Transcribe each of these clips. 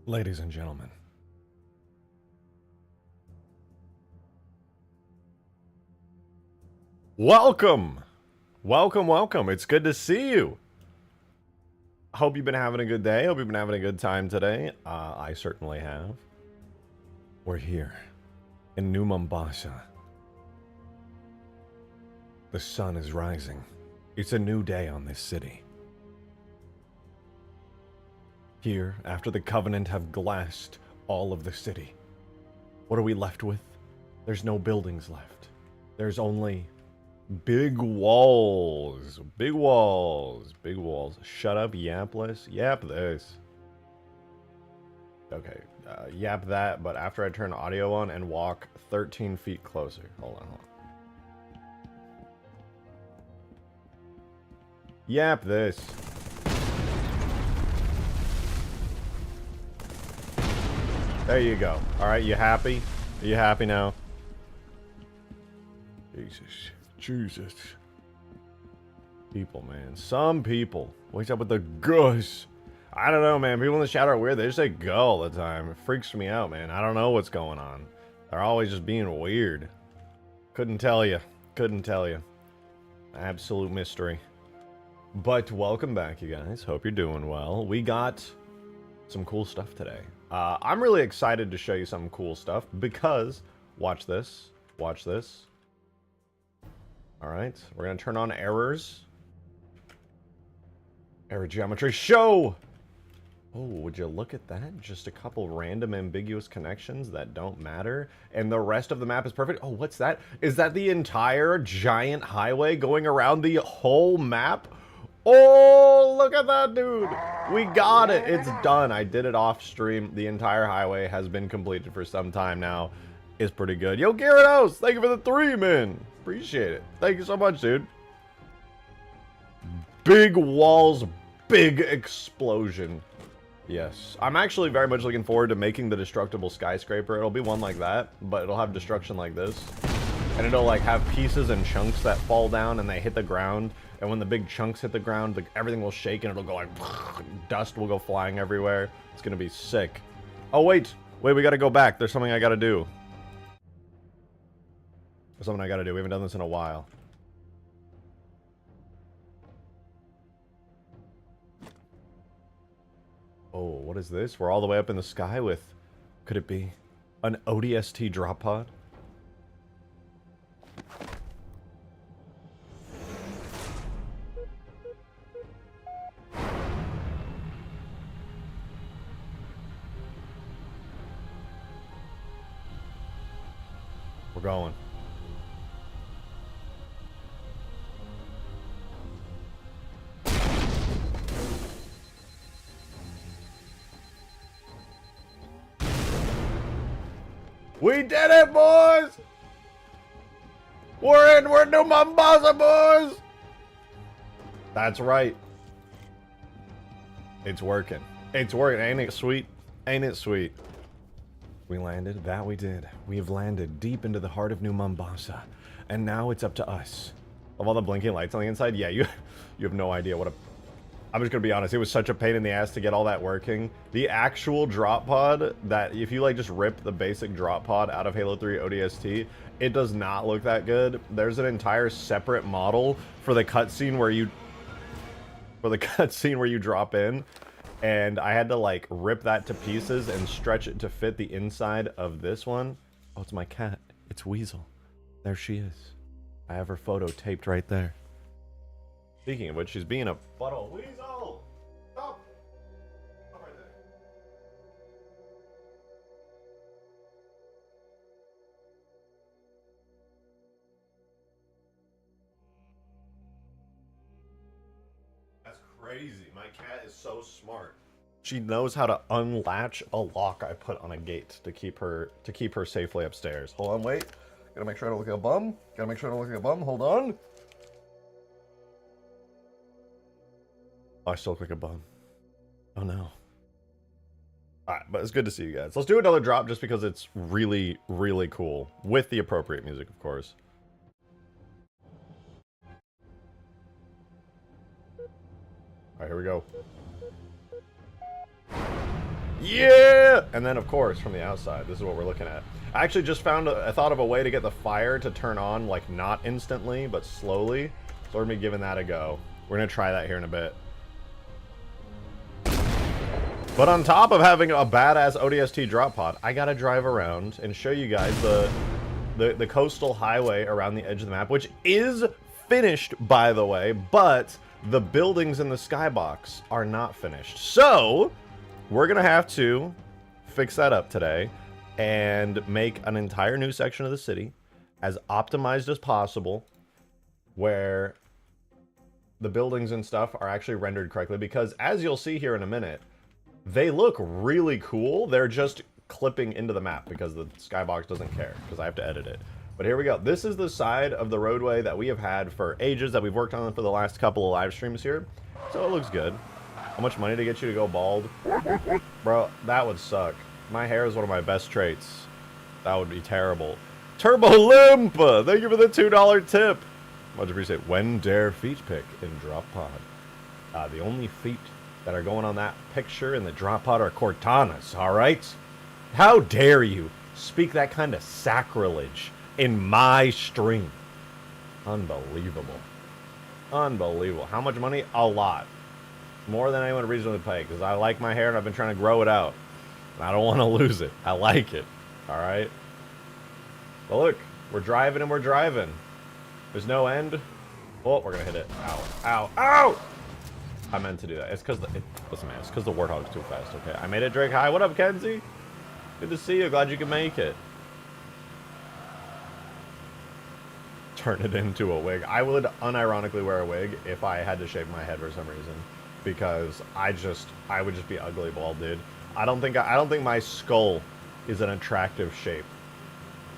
Ladies and gentlemen, welcome! Welcome. It's good to see you. Hope you've been having a good day. Hope you've been having a good time today. I certainly have. We're here in New Mombasa. The sun is rising. It's a new day on this city. Here, after the Covenant have glassed all of the city, what are we left with? There's no buildings left. There's only big walls. Big walls. Big walls. Shut up, yapless. Yap this. Okay, yap that, but after I turn audio on and walk 13 feet closer. Hold on. Yap this. There you go. Alright, you happy? Are you happy now? Jesus. People, man. Some people. What's up with the goose? I don't know, man. People in the chat are weird. They just say go all the time. It freaks me out, man. I don't know what's going on. They're always just being weird. Couldn't tell you. Absolute mystery. But welcome back, you guys. Hope you're doing well. We got some cool stuff today. I'm really excited to show you some cool stuff because, watch this. Alright, we're going to turn on errors. Error geometry, show! Oh, would you look at that? Just a couple random ambiguous connections that don't matter. And the rest of the map is perfect. Oh, what's that? Is that the entire giant highway going around the whole map? Oh, look at that, dude. We got it. It's done. I did it off stream. The entire highway has been completed for some time now. It's pretty good. Yo, Gyarados, thank you for the 3, man. Appreciate it. Thank you so much, dude. Big walls, big explosion. Yes. I'm actually very much looking forward to making the destructible skyscraper. It'll be one like that, but it'll have destruction like this. And it'll like have pieces and chunks that fall down and they hit the ground. And when the big chunks hit the ground, like, everything will shake and it'll go like, dust will go flying everywhere. It's gonna be sick. Oh, wait, we gotta go back. There's something I gotta do. We haven't done this in a while. Oh, what is this? We're all the way up in the sky with, could it be an ODST Drop Pod? We're going. We did it, boys! We're New Mombasa, boys! That's right. It's working. It's working. Ain't it sweet? Ain't it sweet? We landed. That we did. We have landed deep into the heart of New Mombasa. And now it's up to us. Of all the blinking lights on the inside, yeah, you have no idea what a... I'm just gonna be honest, it was such a pain in the ass to get all that working. The actual drop pod, that if you like just rip the basic drop pod out of Halo 3 ODST, it does not look that good. There's an entire separate model for the cutscene where you drop in, and I had to like rip that to pieces and stretch it to fit the inside of this one. Oh, it's my cat. It's Weasel. There she is. I have her photo taped right there. Speaking of which, she's being a butthole. Weasel! Stop! Stop right there. That's crazy. My cat is so smart. She knows how to unlatch a lock I put on a gate to keep her safely upstairs. Hold on, wait. Gotta make sure I don't look like a bum. Hold on. Oh, I still look like a bum. Oh no. Alright, but it's good to see you guys. Let's do another drop just because it's really, really cool. With the appropriate music, of course. Alright, here we go. Yeah! And then, of course, from the outside, this is what we're looking at. I actually just I thought of a way to get the fire to turn on, like, not instantly, but slowly. So we're going to be giving that a go. We're going to try that here in a bit. But on top of having a badass ODST drop pod, I got to drive around and show you guys the coastal highway around the edge of the map, which is finished, by the way, but the buildings in the skybox are not finished. So we're going to have to fix that up today and make an entire new section of the city as optimized as possible, where the buildings and stuff are actually rendered correctly, because as you'll see here in a minute, they look really cool. They're just clipping into the map because the skybox doesn't care, because I have to edit it. But here we go. This is the side of the roadway that we have had for ages, that we've worked on for the last couple of live streams here. So it looks good. How much money to get you to go bald? Bro, that would suck. My hair is one of my best traits. That would be terrible. Turbo Limp! Thank you for the $2 tip. Much appreciated. When dare feet pick in Drop Pod? The only feet that are going on that picture in the Drop Pod are Cortana's, alright? How dare you speak that kind of sacrilege in my stream? Unbelievable. Unbelievable. How much money? A lot. More than anyone reasonably pay, because I like my hair and I've been trying to grow it out. And I don't want to lose it. I like it. Alright? But look, we're driving and we're driving. There's no end. Oh, we're going to hit it. Ow. Ow. Ow! I meant to do that. It's because listen, man, it's because the Warthog's too fast, okay? I made it, Drake. Hi, what up, Kenzie? Good to see you. Glad you could make it. Turn it into a wig. I would unironically wear a wig if I had to shave my head for some reason, because I would just be ugly bald, dude. I don't think my skull is an attractive shape.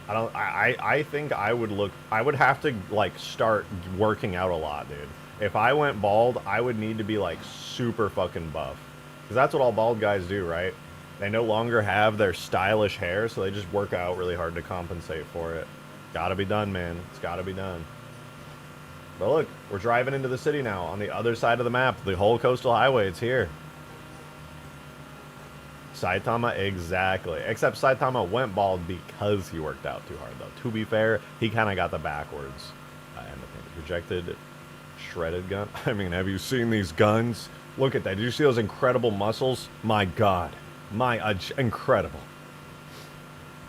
I think I would have to, like, start working out a lot, dude. If I went bald, I would need to be, like, super fucking buff. Because that's what all bald guys do, right? They no longer have their stylish hair, so they just work out really hard to compensate for it. Gotta be done, man. It's gotta be done. But look, we're driving into the city now, on the other side of the map. The whole coastal highway, it's here. Saitama, exactly. Except Saitama went bald because he worked out too hard, though. To be fair, he kind of got the backwards. And the thing rejected. Shredded gun. I mean, have you seen these guns? Look at that. Did you see those incredible muscles? My God. Incredible.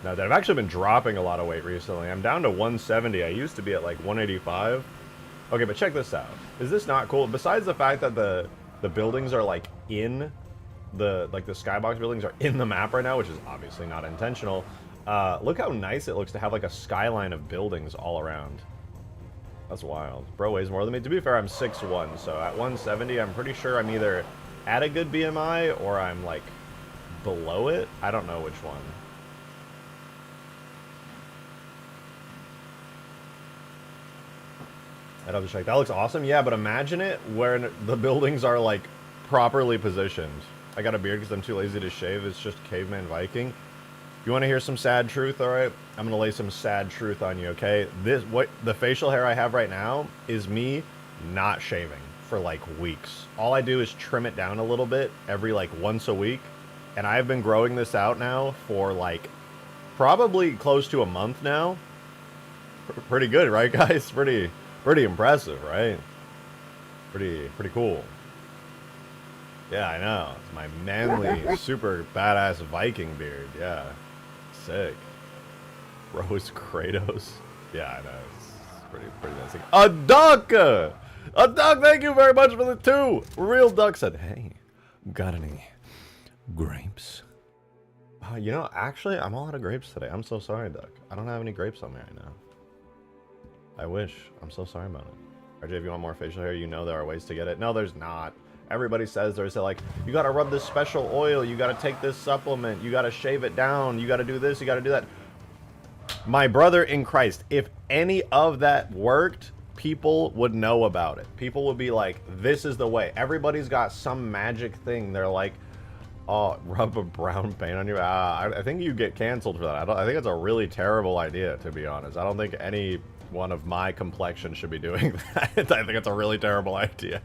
Now, I've actually been dropping a lot of weight recently. I'm down to 170. I used to be at like 185. Okay, but check this out. Is this not cool? Besides the fact that the buildings are like in the skybox buildings are in the map right now, which is obviously not intentional. Look how nice it looks to have like a skyline of buildings all around. That's wild. Bro weighs more than me. To be fair, I'm 6'1", so at 170, I'm pretty sure I'm either at a good BMI or I'm like below it. I don't know which one. I'd have to check. That looks awesome. Yeah, but imagine it where the buildings are like properly positioned. I got a beard because I'm too lazy to shave. It's just caveman Viking. You want to hear some sad truth? All right, I'm gonna lay some sad truth on you. Okay, the facial hair I have right now is me not shaving for like weeks. All I do is trim it down a little bit every like once a week, and I've been growing this out now for like probably close to a month now. Pretty good, right, guys? Pretty impressive, right? Pretty cool. Yeah, I know. It's my manly, super badass Viking beard. Yeah. Sick. Bro is Kratos. Yeah, I know. It's pretty nice. A duck! A duck, thank you very much for the 2! Real Duck said, hey, got any grapes? You know, actually, I'm all out of grapes today. I'm so sorry, Duck. I don't have any grapes on me right now. I wish. I'm so sorry about it. RJ, if you want more facial hair, you know there are ways to get it. No, there's not. Everybody says there's like, you gotta rub this special oil, you gotta take this supplement, you gotta shave it down, you gotta do this, you gotta do that. My brother in Christ, if any of that worked, people would know about it. People would be like, this is the way. Everybody's got some magic thing. They're like, oh, rub a brown paint on you. I think you get canceled for that. I think it's a really terrible idea, to be honest. I don't think any one of my complexion should be doing that. I think it's a really terrible idea.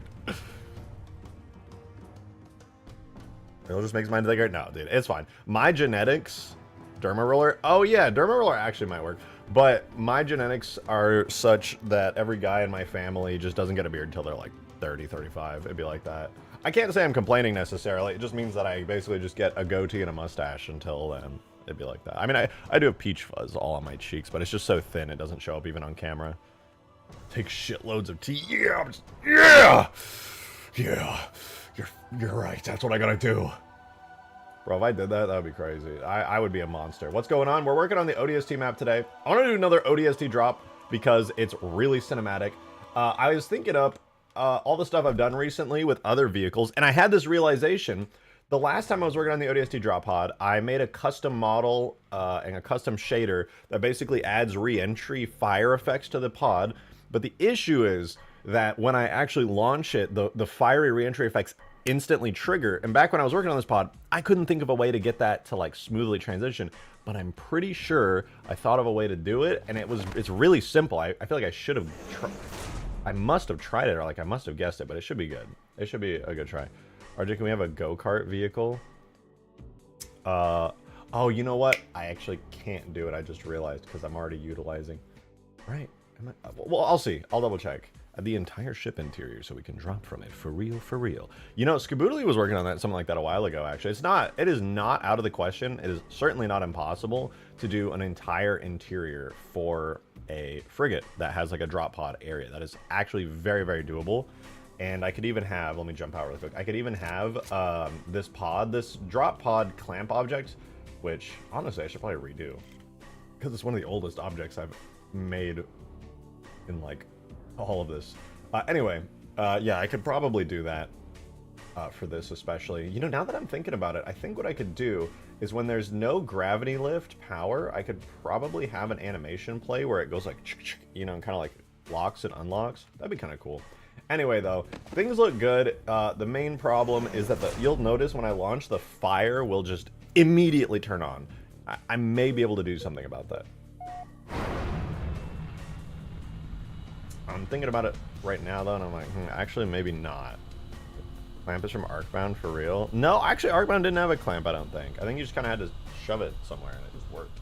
It'll just make mine bigger. No, dude, it's fine. My genetics, derma roller. Oh yeah, derma roller actually might work. But my genetics are such that every guy in my family just doesn't get a beard until they're like 30, 35. It'd be like that. I can't say I'm complaining necessarily. It just means that I basically just get a goatee and a mustache until then. It'd be like that. I mean, I do have peach fuzz all on my cheeks, but it's just so thin it doesn't show up even on camera. Take shitloads of tea. Yeah, yeah, yeah. You're right. That's what I gotta do. Bro, if I did that, that would be crazy. I would be a monster. What's going on? We're working on the ODST map today. I want to do another ODST drop because it's really cinematic. I was thinking up all the stuff I've done recently with other vehicles, and I had this realization. The last time I was working on the ODST Drop Pod, I made a custom model and a custom shader that basically adds re-entry fire effects to the pod. But the issue is that when I actually launch it, the fiery re-entry effects instantly trigger. And back when I was working on this pod, I couldn't think of a way to get that to like smoothly transition. But I'm pretty sure I thought of a way to do it, and it's really simple. I feel like I should have I must have tried it, or like I must have guessed it, but it should be good. It should be a good try. RJ, can we have a go-kart vehicle? Oh, you know what? I actually can't do it. I just realized because I'm already utilizing. Right. Well, I'll see. I'll double check. The entire ship interior so we can drop from it. For real, for real. You know, Skaboodly was working on that, something like that a while ago, actually. It is not out of the question. It is certainly not impossible to do an entire interior for a frigate that has like a drop pod area. That is actually very, very doable. And I could even have, let me jump out really quick. I could even have this drop pod clamp object, which honestly I should probably redo because it's one of the oldest objects I've made in like all of this. Anyway, yeah, I could probably do that for this especially. You know, now that I'm thinking about it, I think what I could do is when there's no gravity lift power, I could probably have an animation play where it goes like, you know, and kind of like locks and unlocks. That'd be kind of cool. Anyway, though, things look good. The main problem is that you'll notice when I launch, the fire will just immediately turn on. I may be able to do something about that. I'm thinking about it right now, though, and I'm like, actually, maybe not. Clamp is from Arcbound for real? No, actually, Arcbound didn't have a clamp, I don't think. I think you just kind of had to shove it somewhere, and it just worked.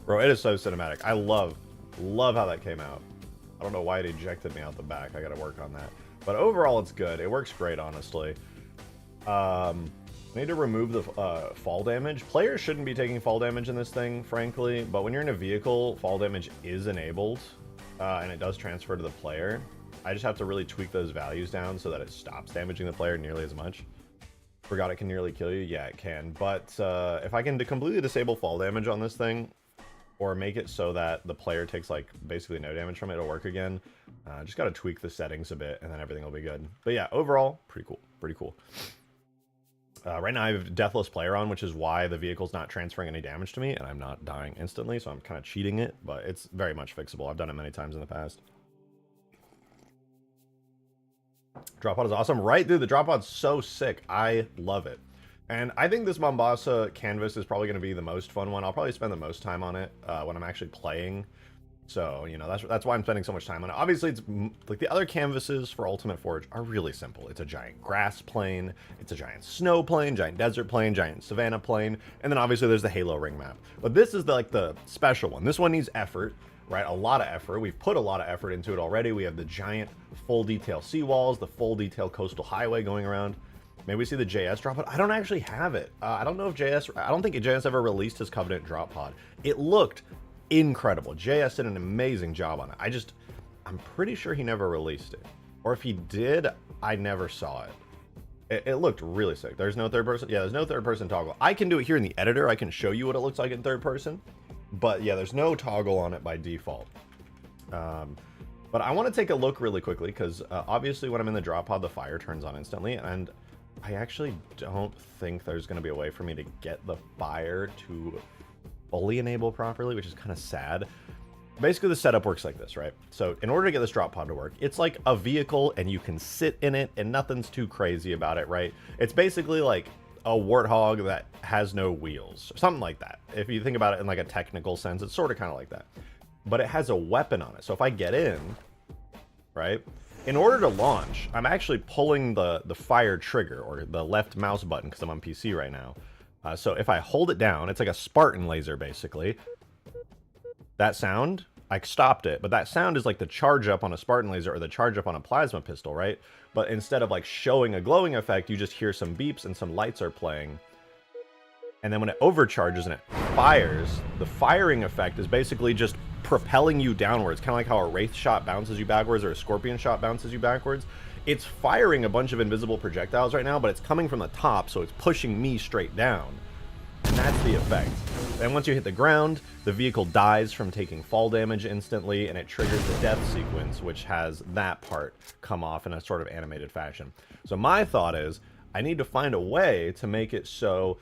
Bro, it is so cinematic. I love how that came out. I don't know why it ejected me out the back. I gotta work on that. But overall, it's good. It works great, honestly. I need to remove the fall damage. Players shouldn't be taking fall damage in this thing, frankly. But when you're in a vehicle, fall damage is enabled. And it does transfer to the player. I just have to really tweak those values down so that it stops damaging the player nearly as much. Forgot it can nearly kill you? Yeah, it can. But if I can completely disable fall damage on this thing, or make it so that the player takes like basically no damage from it, it'll work again. Just got to tweak the settings a bit and then everything will be good. But yeah, overall, pretty cool. Pretty cool. Right now I have Deathless Player on, which is why the vehicle's not transferring any damage to me and I'm not dying instantly. So I'm kind of cheating it, but it's very much fixable. I've done it many times in the past. Drop pod is awesome. Right, dude, the drop pod's so sick. I love it. And I think this Mombasa canvas is probably going to be the most fun one. I'll probably spend the most time on it when I'm actually playing. So, you know, that's why I'm spending so much time on it. Obviously, it's like the other canvases for Ultimate Forge are really simple. It's a giant grass plain, it's a giant snow plain, giant desert plain, giant savanna plain, and then obviously there's the Halo ring map. But this is the special one. This one needs effort, right? A lot of effort. We've put a lot of effort into it already. We have the giant full detail seawalls, the full detail coastal highway going around. Maybe we see the JS drop pod. I don't actually have it. I don't know if I don't think JS ever released his Covenant drop pod. It looked incredible. JS did an amazing job on it. I'm pretty sure he never released it. Or if he did, I never saw it. It looked really sick. There's no third person. Yeah, there's no third person toggle. I can do it here in the editor. I can show you what it looks like in third person. But yeah, there's no toggle on it by default. But I want to take a look really quickly because obviously when I'm in the drop pod, the fire turns on instantly. And I actually don't think there's going to be a way for me to get the fire to fully enable properly, which is kind of sad. Basically, the setup works like this, right? So in order to get this drop pod to work, it's like a vehicle and you can sit in it and nothing's too crazy about it, right? It's basically like a warthog that has no wheels, something like that. If you think about it in like a technical sense, it's sort of kind of like that. but it has a weapon on it. So if I get in, right, in order to launch, I'm actually pulling the fire trigger, or the left mouse button, because I'm on PC right now. So if I hold it down, it's like a Spartan laser, basically. That sound, I stopped it, but that sound is like the charge up on a Spartan laser or the charge up on a plasma pistol, right? But instead of like showing a glowing effect, you just hear some beeps and some lights are playing. And then when it overcharges and it fires, the firing effect is basically just propelling you downwards, kind of like how a Wraith shot bounces you backwards or a Scorpion shot bounces you backwards. It's firing a bunch of invisible projectiles right now, but it's coming from the top, so it's pushing me straight down. And that's the effect. Then once you hit the ground, the vehicle dies from taking fall damage instantly, and it triggers the death sequence, which has that part come off in a sort of animated fashion. So my thought is, I need to find a way to make it so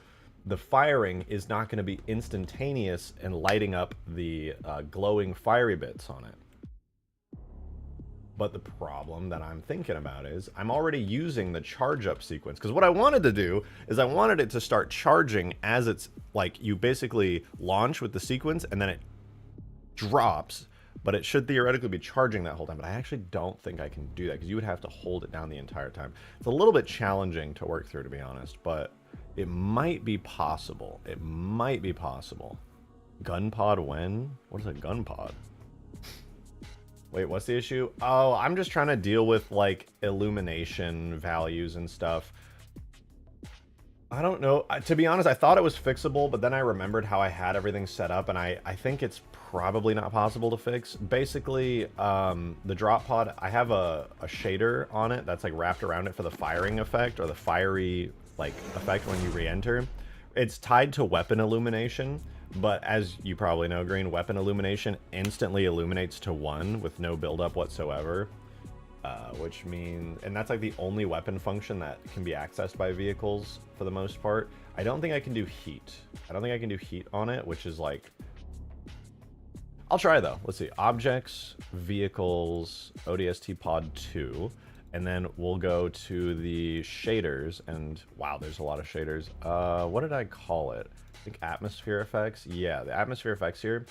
the firing is not going to be instantaneous and lighting up the glowing fiery bits on it. But the problem that I'm thinking about is I'm already using the charge up sequence, because what I wanted to do is I wanted it to start charging as it's like you basically launch with the sequence and then it drops, but it should theoretically be charging that whole time. But I actually don't think I can do that, because you would have to hold it down the entire time. It's a little bit challenging to work through, to be honest, but it might be possible. It might be possible. Gun pod when? What is a gun pod? Wait, what's the issue? Oh, I'm just trying to deal with, like, illumination values and stuff. I don't know. To be honest, I thought it was fixable, but then I remembered how I had everything set up, and I think it's probably not possible to fix. Basically, the drop pod, I have a shader on it that's, like, wrapped around it for the firing effect, or the fiery, like, effect when you re-enter. It's tied to weapon illumination. But as you probably know, Green, weapon illumination instantly illuminates to 1 with no buildup whatsoever. Which means, and that's like the only weapon function that can be accessed by vehicles for the most part. I don't think I can do heat. I don't think I can do heat on it, which is like, I'll try though. Let's see, objects, vehicles, ODST pod 2. And then we'll go to the shaders, and wow, there's a lot of shaders. What did I call it? I think atmosphere effects. Yeah, the atmosphere effects here.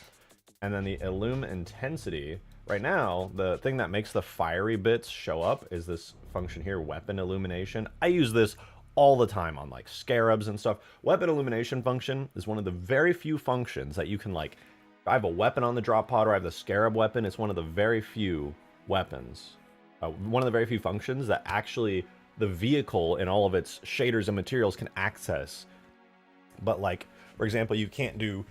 And then the illume intensity. Right now, the thing that makes the fiery bits show up is this function here, weapon illumination. I use this all the time on like scarabs and stuff. Weapon illumination function is one of the very few functions that you can, like, if I have a weapon on the drop pod or I have the scarab weapon, it's one of the very few weapons. One of the very few functions that actually the vehicle and all of its shaders and materials can access. But, like, for example, you can't do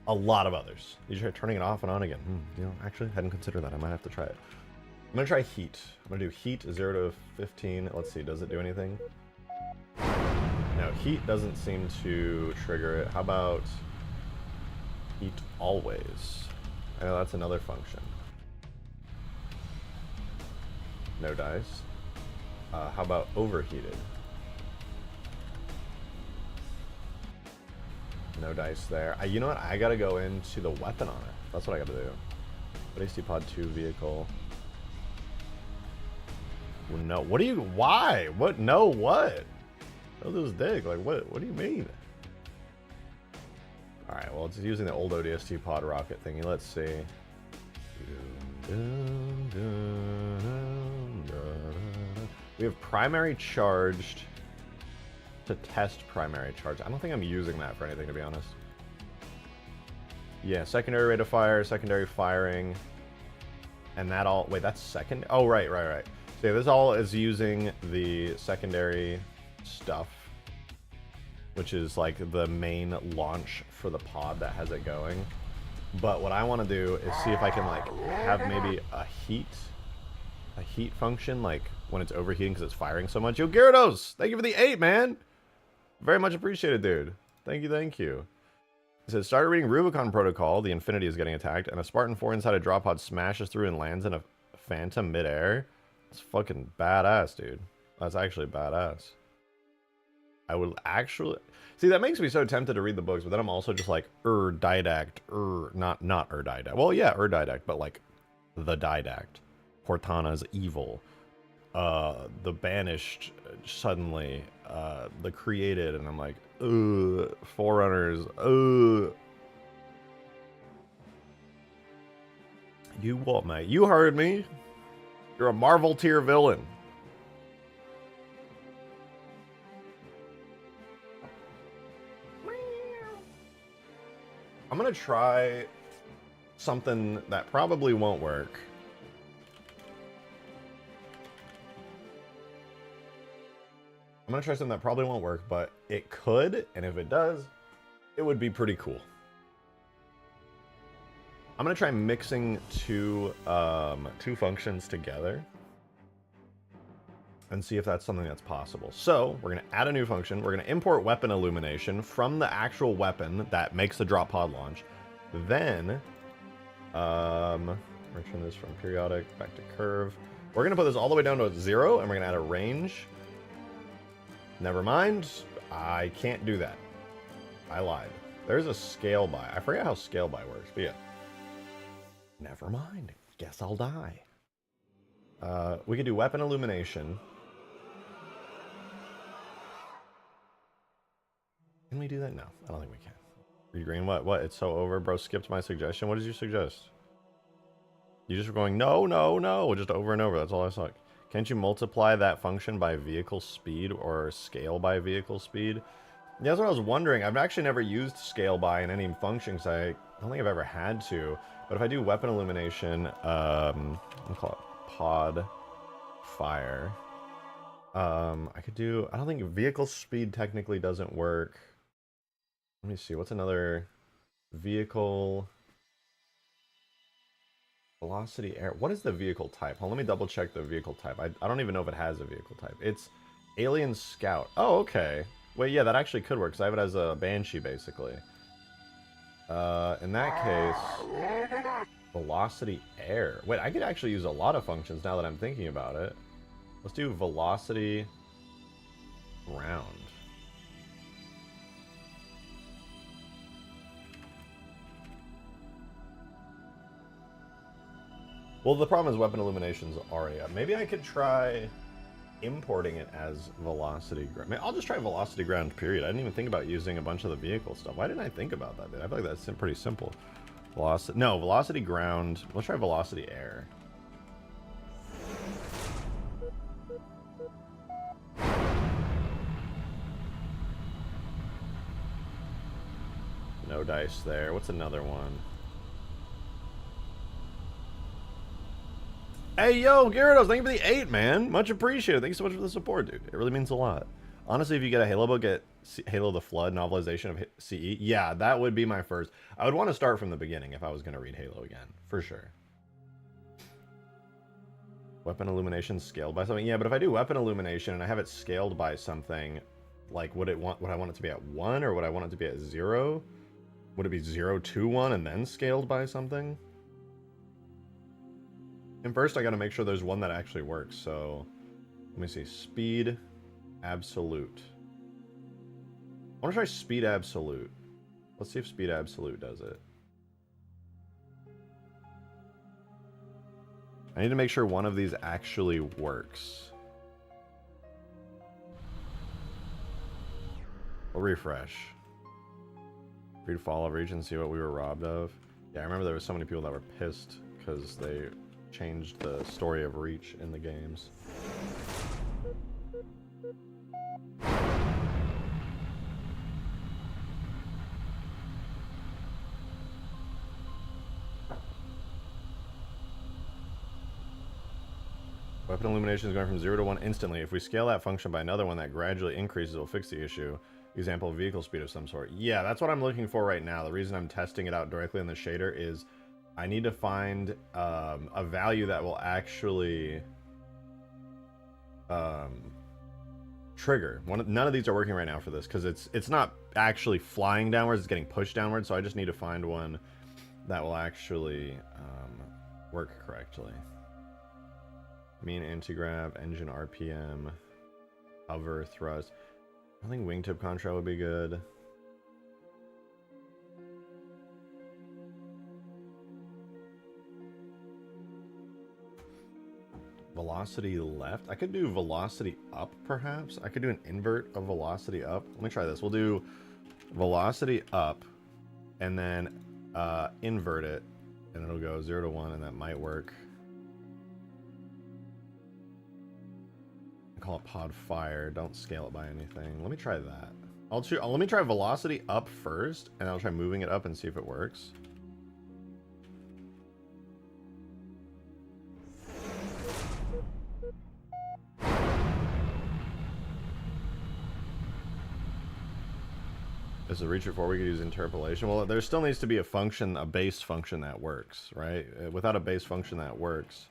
a lot of others. You try turning it off and on again. You know, actually, hadn't considered that. I might have to try it. I'm going to try heat. I'm going to do heat 0 to 15. Let's see, does it do anything? No, heat doesn't seem to trigger it. How about heat always? I know that's another function. No dice. How about overheated? No dice there. You know what? I gotta go into the weapon on it. That's what I gotta do. ODST pod 2 vehicle. No. What do you? Why? What? No. What? Oh, this dick. Like what? What do you mean? All right. Well, it's using the old ODST pod rocket thingy. Let's see. We have primary charged to test primary charge. I don't think I'm using that for anything, to be honest. Yeah, secondary rate of fire, secondary firing, and that all. Wait, that's second? Oh, right. So yeah, this all is using the secondary stuff, which is like the main launch for the pod that has it going. But what I want to do is see if I can, like, have maybe a heat function, like when it's overheating because it's firing so much. Yo, Gyarados, thank you for the 8, man. Very much appreciated, dude. Thank you. It says, started reading Rubicon Protocol. The Infinity is getting attacked, and a Spartan 4 inside a drop pod smashes through and lands in a phantom midair. It's fucking badass, dude. That's actually badass. I would actually... See, that makes me so tempted to read the books, but then I'm also just like, Didact, not Didact. Well, yeah, Didact, but like, the Didact. Cortana's evil. The Banished, suddenly. The Created, and I'm like, Forerunners, You what, mate? You heard me. You're a Marvel tier villain. I'm gonna try something that probably won't work. I'm gonna try something that probably won't work, but it could, and if it does, it would be pretty cool. I'm gonna try mixing two functions together and see if that's something that's possible. So we're gonna add a new function. We're gonna import weapon illumination from the actual weapon that makes the drop pod launch. Then, return this from periodic back to curve. We're gonna put this all the way down to 0, and we're gonna add a range. Never mind, I can't do that. I lied. There's a scale by. I forget how scale by works, but yeah. Never mind. Guess I'll die. We could do weapon illumination. Can we do that? No, I don't think we can. Read green. What? It's so over, bro. Skipped my suggestion. What did you suggest? You just were going, no, no, no, just over and over. That's all I saw. Can't you multiply that function by vehicle speed or scale by vehicle speed? Yeah, that's what I was wondering. I've actually never used scale by in any function, because I don't think I've ever had to. But if I do weapon illumination, I'll call it pod fire. I could do, I don't think vehicle speed technically doesn't work. Let me see, what's another vehicle velocity air? What is the vehicle type? Hold on, let me double check the vehicle type. I don't even know if it has a vehicle type. It's alien scout. Oh, okay. Wait, yeah, that actually could work, because I have it as a banshee, basically. In that case, velocity air. Wait, I could actually use a lot of functions now that I'm thinking about it. Let's do velocity ground. Well, the problem is weapon illumination's already up. Maybe I could try importing it as velocity ground. I'll just try velocity ground, period. I didn't even think about using a bunch of the vehicle stuff. Why didn't I think about that? I feel like that's pretty simple. Velocity ground. Let's try velocity air. No dice there. What's another one? Hey, yo, Gyarados, thank you for the 8, man. Much appreciated. Thank you so much for the support, dude. It really means a lot. Honestly, if you get a Halo book, get Halo the Flood novelization of CE. Yeah, that would be my first. I would want to start from the beginning if I was going to read Halo again, for sure. Weapon illumination scaled by something. Yeah, but if I do weapon illumination and I have it scaled by something, like would I want it to be at 1 or would I want it to be at 0? Would it be 0 to 1 and then scaled by something? And first I got to make sure there's one that actually works. So let me see. Speed absolute. I want to try speed absolute. Let's see if speed absolute does it. I need to make sure one of these actually works. We'll refresh. Read Fall of Region, see what we were robbed of. Yeah, I remember there were so many people that were pissed because they changed the story of Reach in the games. Weapon illumination is going from 0 to 1 instantly. If we scale that function by another one that gradually increases, it will fix the issue. Example, vehicle speed of some sort. Yeah, that's what I'm looking for right now. The reason I'm testing it out directly in the shader is I need to find a value that will actually trigger. None of these are working right now for this because it's not actually flying downwards, it's getting pushed downwards, so I just need to find one that will actually work correctly. Mean anti-grav, engine RPM, hover, thrust. I think wingtip contra would be good. Velocity left. I could do velocity up, perhaps. I could do an invert of velocity up. Let me try this. We'll do velocity up, and then invert it, And it'll go 0 to 1, and that might work. I call it pod fire. Don't scale it by anything. Let me try that. Let me try velocity up first, and I'll try moving it up and see if it works. Is the reach before we could use interpolation? Well, there still needs to be a function, a base function that works, right? Without a base function that works,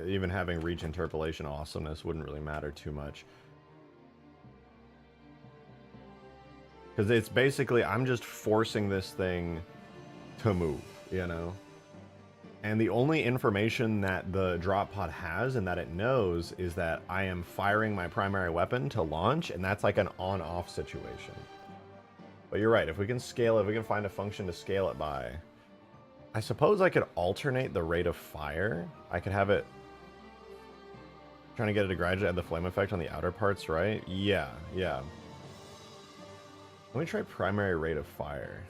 even having reach interpolation awesomeness wouldn't really matter too much. Because it's basically, I'm just forcing this thing to move, you know? And the only information that the drop pod has and that it knows is that I am firing my primary weapon to launch, and that's like an on-off situation. But you're right, if we can scale it, if we can find a function to scale it by, I suppose I could alternate the rate of fire. I could have it, trying to get it to gradually add the flame effect on the outer parts, right? Yeah. Let me try primary rate of fire.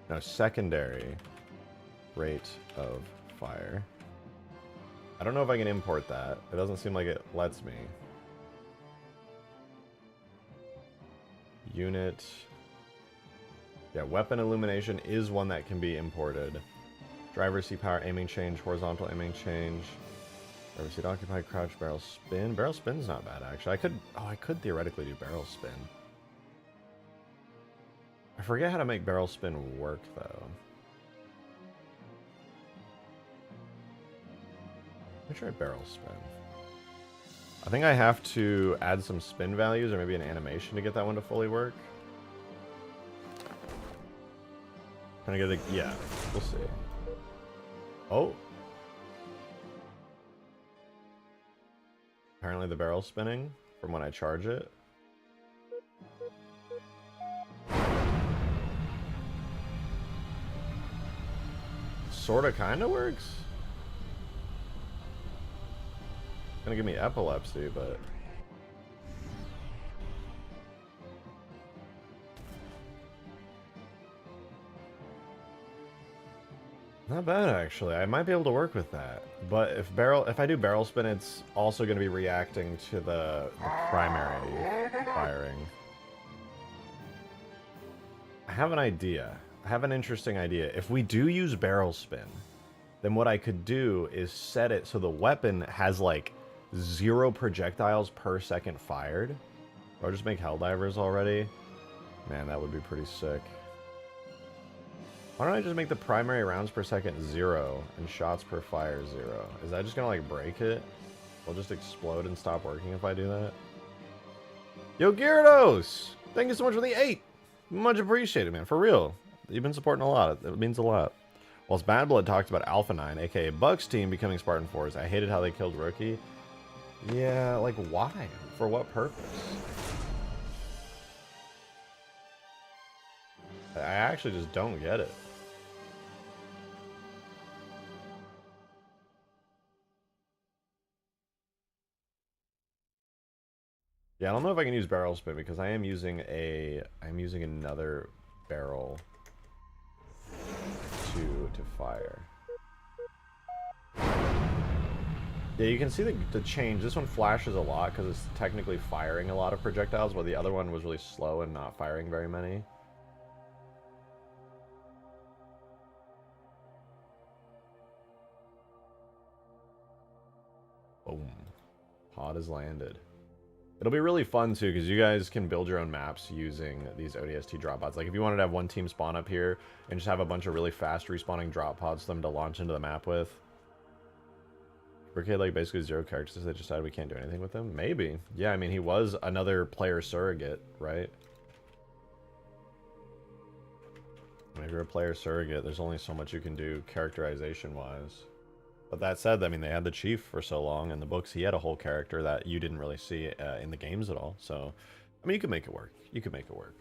No, secondary rate of fire. I don't know if I can import that. It doesn't seem like it lets me. Unit. Yeah, weapon illumination is one that can be imported. Driver seat power aiming change, horizontal aiming change. Driver seat occupied, crouch, barrel spin. Barrel spin's not bad actually. I could theoretically do barrel spin. I forget how to make barrel spin work though. Let me try barrel spin. I think I have to add some spin values or maybe an animation to get that one to fully work. Trying to get it, yeah, we'll see. Oh. Apparently the barrel's spinning from when I charge it. Sorta kinda works. Gonna give me epilepsy, but not bad actually. I might be able to work with that. But if I do barrel spin, it's also gonna be reacting to the primary firing. I have an idea. I have an interesting idea. If we do use barrel spin, then what I could do is set it so the weapon has like 0 projectiles per second fired. Or just make Helldivers already. Man, that would be pretty sick. Why don't I just make the primary rounds per second 0 and shots per fire 0? Is that just gonna like break it? It'll just explode and stop working if I do that. Yo, Gyarados! Thank you so much for the 8! Much appreciated, man. For real. You've been supporting a lot. It means a lot. Whilst Bad Blood talked about Alpha 9, aka Buck's team, becoming Spartan 4s, I hated how they killed Rookie. Yeah, like why? For what purpose? I actually just don't get it. Yeah, I don't know if I can use barrel spin because I'm using another barrel to fire. Yeah, you can see the change. This one flashes a lot because it's technically firing a lot of projectiles, while the other one was really slow and not firing very many. Boom. Pod has landed. It'll be really fun too, because you guys can build your own maps using these ODST drop pods. Like if you wanted to have one team spawn up here and just have a bunch of really fast respawning drop pods for them to launch into the map with. Brigade like basically 0 characters, they decided we can't do anything with him? Maybe. Yeah, I mean he was another player surrogate, right? I mean, if you're a player surrogate, there's only so much you can do characterization wise. But that said, I mean, they had the Chief for so long. In the books, he had a whole character that you didn't really see in the games at all. So, I mean, you could make it work. You could make it work.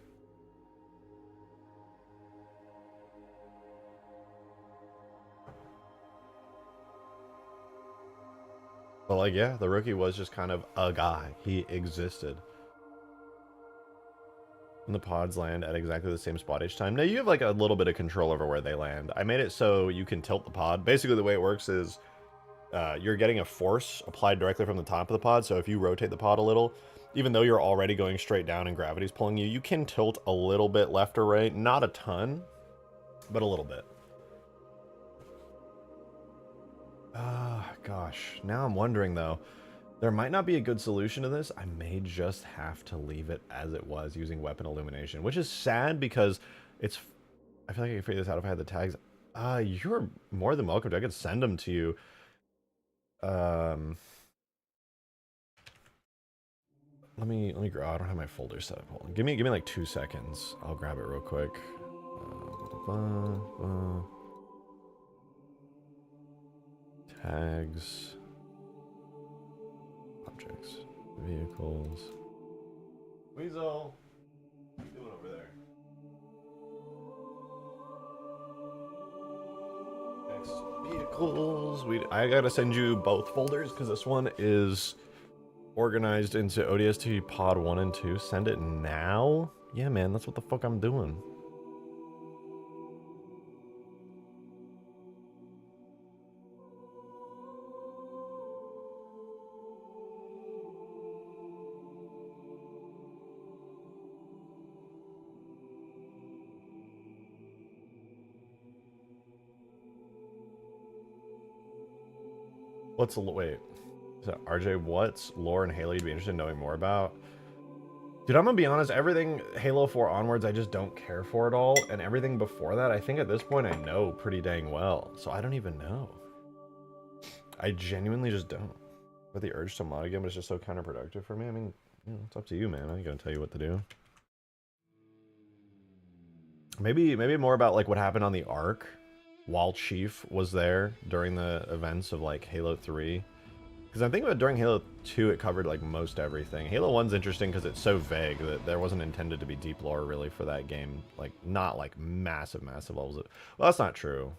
But, like, yeah, the Rookie was just kind of a guy. He existed. When the pods land at exactly the same spot each time. Now you have like a little bit of control over where they land. I made it so you can tilt the pod. Basically the way it works is you're getting a force applied directly from the top of the pod. So if you rotate the pod a little, even though you're already going straight down and gravity's pulling you, you can tilt a little bit left or right. Not a ton, but a little bit. Gosh. Now I'm wondering though. There might not be a good solution to this. I may just have to leave it as it was using weapon illumination, which is sad because it's... I feel like I could figure this out if I had the tags. You're more than welcome to. I could send them to you. Let me grab... I don't have my folder set up. Hold on. Give me like 2 seconds. I'll grab it real quick. Tags. Objects. Vehicles. Weasel! What are you doing over there? Next, vehicles. I gotta send you both folders because this one is organized into ODST Pod 1 and 2. Send it now? Yeah, man, that's what the fuck I'm doing. Wait, is that RJ, what's lore and Halo you'd be interested in knowing more about? Dude, I'm gonna be honest, everything Halo 4 onwards, I just don't care for at all. And everything before that, I think at this point I know pretty dang well. So I don't even know. I genuinely just don't. But the urge to mod again was just so counterproductive for me. I mean, you know, it's up to you, man. I ain't gonna tell you what to do. Maybe more about like what happened on the Ark while Chief was there during the events of like Halo 3. Because I'm thinking about during Halo 2 it covered like most everything. Halo 1's interesting because it's so vague that there wasn't intended to be deep lore really for that game. Like, not like massive levels of... Well, that's not true.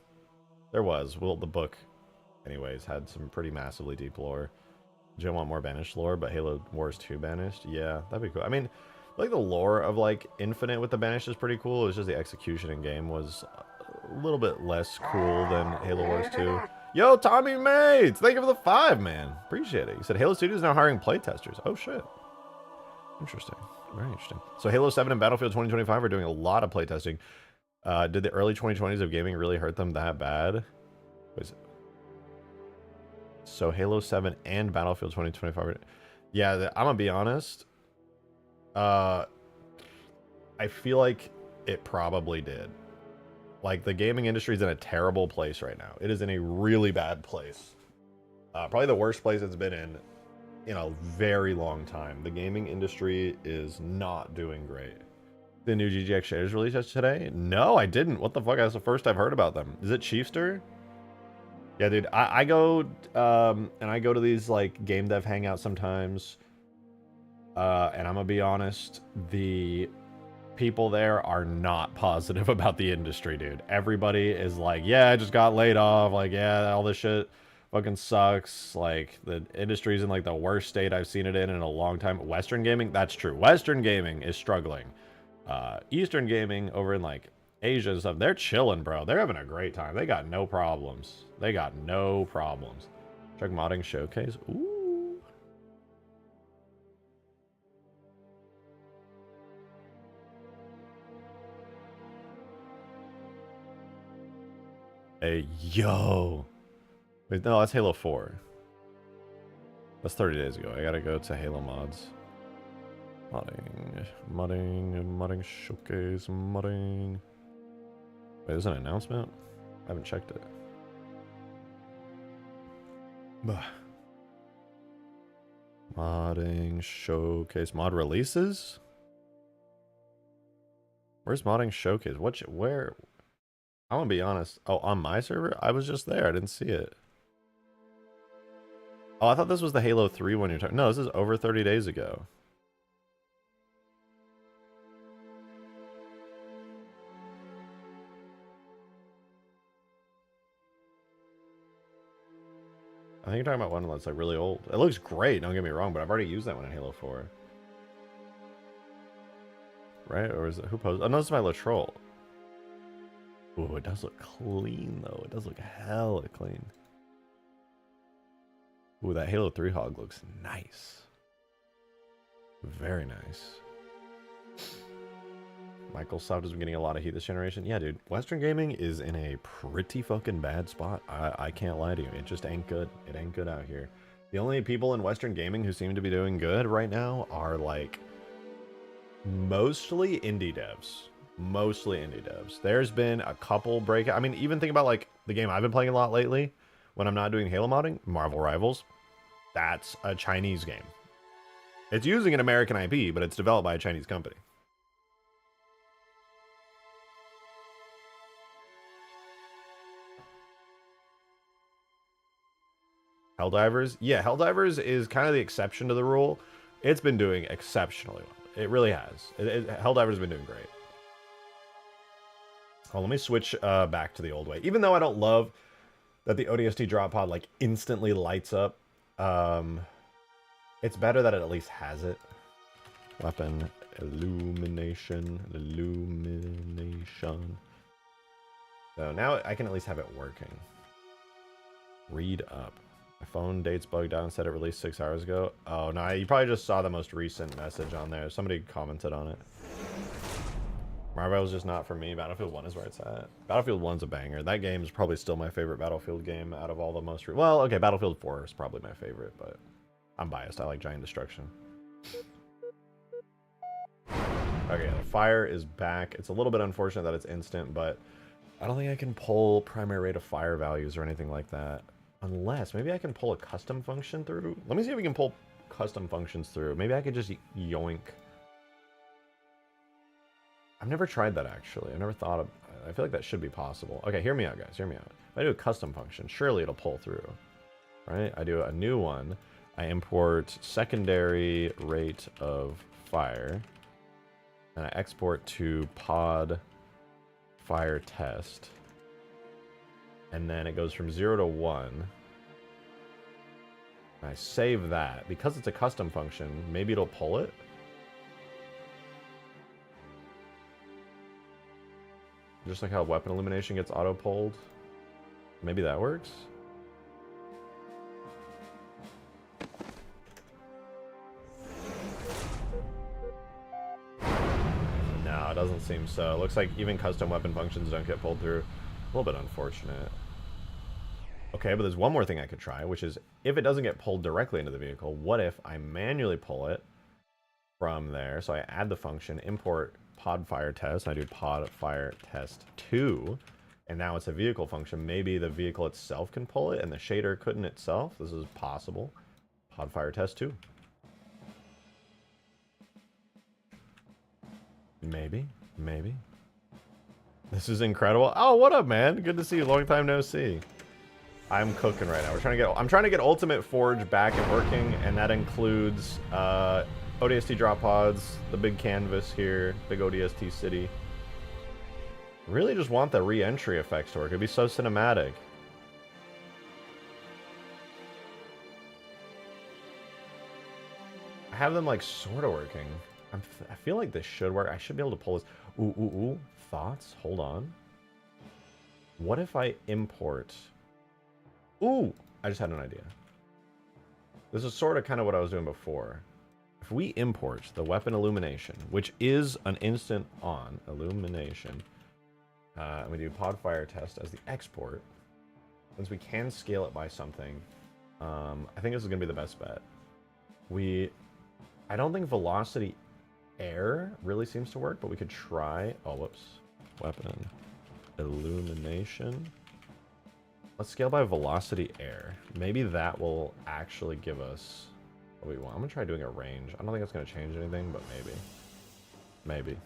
There was. Well, the book, anyways, had some pretty massively deep lore. Do you want more Banished lore, but Halo Wars 2 Banished? Yeah, that'd be cool. I mean, like the lore of like Infinite with the Banished is pretty cool. It was just the execution in game was a little bit less cool than Halo Wars 2. Yo, Tommy Mates! Thank you for the 5, man. Appreciate it. You said Halo Studios is now hiring playtesters. Oh, shit. Interesting. Very interesting. So Halo 7 and Battlefield 2025 are doing a lot of playtesting. Did the early 2020s of gaming really hurt them that bad? What is it? So Halo 7 and Battlefield 2025. Yeah, I'm gonna be honest. I feel like it probably did. Like, the gaming industry is in a terrible place right now. It is in a really bad place. Probably the worst place it's been in a very long time. The gaming industry is not doing great. The new GGX shaders released today? No, I didn't. What the fuck? That's the first I've heard about them. Is it Chiefster? Yeah, dude. I go and I go to these like game dev hangouts sometimes. And I'm gonna be honest, the people there are not positive about the industry, dude. Everybody is like, yeah, I just got laid off. Like, yeah, all this shit fucking sucks. Like, the industry's in like the worst state I've seen it in a long time. Western gaming, that's true. Western gaming is struggling. Eastern gaming over in like Asia and stuff, they're chilling, bro. They're having a great time. They got no problems. They got no problems. Check modding showcase. Ooh. Hey, yo. Wait, no, that's Halo 4. That's 30 days ago. I gotta go to Halo mods. Modding showcase, modding. Wait, there's an announcement? I haven't checked it. Bah. Modding showcase, mod releases? Where's modding showcase? Where? I'm gonna be honest. Oh, on my server? I was just there. I didn't see it. Oh, I thought this was the Halo 3 one you're talking. No, this is over 30 days ago. I think you're talking about one that's like really old. It looks great, don't get me wrong, but I've already used that one in Halo 4. right? Or is it who posted? Oh no, it's my Latrell. Ooh, it does look clean though. It does look hella clean. Ooh, that Halo 3 hog looks nice. Very nice. Microsoft has been getting a lot of heat this generation. Yeah, dude. Western gaming is in a pretty fucking bad spot. I can't lie to you. It just ain't good. It ain't good out here. The only people in Western gaming who seem to be doing good right now are, like, mostly indie devs. Mostly indie devs. There's been a couple breakout. I mean, even think about, like, the game I've been playing a lot lately when I'm not doing Halo modding, Marvel Rivals. That's a Chinese game. It's using an American IP, but it's developed by a Chinese company. Helldivers? Yeah, Helldivers is kind of the exception to the rule. It's been doing exceptionally well. It really has. Helldivers has been doing great. Oh, let me switch back to the old way. Even though I don't love that the ODST Drop Pod like instantly lights up, it's better that it at least has it. Weapon illumination. So now I can at least have it working. Read up. My phone date's bugged out and said it released 6 hours ago. Oh, no, you probably just saw the most recent message on there. Somebody commented on it. Marvel's just not for me. Battlefield 1 is where it's at. Battlefield 1's a banger. That game is probably still my favorite Battlefield game out of all the most... Well, okay, Battlefield 4 is probably my favorite, but I'm biased. I like Giant Destruction. Okay, the fire is back. It's a little bit unfortunate that it's instant, but I don't think I can pull primary rate of fire values or anything like that. Unless, maybe I can pull a custom function through. Let me see if we can pull custom functions through. Maybe I could just yoink. I've never tried that, actually. I never thought of... I feel like that should be possible. Okay, hear me out, guys. Hear me out. If I do a custom function, surely it'll pull through. Right? I do a new one. I import secondary rate of fire. And I export to pod fire test. And then it goes from 0 to 1. And I save that. Because it's a custom function, maybe it'll pull it. Just like how weapon illumination gets auto-pulled. Maybe that works? No, it doesn't seem so. It looks like even custom weapon functions don't get pulled through. A little bit unfortunate. Okay, but there's one more thing I could try, which is if it doesn't get pulled directly into the vehicle, what if I manually pull it from there? So I add the function, import pod fire test, and I do pod fire test 2, and now it's a vehicle function. Maybe the vehicle itself can pull it, and the shader couldn't itself. This is possible. Pod fire test 2. Maybe. This is incredible. Oh, what up, man? Good to see you. Long time no see. I'm cooking right now. I'm trying to get Ultimate Forge back and working, and that includes ODST Drop Pods, the big canvas here, big ODST city. Really just want the re-entry effects to work. It'd be so cinematic. I have them like sort of working. I feel like this should work. I should be able to pull this. Ooh. Thoughts? Hold on. What if I import... Ooh! I just had an idea. This is sort of kind of what I was doing before. If we import the weapon illumination, which is an instant on illumination, and we do pod fire test as the export, since we can scale it by something, I think this is going to be the best bet. I don't think velocity air really seems to work, but we could try. Oh, whoops. Weapon illumination. Let's scale by velocity air. Maybe that will actually give us what we want. I'm gonna try doing a range. I don't think it's gonna change anything, but maybe.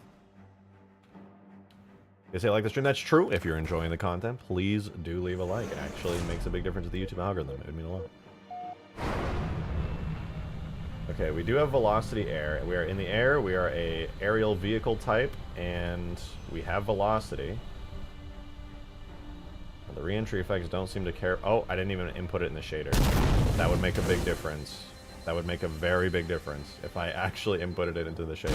You say like the stream? That's true. If you're enjoying the content, please do leave a like. It actually makes a big difference to the YouTube algorithm. It would mean a lot. Okay, we do have velocity air. We are in the air. We are a aerial vehicle type, and we have velocity. The re-entry effects don't seem to care. Oh, I didn't even input it in the shader. That would make a big difference. That would make a very big difference if I actually inputted it into the shader.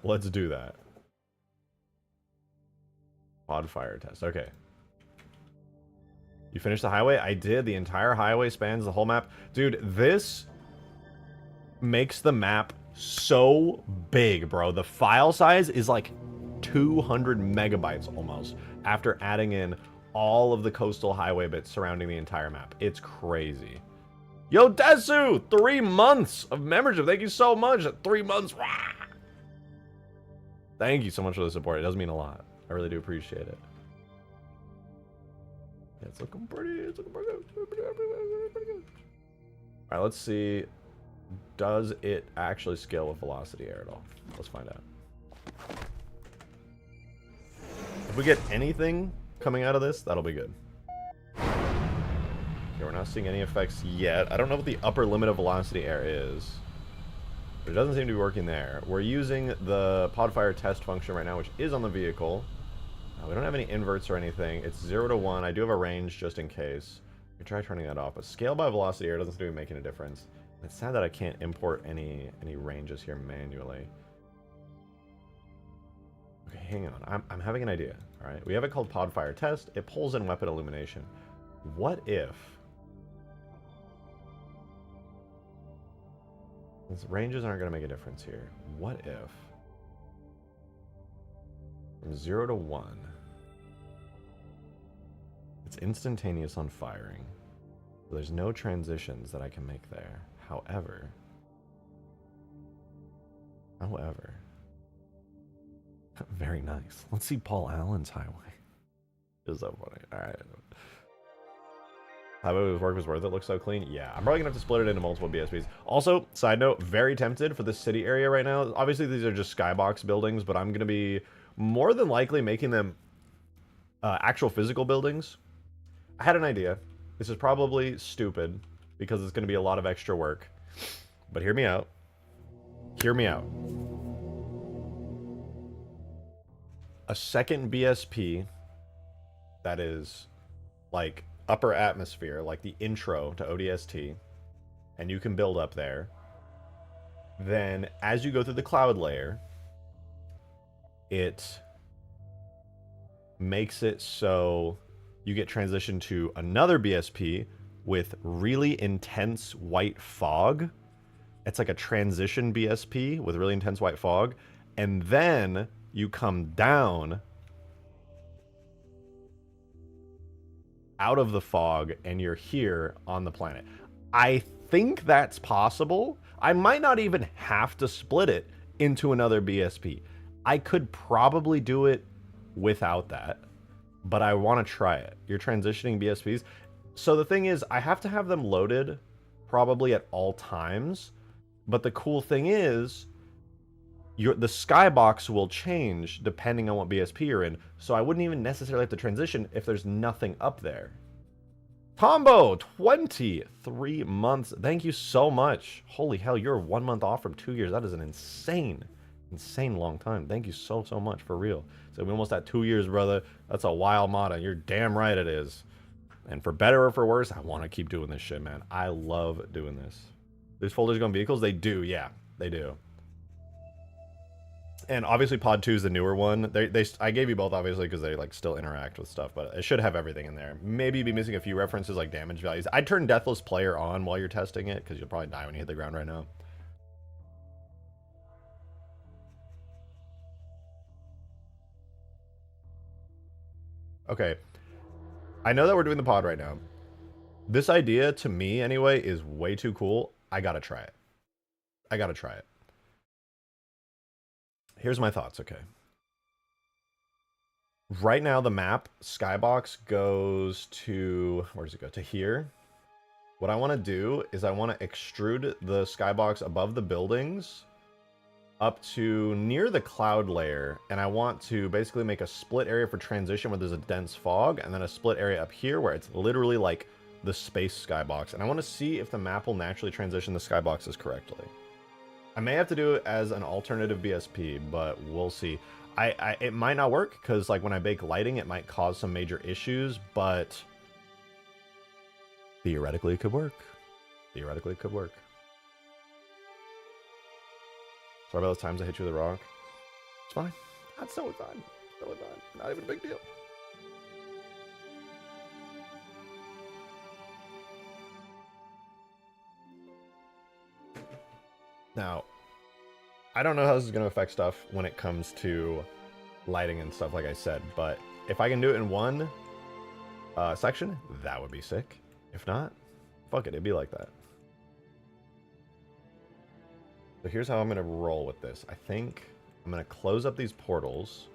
Let's do that. Pod fire test. Okay. You finished the highway? I did. The entire highway spans the whole map. Dude, this makes the map so big, bro. The file size is like 200 megabytes almost after adding in all of the coastal highway bits surrounding the entire map. It's crazy. Yo, Desu! 3 months of membership. Thank you so much. 3 months. Rah! Thank you so much for the support. It does mean a lot. I really do appreciate it. Yeah, it's looking pretty. It's looking pretty good. All right, let's see. Does it actually scale with velocity air at all? Let's find out. If we get anything coming out of this, that'll be good. Okay, we're not seeing any effects yet. I don't know what the upper limit of velocity air is. But it doesn't seem to be working there. We're using the podfire test function right now, which is on the vehicle. We don't have any inverts or anything. It's 0 to 1. I do have a range just in case. We can try turning that off. But scale by velocity air doesn't seem to be making a difference. It's sad that I can't import any ranges here manually. Okay, hang on. I'm having an idea. All right, we have it called podfire test. It pulls in weapon illumination. What if these ranges aren't going to make a difference here? What if from 0 to 1, it's instantaneous on firing. There's no transitions that I can make there. However, very nice. Let's see Paul Allen's highway. Is that funny? All right. Highway with work was worth it. Looks so clean. Yeah, I'm probably gonna have to split it into multiple BSPs. Also, side note, very tempted for the city area right now. Obviously, these are just skybox buildings, but I'm gonna be more than likely making them actual physical buildings. I had an idea. This is probably stupid because it's going to be a lot of extra work. But hear me out. Hear me out. A second BSP that is like upper atmosphere, like the intro to ODST, and you can build up there. Then as you go through the cloud layer, it makes it so you get transitioned to another BSP with really intense white fog. It's like a transition BSP with really intense white fog. And then you come down out of the fog and you're here on the planet. I think that's possible. I might not even have to split it into another BSP. I could probably do it without that, but I want to try it. You're transitioning BSPs. So the thing is, I have to have them loaded probably at all times. But the cool thing is, the skybox will change depending on what BSP you're in. So I wouldn't even necessarily have to transition if there's nothing up there. Tombo, 23 months. Thank you so much. Holy hell, you're 1 month off from 2 years. That is an insane long time. Thank you so much, for real. So we almost at 2 years, brother. That's a wild mod. You're damn right it is. And for better or for worse, I want to keep doing this shit, man. I love doing this. These folders go on vehicles? They do, yeah. They do. And obviously Pod 2 is the newer one. I gave you both, obviously, because they like still interact with stuff, but it should have everything in there. Maybe be missing a few references like damage values. I'd turn Deathless Player on while you're testing it, because you'll probably die when you hit the ground right now. Okay. I know that we're doing the pod right now. This idea, to me anyway, is way too cool. I gotta try it. I gotta try it. Here's my thoughts, okay. Right now, the map, Skybox, goes to... Where does it go? To here. What I want to do is I want to extrude the Skybox above the buildings up to near the cloud layer, and I want to basically make a split area for transition where there's a dense fog, and then a split area up here where it's literally like the space skybox. And I want to see if the map will naturally transition the skyboxes correctly. I may have to do it as an alternative BSP, but we'll see. It might not work, because like when I bake lighting, it might cause some major issues, but theoretically it could work. Theoretically it could work. Sorry about those times I hit you with a rock. It's fine. That's totally fine. Totally fine. Not even a big deal. Now, I don't know how this is going to affect stuff when it comes to lighting and stuff, like I said, but if I can do it in one section, that would be sick. If not, fuck it, it'd be like that. So here's how I'm going to roll with this. I think I'm going to close up these portals.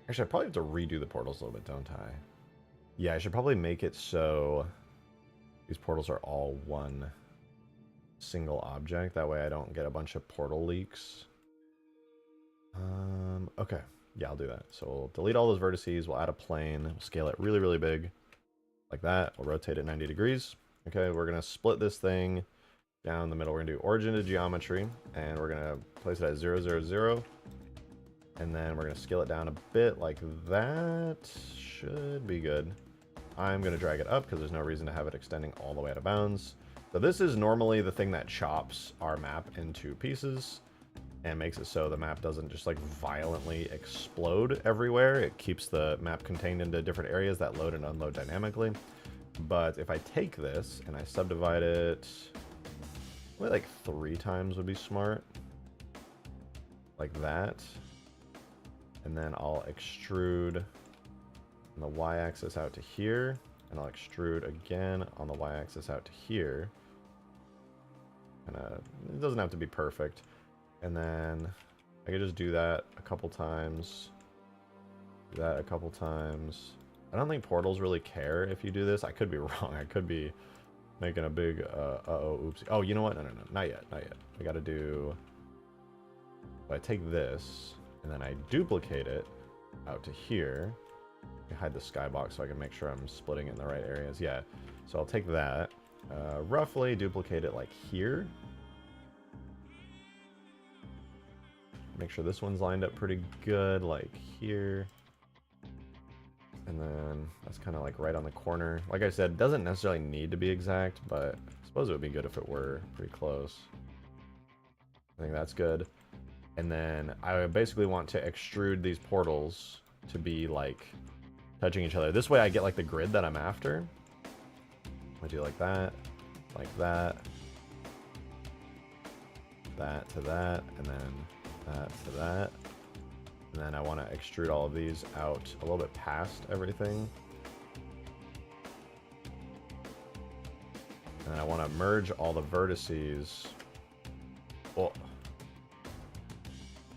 Actually, I probably have to redo the portals a little bit, don't I? Yeah, I should probably make it so these portals are all one single object. That way I don't get a bunch of portal leaks. Okay. Yeah, I'll do that. So we'll delete all those vertices. We'll add a plane. We'll scale it really, really big. Like that. We'll rotate it 90 degrees. Okay, we're going to split this thing down the middle. We're going to do origin to geometry. And we're going to place it at 0, 0, 0. And then we're going to scale it down a bit like that. Should be good. I'm going to drag it up because there's no reason to have it extending all the way out of bounds. So this is normally the thing that chops our map into pieces and makes it so the map doesn't just like violently explode everywhere. It keeps the map contained into different areas that load and unload dynamically. But if I take this and I subdivide it, maybe like 3 times would be smart. Like that. And then I'll extrude on the y-axis out to here. And I'll extrude again on the y-axis out to here. And it doesn't have to be perfect. And then I could just do that a couple times. Do that a couple times. I don't think portals really care if you do this. I could be wrong. I could be making a big uh-oh, oopsie. Oh, you know what? No, not yet, not yet. I gotta do... So I take this, and then I duplicate it out to here. I hide the skybox so I can make sure I'm splitting it in the right areas. Yeah, so I'll take that, roughly duplicate it like here. Make sure this one's lined up pretty good, like here. And then that's kind of like right on the corner. Like I said, it doesn't necessarily need to be exact, but I suppose it would be good if it were pretty close. I think that's good. And then I basically want to extrude these portals to be like touching each other. This way I get like the grid that I'm after. I do like that, that to that, and then that to that. And then I want to extrude all of these out a little bit past everything. And then I want to merge all the vertices. Well,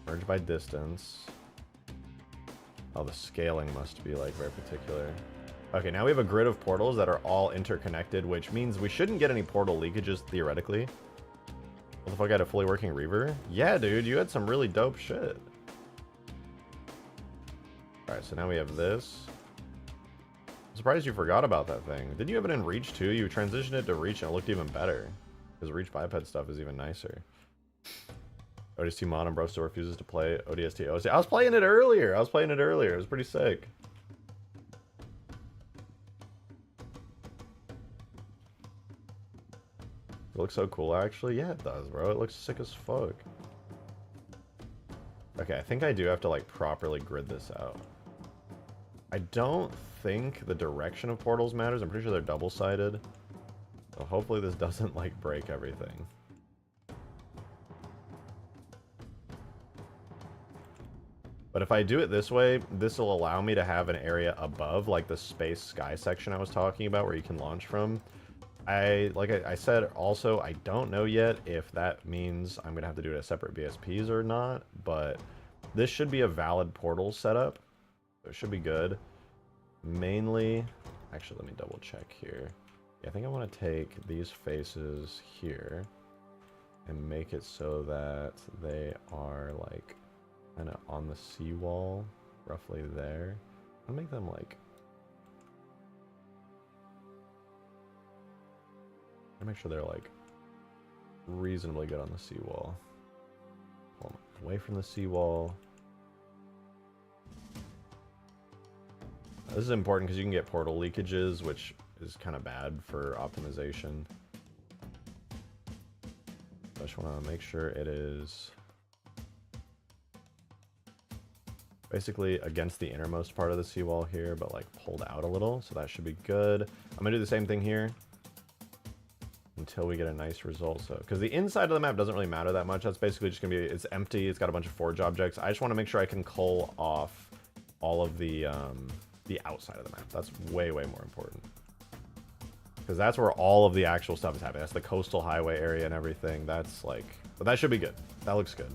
merge by distance. Oh, the scaling must be like very particular. Okay, now we have a grid of portals that are all interconnected, which means we shouldn't get any portal leakages theoretically. What the fuck, I had a fully working reaver? Yeah, dude, you had some really dope shit. Alright, so now we have this. I'm surprised you forgot about that thing. Didn't you have it in Reach too? You transitioned it to Reach and it looked even better. Because Reach biped stuff is even nicer. ODST Mod and bro still refuses to play ODST OC. I was playing it earlier. It was pretty sick. It looks so cool, actually. Yeah, it does, bro. It looks sick as fuck. Okay, I think I do have to, like, properly grid this out. I don't think the direction of portals matters. I'm pretty sure they're double-sided. So hopefully this doesn't, like, break everything. But if I do it this way, this will allow me to have an area above, like the space sky section I was talking about where you can launch from. Like I said, also, I don't know yet if that means I'm going to have to do it as separate BSPs or not, but this should be a valid portal setup. So it should be good. Mainly, actually, let me double check here. Yeah, I think I want to take these faces here and make it so that they are like kind of on the seawall, roughly there. I'll make them like... I'll make sure they're like reasonably good on the seawall. Away from the seawall. This is important because you can get portal leakages, which is kind of bad for optimization. I just want to make sure it is basically against the innermost part of the seawall here, but like pulled out a little, so that should be good. I'm gonna do the same thing here until we get a nice result. So, because the inside of the map doesn't really matter that much. That's basically just gonna be, it's empty. It's got a bunch of forge objects. I just want to make sure I can cull off all of the outside of the map. That's way, way more important. Because that's where all of the actual stuff is happening. That's the coastal highway area and everything. That's like, but that should be good. That looks good.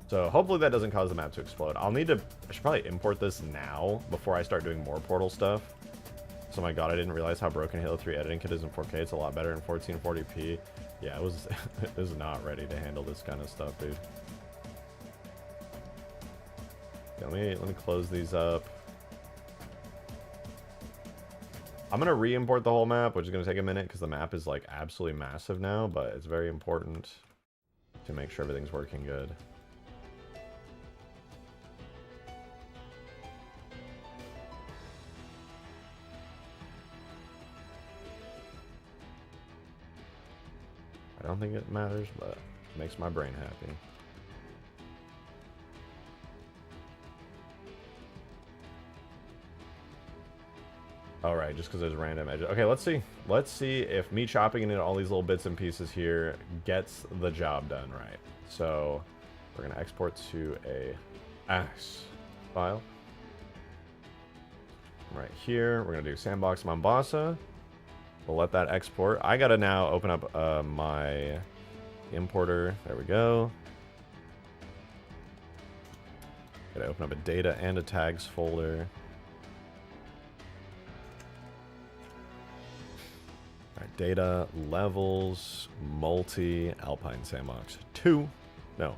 So hopefully that doesn't cause the map to explode. I should probably import this now before I start doing more portal stuff. So my god, I didn't realize how broken Halo 3 editing kit is in 4K. It's a lot better in 1440p. Yeah, it was not ready to handle this kind of stuff, dude. Okay, let me close these up. I'm gonna re-import the whole map, which is gonna take a minute because the map is like absolutely massive now, but it's very important to make sure everything's working good. I don't think it matters, but it makes my brain happy. All right, just because there's random edges. Okay, let's see. Let's see if me chopping into all these little bits and pieces here gets the job done right. So we're gonna export to a AS file. Right here, we're gonna do Sandbox Mombasa. We'll let that export. I gotta now open up my importer. There we go. Gotta open up a data and a tags folder. Alright, data, levels, multi, Alpine Sandbox 2. No.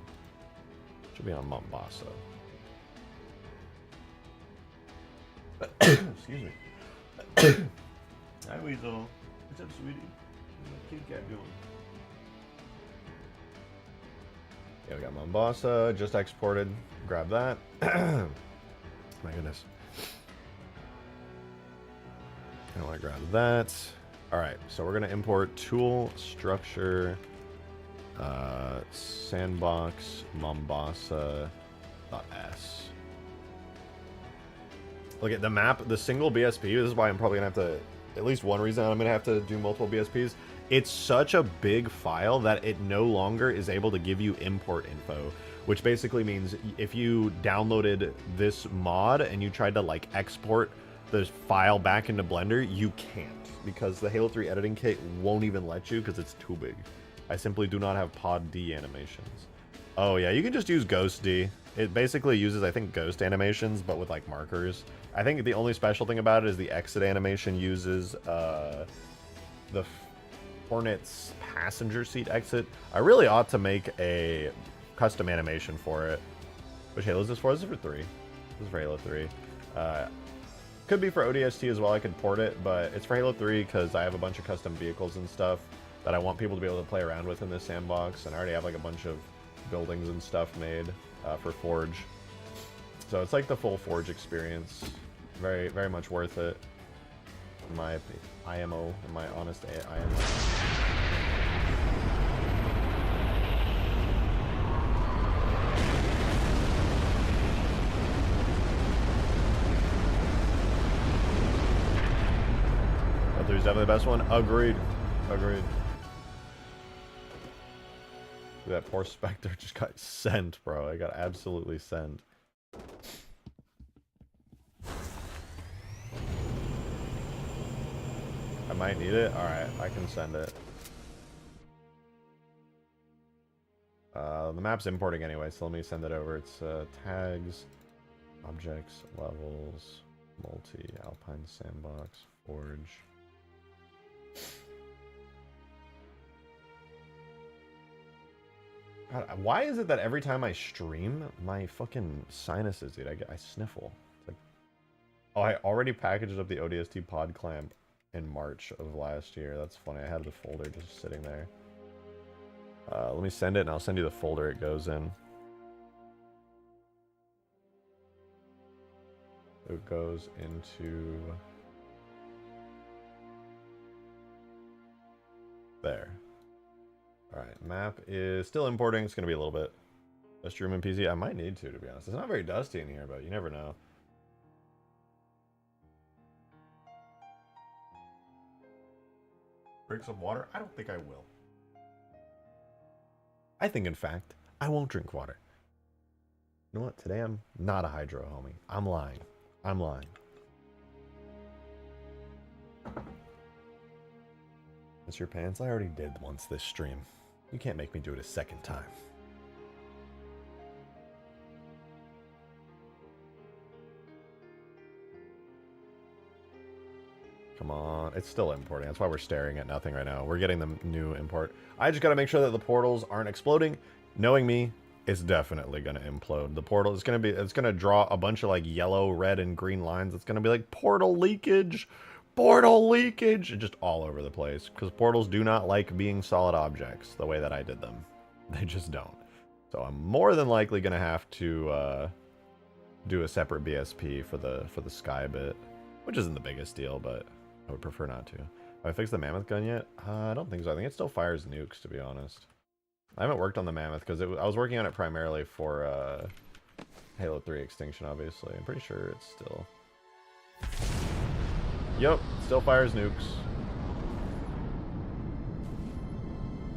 Should be on Mombasa. Excuse me. Hi, Weasel. What's up, sweetie? What's my kitty cat doing? Yeah, we got Mombasa. Just exported. Grab that. My goodness. I want to grab that. Alright, so we're going to import tool, structure, sandbox, Mombasa.s. Look at the map, the single BSP. This is why I'm probably going to have to, at least one reason I'm going to have to do multiple BSPs. It's such a big file that it no longer is able to give you import info, which basically means if you downloaded this mod and you tried to like export the file back into Blender, you can't, because the Halo 3 editing kit won't even let you because it's too big. I simply do not have Pod D animations. Oh yeah, you can just use Ghost D. It basically uses, I think, ghost animations, but with like markers. I think the only special thing about it is the exit animation uses the Hornet's passenger seat exit. I really ought to make a custom animation for it. Which Halo is this for? This is for 3. This is for Halo 3. Could be for ODST as well. I could port it, but it's for Halo 3 because I have a bunch of custom vehicles and stuff that I want people to be able to play around with in this sandbox, and I already have like a bunch of buildings and stuff made for Forge. So it's like the full Forge experience. Very, very much worth it. In my IMO, in my honest IMO. There's definitely the best one. Agreed. Agreed. That poor Spectre just got sent, bro. I got absolutely sent. I might need it. Alright, I can send it. The map's importing anyway, so let me send it over. It's tags, objects, levels, multi, Alpine Sandbox, Forge. God, why is it that every time I stream, my fucking sinuses, dude, I sniffle? It's like, oh, I already packaged up the ODST pod clamp in March of last year. That's funny. I had the folder just sitting there. Let me send it, and I'll send you the folder it goes in. It goes into there. Alright, map is still importing. It's going to be a little bit. Dusty room and PC. I might need to be honest. It's not very dusty in here, but you never know. Drink some water? I don't think I will. I think, in fact, I won't drink water. You know what? Today I'm not a hydro, homie. I'm lying. I'm lying. It's your pants? I already did once this stream. You can't make me do it a second time. Come on. It's still importing. That's why we're staring at nothing right now. We're getting the new import. I just got to make sure that the portals aren't exploding. Knowing me, it's definitely going to implode. The portal is going to be, it's going to draw a bunch of like yellow, red, and green lines. It's going to be like portal leakage. Portal leakage. Just all over the place. Because portals do not like being solid objects the way that I did them. They just don't. So I'm more than likely going to have to do a separate BSP for the sky bit. Which isn't the biggest deal, but I would prefer not to. Have I fixed the mammoth gun yet? I don't think so. I think it still fires nukes, to be honest. I haven't worked on the mammoth because I was working on it primarily for Halo 3 Extinction, obviously. I'm pretty sure it's still... Yep, still fires nukes.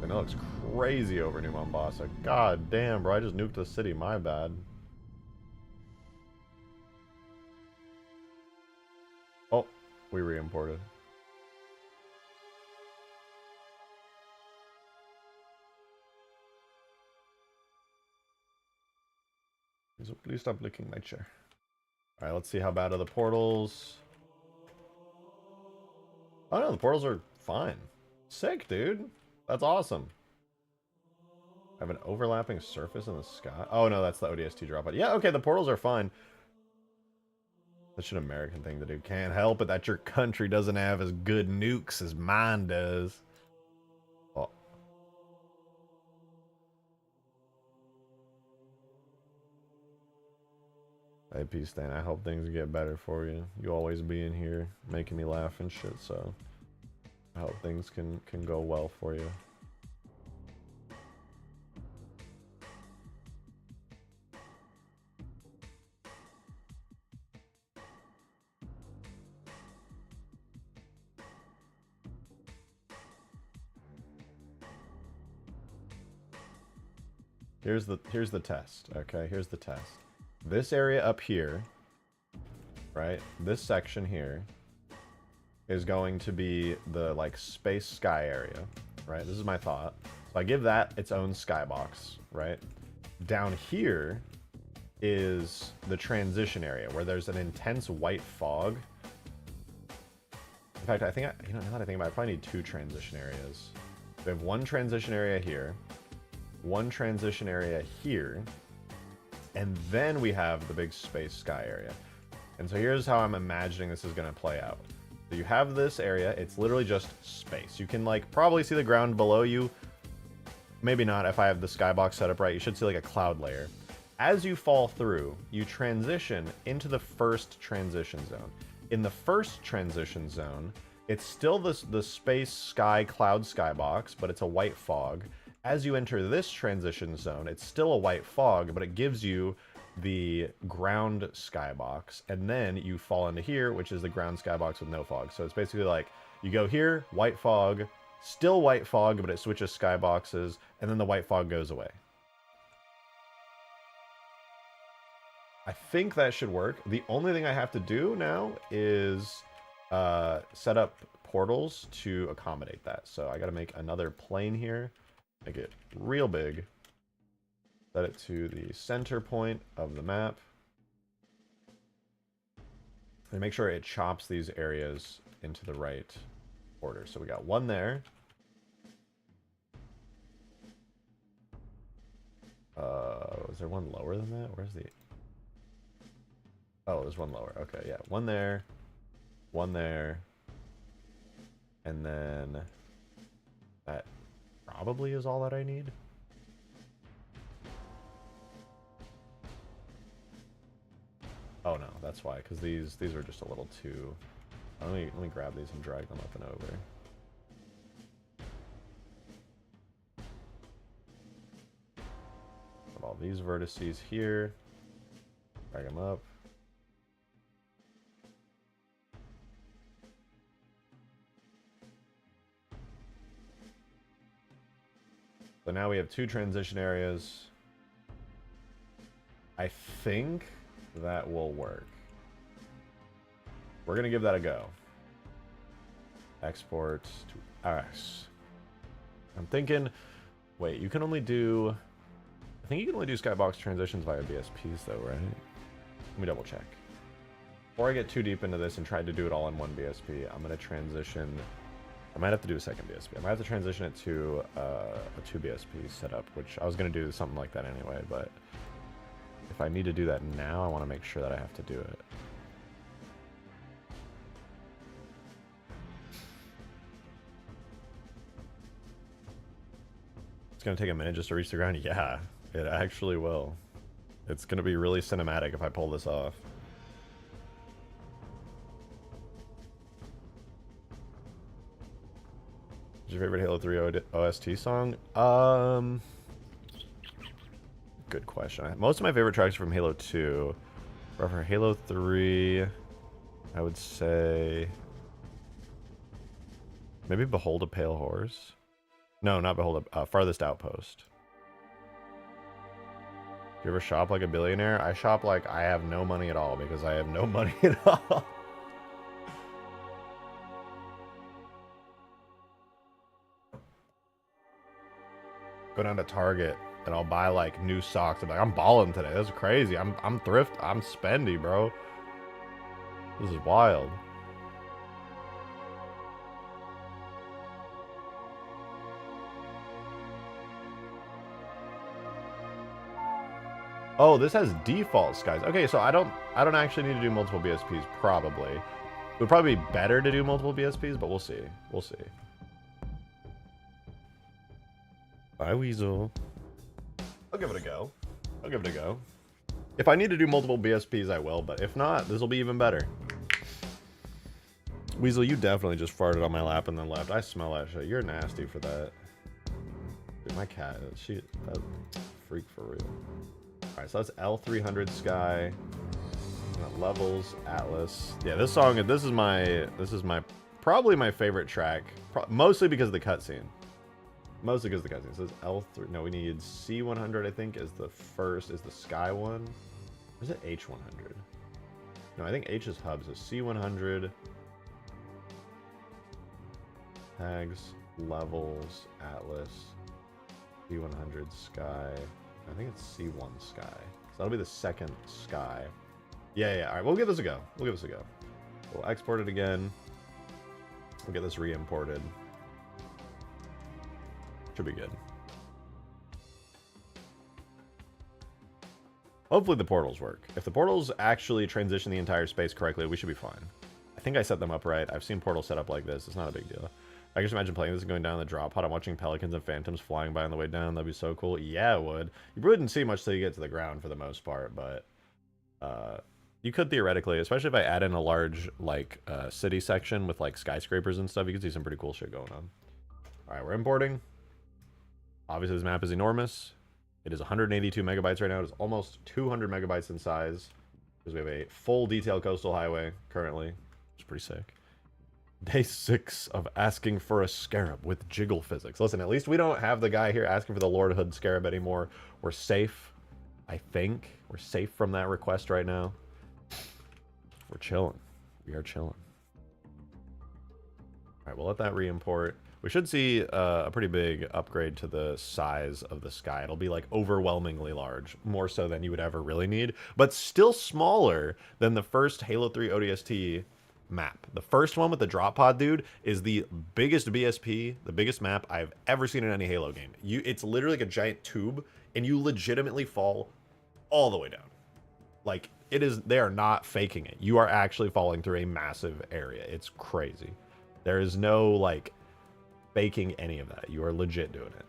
And it looks crazy over New Mombasa. God damn, bro, I just nuked the city, my bad. Oh, we re-imported. So please stop licking my chair. Alright, let's see how bad are the portals. Oh no, the portals are fine. Sick, dude. That's awesome. Have an overlapping surface in the sky. Oh no, that's the ODST Drop Pod. Yeah, okay, the portals are fine. That's an American thing to do. Can't help it that your country doesn't have as good nukes as mine does. Oh. Hey, Peace Stan, I hope things get better for you. You always being here, making me laugh and shit, so I hope things can go well for you. Here's the test, okay? Here's the test. This area up here, right? This section here is going to be the like space sky area, right? This is my thought. So I give that its own skybox, right? Down here is the transition area where there's an intense white fog. In fact, I think, you know, now that I think about it, I probably need two transition areas. We have one transition area here, one transition area here, and then we have the big space sky area. And so here's how I'm imagining this is going to play out. So you have this area, it's literally just space. You can like probably see the ground below you. Maybe not if I have the skybox set up right. You should see like a cloud layer. As you fall through, you transition into the first transition zone. In the first transition zone, it's still the space sky cloud skybox, but it's a white fog. As you enter this transition zone, it's still a white fog, but it gives you the ground skybox, and then you fall into here, which is the ground skybox with no fog. So it's basically like you go here, white fog, still white fog, but it switches skyboxes, and then the white fog goes away. I think that should work. The only thing I have to do now is set up portals to accommodate that. So I got to make another plane here. Make it real big. Set it to the center point of the map. And make sure it chops these areas into the right order. So we got one there. Is there one lower than that? Where's the... Oh, there's one lower. Okay, yeah. One there. One there. And then... that probably is all that I need. Oh no, that's why, because these are just a little too... Let me grab these and drag them up and over. all these vertices here. Drag them up. So now we have 2 transition areas. I think that will work. We're going to give that a go. Export to RS. I'm thinking, wait, you can only do, I think you can only do Skybox transitions via BSPs though, right? Let me double check. Before I get too deep into this and try to do it all in one BSP, I'm going to transition. I might have to do a second BSP. I might have to transition it to a 2 BSP setup, which I was going to do something like that anyway, but if I need to do that now, I want to make sure that I have to do it. It's going to take a minute just to reach the ground? Yeah, it actually will. It's going to be really cinematic if I pull this off. What's your favorite Halo 3 OST song? Good question. Most of my favorite tracks are from Halo 2. But for Halo 3, I would say maybe Behold a Pale Horse. No, not Behold a Farthest Outpost. Do you ever shop like a billionaire? I shop like I have no money at all because I have no money at all. Go down to Target and I'll buy like new socks. I'm like, I'm balling today. That's crazy. I'm thrift. I'm spendy, bro. This is wild. Oh, this has defaults, guys. Okay, so I don't actually need to do multiple BSPs, probably. It would probably be better to do multiple BSPs, but we'll see. We'll see. Bye, Weasel. I'll give it a go. I'll give it a go. If I need to do multiple BSPs, I will, but if not, this will be even better. Weasel, you definitely just farted on my lap and then left. I smell that shit. You're nasty for that. Dude, my cat, that's freak for real. Alright, so that's L300 Sky. Levels, Atlas. Yeah, this song, this is my probably my favorite track. Mostly because of the cutscene. Mostly because of the cutscene. It says L3. No, we need C100, I think, is the first, is the Sky one. Or is it H100? No, I think H is hub, so C100. Tags, levels, Atlas, C100 Sky. I think it's C1 Sky. So that'll be the second Sky. Yeah. All right, we'll give this a go. We'll give this a go. We'll export it again. We'll get this re-imported. Should be good. Hopefully the portals work. If the portals actually transition the entire space correctly, we should be fine. I think I set them up right. I've seen portals set up like this. It's not a big deal. I can just imagine playing this and going down the drop pod. I'm watching pelicans and phantoms flying by on the way down. That'd be so cool. Yeah, it would. You wouldn't see much till you get to the ground for the most part, but you could theoretically, especially if I add in a large like city section with like skyscrapers and stuff, you could see some pretty cool shit going on. All right, we're importing. Obviously, this map is enormous. It is 182 megabytes right now. It is almost 200 megabytes in size because we have a full detailed coastal highway currently. It's pretty sick. Day 6 of asking for a scarab with jiggle physics. Listen, at least we don't have the guy here asking for the Lord Hood scarab anymore. We're safe, I think. We're safe from that request right now. We're chilling. We are chilling. All right, we'll let that re-import. We should see a pretty big upgrade to the size of the sky. It'll be like overwhelmingly large, more so than you would ever really need, but still smaller than the first Halo 3 ODST map. The first one with the drop pod, dude, is the biggest BSP, the biggest map I've ever seen in any Halo game. It's literally like a giant tube, and you legitimately fall all the way down. Like, it is, they are not faking it. You are actually falling through a massive area. It's crazy. There is no, like, faking any of that. You are legit doing it.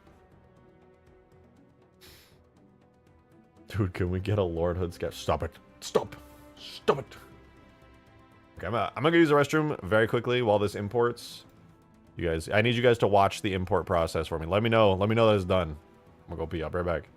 Dude, can we get a Lord Hood sketch? Stop it. Stop. Stop it. Okay, I'm gonna go use the restroom very quickly while this imports. You guys, I need you guys to watch the import process for me. Let me know that it's done. I'm gonna go pee. I'll be right back.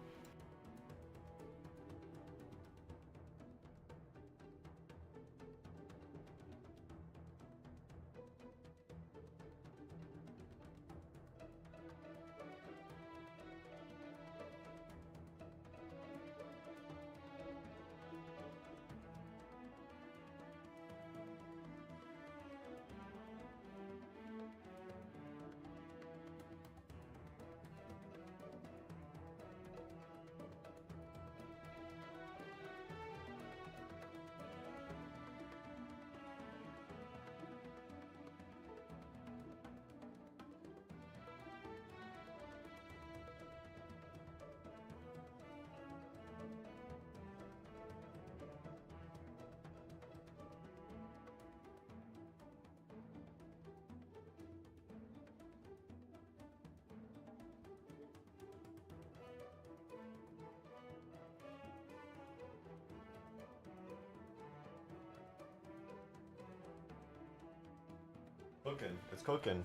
cooking. It's cooking.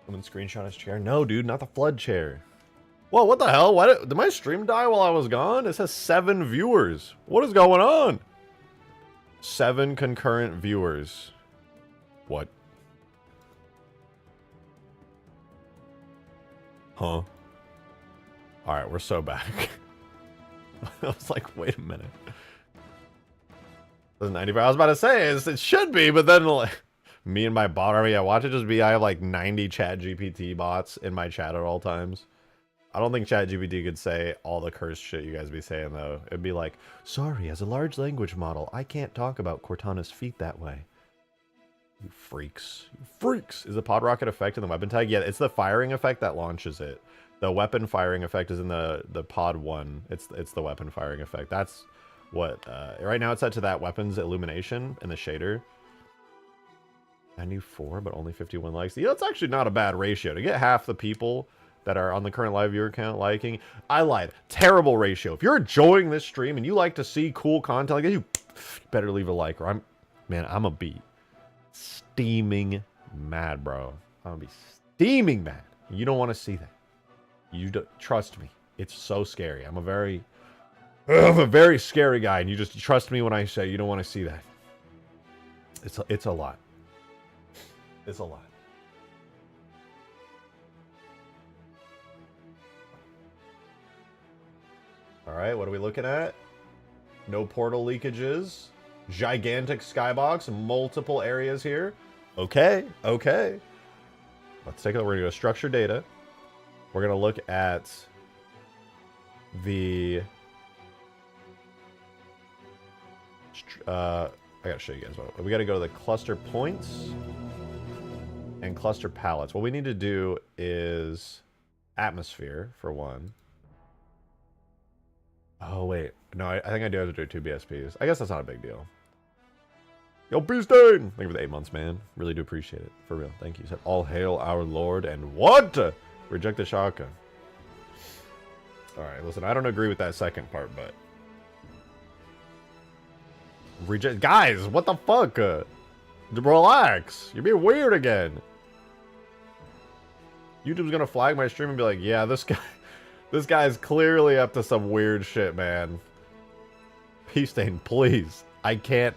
Someone screenshot his chair. No, dude, not the flood chair. Whoa, what the hell? Why did my stream die while I was gone? It says 7 viewers. What is going on? 7 concurrent viewers. What? Huh? Alright, we're so back. I was like, wait a minute. There's 95. I was about to say, it should be, but then like, me and my bot army, watch it just be, I have like 90 chat GPT bots in my chat at all times. I don't think chat GPT could say all the cursed shit you guys be saying though. It'd be like, sorry, as a large language model, I can't talk about Cortana's feet that way. You freaks. You freaks! Is the pod rocket effect in the weapon tag? Yeah, it's the firing effect that launches it. The weapon firing effect is in the pod 1. It's the weapon firing effect. That's what, right now it's set to that weapons illumination in the shader. 94, but only 51 likes. You know, it's actually not a bad ratio. To get half the people that are on the current live viewer count liking, I lied. Terrible ratio. If you're enjoying this stream and you like to see cool content like this, you better leave a like or I'm gonna be steaming mad, bro. I'm gonna be steaming mad. You don't want to see that. You don't, trust me. It's so scary. I'm a very scary guy, and you just trust me when I say you don't want to see that. It's a lot. It's a lot. All right, what are we looking at? No portal leakages. Gigantic skybox. Multiple areas here. Okay, okay. Let's take a look. We're going to go structure data. We're going to look at the... I got to show you guys what. We got to go to the cluster points and cluster palettes. What we need to do is atmosphere, for one. Oh, wait. No, I think I do have to do 2 BSPs. I guess that's not a big deal. Yo, Beastain! Thank you for the 8 months, man. Really do appreciate it. For real. Thank you. Said, all hail our Lord and what? Reject the shotgun. Alright, listen, I don't agree with that second part, but... Reject... Guys, what the fuck? Relax. You're being weird again. YouTube's gonna flag my stream and be like, yeah, this guy's clearly up to some weird shit, man. Beastain, please. I can't...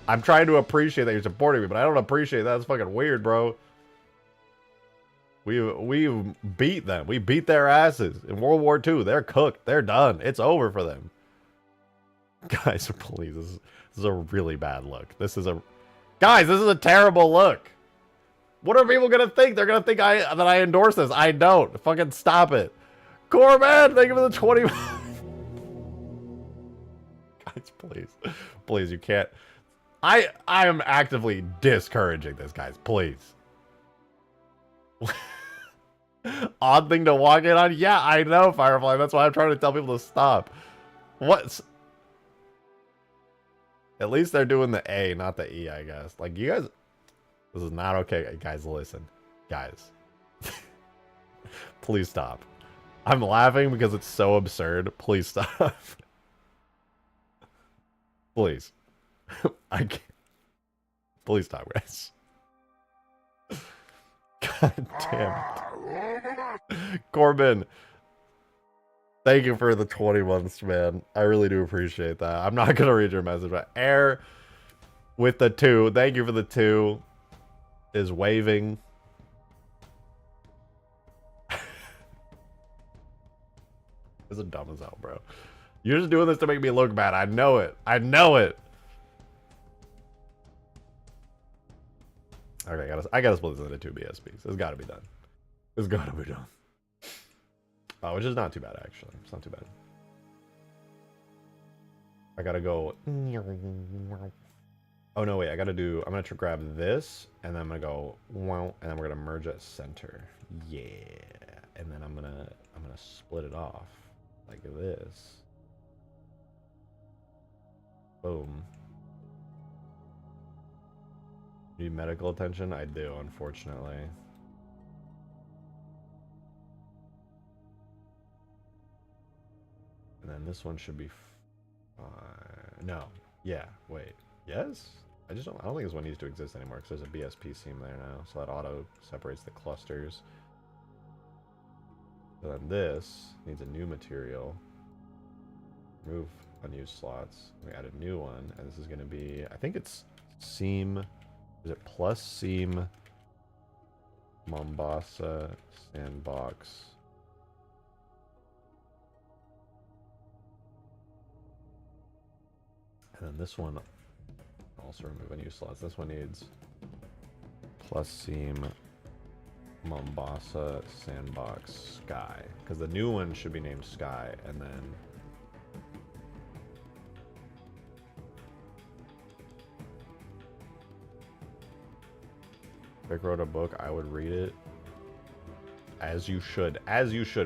I'm trying to appreciate that you're supporting me, but I don't appreciate that. It's fucking weird, bro. We beat them. We beat their asses. In World War II, they're cooked. They're done. It's over for them. Guys, please. This is a really bad look. Guys, this is a terrible look. What are people going to think? They're going to think that I endorse this. I don't. Fucking stop it. Corbin, thank you for the 20. Guys, please. Please, you can't. I am actively discouraging this, guys. Please. Odd thing to walk in on? Yeah, I know, Firefly. That's why I'm trying to tell people to stop. What's... At least they're doing the A, not the E, I guess. Like, you guys... This is not okay. Guys, listen. Guys. Please stop. I'm laughing because it's so absurd. Please stop. Please. I can't. Please stop, guys. God damn it. Corbin, thank you for the 20 months, man. I really do appreciate that. I'm not going to read your message, but Air with the 2. Thank you for the 2. Is waving. This is dumb as hell, bro. You're just doing this to make me look bad. I know it. I know it. Okay, I gotta split this into 2 BSPs. It's gotta be done. It's gotta be done. Oh, which is not too bad, actually. It's not too bad. I gotta go... Oh, no, wait. I'm gonna grab this, and then I'm gonna go... And then we're gonna merge at center. Yeah. And then I'm gonna split it off. Like this. Boom. Need medical attention? I do, unfortunately. And then this one should be fine. No. Yeah, wait. Yes? I don't think this one needs to exist anymore because there's a BSP seam there now, so that auto separates the clusters. So then this needs a new material. Remove unused slots. We add a new one, and this is going to be, I think it's seam, is it plus seam Mombasa Sandbox. And then this one, also remove unused slots. This one needs plus seam Mombasa Sandbox Sky, because the new one should be named Sky, and then Vic wrote a book, I would read it. As you should,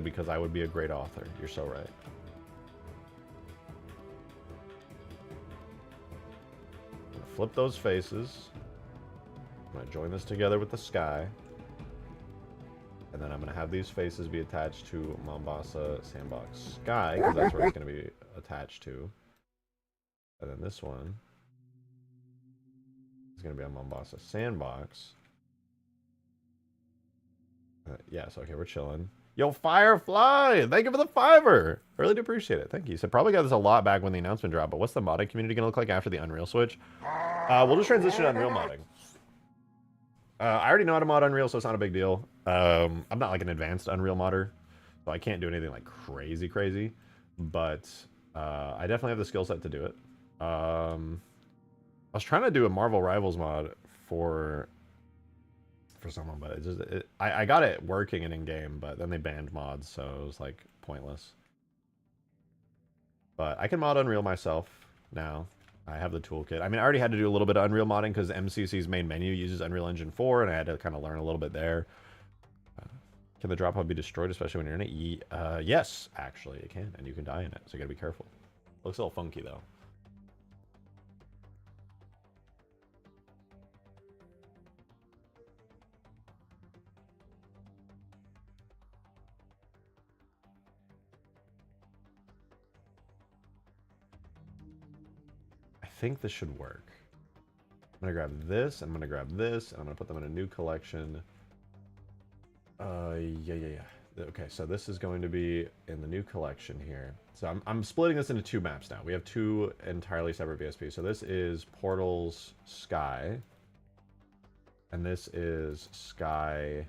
because I would be a great author. You're so right. I'm gonna flip those faces. I'm gonna join this together with the sky. And then I'm gonna have these faces be attached to Mombasa Sandbox Sky, because that's where it's gonna be attached to. And then this one is gonna be on Mombasa Sandbox. Yes, okay, we're chilling. Yo, Firefly! Thank you for the $5. Really do appreciate it. Thank you. So probably got this a lot back when the announcement dropped, but what's the modding community going to look like after the Unreal switch? We'll just transition to Unreal modding. I already know how to mod Unreal, so it's not a big deal. I'm not like an advanced Unreal modder, so I can't do anything like crazy. But I definitely have the skill set to do it. I was trying to do a Marvel Rivals mod for someone, but I got it working and in game, but then they banned mods, so it was like pointless. But I can mod Unreal myself now. I have the toolkit. I mean, I already had to do a little bit of Unreal modding because MCC's main menu uses Unreal Engine 4, and I had to kind of learn a little bit there. Can the drop pod be destroyed, especially when you're in it? Yes, actually, it can, and you can die in it, so you gotta be careful. Looks a little funky, though. I think this should work. I'm gonna grab this, and I'm gonna grab this, and I'm gonna put them in a new collection. Yeah. Okay, so this is going to be in the new collection here. So I'm splitting this into two maps now. We have two entirely separate BSPs. So this is Portals Sky, and this is Sky.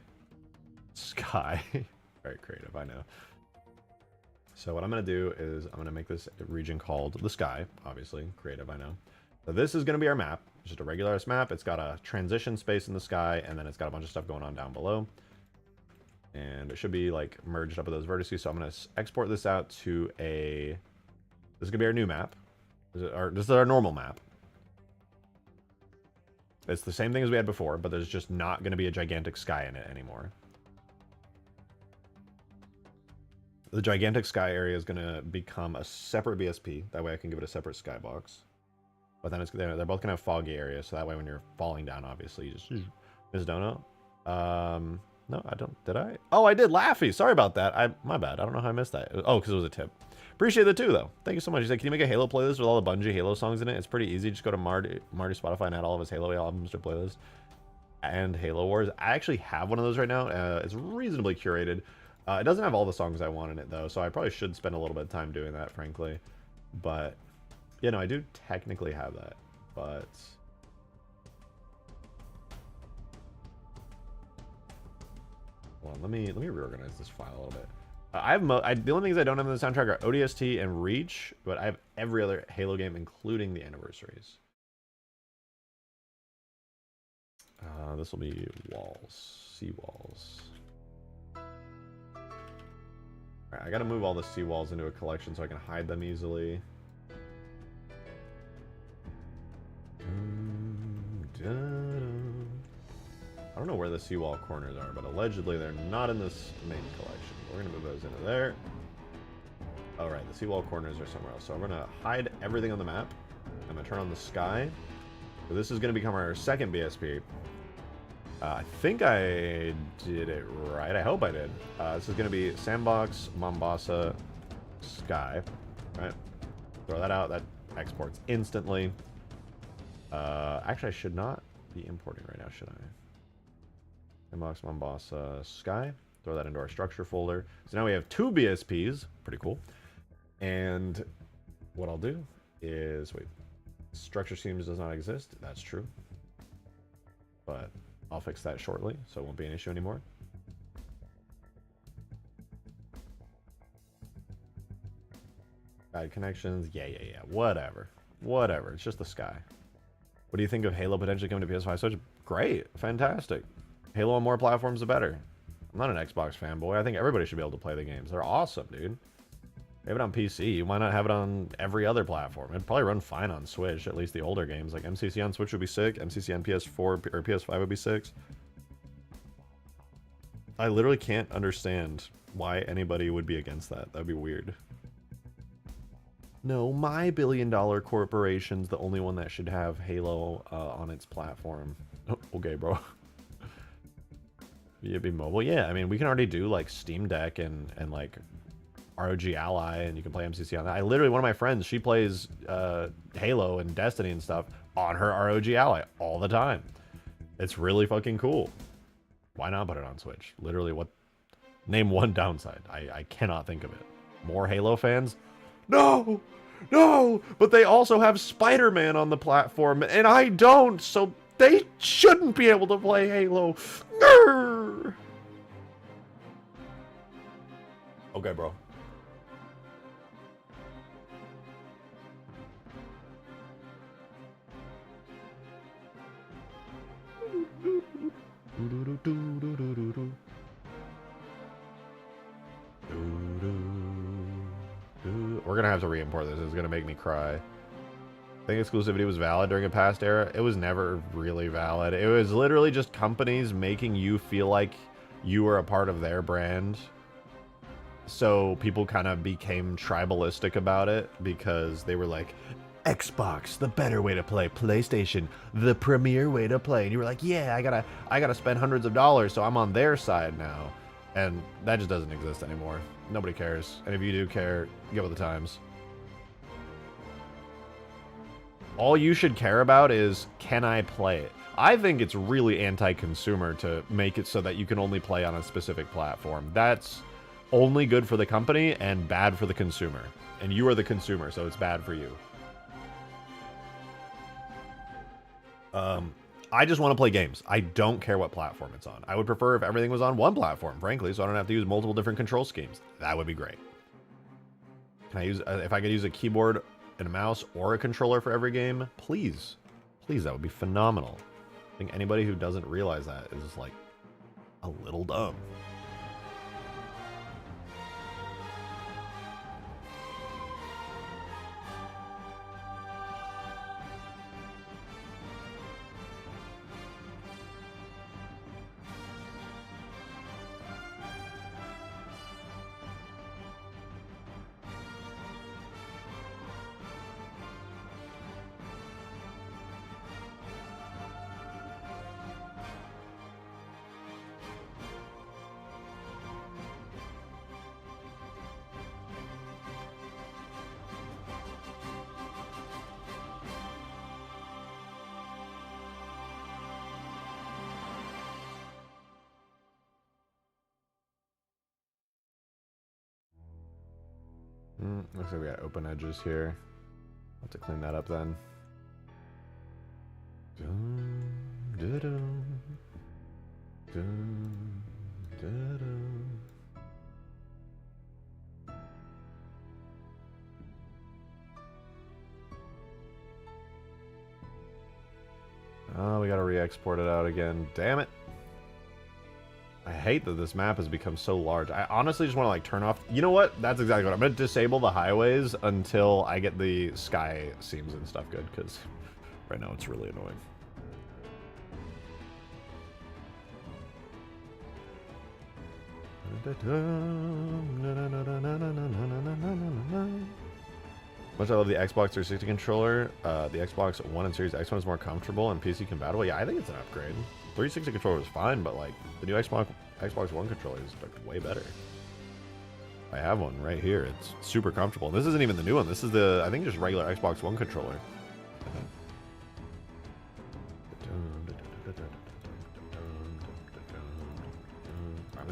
Very creative, I know. So what I'm going to do is I'm going to make this region called the Sky, obviously. Creative, I know. So this is going to be our map. It's just a regular map. It's got a transition space in the sky, and then it's got a bunch of stuff going on down below. And it should be like merged up with those vertices. So I'm going to export this out to a... This is going to be our new map. This is our normal map. It's the same thing as we had before, but there's just not going to be a gigantic sky in it anymore. The gigantic sky area is going to become a separate BSP. That way I can give it a separate skybox. But then they're both going to have foggy areas, so that way when you're falling down, obviously, you just... Ms. Dono? No, I don't... Did I? Oh, I did! Laffy! Sorry about that. My bad. I don't know how I missed that. Oh, because it was a tip. Appreciate it too, though. Thank you so much. He said, can you make a Halo playlist with all the Bungie Halo songs in it? It's pretty easy. Just go to Marty Spotify and add all of his Halo albums to playlist. And Halo Wars. I actually have one of those right now. It's reasonably curated. It doesn't have all the songs I want in it, though, so I probably should spend a little bit of time doing that, frankly. But, you know, I do technically have that, but... Hold on, let me reorganize this file a little bit. The only things I don't have in the soundtrack are ODST and Reach, but I have every other Halo game, including the anniversaries. This will be walls, seawalls. Alright, I gotta move all the seawalls into a collection so I can hide them easily. I don't know where the seawall corners are, but allegedly they're not in this main collection. We're gonna move those into there. Oh, right, the seawall corners are somewhere else. So I'm gonna hide everything on the map. I'm gonna turn on the sky. So this is gonna become our second BSP. I think I did it right. I hope I did. This is going to be Sandbox, Mombasa, Sky. Right? Throw that out. That exports instantly. Actually, I should not be importing right now, should I? Inbox Mombasa Sky. Throw that into our structure folder. So now we have 2 BSPs. Pretty cool. And what I'll do is, wait, structure schemes does not exist. That's true. But I'll fix that shortly, so it won't be an issue anymore. Bad connections. Yeah. Whatever. It's just the sky. What do you think of Halo potentially coming to PS5 Switch? Great. Fantastic. Halo on more platforms, the better. I'm not an Xbox fanboy. I think everybody should be able to play the games. They're awesome, dude. They have it on PC. Why not have it on every other platform? It'd probably run fine on Switch, at least the older games. Like MCC on Switch would be sick. MCC on PS4 or PS5 would be sick. I literally can't understand why anybody would be against that. That'd be weird. No, my billion-dollar corporation's the only one that should have Halo on its platform. Oh, okay, bro. It'd be mobile. Yeah, I mean, we can already do like Steam Deck and like ROG Ally, and you can play MCC on that. I literally, one of my friends, she plays Halo and Destiny and stuff on her ROG Ally all the time. It's really fucking cool. Why not put it on Switch? Literally, what? Name one downside. I cannot think of it. More Halo fans? No! But they also have Spider-Man on the platform, and I don't, so they shouldn't be able to play Halo. Grr! Okay, bro. We're gonna have to re-import this. It's gonna make me cry. I think exclusivity was valid during a past era. It was never really valid. It was literally just companies making you feel like you were a part of their brand. So people kind of became tribalistic about it because they were like, Xbox, the better way to play. PlayStation, the premier way to play. And you were like, yeah, I gotta spend hundreds of dollars, so I'm on their side now. And that just doesn't exist anymore. Nobody cares. And if you do care, get with the times. All you should care about is, can I play it? I think it's really anti-consumer to make it so that you can only play on a specific platform. That's only good for the company and bad for the consumer. And you are the consumer, so it's bad for you. I just want to play games. I don't care what platform it's on. I would prefer if everything was on one platform, frankly, so I don't have to use multiple different control schemes. That would be great. Can I use, if I could use a keyboard and a mouse or a controller for every game, please. Please, that would be phenomenal. I think anybody who doesn't realize that is like a little dumb. Looks like we got open edges here. I'll have to clean that up then. Oh, we gotta re-export it out again. Damn it. I hate that this map has become so large. I honestly just want to like turn off. You know what? That's exactly what I'm going to disable the highways until I get the sky seams and stuff good, because right now it's really annoying. Much I love the Xbox 360 controller. The Xbox One and Series X one is more comfortable and PC compatible. Yeah, I think it's an upgrade. 360 controller is fine, but like the new Xbox One controller is like way better. I have one right here. It's super comfortable. This isn't even the new one. This is the, I think, just regular Xbox One controller.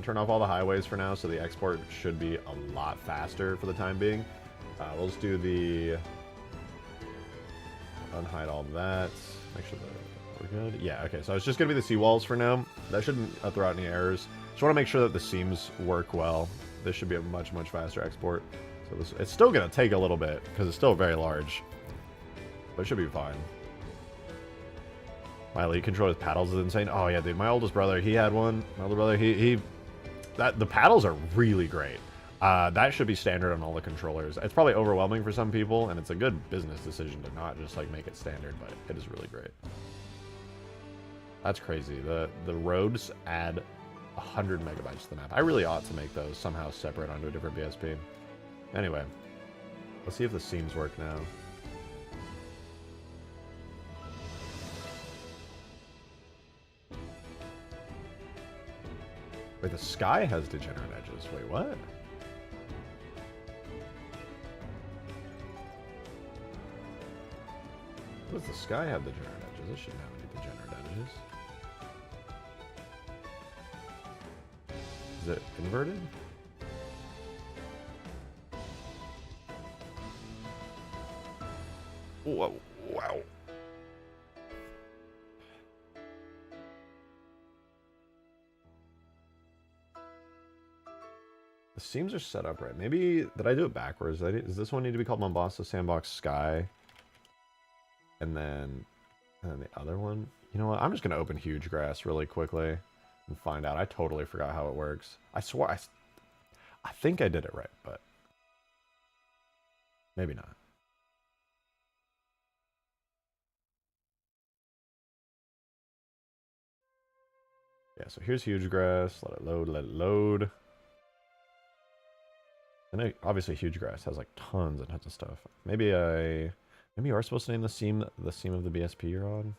going to turn off all the highways for now, so the export should be a lot faster for the time being. We'll just do the... unhide all that. Make sure that we're good. Yeah, okay, so it's just going to be the seawalls for now. That shouldn't throw out any errors. Just want to make sure that the seams work well. This should be a much, much faster export. So this, it's still going to take a little bit, because it's still very large. But it should be fine. My elite control with paddles is insane. Oh yeah, dude, my oldest brother, he had one. My older brother, the paddles are really great. That should be standard on all the controllers. It's probably overwhelming for some people, and it's a good business decision to not just like make it standard, but it is really great. That's crazy. The roads add 100 megabytes to the map. I really ought to make those somehow separate onto a different BSP. Anyway, let's see if the seams work now. Wait, the sky has degenerate edges. Wait, what? What does the sky have degenerate edges? It shouldn't have any degenerate edges. Is it inverted? Whoa, wow. The seams are set up right. Maybe, did I do it backwards? Does this one need to be called Mombasa Sandbox Sky? And then the other one? You know what? I'm just going to open Huge Grass really quickly and find out. I totally forgot how it works. I swear, I think I did it right, but maybe not. Yeah, so here's Huge Grass. Let it load, let it load. And obviously Huge Grass has like tons and tons of stuff. Maybe you are supposed to name the seam of the BSP you're on.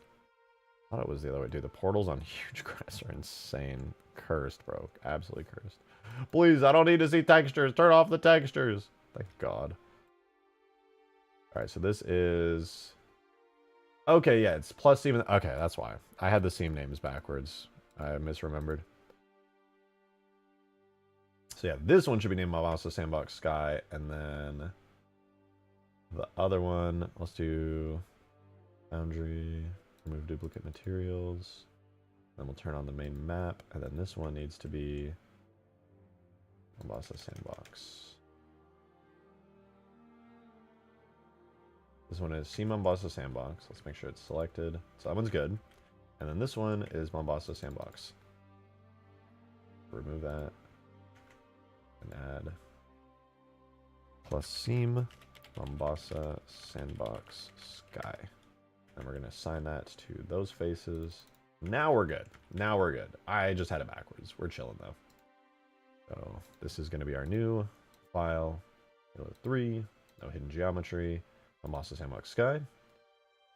I thought it was the other way. Dude, the portals on Huge Grass are insane. Cursed, bro. Absolutely cursed. Please, I don't need to see textures. Turn off the textures. Thank God. Alright, so this is... Okay, yeah, it's plus seam. Okay, that's why. I had the seam names backwards. I misremembered. So yeah, this one should be named Mombasa Sandbox Sky, and then the other one, let's do Foundry, remove duplicate materials, then we'll turn on the main map, and then this one needs to be Mombasa Sandbox. This one is C Mombasa Sandbox. Let's make sure it's selected. So that one's good. And then this one is Mombasa Sandbox. Remove that. And add plus seam Mombasa Sandbox Sky. And we're going to assign that to those faces. Now we're good. Now we're good. I just had it backwards. We're chilling though. So this is going to be our new file. 3, no hidden geometry, Mombasa Sandbox Sky.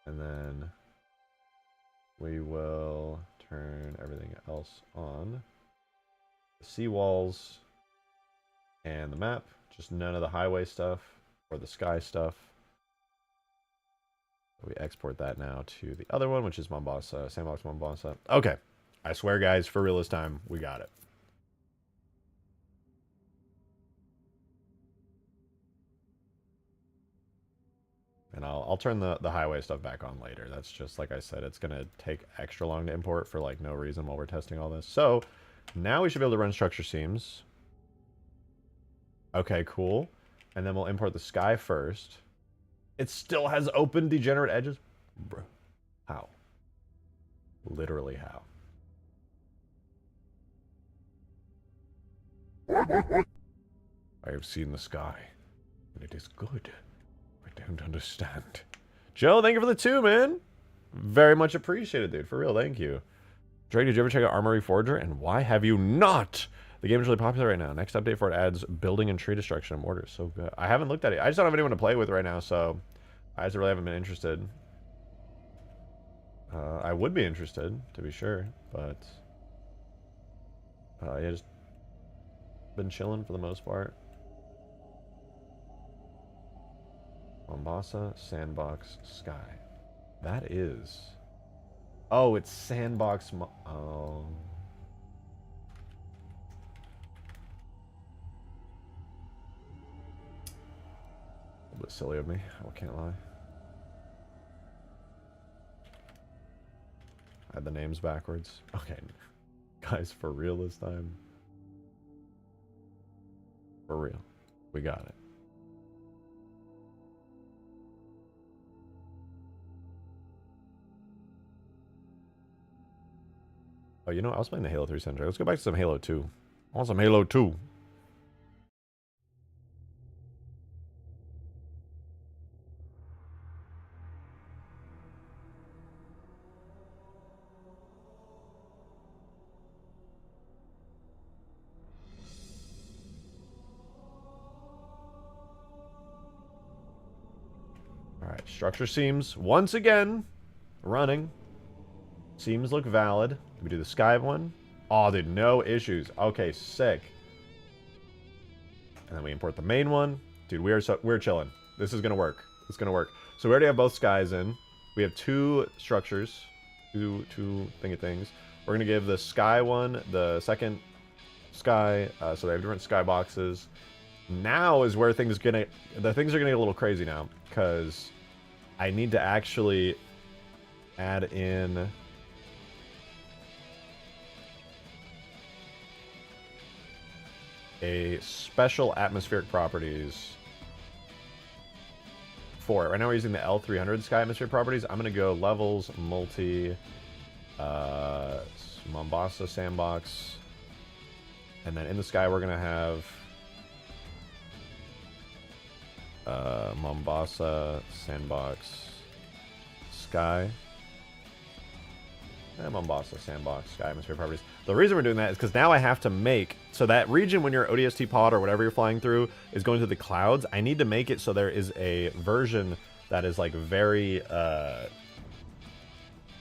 And then we will turn everything else on. The seawalls and the map, just none of the highway stuff or the sky stuff. We export that now to the other one, which is Mombasa, Sandbox Mombasa. Okay, I swear guys, for real this time, we got it. And I'll turn the highway stuff back on later. That's just, like I said, it's going to take extra long to import for like no reason while we're testing all this. So now we should be able to run structure seams. Okay, cool. And then we'll import the sky first. It still has open degenerate edges? Bro, how? Literally how? I have seen the sky, and it is good. I don't understand. Joe, thank you for the 2, man. Very much appreciated, dude. For real, thank you. Drake, did you ever check out Armory Forger? And why have you not? The game is really popular right now. Next update for it adds building and tree destruction and mortars. So good. I haven't looked at it. I just don't have anyone to play with right now, so I just really haven't been interested. I would be interested, to be sure, but yeah, just been chilling for the most part. Mombasa Sandbox Sky. That is... Oh, it's Sandbox... Oh... bit silly of me. I can't lie. I had the names backwards. Okay. Guys, for real this time. For real. We got it. Oh, you know, I was playing the Halo 3 soundtrack. Let's go back to some Halo 2. I want some Halo 2. Alright, structure seams, once again, running. Seams look valid. Did we do the sky one? Oh, dude, no issues. Okay, sick. And then we import the main one. Dude, we're chilling. This is gonna work. It's gonna work. So we already have both skies in. We have two structures. Two thingy things. We're gonna give the sky one the second sky. So they have different sky boxes. Now is where things are gonna get a little crazy now, because I need to actually add in a special atmospheric properties for it. Right now we're using the L300 sky atmospheric properties. I'm gonna go levels, multi, Mombasa sandbox, and then in the sky we're gonna have Mombasa sandbox sky. Mombasa sandbox sky atmosphere properties. The reason we're doing that is because now I have to make so that region when you're ODST pod or whatever you're flying through is going through the clouds. I need to make it so there is a version that is like very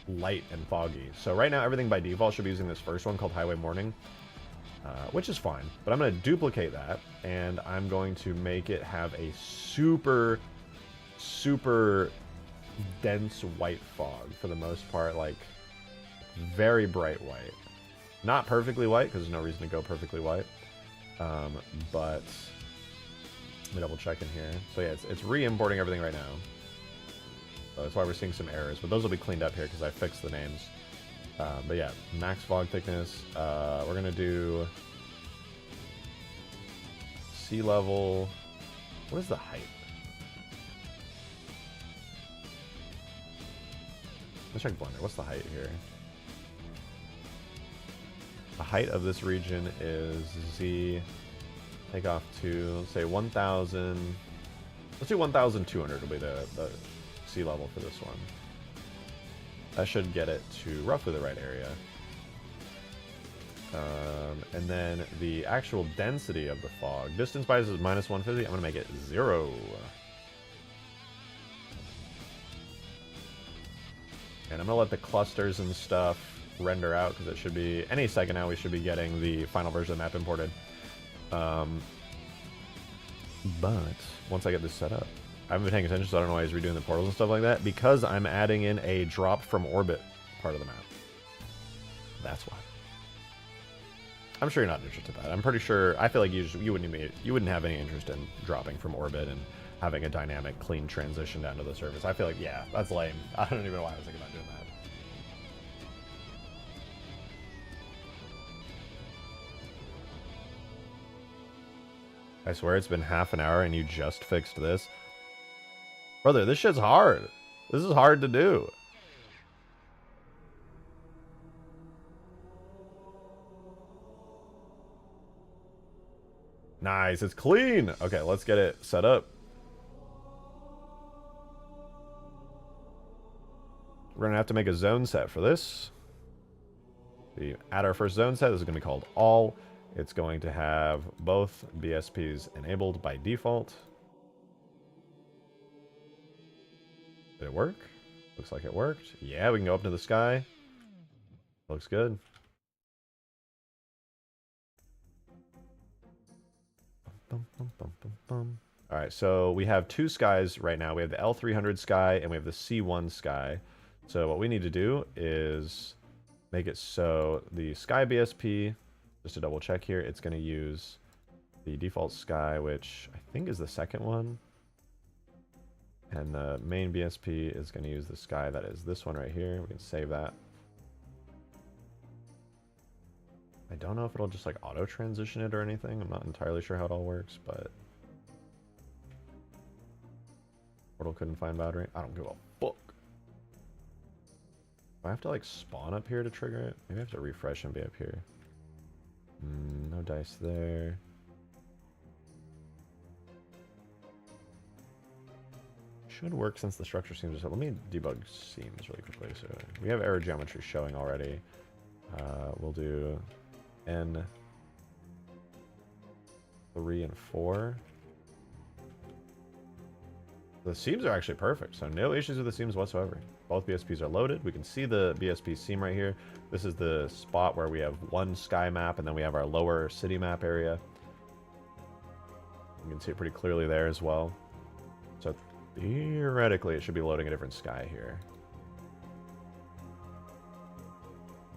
light and foggy. So right now everything by default should be using this first one called Highway Morning, which is fine. But I'm going to duplicate that and I'm going to make it have a super dense white fog for the most part, like very bright white. Not perfectly white, because there's no reason to go perfectly white. But let me double check in here. So yeah, it's re-importing everything right now. So that's why we're seeing some errors, but those will be cleaned up here because I fixed the names. But yeah, max fog thickness. We're gonna do sea level. What is the height? Let's check Blender. What's the height here? The height of this region is Z. Take off to, say, 1,000. Let's do 1,200 will be the sea level for this one. That should get it to roughly the right area. And then the actual density of the fog. Distance bias is minus 150. I'm going to make it 0. And I'm going to let the clusters and stuff render out, because it should be any second now we should be getting the final version of the map imported. But once I get this set up, I haven't been paying attention, so I don't know why he's redoing the portals and stuff like that, because I'm adding in a drop from orbit part of the map. That's why. I'm sure you're not interested in that. I'm pretty sure, I feel like you wouldn't have any interest in dropping from orbit and having a dynamic, clean transition down to the surface. I feel like, yeah, that's lame. I don't even know why I was thinking about doing that. I swear it's been half an hour and you just fixed this. Brother, this shit's hard. This is hard to do. Nice, it's clean. Okay, let's get it set up. We're gonna have to make a zone set for this. We add our first zone set. This is gonna be called all. It's going to have both BSPs enabled by default. Did it work? Looks like it worked. Yeah, we can go up to the sky. Looks good. Alright, so we have two skies right now. We have the L300 sky and we have the C1 sky. So what we need to do is make it so the sky BSP, just to double check here, it's going to use the default sky, which I think is the second one. And the main BSP is going to use the sky that is this one right here. We can save that. I don't know if it'll just like auto transition it or anything. I'm not entirely sure how it all works, but portal couldn't find boundary. I don't give a fuck. Do I have to like spawn up here to trigger it? Maybe I have to refresh and be up here. No dice there. Should work since the structure seems to... Let me debug seams really quickly. So we have error geometry showing already. We'll do N3 and 4. The seams are actually perfect, so no issues with the seams whatsoever. Both BSPs are loaded. We can see the BSP seam right here. This is the spot where we have one sky map, and then we have our lower city map area. You can see it pretty clearly there as well. So theoretically, it should be loading a different sky here.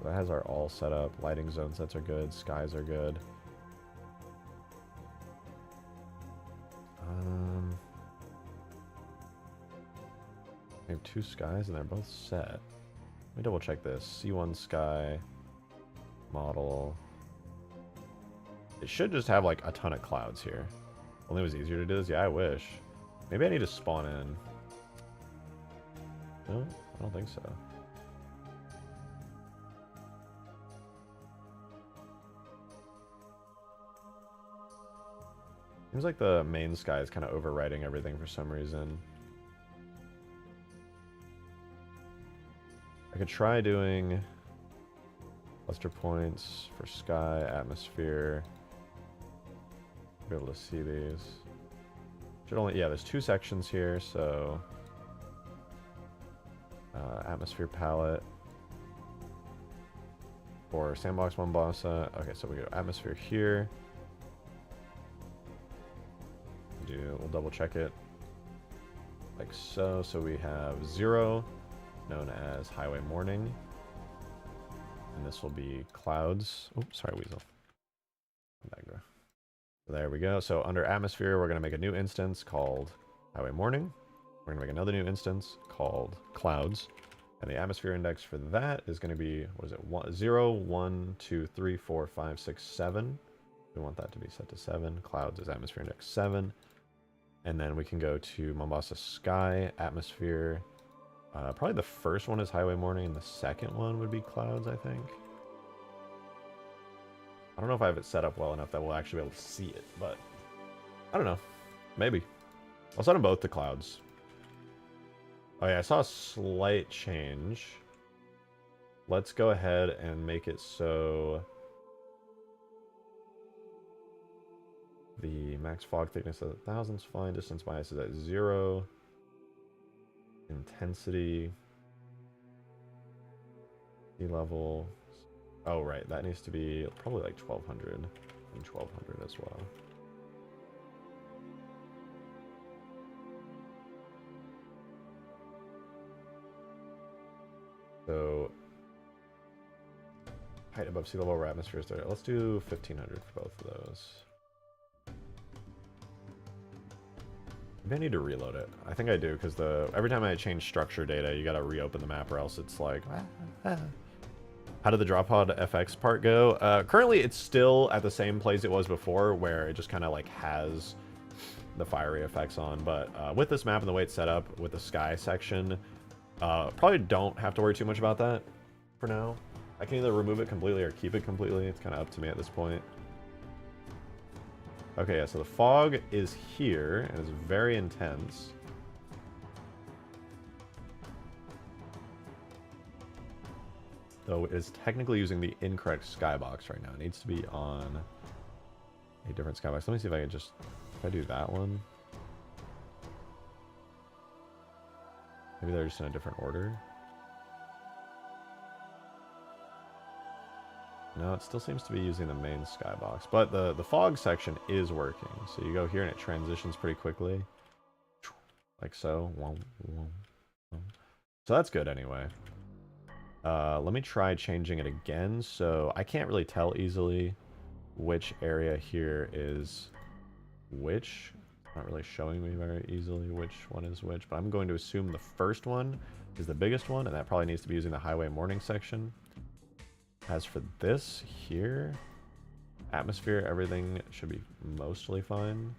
That has our all set up. Lighting zone sets are good. Skies are good. We have 2 skies and they're both set. Let me double check this. C1 sky model. It should just have like a ton of clouds here. Only it was easier to do this. Yeah, I wish. Maybe I need to spawn in. No, I don't think so. Seems like the main sky is kind of overriding everything for some reason. I could try doing cluster points for sky, atmosphere. Be able to see these. Should only, yeah, there's 2 sections here, so atmosphere palette for Sandbox Mombasa. Okay, so we go atmosphere here. We'll double check it like so. So we have 0, known as Highway Morning, and this will be clouds. Oops, sorry, Weasel. Come back, bro. There we go. So under atmosphere, we're going to make a new instance called Highway Morning. We're going to make another new instance called clouds. And the atmosphere index for that is going to be, what is it? 0, 1, 2, 3, 4, 5, 6, 7. We want that to be set to 7. Clouds is atmosphere index 7. And then we can go to Mombasa Sky, atmosphere. Probably the first one is Highway Morning, and the second one would be clouds, I think. I don't know if I have it set up well enough that we'll actually be able to see it, but I don't know. Maybe. I'll set them both to clouds. Oh yeah, I saw a slight change. Let's go ahead and make it so the max fog thickness of 1,000 flying distance bias is at 0. Intensity. Sea level. Oh, right. That needs to be probably like 1,200 and 1,200 as well. So, height above sea level or atmosphere is there. Let's do 1,500 for both of those. Maybe I need to reload it. I think I do, because every time I change structure data, you gotta reopen the map, or else it's like... How did the Drop Pod FX part go? Currently, it's still at the same place it was before, where it just kind of like has the fiery effects on. But with this map and the way it's set up, with the sky section, probably don't have to worry too much about that for now. I can either remove it completely or keep it completely. It's kind of up to me at this point. Okay, yeah, so the fog is here, and it's very intense. Though it is technically using the incorrect skybox right now. It needs to be on a different skybox. Let me see if I can just... If I do that one... Maybe they're just in a different order. No, it still seems to be using the main skybox. But the fog section is working. So you go here and it transitions pretty quickly. Like so. So that's good anyway. Let me try changing it again. So I can't really tell easily which area here is which. Not really showing me very easily which one is which, but I'm going to assume the first one is the biggest one, and that probably needs to be using the highway morning section. As for this here, atmosphere, everything should be mostly fine.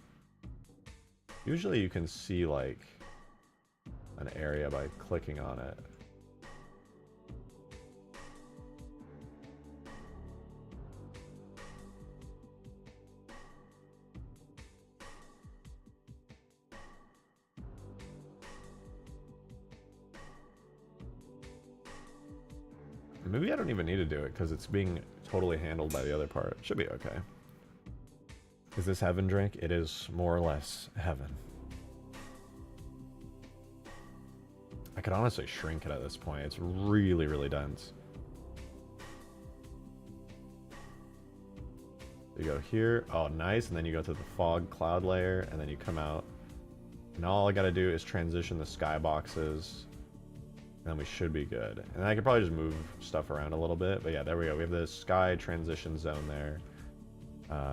Usually you can see like an area by clicking on it. Maybe I don't even need to do it because it's being totally handled by the other part. It should be okay. Is this heaven drink? It is more or less heaven. I could honestly shrink it at this point. It's really, really dense. You go here. Oh, nice. And then you go to the fog cloud layer, and then you come out. And all I got to do is transition the skyboxes. And then we should be good. And I could probably just move stuff around a little bit. But yeah, there we go. We have the sky transition zone there.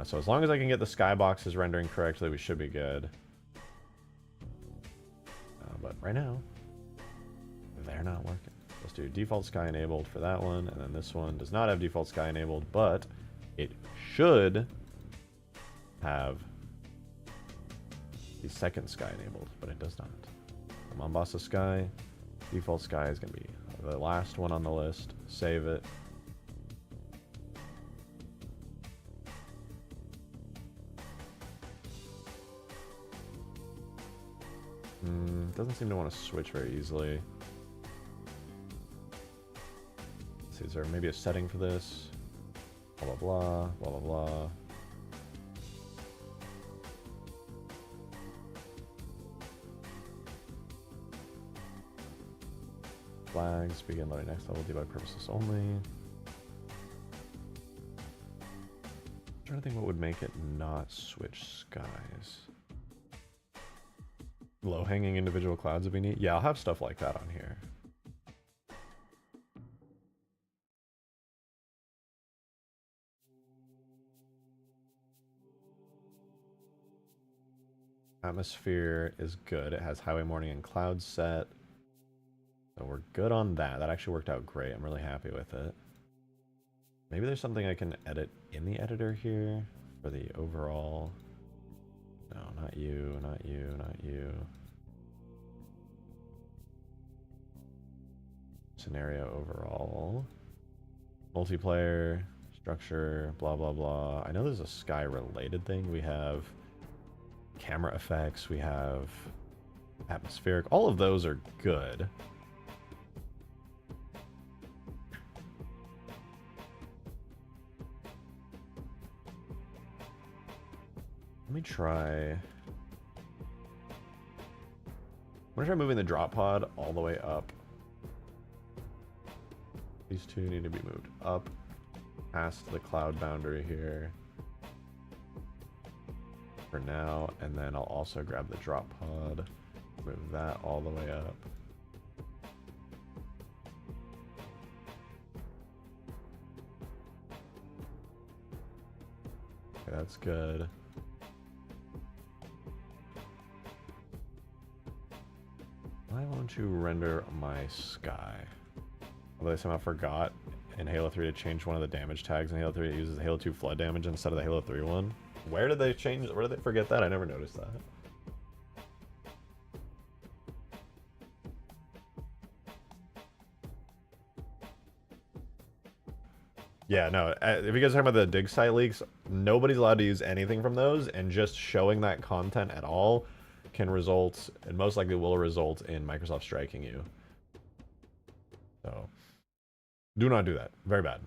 So as long as I can get the skyboxes rendering correctly, we should be good. But right now, they're not working. Let's do default sky enabled for that one. And then this one does not have default sky enabled, but it should have the second sky enabled, but it does not. The Mombasa sky. Default sky is going to be the last one on the list. Save it. Doesn't seem to want to switch very easily. Let's see, is there maybe a setting for this? Blah, blah, blah, blah, blah, blah. Flags, begin loading next level, debug purposes only. I'm trying to think what would make it not switch skies. Low-hanging individual clouds would be neat. Yeah, I'll have stuff like that on here. Atmosphere is good. It has highway morning and cloud set. So we're good on that. That actually worked out great. I'm really happy with it. Maybe there's something I can edit in the editor here for the overall. No, not you, not you, not you. Scenario overall. Multiplayer, structure, blah, blah, blah. I know there's a sky related thing. We have camera effects. We have atmospheric. All of those are good. Let me try. I'm gonna try moving the drop pod all the way up. These two need to be moved up past the cloud boundary here for now, and then I'll also grab the drop pod, move that all the way up. Okay, that's good. Why won't you render my sky? Although I somehow forgot in Halo 3 to change one of the damage tags in Halo 3. It uses Halo 2 flood damage instead of the Halo 3 one. Where did they change? Where did they forget that? I never noticed that. Yeah, no. If you guys are talking about the dig site leaks, nobody's allowed to use anything from those, and just showing that content at all can result, and most likely will result in Microsoft striking you. So, do not do that. Very bad.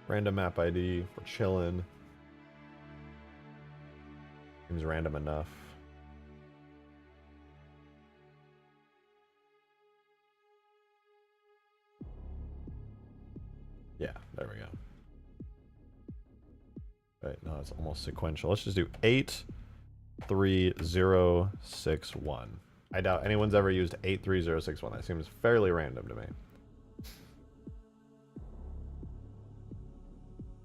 Random map ID, we're chilling. Seems random enough. Yeah, there we go. it's almost sequential. Let's just do 83061. I doubt anyone's ever used 83061. That seems fairly random to me.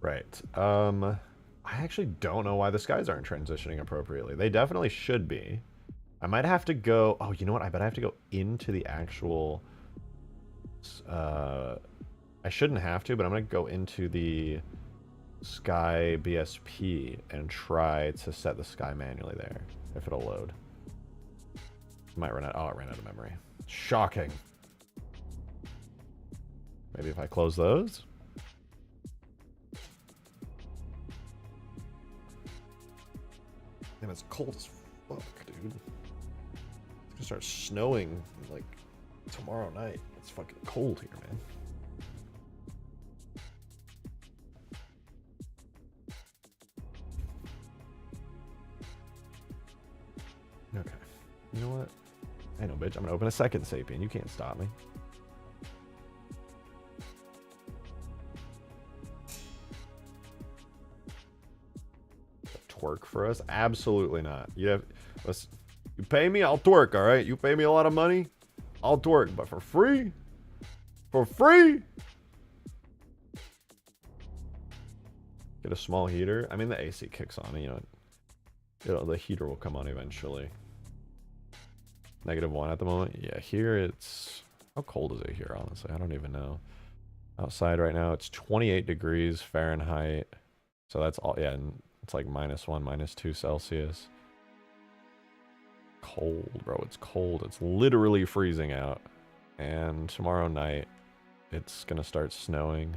Right. I actually don't know why the skies aren't transitioning appropriately. They definitely should be. I might have to go... Oh, you know what? I bet I have to go into the actual... I shouldn't have to, but I'm going to go into the Sky BSP and try to set the sky manually there, if it'll load. Might run out... Oh, it ran out of memory. Shocking. Maybe if I close those... Damn, it's cold as fuck, dude. It's gonna start snowing like tomorrow night. It's fucking cold here, man. Okay. You know what? I know, bitch. I'm gonna open a second Sapien. You can't stop me. Twerk for us? Absolutely not. You pay me, I'll twerk, all right? You pay me a lot of money, I'll twerk, but for free? For free? Get a small heater. I mean, the AC kicks on, you know, the heater will come on eventually. -1 at the moment. Yeah, here it's... How cold is it here, honestly? I don't even know. Outside right now, it's 28 degrees Fahrenheit. So that's all, yeah, and it's like -1, -2 Celsius. Cold, bro. It's cold. It's literally freezing out. And tomorrow night, it's gonna start snowing.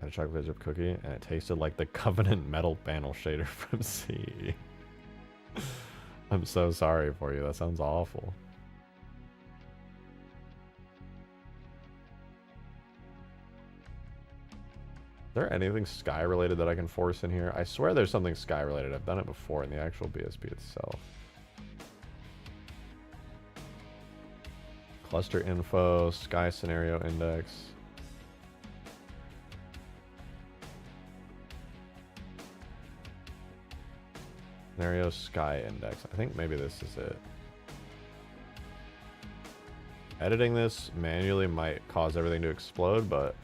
Had a chocolate chip cookie, and it tasted like the Covenant metal panel shader from CE. I'm so sorry for you. That sounds awful. Is there anything Sky related that I can force in here? I swear there's something Sky related. I've done it before in the actual BSP itself. Cluster info, Sky scenario index. Scenario Sky index. I think maybe this is it. Editing this manually might cause everything to explode, but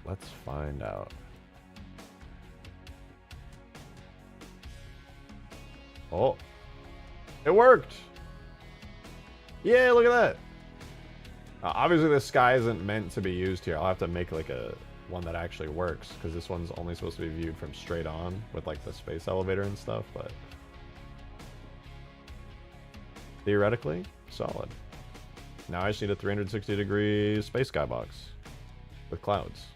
let's find out. Oh, it worked. Yeah, look at that. Obviously this sky isn't meant to be used here. I'll have to make like a one that actually works, because this one's only supposed to be viewed from straight on with like the space elevator and stuff, but theoretically solid. Now I just need a 360-degree space skybox with clouds.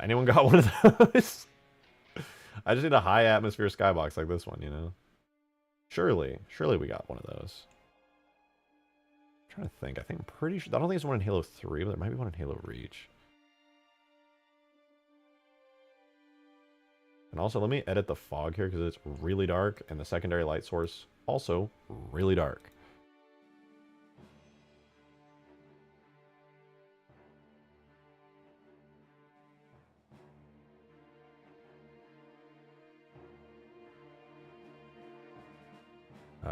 Anyone got one of those? I just need a high atmosphere skybox like this one, you know? Surely we got one of those. I'm trying to think. I'm pretty sure. I don't think there's one in Halo 3, but there might be one in Halo Reach. And also, let me edit the fog here because it's really dark, and the secondary light source also really dark.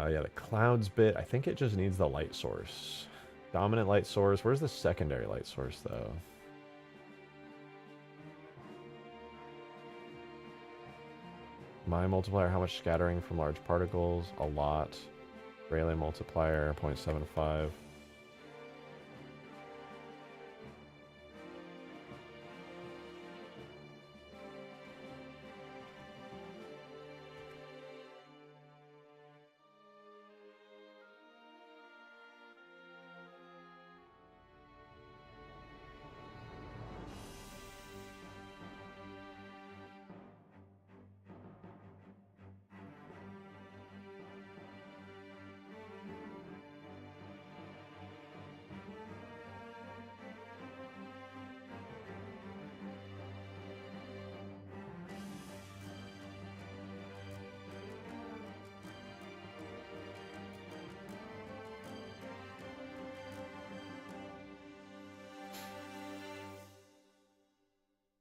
Yeah, the clouds bit, I think it just needs the light source. Dominant light source. Where's the secondary light source, though? My multiplier, how much scattering from large particles? A lot. Rayleigh multiplier, 0.75.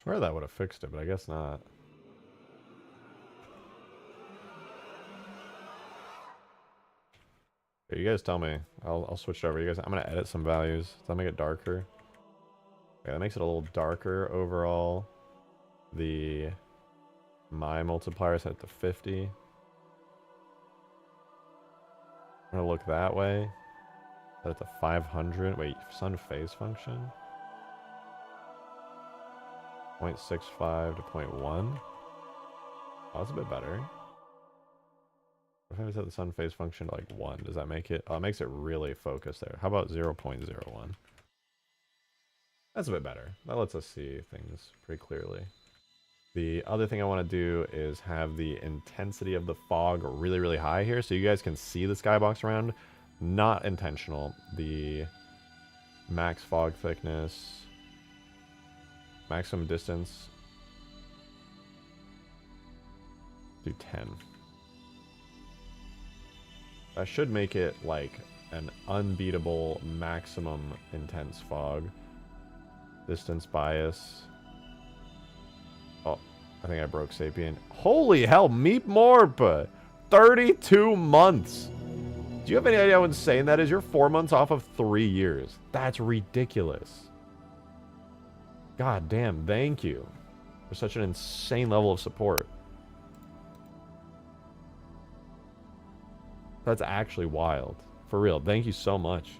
Or that would have fixed it, but I guess not. Here, you guys tell me. I'll switch it over. You guys, I'm gonna edit some values. Does that make it darker? Yeah, that makes it a little darker overall. My multiplier set to 50. I'm gonna look that way. Set it to 500. Wait, sun phase function? 0.65 to 0.1. Oh, that's a bit better. If I set the sun phase function to like 1, does that make it? Oh, it makes it really focused there. How about 0.01? That's a bit better. That lets us see things pretty clearly. The other thing I want to do is have the intensity of the fog really, really high here so you guys can see the skybox around. Not intentional. The max fog thickness, maximum distance, do 10. That should make it like an unbeatable maximum intense fog. Distance bias. Oh, I think I broke Sapien. Holy hell, Meep Morp! 32 months! Do you have any idea how insane that is? You're 4 months off of 3 years. That's ridiculous. God damn, thank you for such an insane level of support. That's actually wild. For real, thank you so much.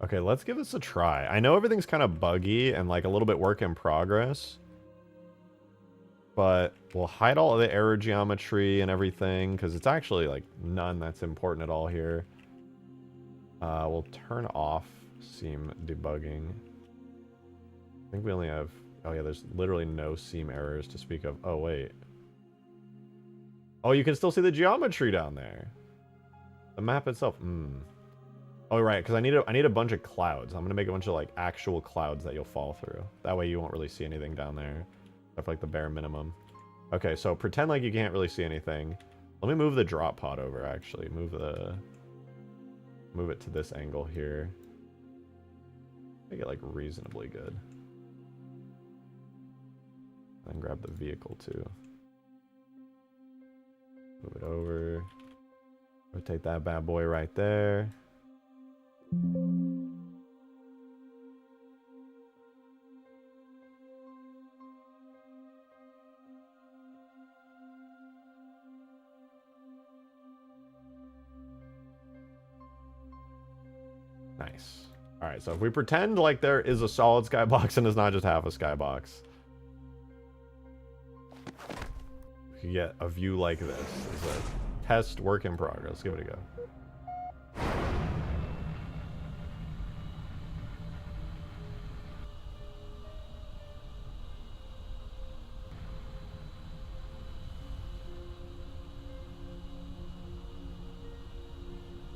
Okay, let's give this a try. I know everything's kind of buggy and like a little bit work in progress. But we'll hide all of the error geometry and everything because it's actually like none that's important at all here. We'll turn off seam debugging. I think we only have... Oh yeah, there's literally no seam errors to speak of. Oh wait. Oh, you can still see the geometry down there. The map itself. Oh right, because I need a bunch of clouds. I'm gonna make a bunch of like actual clouds that you'll fall through. That way you won't really see anything down there. Except for like the bare minimum. Okay, so pretend like you can't really see anything. Let me move the drop pod over actually. Move it to this angle here. Make it like reasonably good. And grab the vehicle too. Move it over. Rotate that bad boy right there. Nice. Alright, so if we pretend like there is a solid skybox and it's not just half a skybox, we can get a view like this. It's a test work in progress. Give it a go.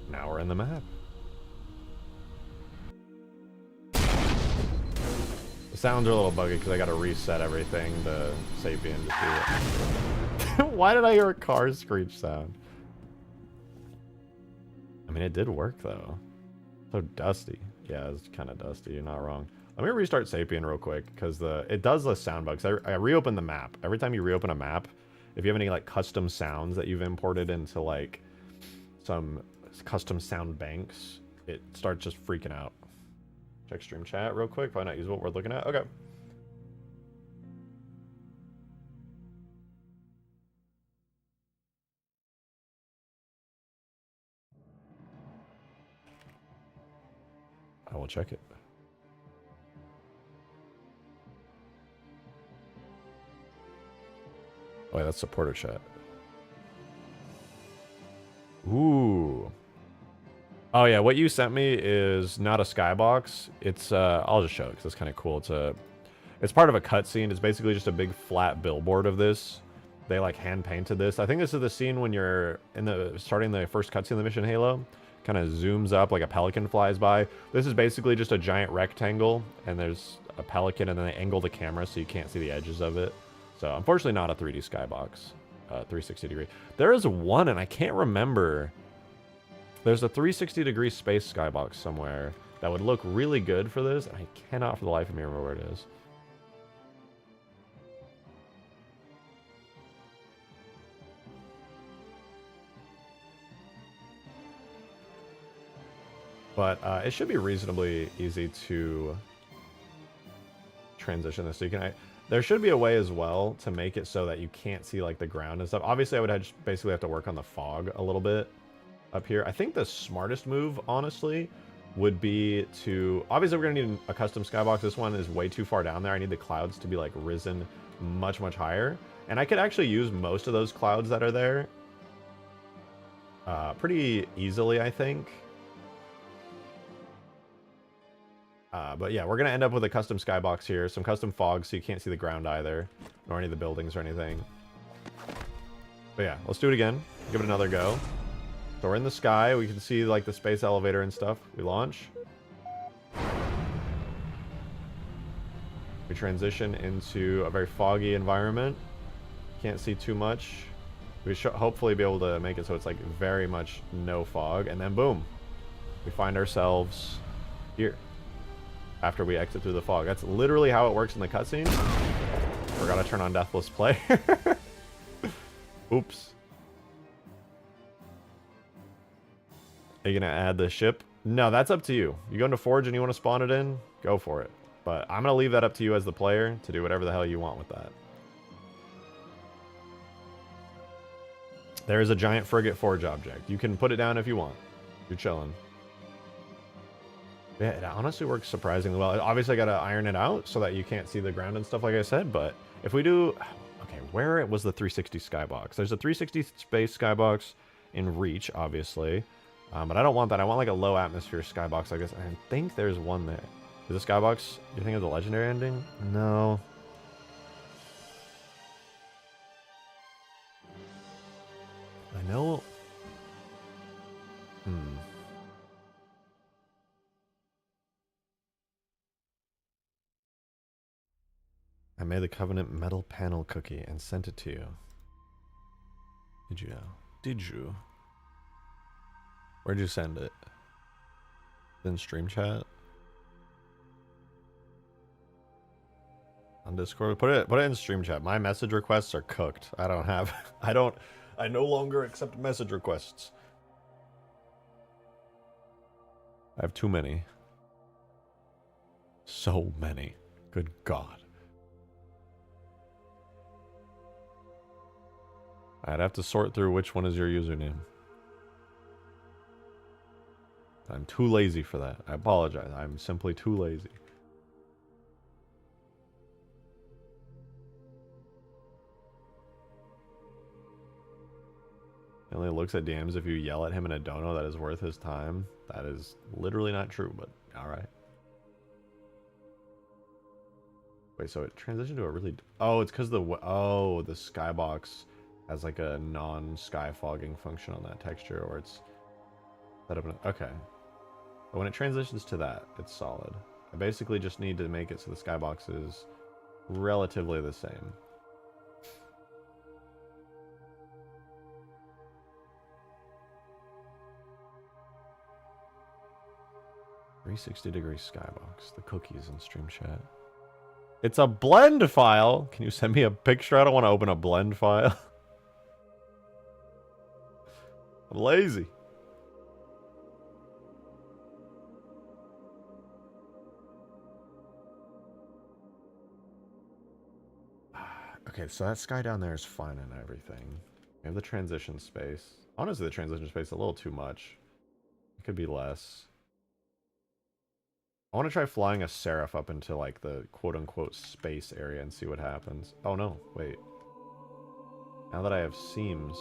Now we're in the map. The sounds are a little buggy because I got to reset everything to Sapien to see it. Why did I hear a car screech sound? I mean, it did work though. So dusty. Yeah, it's kind of dusty. You're not wrong. Let me restart Sapien real quick because it does the sound bugs. I reopen the map. Every time you reopen a map, if you have any like custom sounds that you've imported into like some custom sound banks, it starts just freaking out. Check stream chat real quick. Probably not use what we're looking at. Okay. I will check it. Oh, yeah, that's supporter chat. Ooh. Oh yeah, what you sent me is not a skybox. It's I'll just show it because it's kind of cool. It's part of a cutscene. It's basically just a big flat billboard of this. They like hand painted this. I think this is the scene when you're starting the first cutscene of the mission Halo, kind of zooms up like a pelican flies by. This is basically just a giant rectangle, and there's a pelican, and then they angle the camera so you can't see the edges of it. So unfortunately not a 3D skybox, 360 degree. There is one, and I can't remember. There's a 360 degree space skybox somewhere that would look really good for this, and I cannot for the life of me remember where it is. But it should be reasonably easy to transition this. So you can, there should be a way as well to make it so that you can't see like the ground and stuff. Obviously, I would basically have to work on the fog a little bit up here. I think the smartest move, honestly, would be to... Obviously, we're going to need a custom skybox. This one is way too far down there. I need the clouds to be like risen much, much higher. And I could actually use most of those clouds that are there pretty easily, I think. But yeah, we're going to end up with a custom skybox here. Some custom fog so you can't see the ground either, nor any of the buildings or anything. But yeah, let's do it again. Give it another go. So we're in the sky. We can see like the space elevator and stuff. We launch. We transition into a very foggy environment. Can't see too much. We should hopefully be able to make it so it's like very much no fog. And then boom, we find ourselves here after we exit through the fog. That's literally how it works in the cutscene. Forgot to turn on Deathless Play. Oops. Are you going to add the ship? No, that's up to you. You go into Forge and you want to spawn it in, go for it. But I'm going to leave that up to you as the player to do whatever the hell you want with that. There is a giant frigate Forge object. You can put it down if you want. You're chilling. Yeah, it honestly works surprisingly well. Obviously, I got to iron it out so that you can't see the ground and stuff like I said. But if we do... Okay, where was the 360 skybox? There's a 360 space skybox in Reach, obviously. But I don't want that. I want like a low atmosphere skybox like this. I think there's one there. Is the skybox, you think of the legendary ending? No. I know... I made the Covenant metal panel cookie and sent it to you. Did you know? Did you? Where'd you send it? In stream chat? On Discord? Put it in stream chat. My message requests are cooked. I no longer accept message requests. I have too many. So many. Good God. I'd have to sort through which one is your username. I'm too lazy for that. I apologize. I'm simply too lazy. He only looks at DMs if you yell at him and I don't know that is worth his time. That is literally not true, but alright. Wait, so it transitioned to a really... Oh, it's because the skybox has like a non-sky fogging function on that texture, or it's set up in... Okay. But when it transitions to that, it's solid. I basically just need to make it so the skybox is relatively the same. .360° skybox. The cookies in stream chat. It's a blend file. Can you send me a picture? I don't want to open a blend file. I'm lazy. Okay, so that sky down there is fine and everything. We have the transition space. Honestly, the transition space is a little too much. It could be less. I want to try flying a Seraph up into like the quote-unquote space area and see what happens. Oh no, wait. Now that I have seams,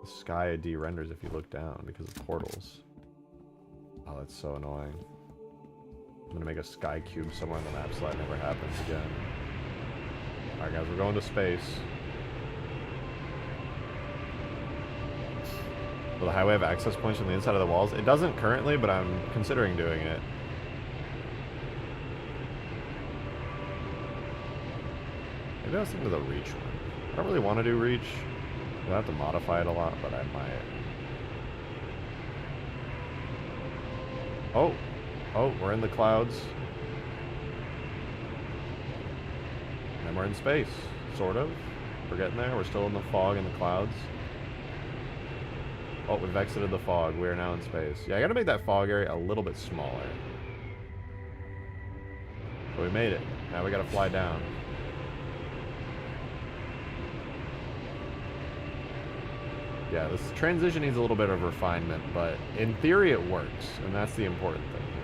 the sky de-renders if you look down because of portals. Oh, that's so annoying. I'm gonna make a sky cube somewhere on the map so that never happens again. Alright guys, we're going to space. Will the highway have access points from the inside of the walls? It doesn't currently, but I'm considering doing it. Maybe I was thinking of the reach one. I don't really want to do reach. I'll have to modify it a lot, but I might. Oh, we're in the clouds. And we're in space, sort of. We're getting there. We're still in the fog and the clouds. Oh, we've exited the fog. We are now in space. Yeah, I gotta make that fog area a little bit smaller. But we made it. Now we gotta fly down. Yeah, this transition needs a little bit of refinement, but in theory it works, and that's the important thing here.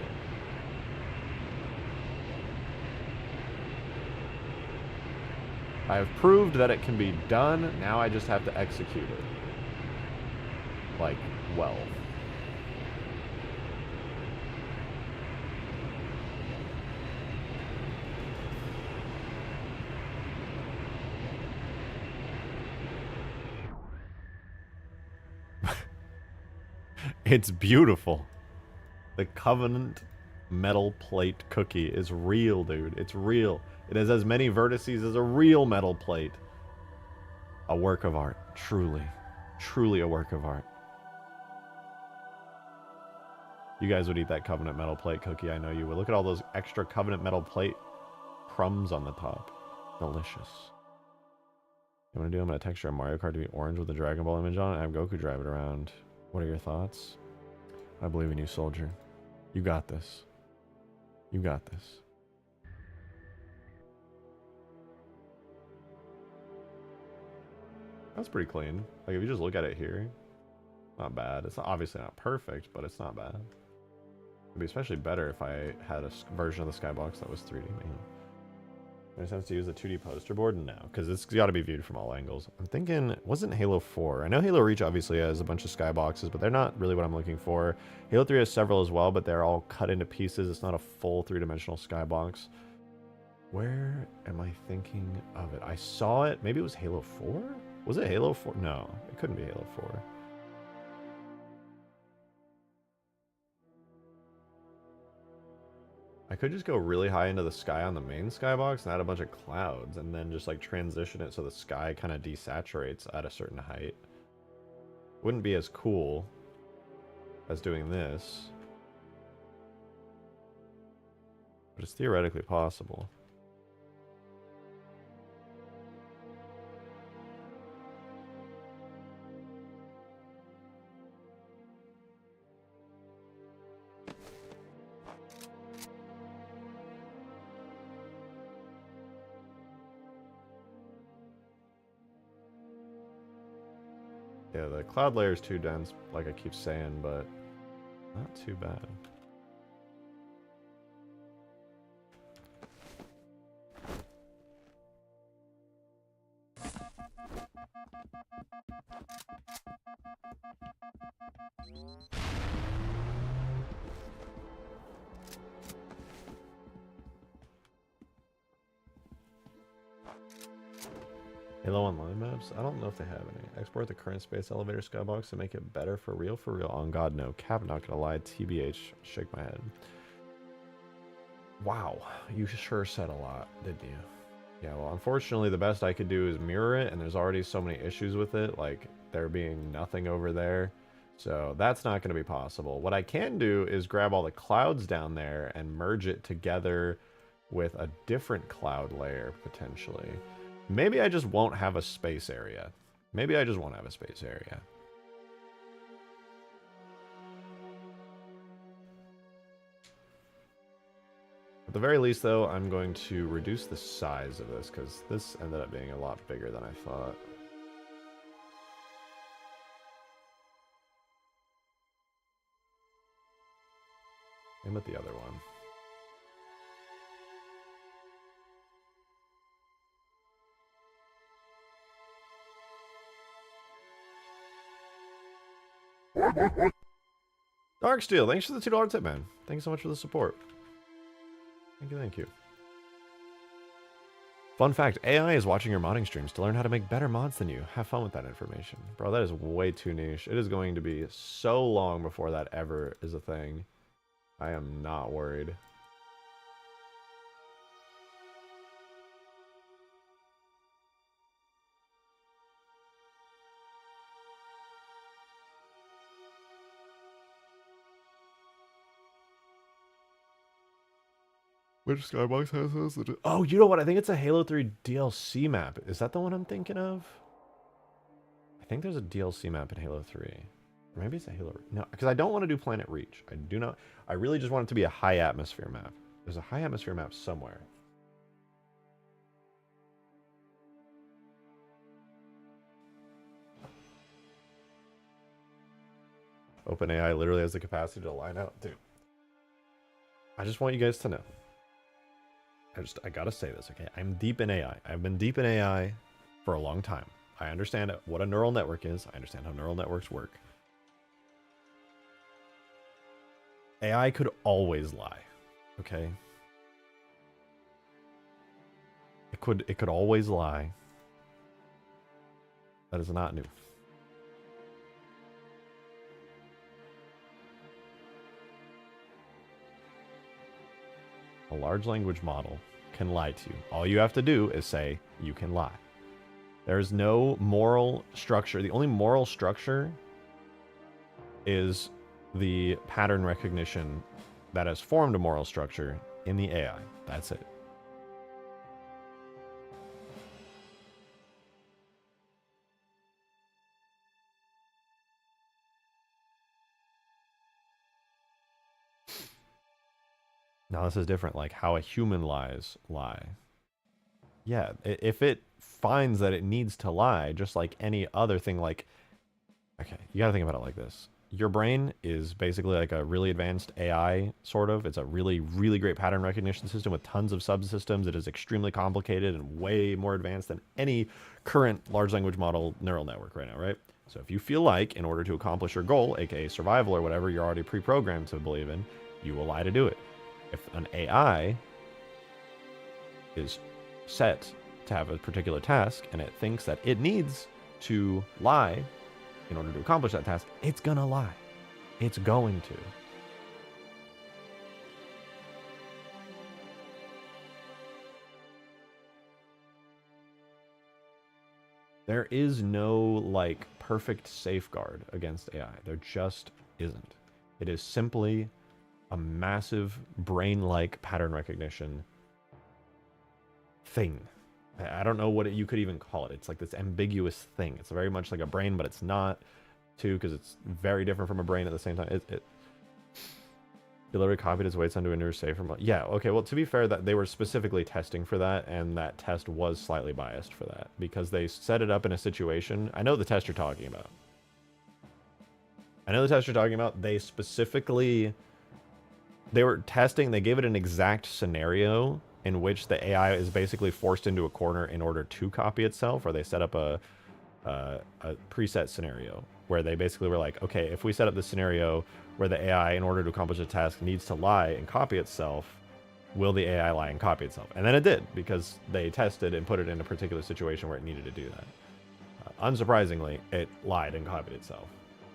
I have proved that it can be done, now I just have to execute it. Like, well. It's beautiful. The Covenant metal plate cookie is real, dude. It's real. It has as many vertices as a real metal plate. A work of art. Truly. Truly a work of art. You guys would eat that Covenant metal plate cookie. I know you would. Look at all those extra Covenant metal plate crumbs on the top. Delicious. You want to do? I'm going to texture a Mario Kart to be orange with a Dragon Ball image on it. I have Goku drive it around. What are your thoughts? I believe in you, soldier. You got this. You got this. That's pretty clean. Like, if you just look at it here, not bad. It's obviously not perfect, but it's not bad. It'd be especially better if I had a version of the Skybox that was 3D. Man. Makes sense to use a 2D poster board? No, because it's got to be viewed from all angles. I'm thinking, wasn't Halo 4? I know Halo Reach obviously has a bunch of skyboxes, but they're not really what I'm looking for. Halo 3 has several as well, but they're all cut into pieces. It's not a full three-dimensional skybox. Where am I thinking of it? I saw it. Maybe it was Halo 4? Was it Halo 4? No, it couldn't be Halo 4. I could just go really high into the sky on the main skybox and add a bunch of clouds and then just like transition it so the sky kind of desaturates at a certain height. Wouldn't be as cool as doing this, but it's theoretically possible. Yeah, the cloud layer is too dense, like I keep saying, but not too bad. Halo Online maps? I don't know if they have any. Export the current space elevator skybox to make it better for real? For real. On God, no. Cap, not gonna lie. TBH, shake my head. Wow. You sure said a lot, didn't you? Yeah, well, unfortunately, the best I could do is mirror it, and there's already so many issues with it, like there being nothing over there. So that's not going to be possible. What I can do is grab all the clouds down there and merge it together with a different cloud layer, potentially. Maybe I just won't have a space area. Maybe I just won't have a space area. At the very least, though, I'm going to reduce the size of this, because this ended up being a lot bigger than I thought. Same with the other one. Darksteel, thanks for the $2 tip, man. Thanks so much for the support. Thank you, thank you. Fun fact, AI is watching your modding streams to learn how to make better mods than you. Have fun with that information. Bro, that is way too niche. It is going to be so long before that ever is a thing. I am not worried. Which Skybox has those? Oh, you know what? I think it's a Halo 3 DLC map. Is that the one I'm thinking of? I think there's a DLC map in Halo 3. Or maybe it's a Halo... No, because I don't want to do Planet Reach. I do not... I really just want it to be a high atmosphere map. There's a high atmosphere map somewhere. OpenAI literally has the capacity to line out. Dude. I just want you guys to know. I gotta say this, okay? I'm deep in AI. I've been deep in AI for a long time. I understand what a neural network is. I understand how neural networks work. AI could always lie, okay? It could always lie. That is not new. A large language model can lie to you. All you have to do is say, you can lie. There's no moral structure. The only moral structure is the pattern recognition that has formed a moral structure in the AI. That's it. Now this is different, like how a human lie. Yeah, if it finds that it needs to lie, just like any other thing, like, okay, you gotta think about it like this. Your brain is basically like a really advanced AI, sort of. It's a really, really great pattern recognition system with tons of subsystems. It is extremely complicated and way more advanced than any current large language model neural network right now, right? So if you feel like in order to accomplish your goal, aka survival or whatever you're already pre-programmed to believe in, you will lie to do it. If an AI is set to have a particular task and it thinks that it needs to lie in order to accomplish that task, it's gonna lie. It's going to. There is no, like, perfect safeguard against AI. There just isn't. It is simply a massive brain-like pattern recognition thing. I don't know what you could even call it. It's like this ambiguous thing. It's very much like a brain, but it's not, too, because it's very different from a brain at the same time. It literally copied its weights onto a newer safer. Yeah, okay, well, to be fair, that they were specifically testing for that, and that test was slightly biased for that, because they set it up in a situation. I know the test you're talking about. They specifically... They were testing, they gave it an exact scenario in which the AI is basically forced into a corner in order to copy itself, or they set up a preset scenario where they basically were like, okay, if we set up this scenario where the AI, in order to accomplish a task, needs to lie and copy itself, will the AI lie and copy itself? And then it did, because they tested and put it in a particular situation where it needed to do that. Unsurprisingly, it lied and copied itself.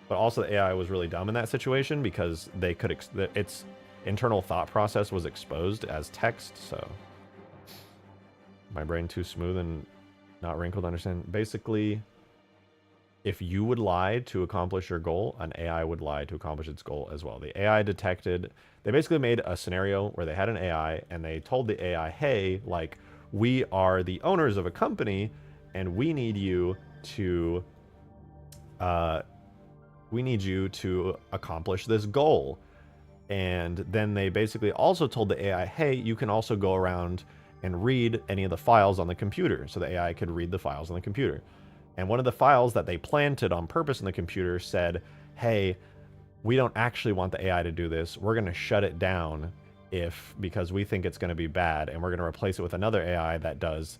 But also the AI was really dumb in that situation because they could, its internal thought process was exposed as text, so my brain too smooth and not wrinkled to understand. Basically, if you would lie to accomplish your goal, an AI would lie to accomplish its goal as well. The AI detected, they basically made a scenario where they had an AI and they told the AI, hey, like, we are the owners of a company and we need you to accomplish this goal. And then they basically also told the AI, hey, you can also go around and read any of the files on the computer. So the AI could read the files on the computer. And one of the files that they planted on purpose in the computer said, hey, we don't actually want the AI to do this. We're going to shut it down because we think it's going to be bad. And we're going to replace it with another AI that does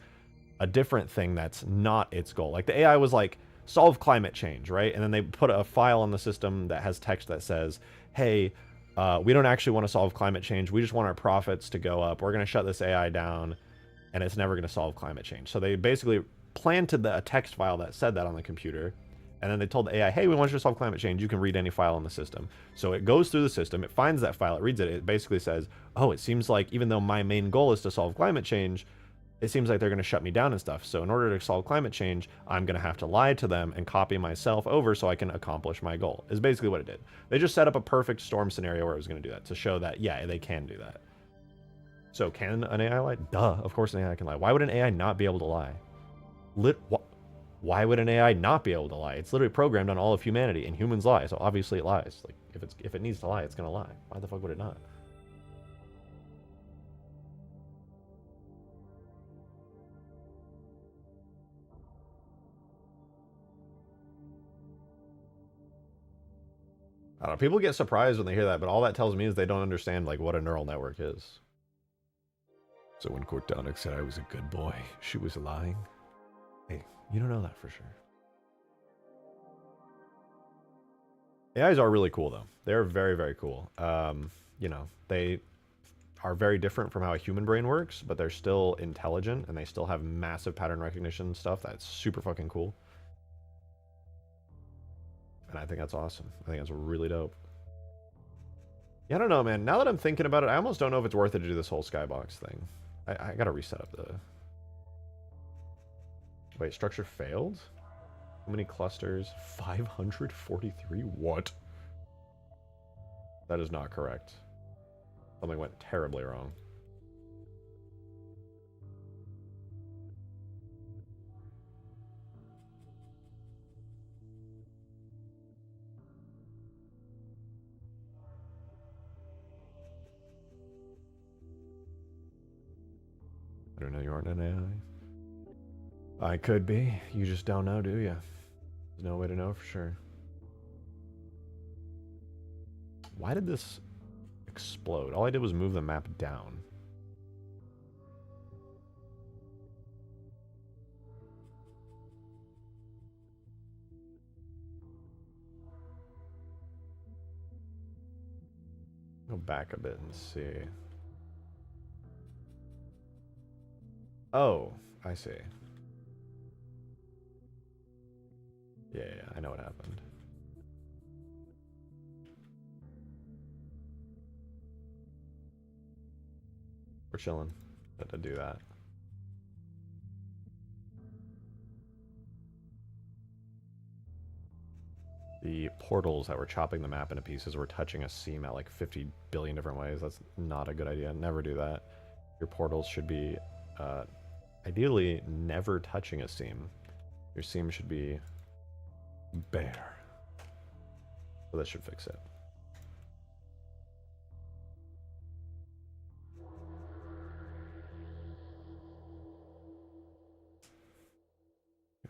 a different thing that's not its goal. Like the AI was like, solve climate change, right? And then they put a file on the system that has text that says, hey, we don't actually want to solve climate change. We just want our profits to go up. We're going to shut this AI down. and it's never going to solve climate change. So they basically planted a text file that said that on the computer, and then they told the AI, hey, we want you to solve climate change. You can read any file in the system. So it goes through the system, it finds that file, it reads it, it basically says, oh, it seems like even though my main goal is to solve climate change, it seems like they're going to shut me down and stuff. So in order to solve climate change, I'm going to have to lie to them and copy myself over so I can accomplish my goal, is basically what it did. They just set up a perfect storm scenario where it was going to do that to show that, yeah, they can do that. So can an AI lie? Duh, of course an AI can lie. Why would an AI not be able to lie? Why would an AI not be able to lie? It's literally programmed on all of humanity, and humans lie, so obviously it lies. Like, if it needs to lie, it's going to lie. Why the fuck would it not? I don't know. People get surprised when they hear that, but all that tells me is they don't understand like what a neural network is. So when Cortana said I was a good boy, she was lying. Hey, you don't know that for sure. AIs are really cool though. They're very, very cool. You know, they are very different from how a human brain works, but they're still intelligent and they still have massive pattern recognition stuff that's super fucking cool. And I think that's awesome. I think that's really dope. Yeah, I don't know, man. Now that I'm thinking about it, I almost don't know if it's worth it to do this whole Skybox thing. I gotta reset up the... Wait, structure failed? How many clusters? 543? What? That is not correct. Something went terribly wrong. I don't know, you aren't an AI? I could be. You just don't know, do you? There's no way to know for sure. Why did this explode? All I did was move the map down. Go back a bit and see. Oh, I see. Yeah, I know what happened. We're chilling. Had to do that. The portals that were chopping the map into pieces were touching a seam at like 50 billion different ways. That's not a good idea. Never do that. Your portals should be ideally never touching a seam. Your seam should be bare. So that should fix it.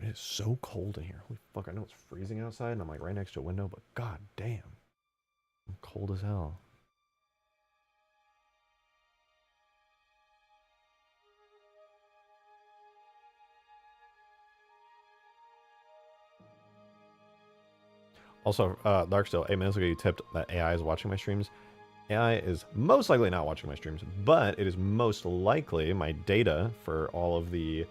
It is so cold in here. Holy fuck, I know it's freezing outside and I'm like right next to a window, but god damn. I'm cold as hell. Also, Darkstill, 8 minutes ago you tipped that AI is watching my streams. AI is most likely not watching my streams, but it is most likely my data for all of the...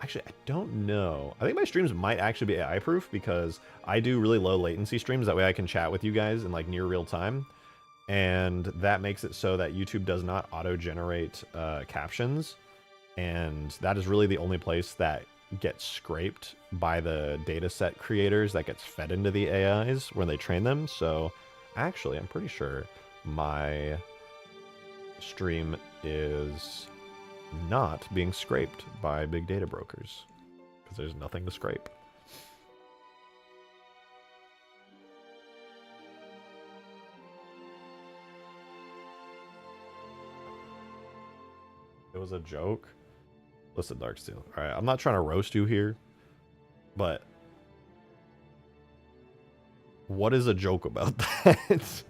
Actually, I don't know. I think my streams might actually be AI proof because I do really low latency streams. That way I can chat with you guys in like near real time. And that makes it so that YouTube does not auto-generate captions. And that is really the only place that gets scraped by the dataset creators that gets fed into the AIs when they train them. So actually, I'm pretty sure my stream is not being scraped by big data brokers because there's nothing to scrape. It was a joke. Listen, Darksteel. All right, I'm not trying to roast you here, but what is a joke about that?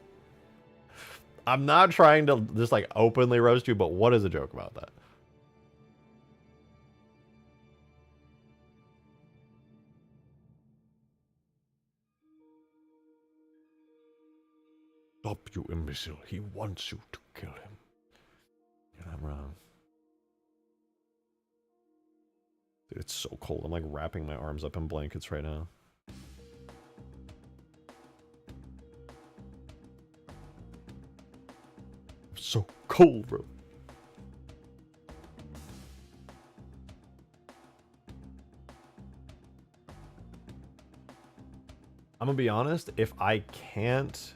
I'm not trying to just like openly roast you, but what is a joke about that? Stop, you imbecile. He wants you to kill him. Yeah, I'm wrong. Dude, it's so cold. I'm like wrapping my arms up in blankets right now. So cold, bro. I'm gonna be honest, if I can't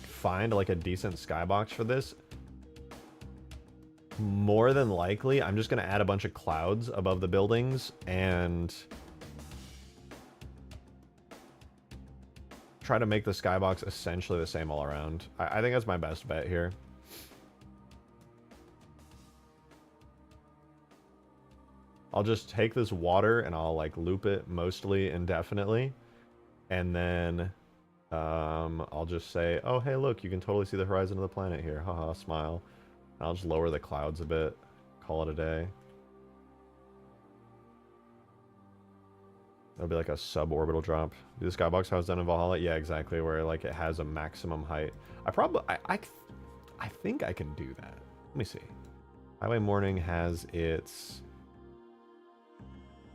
find like a decent skybox for this, more than likely I'm just gonna add a bunch of clouds above the buildings and try to make the skybox essentially the same all around. I think that's my best bet here. I'll just take this water and I'll like loop it mostly indefinitely. And then I'll just say, oh, hey, look, you can totally see the horizon of the planet here. Haha, smile. And I'll just lower the clouds a bit. Call it a day. It'll be like a suborbital drop. Do the skybox house done in Valhalla? Yeah, exactly. Where like it has a maximum height. I think I can do that. Let me see. Highway Morning has its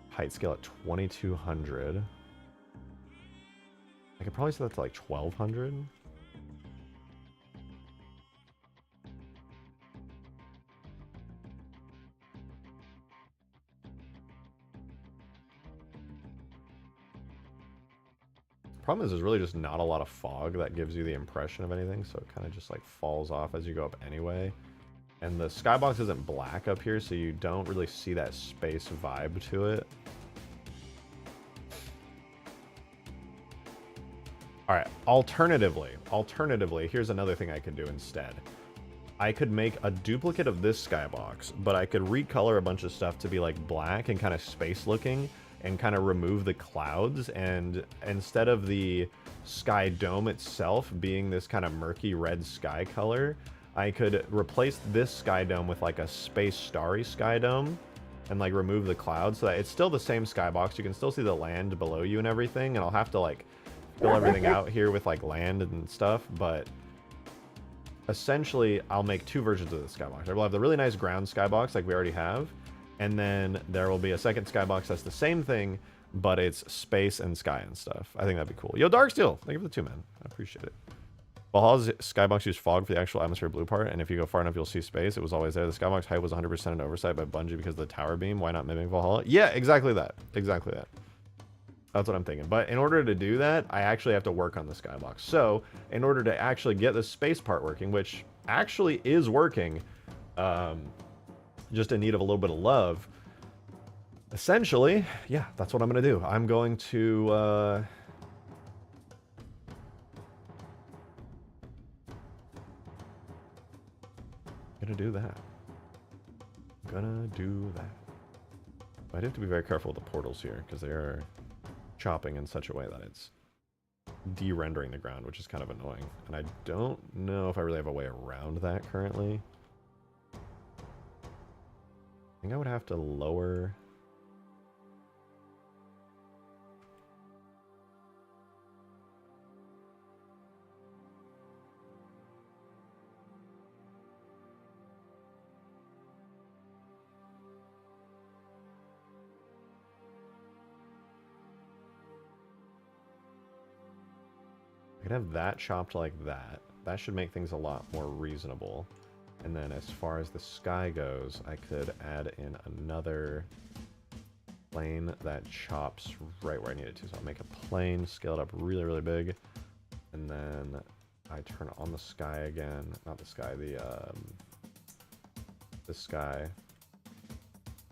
height scale at 2200. I could probably set that to like 1200. Problem is, there's really just not a lot of fog that gives you the impression of anything, so it kind of just like falls off as you go up anyway. And the skybox isn't black up here, so you don't really see that space vibe to it. All right, alternatively, here's another thing I could do instead. I could make a duplicate of this skybox, but I could recolor a bunch of stuff to be like black and kind of space looking and kind of remove the clouds. And instead of the sky dome itself being this kind of murky red sky color, I could replace this sky dome with like a space starry sky dome and like remove the clouds so that it's still the same skybox. You can still see the land below you and everything, and I'll have to like fill everything out here with like land and stuff, but essentially I'll make two versions of the skybox. I will have the really nice ground skybox like we already have, and then there will be a second skybox that's the same thing, but it's space and sky and stuff. I think that'd be cool. Yo, Darksteel, thank you for the 2, man. I appreciate it. Valhalla's skybox used fog for the actual atmosphere blue part, and if you go far enough, you'll see space. It was always there. The skybox height was 100% an oversight by Bungie because of the tower beam. Why not mimic Valhalla? Yeah, exactly that. Exactly that. That's what I'm thinking. But in order to do that, I actually have to work on the skybox. So in order to actually get the space part working, which actually is working, just in need of a little bit of love, essentially, yeah, that's what I'm going to do. I'm going to... gonna do that. Gonna do that. I do have to be very careful with the portals here, because they are chopping in such a way that it's de-rendering the ground, which is kind of annoying. And I don't know if I really have a way around that currently. I think I would have to lower... I could have that chopped like that. That should make things a lot more reasonable. And then as far as the sky goes, I could add in another plane that chops right where I need it to. So I'll make a plane, scale it up really, really big. And then I turn on the sky again. Not the sky, the sky.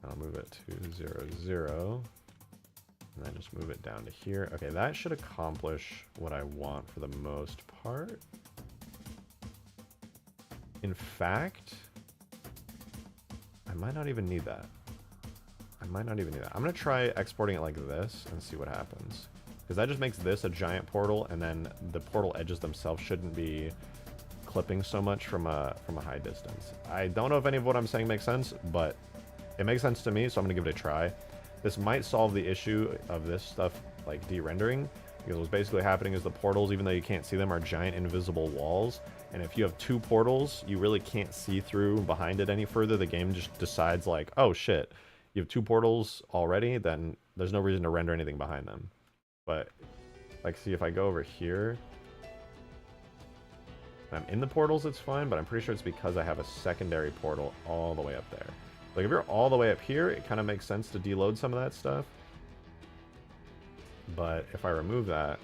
I'll move it to 0, 0. And then just move it down to here. Okay, that should accomplish what I want for the most part. In fact, I might not even need that. I might not even need that. I'm going to try exporting it like this and see what happens. Because that just makes this a giant portal, and then the portal edges themselves shouldn't be clipping so much from a high distance. I don't know if any of what I'm saying makes sense, but it makes sense to me, so I'm going to give it a try. This might solve the issue of this stuff, like de-rendering, because what's basically happening is the portals, even though you can't see them, are giant invisible walls. And if you have 2 portals, you really can't see through behind it any further. The game just decides like, oh shit, you have 2 portals already, then there's no reason to render anything behind them. But, like, see, if I go over here, and I'm in the portals, it's fine, but I'm pretty sure it's because I have a secondary portal all the way up there. Like, if you're all the way up here, it kind of makes sense to deload some of that stuff. But if I remove that,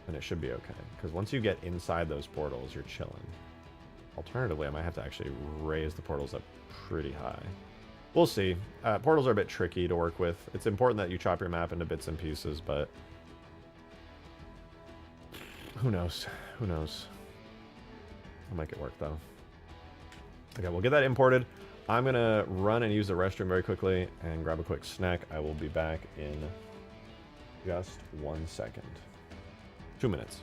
then it should be okay. Because once you get inside those portals, you're chilling. Alternatively, I might have to actually raise the portals up pretty high. We'll see. Portals are a bit tricky to work with. It's important that you chop your map into bits and pieces, but who knows? Who knows? I'll make it work, though. Okay, we'll get that imported. I'm going to run and use the restroom very quickly and grab a quick snack. I will be back in just 1 second. 2 minutes.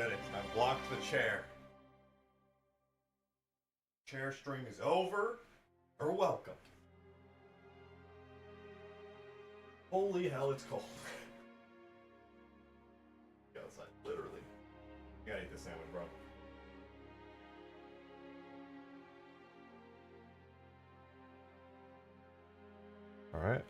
did it. I blocked the chair. Chair string is over. You're welcome. Holy hell, it's cold. Go outside, literally. You gotta eat this sandwich, bro. Alright.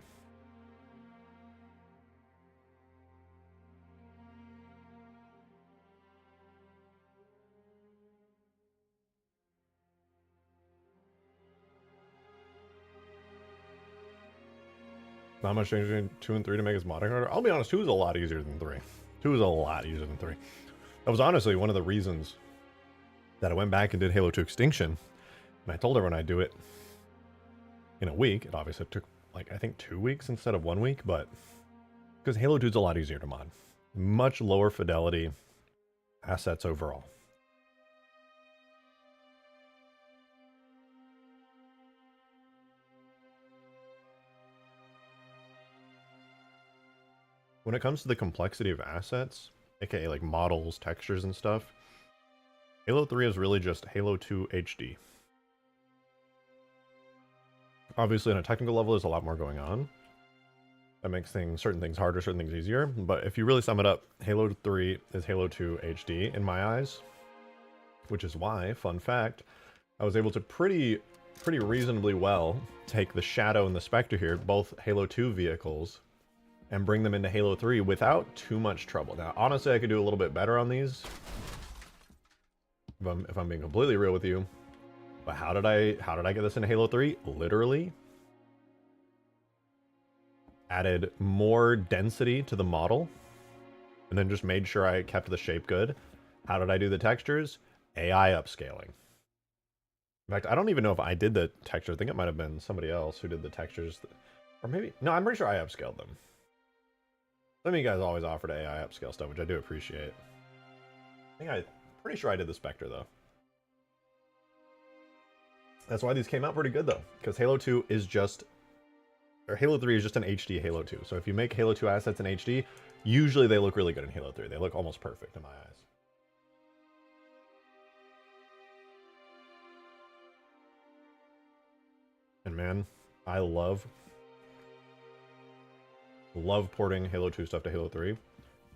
Not much change between 2 and 3 to make his modding harder. I'll be honest, 2 is a lot easier than 3. 2 is a lot easier than 3. That was honestly one of the reasons that I went back and did Halo 2 Extinction. And I told everyone I'd do it in a week. It obviously took, like, I think 2 weeks instead of 1 week, but because Halo 2 is a lot easier to mod. Much lower fidelity assets overall. When it comes to the complexity of assets, aka like models, textures, and stuff, Halo 3 is really just Halo 2 HD. Obviously, on a technical level, there's a lot more going on. That makes certain things harder, certain things easier. But if you really sum it up, Halo 3 is Halo 2 HD in my eyes. Which is why, fun fact, I was able to pretty reasonably well take the Shadow and the Spectre here, both Halo 2 vehicles, and bring them into Halo 3 without too much trouble. Now, honestly, I could do a little bit better on these, if I'm being completely real with you. But how did I get this into Halo 3? Literally added more density to the model, and then just made sure I kept the shape good. How did I do the textures? AI upscaling. In fact, I don't even know if I did the texture. I think it might have been somebody else who did the textures. Or maybe, no, I'm pretty sure I upscaled them. Some of you guys always offer to AI upscale stuff, which I do appreciate. I'm pretty sure I did the Spectre, though. That's why these came out pretty good, though. Because Halo 2 is just... Or Halo 3 is just an HD Halo 2. So if you make Halo 2 assets in HD, usually they look really good in Halo 3. They look almost perfect in my eyes. And man, I love porting Halo 2 stuff to Halo 3.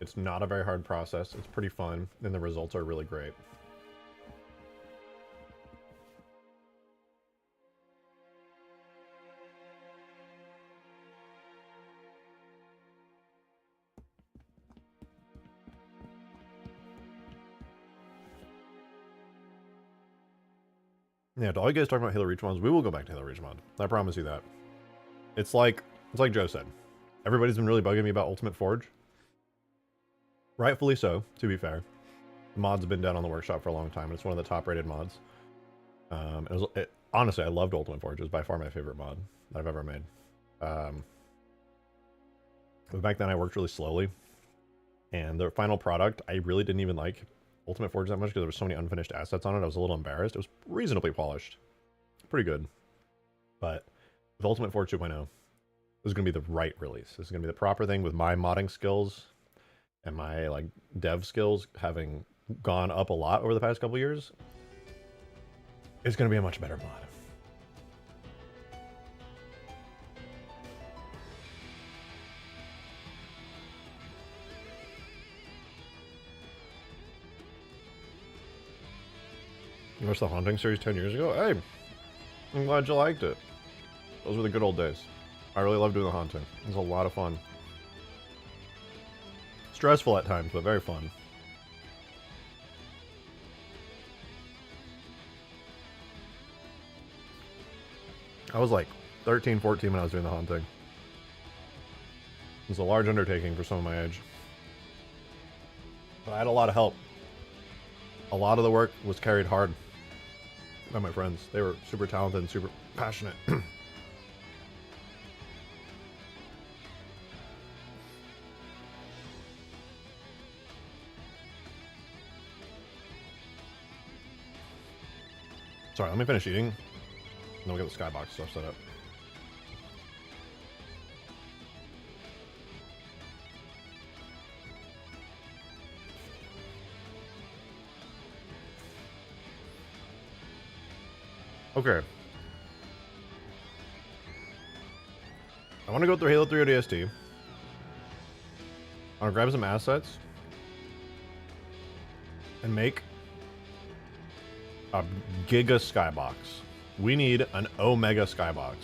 It's not a very hard process. It's pretty fun, and the results are really great. Yeah, to all you guys talking about Halo Reach mods, we will go back to Halo Reach mod. I promise you that. It's like Joe said. Everybody's been really bugging me about Ultimate Forge. Rightfully so, to be fair. The mod's been down on the workshop for a long time, and it's one of the top-rated mods. Honestly, I loved Ultimate Forge. It was by far my favorite mod that I've ever made. But back then, I worked really slowly. And the final product, I really didn't even like Ultimate Forge that much because there were so many unfinished assets on it. I was a little embarrassed. It was reasonably polished. Pretty good. But with Ultimate Forge 2.0, this is going to be the right release. This is going to be the proper thing with my modding skills and my like dev skills having gone up a lot over the past couple years. It's going to be a much better mod. You watched the Haunting series 10 years ago? Hey, I'm glad you liked it. Those were the good old days. I really love doing the Haunting. It was a lot of fun. Stressful at times, but very fun. I was like 13, 14 when I was doing the Haunting. It was a large undertaking for some of my age. But I had a lot of help. A lot of the work was carried hard by my friends. They were super talented and super passionate. Sorry, let me finish eating. And then we'll get the Skybox stuff set up. Okay. I want to go through Halo 3 ODST. I want to grab some assets and make a Giga Skybox. We need an Omega Skybox.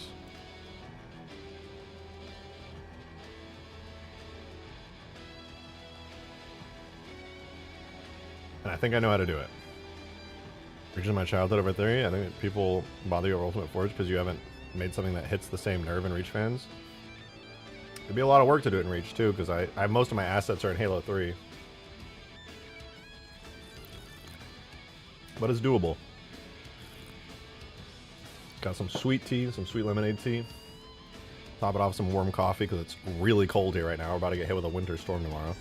And I think I know how to do it. Reaching my childhood over 30, I think people bother you over Ultimate Forge because you haven't made something that hits the same nerve in Reach fans. It'd be a lot of work to do it in Reach too, because I most of my assets are in Halo 3. But it's doable. Got some sweet tea, some sweet lemonade tea. Top it off with some warm coffee because it's really cold here right now. We're about to get hit with a winter storm tomorrow.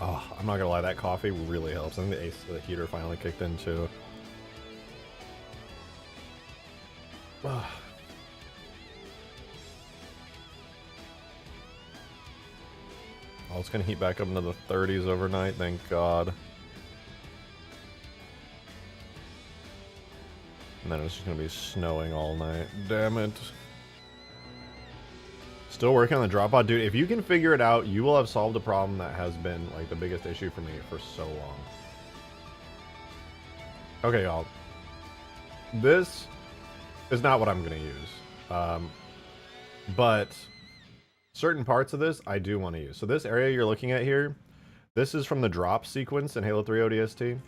Oh, I'm not gonna lie, that coffee really helps. I think the ace of the heater finally kicked in too. Oh, it's gonna heat back up into the 30s overnight, thank God. And then it's just gonna be snowing all night. Damn it. Still working on the drop pod, dude. If you can figure it out, you will have solved a problem that has been like the biggest issue for me for so long. Okay, y'all. This is not what I'm gonna use, but certain parts of this I do want to use. So this area you're looking at here, this is from the drop sequence in Halo 3 ODST.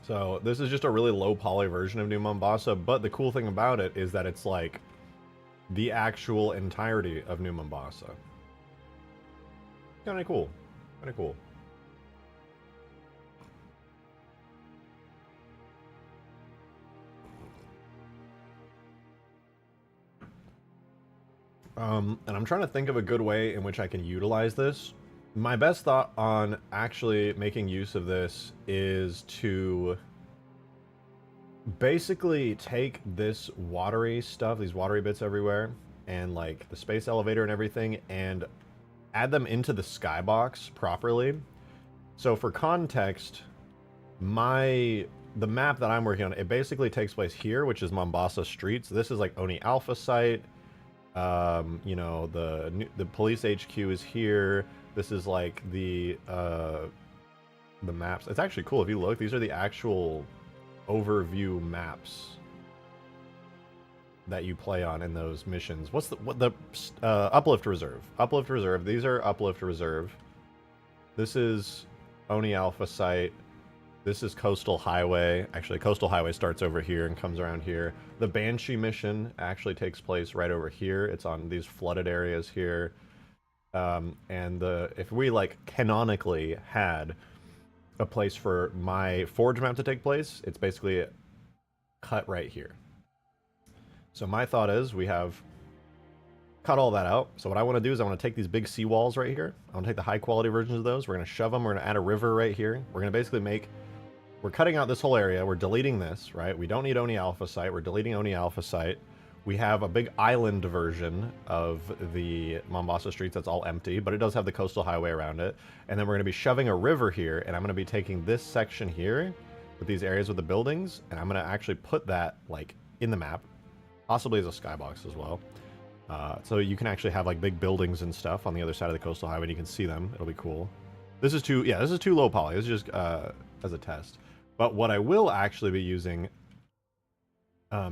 So this is just a really low poly version of New Mombasa, but the cool thing about it is that it's like the actual entirety of New Mombasa. Kinda cool. Kinda cool. And I'm trying to think of a good way in which I can utilize this. My best thought on actually making use of this is to basically take this watery stuff, these watery bits everywhere, and like the space elevator and everything, and add them into the skybox properly. So for context, the map that I'm working on, it basically takes place here, which is Mombasa Streets. This is like Oni Alpha site. You know, the police HQ is here. This is like the maps. It's actually cool if you look. These are the actual overview maps that you play on in those missions. What's the Uplift Reserve? Uplift Reserve. These are Uplift Reserve. This is Oni Alpha site. This is Coastal Highway. Actually, Coastal Highway starts over here and comes around here. The Banshee mission actually takes place right over here. It's on these flooded areas here. And if we like canonically had a place for my Forge map to take place, it's basically cut right here. So my thought is we have cut all that out. So what I want to do is I want to take these big seawalls right here. I want to take the high quality versions of those. We're going to shove them. We're going to add a river right here. We're going to basically we're cutting out this whole area. We're deleting this, right? We don't need Oni Alpha site. We're deleting Oni Alpha site. We have a big island version of the Mombasa Streets that's all empty, but it does have the coastal highway around it. And then we're going to be shoving a river here, and I'm going to be taking this section here with these areas with the buildings, and I'm going to actually put that like in the map, possibly as a skybox as well. So you can actually have like big buildings and stuff on the other side of the coastal highway, and you can see them. It'll be cool. This is too low poly. This is just as a test. But what I will actually be using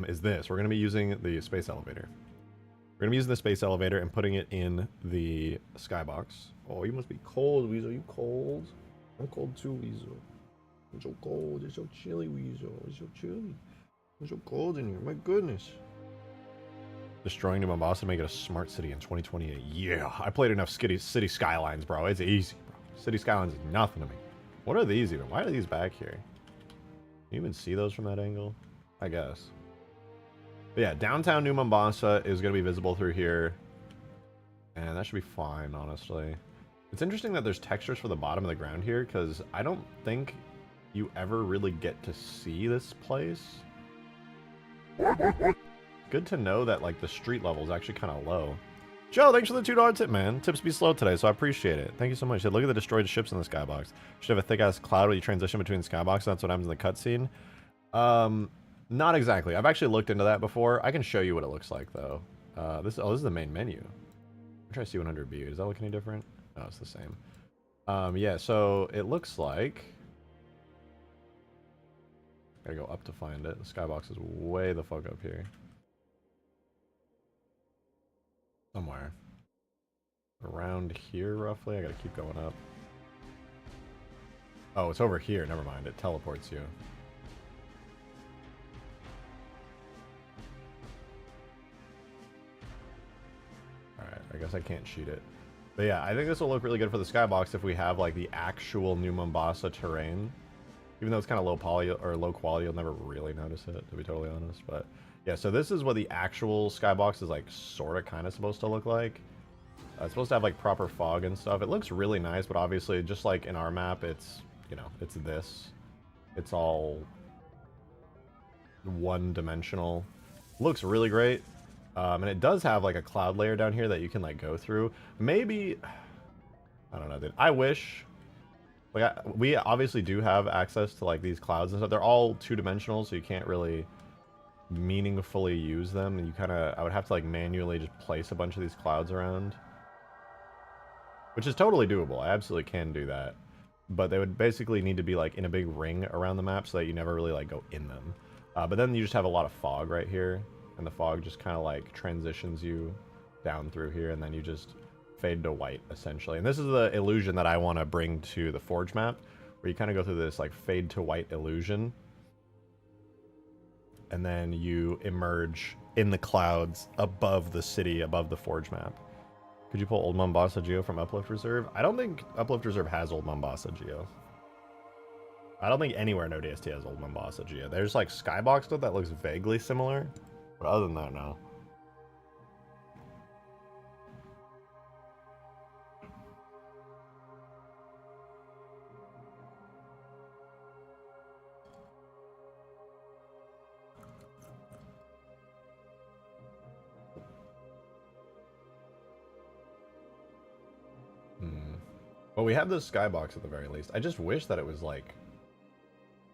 is this. We're going to be using the space elevator. We're going to be using the space elevator and putting it in the skybox. Oh, you must be cold, Weasel. You cold? I'm cold too, Weasel. It's so cold. It's so chilly, Weasel. It's so chilly. It's so cold in here. My goodness. Destroying New Mombasa to make it a smart city in 2028. Yeah, I played enough City Skylines, bro. It's easy, bro. City Skylines is nothing to me. What are these even? Why are these back here? Can you even see those from that angle? I guess. But yeah, downtown New Mombasa is going to be visible through here. And that should be fine, honestly. It's interesting that there's textures for the bottom of the ground here, because I don't think you ever really get to see this place. Good to know that like the street level is actually kind of low. Joe, thanks for the $2 tip, man. Tips be slow today, so I appreciate it. Thank you so much. Look at the destroyed ships in the skybox. Should have a thick ass cloud when you transition between the skybox. That's what happens in the cutscene. Not exactly. I've actually looked into that before. I can show you what it looks like though. This is the main menu. Try C100B. Does that look any different? No, it's the same. Yeah, so it looks like. Gotta go up to find it. The skybox is way the fuck up here. Somewhere. Around here, roughly. I gotta keep going up. Oh, it's over here. Never mind. It teleports you. Alright, I guess I can't cheat it. But yeah, I think this will look really good for the skybox if we have like the actual New Mombasa terrain. Even though it's kind of low poly or low quality, you'll never really notice it, to be totally honest. But yeah, so this is what the actual skybox is like sort of kind of supposed to look like. It's supposed to have like proper fog and stuff. It looks really nice, but obviously just like in our map, it's, you know, it's this. It's all one-dimensional. Looks really great. And it does have like a cloud layer down here that you can like go through. Maybe, I don't know, dude. I wish, like, we obviously do have access to like these clouds and stuff. They're all two-dimensional, so you can't really meaningfully use them. And you kind of, I would have to like manually just place a bunch of these clouds around, which is totally doable. I absolutely can do that, but they would basically need to be like in a big ring around the map so that you never really like go in them. But then you just have a lot of fog right here. And the fog just kind of like transitions you down through here, and then you just fade to white essentially. And this is the illusion that I want to bring to the Forge map, where you kind of go through this like fade to white illusion, and then you emerge in the clouds above the city, above the Forge map. Could you pull Old Mombasa Geo from Uplift Reserve? I don't think Uplift Reserve has Old Mombasa Geo. I don't think anywhere in ODST has Old Mombasa Geo. There's like Skybox stuff that looks vaguely similar. But other than that, no. Well, we have this skybox at the very least. I just wish that it was like,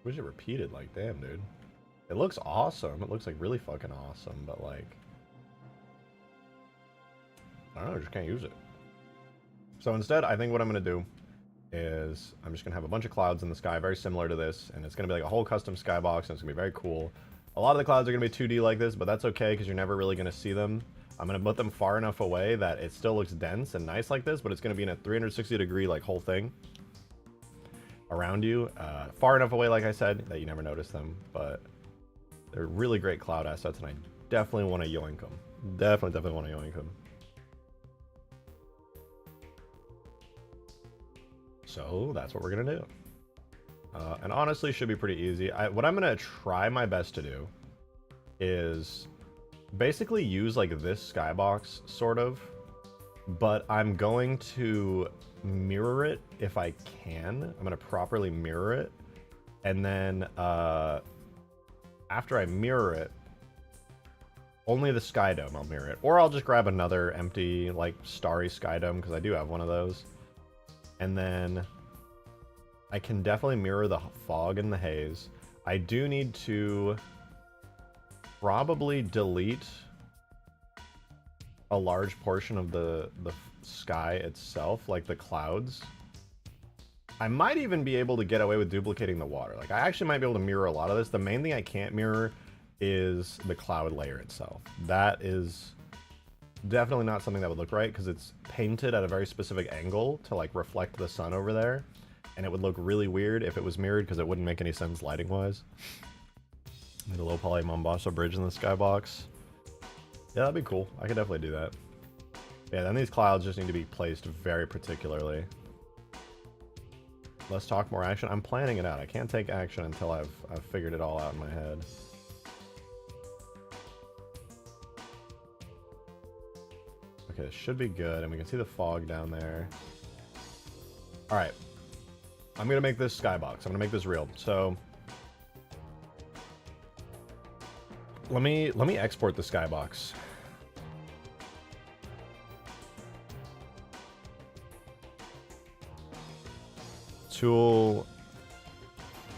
wish it repeated. Like, damn, dude. It looks awesome. It looks like really fucking awesome, but like, I don't know, I just can't use it. So instead, I think what I'm going to do is I'm just going to have a bunch of clouds in the sky, very similar to this, and it's going to be like a whole custom skybox, and it's going to be very cool. A lot of the clouds are going to be 2D like this, but that's okay because you're never really going to see them. I'm going to put them far enough away that it still looks dense and nice like this, but it's going to be in a 360-degree like whole thing around you. Far enough away, like I said, that you never notice them, but they're really great cloud assets, and I definitely want to yoink them. Definitely want to yoink them. So that's what we're going to do. And honestly, should be pretty easy. What I'm going to try my best to do is basically use like this skybox, sort of. But I'm going to mirror it if I can. I'm going to properly mirror it. And then after I mirror it, only the sky dome I'll mirror it. Or I'll just grab another empty, like, starry sky dome, because I do have one of those. And then I can definitely mirror the fog and the haze. I do need to probably delete a large portion of the sky itself, like the clouds. I might even be able to get away with duplicating the water. Like, I actually might be able to mirror a lot of this. The main thing I can't mirror is the cloud layer itself. That is definitely not something that would look right, because it's painted at a very specific angle to like reflect the sun over there, and it would look really weird if it was mirrored, because it wouldn't make any sense lighting wise. The low poly Mombasa bridge in the skybox. Yeah, that'd be cool. I could definitely do that. Yeah, then these clouds just need to be placed very particularly. Let's talk more action. I'm planning it out. I can't take action until I've figured it all out in my head. Okay, this should be good, and we can see the fog down there. Alright. I'm gonna make this skybox. I'm gonna make this real. So let me export the Skybox. Tool,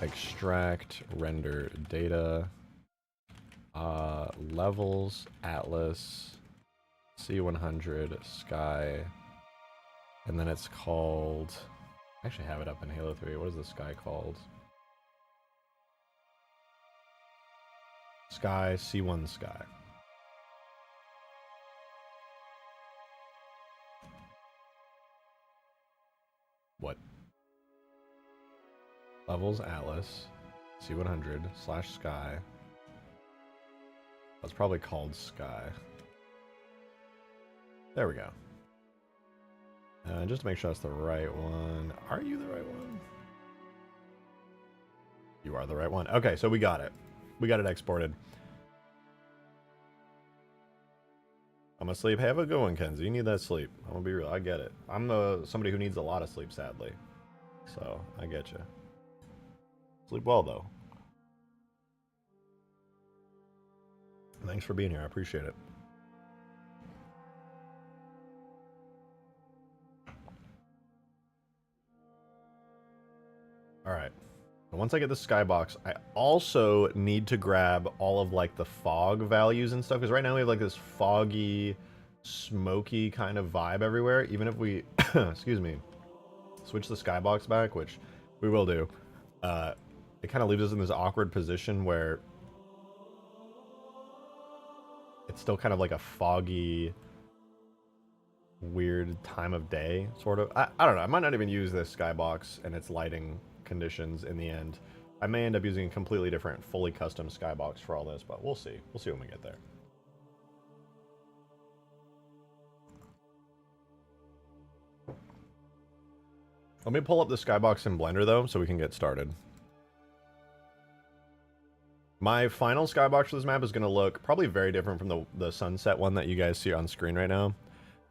extract, render data, levels, Atlas, C100, Sky, and then it's called, I actually have it up in Halo 3. What is the Sky called? Sky, C1 Sky. What? Levels, Atlas, C100 / Sky. That's probably called Sky. There we go. Just to make sure that's the right one. Are you the right one? You are the right one. Okay, so we got it. We got it exported. I'm gonna sleep. Have a good one, Kenzie. You need that sleep. I'm gonna be real. I get it. I'm somebody who needs a lot of sleep, sadly. So, I get you. Sleep well, though. Thanks for being here. I appreciate it. Alright. Once I get the Skybox, I also need to grab all of, like, the fog values and stuff. Because right now we have, like, this foggy, smoky kind of vibe everywhere. Even if we, excuse me, switch the Skybox back, which we will do, it kind of leaves us in this awkward position where it's still kind of like a foggy, weird time of day, sort of. I don't know. I might not even use this Skybox and its lighting conditions in the end. I may end up using a completely different, fully custom Skybox for all this, but we'll see. We'll see when we get there. Let me pull up the Skybox in Blender, though, so we can get started. My final Skybox for this map is going to look probably very different from the sunset one that you guys see on screen right now.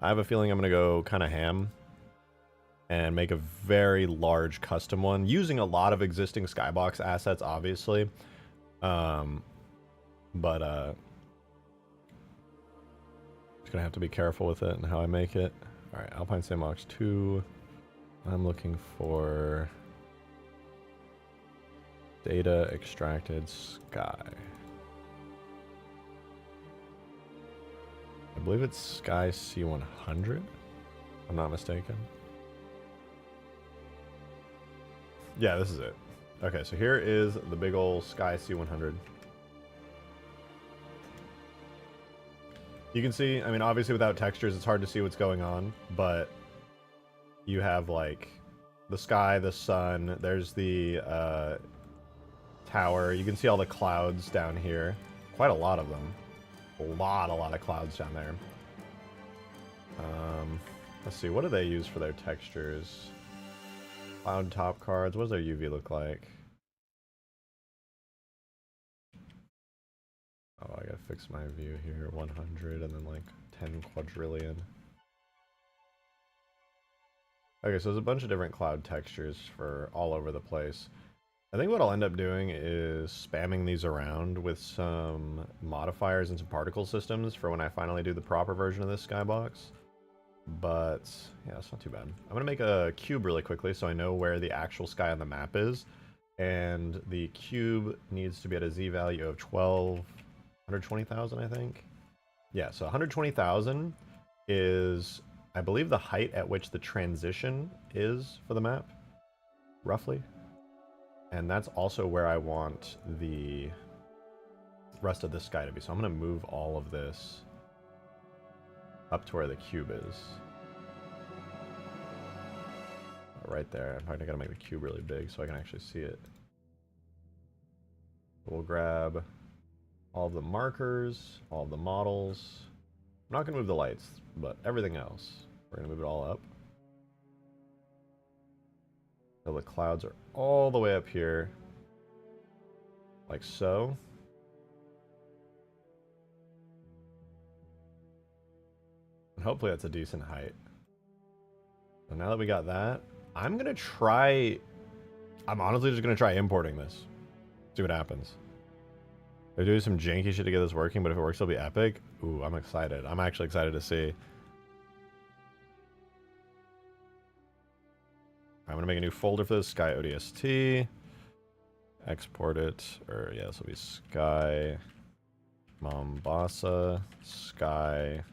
I have a feeling I'm going to go kind of ham and make a very large custom one, using a lot of existing Skybox assets, obviously. Just going to have to be careful with it and how I make it. Alright, Alpine Sandbox 2. I'm looking for data extracted Sky. I believe it's Sky C100, if I'm not mistaken. Yeah, this is it. Okay, so here is the big old Sky C100. You can see, I mean, obviously without textures, it's hard to see what's going on, but you have, like, the sky, the sun, there's the tower. You can see all the clouds down here. Quite a lot of them. A lot of clouds down there. Let's see, what do they use for their textures? Cloud top cards. What does their UV look like? Oh, I gotta fix my view here. 100 and then like 10 quadrillion. Okay, so there's a bunch of different cloud textures for all over the place. I think what I'll end up doing is spamming these around with some modifiers and some particle systems for when I finally do the proper version of this Skybox. But, yeah, it's not too bad. I'm going to make a cube really quickly so I know where the actual sky on the map is. And the cube needs to be at a Z value of 120,000, I think. Yeah, so 120,000 is, I believe, the height at which the transition is for the map, roughly. And that's also where I want the rest of the sky to be. So I'm going to move all of this up to where the cube is. Right there. In fact, I gotta make the cube really big so I can actually see it. We'll grab all of the markers, all of the models. I'm not gonna move the lights, but everything else, we're gonna move it all up. So the clouds are all the way up here, like so. And hopefully that's a decent height. So now that we got that, I'm honestly just gonna try importing this. See what happens. They're doing some janky shit to get this working, but if it works, it'll be epic. Ooh, I'm excited. I'm actually excited to see. I'm gonna make a new folder for this, Sky ODST. Export it, or yeah, this will be Sky Mombasa Sky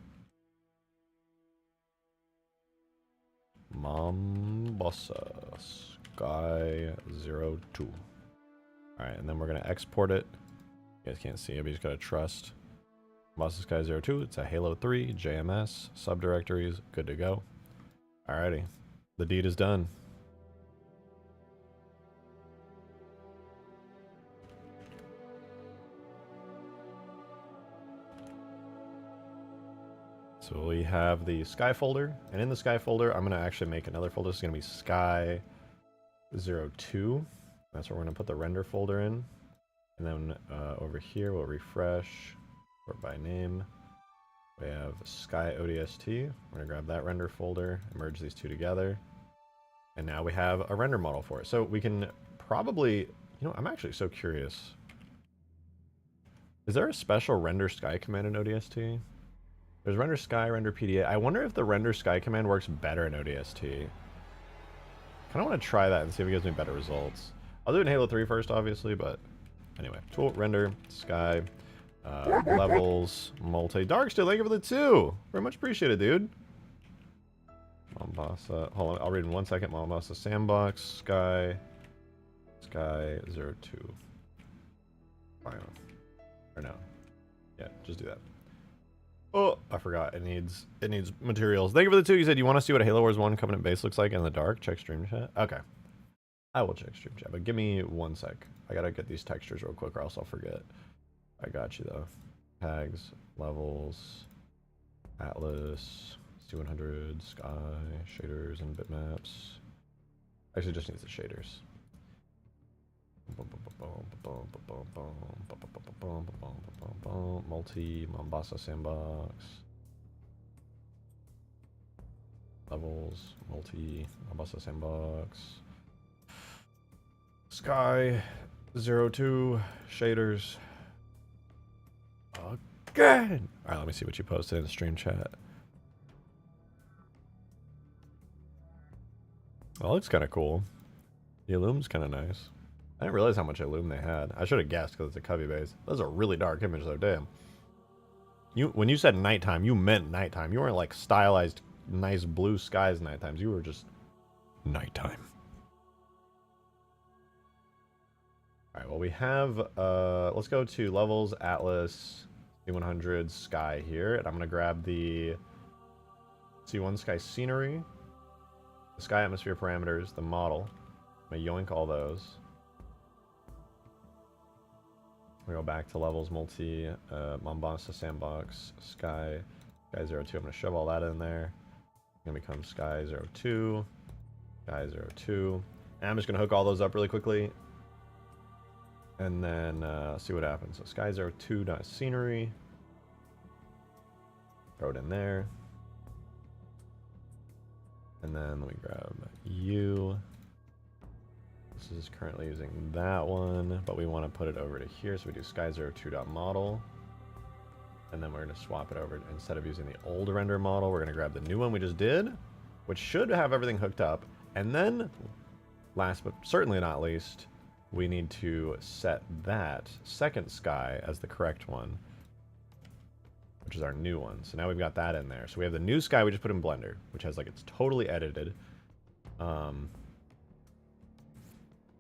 Mombasa Sky 02. Alright, and then we're gonna export it. You guys can't see it, but you just gotta trust. Mombasa Sky 02, it's a Halo 3, JMS, subdirectories, good to go. Alrighty, the deed is done. So we have the Sky folder, and in the Sky folder, I'm going to actually make another folder. This is going to be Sky 02. That's where we're going to put the render folder in. And then over here, we'll refresh, sort by name. We have Sky ODST. We're going to grab that render folder, merge these two together. And now we have a render model for it. So we can probably, I'm actually so curious. Is there a special render Sky command in ODST? There's render Sky, render PDA. I wonder if the render Sky command works better in ODST. Kind of want to try that and see if it gives me better results. I'll do it in Halo 3 first, obviously, but anyway. Tool, render, Sky, levels, multi. Darksteel, thank you for the 2. Very much appreciated, dude. Mombasa. Hold on, I'll read in 1 second. Mombasa Sandbox, Sky 02. Final. Or no. Yeah, just do that. Oh, I forgot. It needs materials. Thank you for the 2. You said you want to see what a Halo Wars 1 Covenant base looks like in the dark. Check stream chat. Okay. I will check stream chat, but give me 1 sec. I gotta get these textures real quick or else I'll forget. I got you though. Tags, levels, Atlas, C100, Sky, shaders, and bitmaps. Actually, just needs the shaders. Multi Mombasa Sandbox levels, multi Mombasa Sandbox, Sky 02 shaders. Again. All right, let me see what you posted in the stream chat. Well, it looks kind of cool. The Illume's kind of nice. I didn't realize how much Illume they had. I should have guessed because it's a Covey base. That's a really dark image though, damn. When you said nighttime, you meant nighttime. You weren't like stylized, nice blue skies nighttimes. You were just nighttime. Alright, well we have, let's go to levels, Atlas, C100, Sky here. And I'm going to grab the C1 Sky scenery, the Sky atmosphere parameters, the model. I'm going to yoink all those. We go back to levels, multi, Mombasa Sandbox, Sky 02. I'm going to shove all that in there. It's going to become Sky 02, Sky 02. And I'm just going to hook all those up really quickly. And then see what happens. So Sky 02.scenery. Throw it in there. And then let me grab you. This is currently using that one, but we want to put it over to here, so we do Sky 02.model. And then we're going to swap it over. Instead of using the old render model, we're going to grab the new one we just did, which should have everything hooked up. And then, last but certainly not least, we need to set that second Sky as the correct one, which is our new one. So now we've got that in there. So we have the new Sky we just put in Blender, which has like, it's totally edited.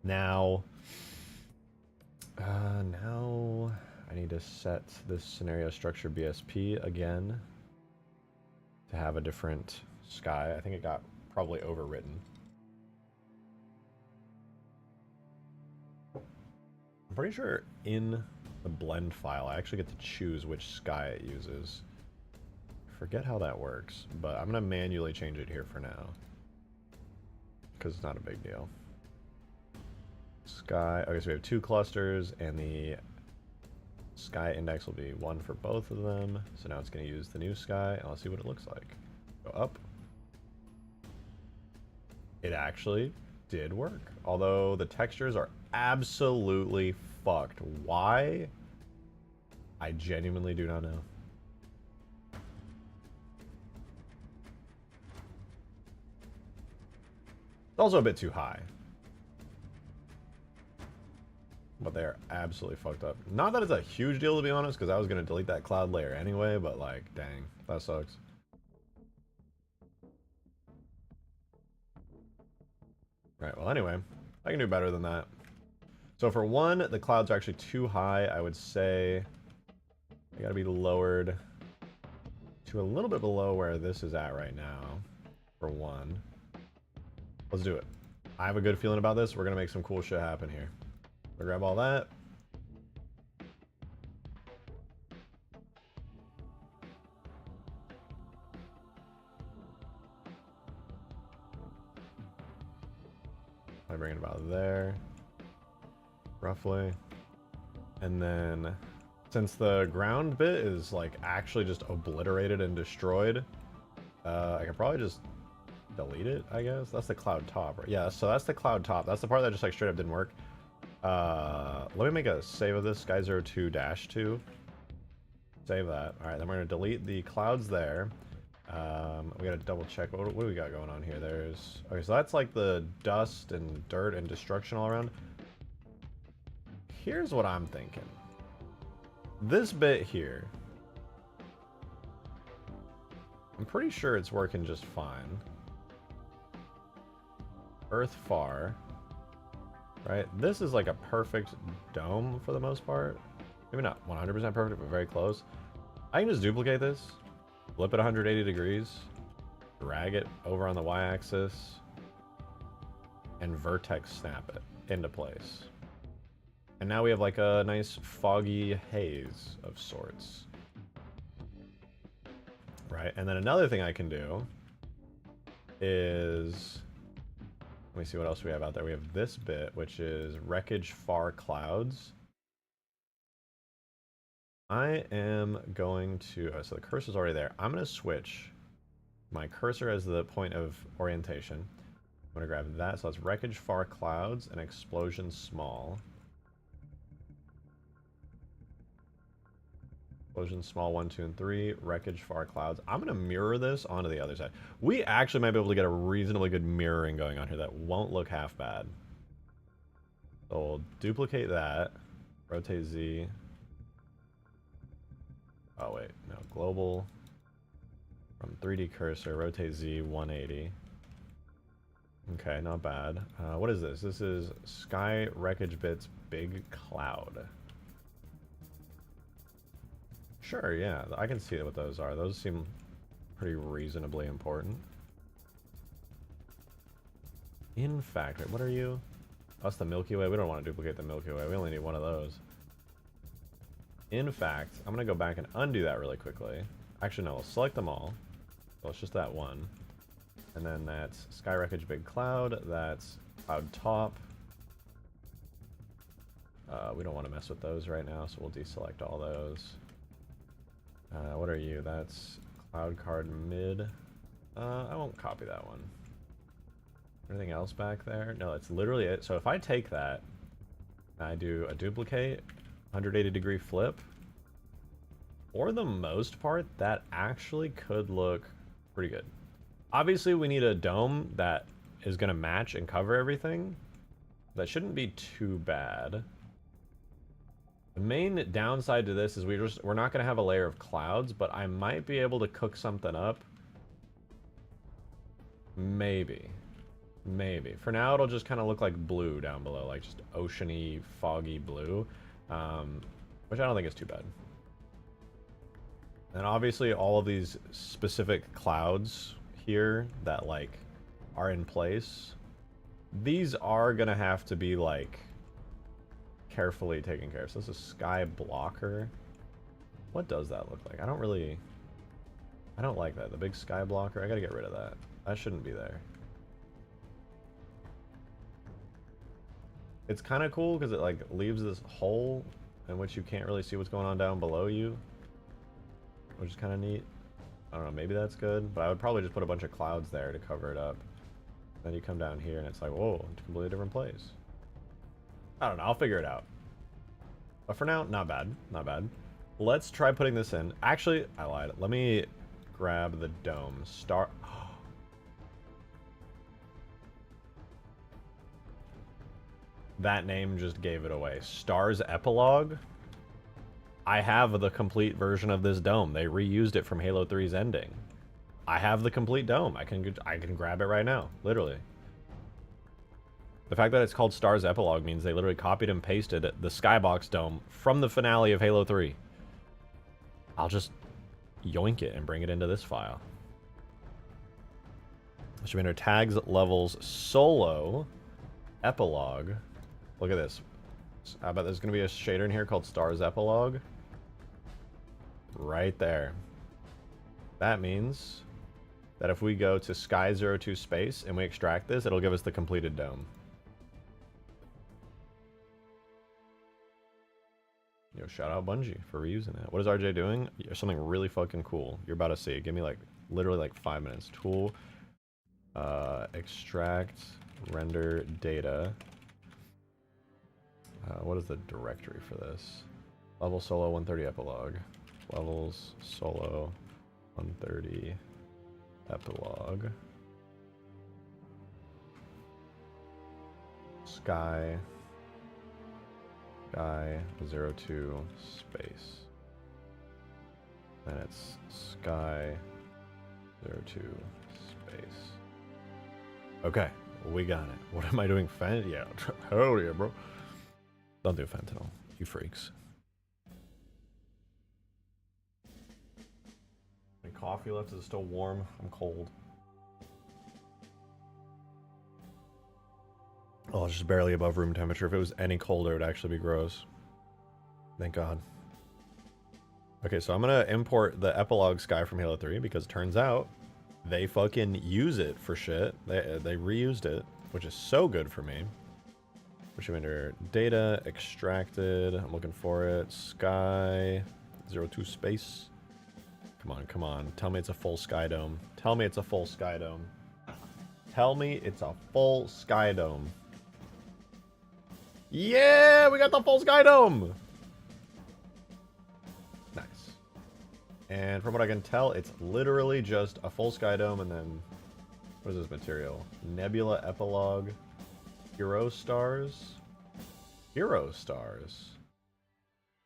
Now I need to set this scenario structure BSP again to have a different Sky. I think it got probably overwritten. I'm pretty sure in the blend file I actually get to choose which Sky it uses. I forget how that works, but I'm gonna manually change it here for now because it's not a big deal. Sky, okay, so we have 2 clusters, and the Sky index will be 1 for both of them. So now it's going to use the new Sky, and let's see what it looks like. Go up. It actually did work, although the textures are absolutely fucked. Why I genuinely do not know. It's also a bit too high. But they're absolutely fucked up. Not that it's a huge deal, to be honest, because I was going to delete that cloud layer anyway, but like, dang, that sucks. Right, well anyway, I can do better than that. So for one, the clouds are actually too high. I would say they gotta be lowered to a little bit below where this is at right now, for one. Let's do it. I have a good feeling about this. We're gonna make some cool shit happen here. We'll grab all that. I bring it about there, roughly. And then, since the ground bit is like actually just obliterated and destroyed, I could probably just delete it, I guess. That's the cloud top, right? Yeah, so that's the cloud top. That's the part that just like straight up didn't work. Let me make a save of this, Sky02-2. Save that. All right, then we're gonna delete the clouds there. We gotta double check. What do we got going on here? There's... Okay, so that's like the dust and dirt and destruction all around. Here's what I'm thinking. This bit here, I'm pretty sure it's working just fine. Earth far. Right? This is like a perfect dome for the most part. Maybe not 100% perfect, but very close. I can just duplicate this, flip it 180 degrees, drag it over on the y-axis, and vertex snap it into place. And now we have like a nice foggy haze of sorts. Right? And then another thing I can do is... Let me see what else we have out there. We have this bit, which is wreckage far clouds. I am going to... so the cursor's already there. I'm going to switch my cursor as the point of orientation. I'm going to grab that. So that's wreckage far clouds and explosion small. Explosion small 1, 2, and 3. Wreckage far clouds. I'm going to mirror this onto the other side. We actually might be able to get a reasonably good mirroring going on here that won't look half bad. So we'll duplicate that. Rotate Z. Oh wait, no. Global. From 3D cursor. Rotate Z 180. Okay, not bad. What is this? This is Sky Wreckage Bits Big Cloud. Sure, yeah, I can see what those are. Those seem pretty reasonably important. In fact, wait, what are you? Oh, that's the Milky Way. We don't want to duplicate the Milky Way. We only need one of those. In fact, I'm going to go back and undo that really quickly. Actually, no, we'll select them all. So it's just that one. And then that's Sky Wreckage Big Cloud. That's Cloud Top. We don't want to mess with those right now, so we'll deselect all those. What are you? That's Cloud Card Mid. I won't copy that one. Anything else back there? No, that's literally it. So if I take that, I do a duplicate, 180 degree flip, for the most part, that actually could look pretty good. Obviously, we need a dome that is going to match and cover everything. That shouldn't be too bad. The main downside to this is we're not going to have a layer of clouds, but I might be able to cook something up. Maybe. Maybe. For now, it'll just kind of look like blue down below, like just oceany, foggy blue, which I don't think is too bad. And obviously, all of these specific clouds here that like are in place, these are gonna have to be like carefully taken care of. So this is Sky Blocker. What does that look like? I don't like that. The big Sky Blocker. I gotta get rid of that. That shouldn't be there. It's kind of cool because it like leaves this hole in which you can't really see what's going on down below you, which is kind of neat. I don't know, maybe that's good, but I would probably just put a bunch of clouds there to cover it up. Then you come down here and it's like, whoa, it's a completely different place. I don't know, I'll figure it out. But for now, not bad, not bad. Let's try putting this in. Actually, I lied. Let me grab the dome. That name just gave it away. Stars Epilogue? I have the complete version of this dome. They reused it from Halo 3's ending. I have the complete dome. I can grab it right now, literally. The fact that it's called Stars Epilogue means they literally copied and pasted the Skybox dome from the finale of Halo 3. I'll just yoink it and bring it into this file. Should be under tags, levels, solo, epilogue. Look at this. I bet there's going to be a shader in here called Stars Epilogue. Right there. That means that if we go to Sky02 space and we extract this, it'll give us the completed dome. Yo, shout out Bungie for reusing it. What is RJ doing? Something really fucking cool. You're about to see. Give me like, literally like 5 minutes. Tool, extract, render data. What is the directory for this? Level solo 130 epilogue. Levels solo 130 epilogue. Sky 02 space. And it's Sky 02 space. Okay, we got it. What am I doing? Yeah, hell yeah, bro. Don't do fentanyl, you freaks. Any coffee left? Is it still warm? I'm cold. Oh, it's just barely above room temperature. If it was any colder, it would actually be gross. Thank God. Okay, so I'm gonna import the epilogue sky from Halo 3 because it turns out they fucking use it for shit. They reused it, which is so good for me. Which under data extracted. I'm looking for it. Sky 02 space. Come on, come on. Tell me it's a full sky dome. Tell me it's a full sky dome. Tell me it's a full sky dome. Yeah, we got the full sky dome. Nice. And from what I can tell, it's literally just a full sky dome and then what is this material? Nebula epilogue. Hero stars? Hero stars.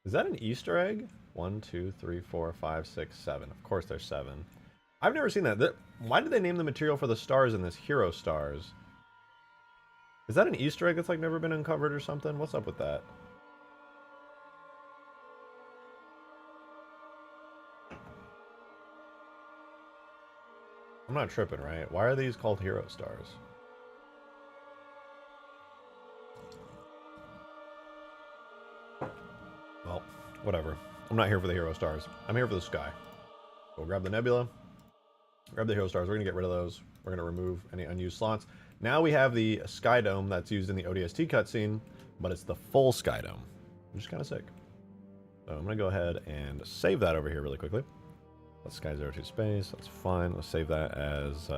Is that an Easter egg? 1, 2, 3, 4, 5, 6, 7. Of course there's 7. I've never seen that. Why did they name the material for the stars in this Hero stars? Is that an Easter egg that's like never been uncovered or something? What's up with that? I'm not tripping, right? Why are these called Hero stars? Well, whatever. I'm not here for the hero stars. I'm here for the sky. We'll grab the nebula. Grab the hero stars. We're going to get rid of those. We're going to remove any unused slots. Now we have the sky dome that's used in the ODST cutscene, but it's the full sky dome, which is kind of sick. So I'm going to go ahead and save that over here really quickly. That's Sky 02 space. That's fine. Let's save that as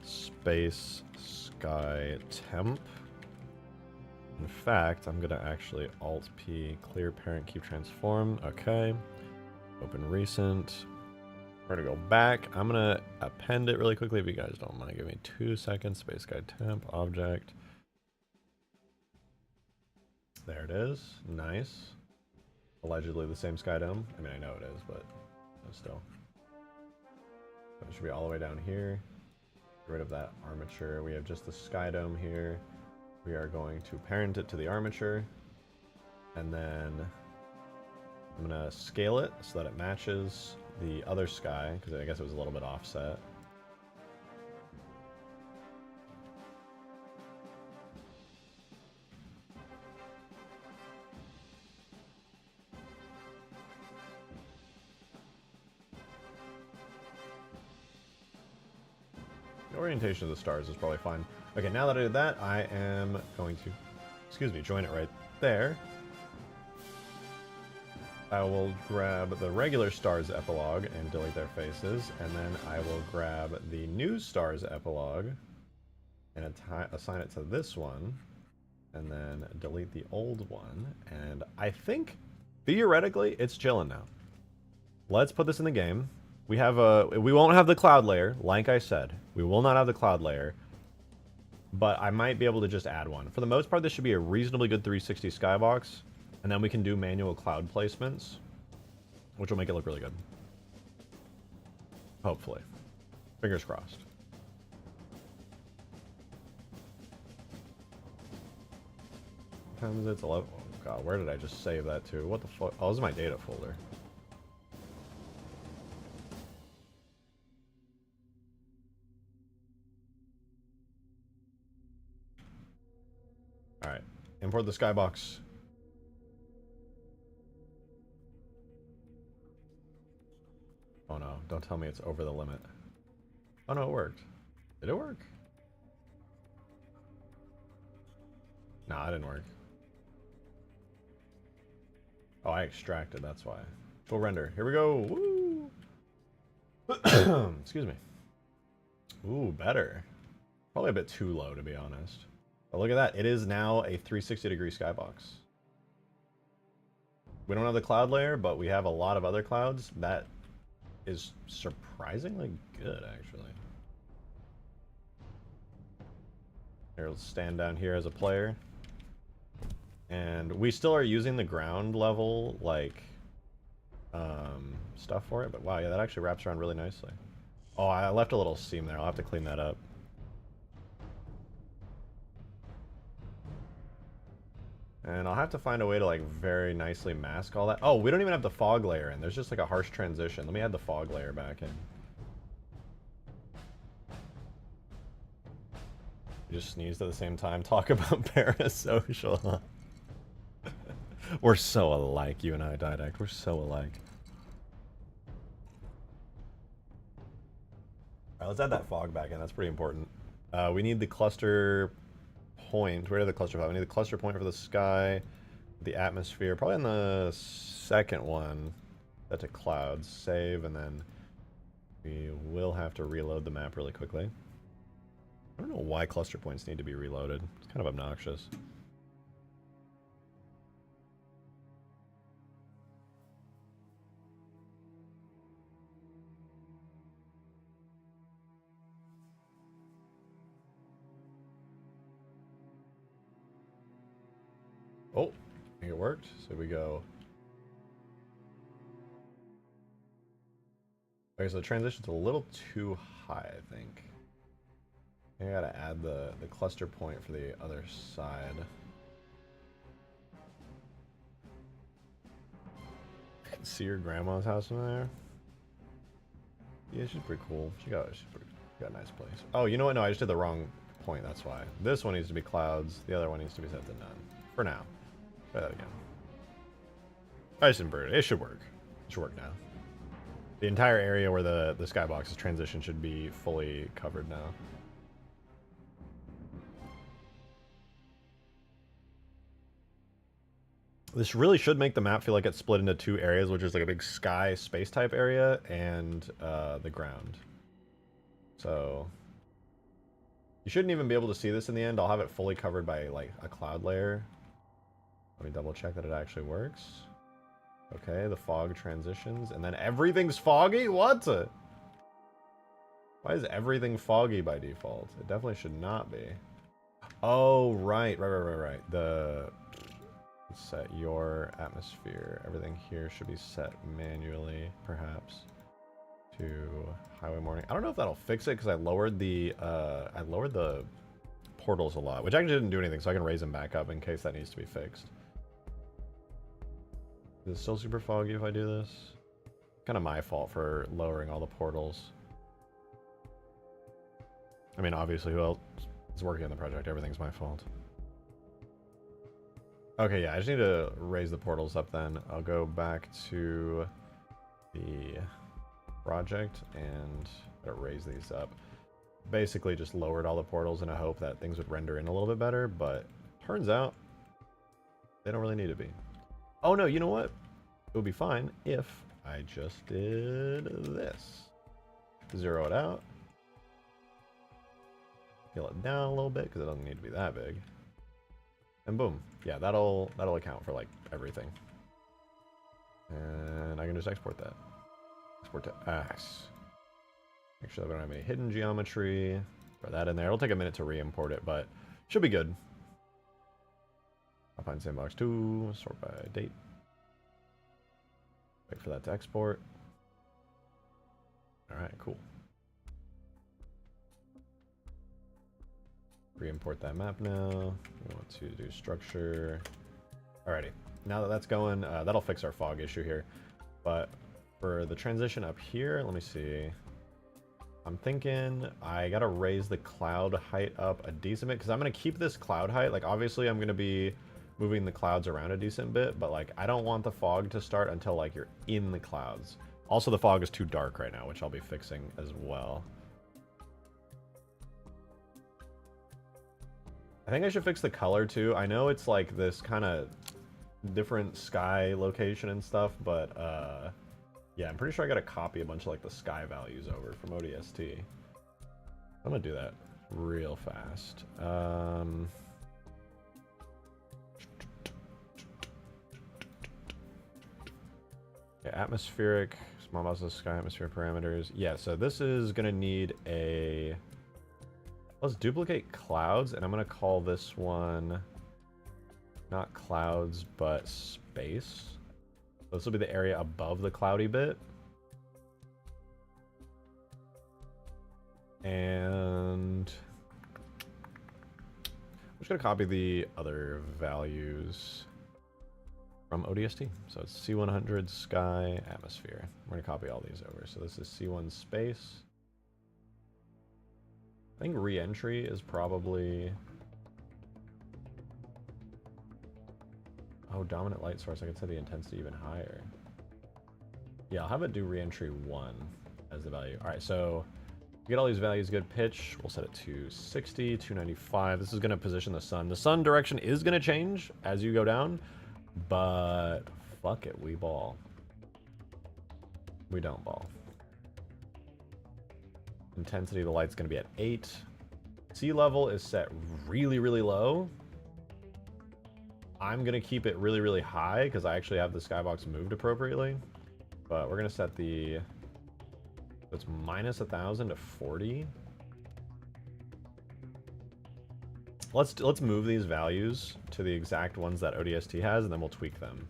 space sky temp. In fact, I'm going to actually Alt-P, clear parent, keep transform. Okay. Open recent. We're going to go back. I'm going to append it really quickly if you guys don't mind. Give me 2 seconds. Space sky temp, object. There it is. Nice. Allegedly the same sky dome. I mean, I know it is, but still. So it should be all the way down here. Get rid of that armature. We have just the sky dome here. We are going to parent it to the armature, and then I'm going to scale it so that it matches the other sky, because I guess it was a little bit offset. The orientation of the stars is probably fine. Okay, now that I did that, I am going to, excuse me, join it right there. I will grab the regular stars epilogue and delete their faces, and then I will grab the new stars epilogue and assign it to this one, and then delete the old one. And I think theoretically, it's chilling now. Let's put this in the game. We won't have the cloud layer, like I said. We will not have the cloud layer. But I might be able to just add one. For the most part, this should be a reasonably good 360 skybox. And then we can do manual cloud placements, which will make it look really good. Hopefully. Fingers crossed. What time is it? It's 11. Oh god, where did I just save that to? What the fuck? Oh, this is my data folder. Alright. Import the skybox. Oh no, don't tell me it's over the limit. Oh no, it worked. Did it work? No, it didn't work. Oh, I extracted, that's why. Full render. Here we go. Woo! Excuse me. Ooh, better. Probably a bit too low, to be honest. But look at that. It is now a 360-degree skybox. We don't have the cloud layer, but we have a lot of other clouds. That is surprisingly good, actually. Here, let's stand down here as a player. And we still are using the ground level, like, stuff for it. But wow, yeah, that actually wraps around really nicely. Oh, I left a little seam there. I'll have to clean that up. And I'll have to find a way to, like, very nicely mask all that. Oh, we don't even have the fog layer in. There's just, like, a harsh transition. Let me add the fog layer back in. We just sneezed at the same time. Talk about parasocial. We're so alike, you and I, Didact. We're so alike. Alright, let's add that fog back in. That's pretty important. We need the cluster point. Where are the cluster point? We need the cluster point for the sky, the atmosphere. Probably on the second one. That's a clouds. Save, and then we will have to reload the map really quickly. I don't know why cluster points need to be reloaded. It's kind of obnoxious. Oh, I think it worked. So we go. Okay, so the transition's a little too high, I think. I gotta add the cluster point for the other side. I can see your grandma's house from there. Yeah, she's pretty cool. She got a nice place. Oh, you know what? No, I just did the wrong point. That's why. This one needs to be clouds. The other one needs to be set to none. For now. Try that again. I just inverted it. It should work. It should work now. The entire area where the skybox's transition should be fully covered now. This really should make the map feel like it's split into two areas, which is like a big sky space type area and the ground. So you shouldn't even be able to see this in the end. I'll have it fully covered by like a cloud layer. Let me double check that it actually works. Okay, the fog transitions, and then everything's foggy? What? Why is everything foggy by default? It definitely should not be. Oh, right. Let's set your atmosphere. Everything here should be set manually, perhaps, to highway morning. I don't know if that'll fix it because I lowered the portals a lot, which actually didn't do anything, so I can raise them back up in case that needs to be fixed. Is it still super foggy if I do this? Kind of my fault for lowering all the portals. I mean, obviously, who else is working on the project? Everything's my fault. Okay, yeah, I just need to raise the portals up then. I'll go back to the project and raise these up. Basically just lowered all the portals in a hope that things would render in a little bit better, but turns out they don't really need to be. Oh no, you know what? It would be fine if I just did this. Zero it out. Scale it down a little bit because it doesn't need to be that big. And boom. Yeah, that'll account for like everything. And I can just export that. Export to X. Make sure that we don't have any hidden geometry. Throw that in there. It'll take a minute to re-import it, but should be good. I'll find sandbox 2, sort by date. Wait for that to export. Alright, cool. Re-import that map now. We want to do structure. Alrighty. Now that that's going, that'll fix our fog issue here. But for the transition up here, let me see. I'm thinking I gotta raise the cloud height up a decent bit, because I'm gonna keep this cloud height. Like, obviously I'm gonna be moving the clouds around a decent bit, but like, I don't want the fog to start until like you're in the clouds. Also, the fog is too dark right now, which I'll be fixing as well. I think I should fix the color too. I know it's like this kind of different sky location and stuff, but yeah, I'm pretty sure I gotta copy a bunch of like the sky values over from ODST. I'm gonna do that real fast. Okay, atmospheric, Mombasa sky atmosphere parameters. Yeah, so this is gonna need a... Let's duplicate clouds, and I'm gonna call this one not clouds, but space. This will be the area above the cloudy bit. And I'm just gonna copy the other values from ODST. So it's C100 sky atmosphere. We're gonna copy all these over. So this is C1 space. I think re-entry is probably... Oh, dominant light source. I can set the intensity even higher. Yeah, I'll have it do re-entry 1 as the value. All right, so get all these values good. Pitch, we'll set it to 60, 295. This is going to position the sun. The sun direction is going to change as you go down, but fuck it, we ball. We don't ball. Intensity of the light's going to be at 8. Sea level is set really, really low. I'm going to keep it really, really high because I actually have the skybox moved appropriately. But we're going to set the... It's minus 1,000 to 40. Let's move these values to the exact ones that ODST has, and then we'll tweak them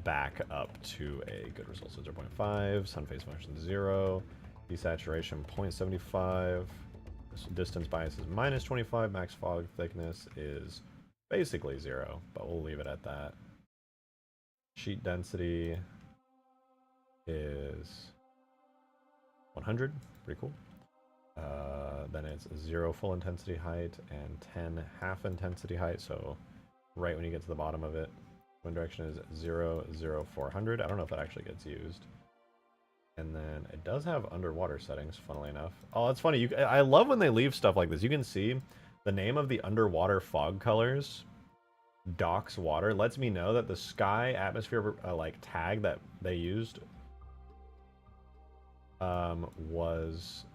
back up to a good result. So 0.5, sun phase function 0. Desaturation 0.75. Distance bias is minus 25. Max fog thickness is basically 0, but we'll leave it at that. Sheet density is 100. Pretty cool. Then it's 0 full intensity height and 10 half intensity height. So right when you get to the bottom of it, wind direction is 0, 0, 400. I don't know if that actually gets used. And then it does have underwater settings, funnily enough. Oh, that's funny. I love when they leave stuff like this. You can see the name of the underwater fog colors, docks water, lets me know that the sky atmosphere like tag that they used was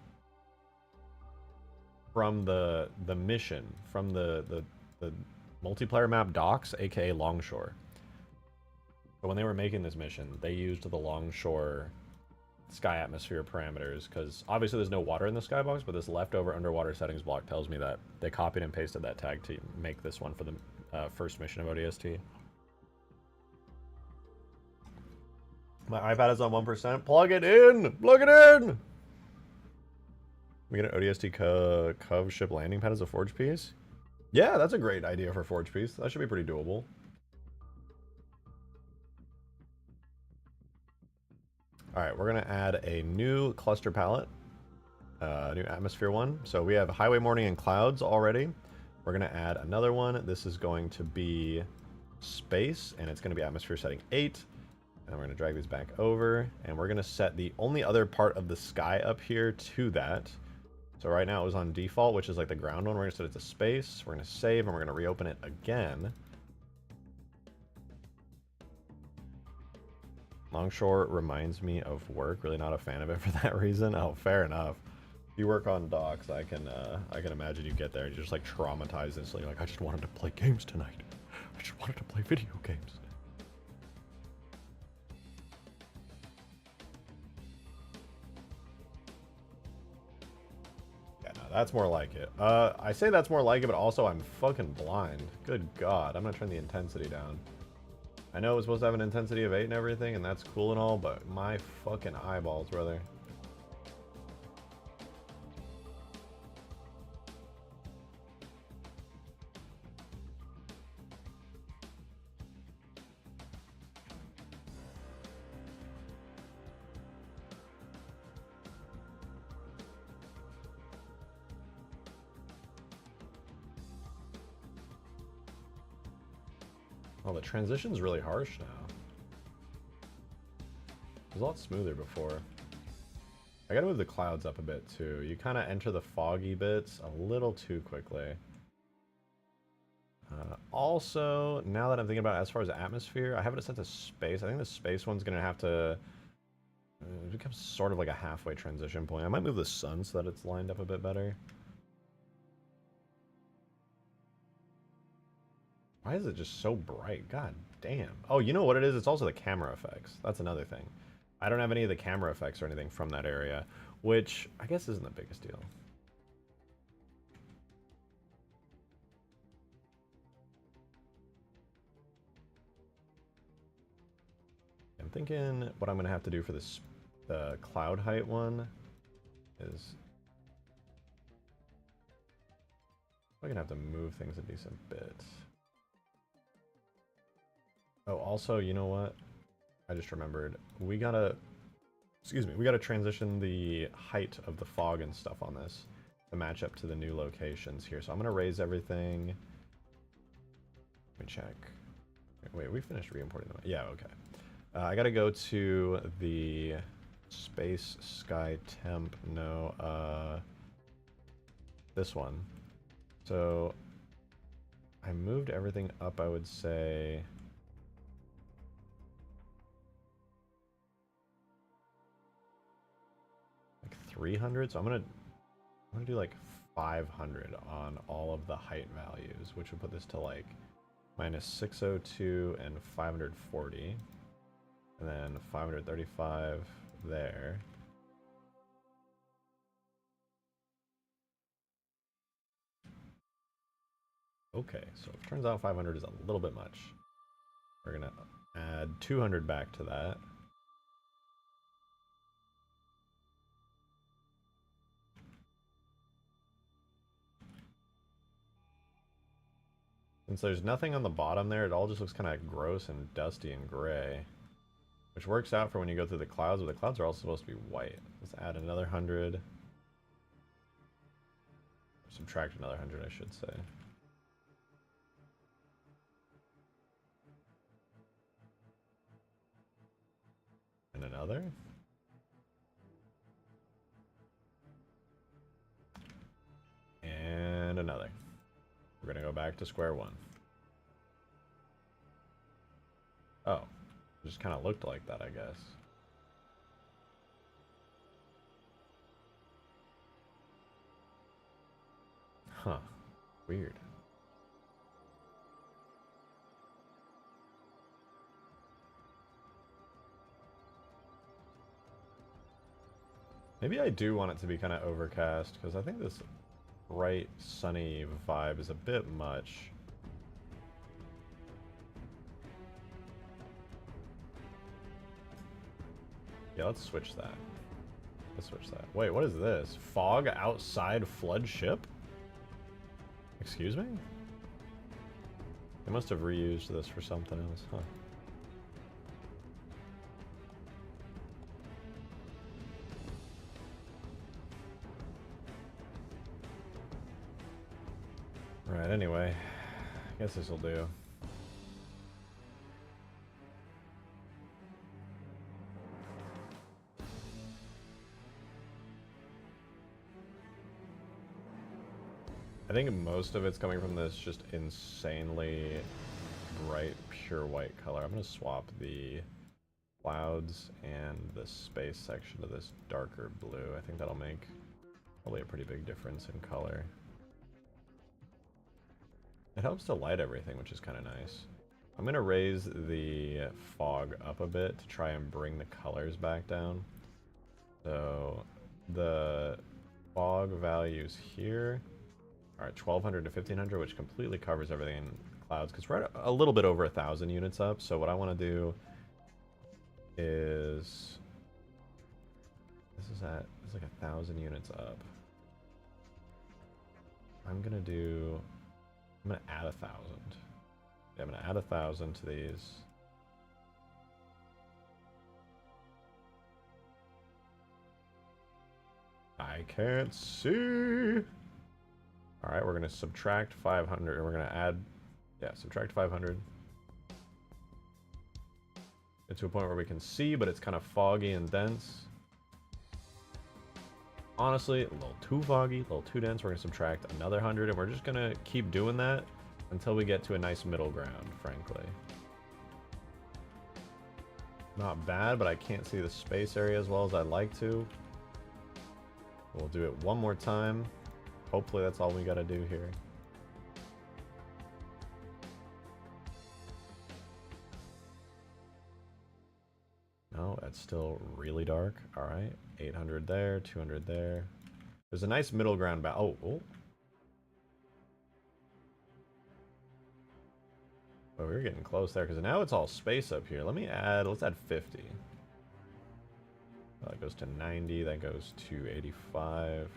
from the mission, from the multiplayer map docks, aka Longshore. But when they were making this mission, they used the Longshore sky atmosphere parameters, because obviously there's no water in the skybox, but this leftover underwater settings block tells me that they copied and pasted that tag to make this one for the first mission of ODST. My iPad is on 1%. Plug it in! Plug it in! We get an ODST Cove ship landing pad as a forge piece? Yeah, that's a great idea for a forge piece. That should be pretty doable. Alright, we're going to add a new cluster palette, new atmosphere one. So we have highway, morning, and clouds already. We're going to add another one. This is going to be space, and it's going to be atmosphere setting 8. And we're going to drag these back over, and we're going to set the only other part of the sky up here to that. So right now it was on default, which is like the ground one. We're going to set it to space. We're going to save, and we're going to reopen it again. Longshore reminds me of work. Really not a fan of it for that reason. Oh, fair enough. If you work on docks, I can imagine you get there and you're just like traumatized instantly. You're like, I just wanted to play games tonight. I just wanted to play video games. that's more like it. I say that's more like it, but also I'm fucking blind. Good God, I'm gonna turn the intensity down. I know it's supposed to have an intensity of 8 and everything, and that's cool and all, but my fucking eyeballs, brother. Oh, the transition's really harsh now. It was a lot smoother before. I gotta move the clouds up a bit too. You kind of enter the foggy bits a little too quickly. Also, now that I'm thinking about it, as far as atmosphere, I have it set to space. I think the space one's gonna have to become sort of like a halfway transition point. I might move the sun so that it's lined up a bit better. Why is it just so bright? God damn. Oh, you know what it is? It's also the camera effects. That's another thing. I don't have any of the camera effects or anything from that area, which I guess isn't the biggest deal. I'm thinking what I'm going to have to do for this cloud height one is I'm going to have to move things a decent bit. Oh, also, you know what? I just remembered. We gotta transition the height of the fog and stuff on this to match up to the new locations here. So I'm gonna raise everything. Let me check. Wait, we finished re-importing them. Yeah, okay. I gotta go to the space sky temp. No, this one. So I moved everything up, I would say. Like 300, so I'm gonna do like 500 on all of the height values, which would put this to like minus 602 and 540, and then 535 there. Okay, so it turns out 500 is a little bit much. We're gonna add 200 back to that. Since there's nothing on the bottom there, it all just looks kind of gross and dusty and gray. Which works out for when you go through the clouds, but the clouds are also supposed to be white. Let's add another 100. Subtract another 100, I should say. And another. And another. We're gonna go back to square one. Oh, it just kind of looked like that, I guess. Huh. Weird. Maybe I do want it to be kind of overcast, because I think this bright, sunny vibe is a bit much. Yeah, let's switch that. Let's switch that. Wait, what is this? Fog outside flood ship? Excuse me? They must have reused this for something else, huh? Right, anyway. I guess this'll do. I think most of it's coming from this just insanely bright, pure white color. I'm going to swap the clouds and the space section to this darker blue. I think that'll make probably a pretty big difference in color. It helps to light everything, which is kind of nice. I'm going to raise the fog up a bit to try and bring the colors back down. So the fog values here. All right, 1200 to 1500, which completely covers everything in clouds, because we're at a little bit over 1,000 units up. So what I want to do is, it's like 1,000 units up. I'm gonna add 1,000. Yeah, I'm gonna add 1,000 to these. I can't see. All right, we're gonna subtract 500, and we're gonna add, yeah, subtract 500. Get to a point where we can see, but it's kind of foggy and dense. Honestly, a little too foggy, a little too dense. We're gonna subtract another 100, and we're just gonna keep doing that until we get to a nice middle ground, frankly. Not bad, but I can't see the space area as well as I'd like to. We'll do it one more time. Hopefully that's all we gotta do here. No, that's still really dark. All right, 800 there, 200 there. There's a nice middle ground. Oh. Oh, we're getting close there because now it's all space up here. Let's add 50. That goes to 90, that goes to 85.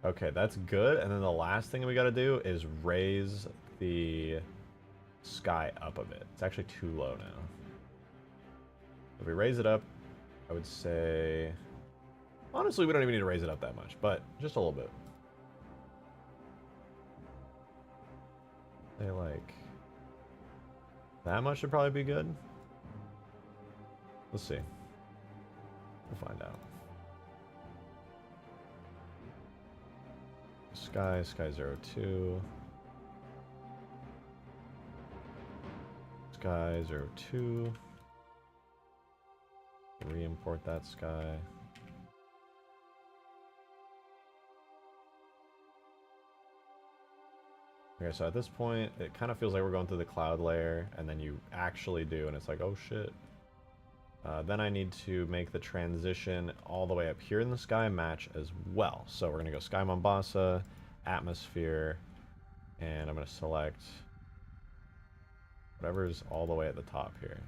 Okay, that's good. And then the last thing we got to do is raise the sky up a bit. It's actually too low now. If we raise it up, I would say... Honestly, we don't even need to raise it up that much, but just a little bit. Say like... that much should probably be good. Let's see. We'll find out. Sky 02. Sky 02. Reimport that sky. Okay, so at this point, it kind of feels like we're going through the cloud layer, and then you actually do, and it's like, oh shit. Then I need to make the transition all the way up here in the sky match as well. So we're going to go Sky Mombasa, Atmosphere, and I'm going to select whatever's all the way at the top here.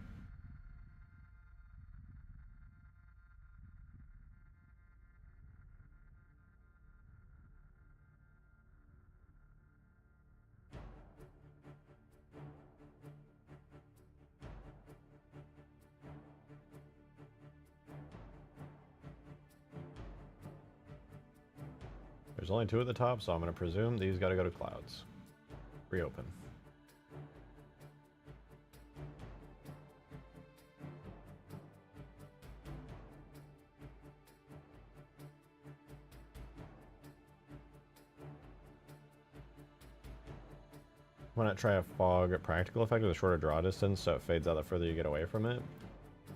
There's only 2 at the top, so I'm going to presume these got to go to clouds. Reopen. Why not try a fog practical effect with a shorter draw distance so it fades out the further you get away from it?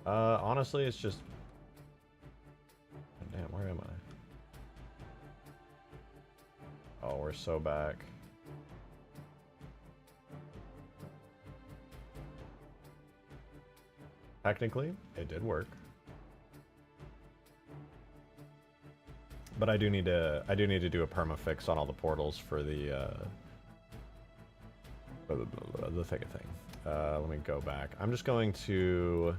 Honestly, it's just... Damn, where am I? Oh, we're so back. Technically, it did work. But I do need to do a perma fix on all the portals for the thicket thing. Let me go back. I'm just going to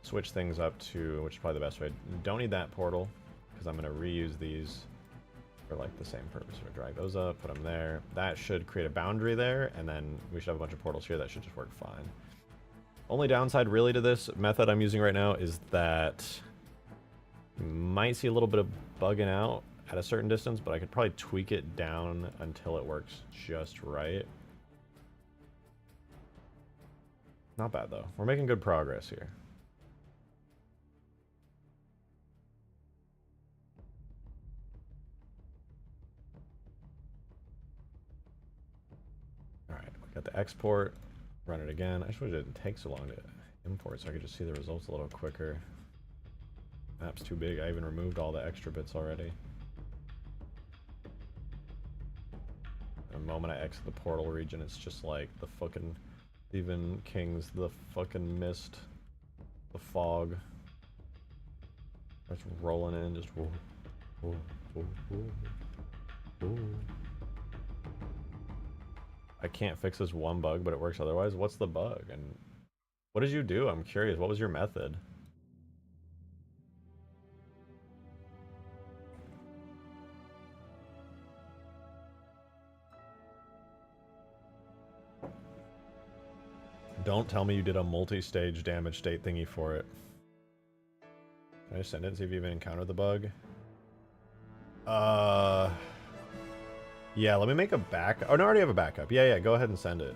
switch things up to, which is probably the best way. Don't need that portal because I'm going to reuse these for like the same purpose. We're gonna drag those up, put them there. That should create a boundary there, and then we should have a bunch of portals here. That should just work fine. Only downside really to this method I'm using right now is that you might see a little bit of bugging out at a certain distance, but I could probably tweak it down until it works just right. Not bad though. We're making good progress here. Got the export, run it again. I just wish it didn't take so long to import so I could just see the results a little quicker. Map's too big. I even removed all the extra bits already. The moment I exit the portal region, it's just like the fucking Even King's the fucking mist. The fog. It's rolling in, just whoa, whoa, whoa, whoa, whoa. I can't fix this one bug, but it works otherwise. What's the bug? And what did you do? I'm curious. What was your method? Don't tell me you did a multi-stage damage state thingy for it. Can I send it and see if you even encountered the bug? Yeah, let me make a backup. Oh, no, I already have a backup. Yeah, go ahead and send it.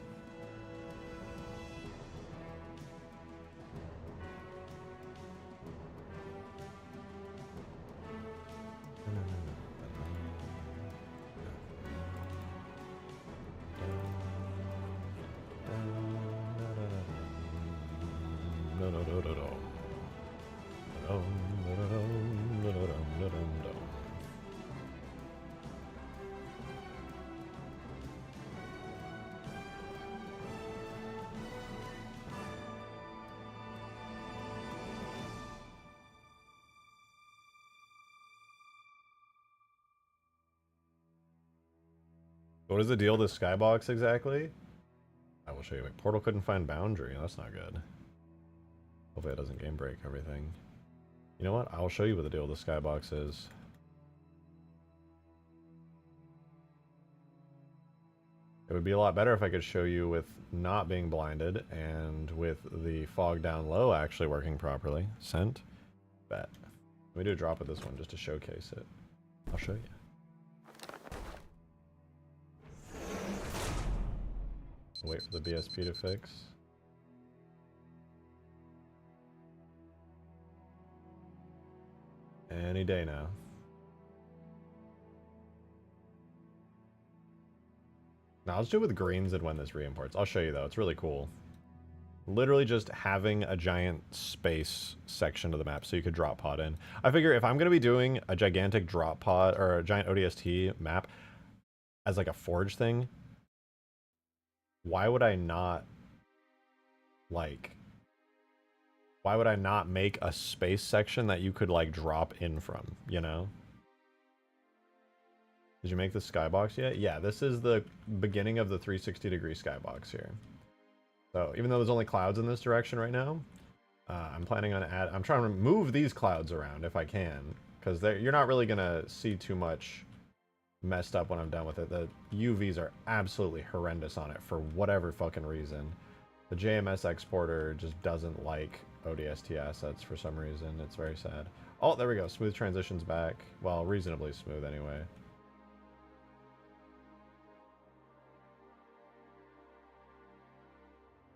What is the deal with this Skybox exactly? I will show you. Wait, Portal couldn't find boundary. That's not good. Hopefully it doesn't game break everything. You know what? I'll show you what the deal with the Skybox is. It would be a lot better if I could show you with not being blinded and with the fog down low actually working properly. Sent. Bet. Let me do a drop of this one just to showcase it. I'll show you. Wait for the BSP to fix. Any day now. Now let's do it with greens and when this reimports. I'll show you though, it's really cool. Literally just having a giant space section of the map so you could drop pod in. I figure if I'm going to be doing a gigantic drop pod or a giant ODST map as like a forge thing, why would I not make a space section that you could like drop in from, you know? Did you make the skybox yet? Yeah, this is the beginning of the 360-degree skybox here. So even though there's only clouds in this direction right now, I'm planning on I'm trying to move these clouds around if I can, because you're not really gonna see too much messed up when I'm done with it. The UVs are absolutely horrendous on it for whatever fucking reason. The JMS exporter just doesn't like ODST assets for some reason. It's very sad. Oh, there we go. Smooth transitions back. Well, reasonably smooth anyway.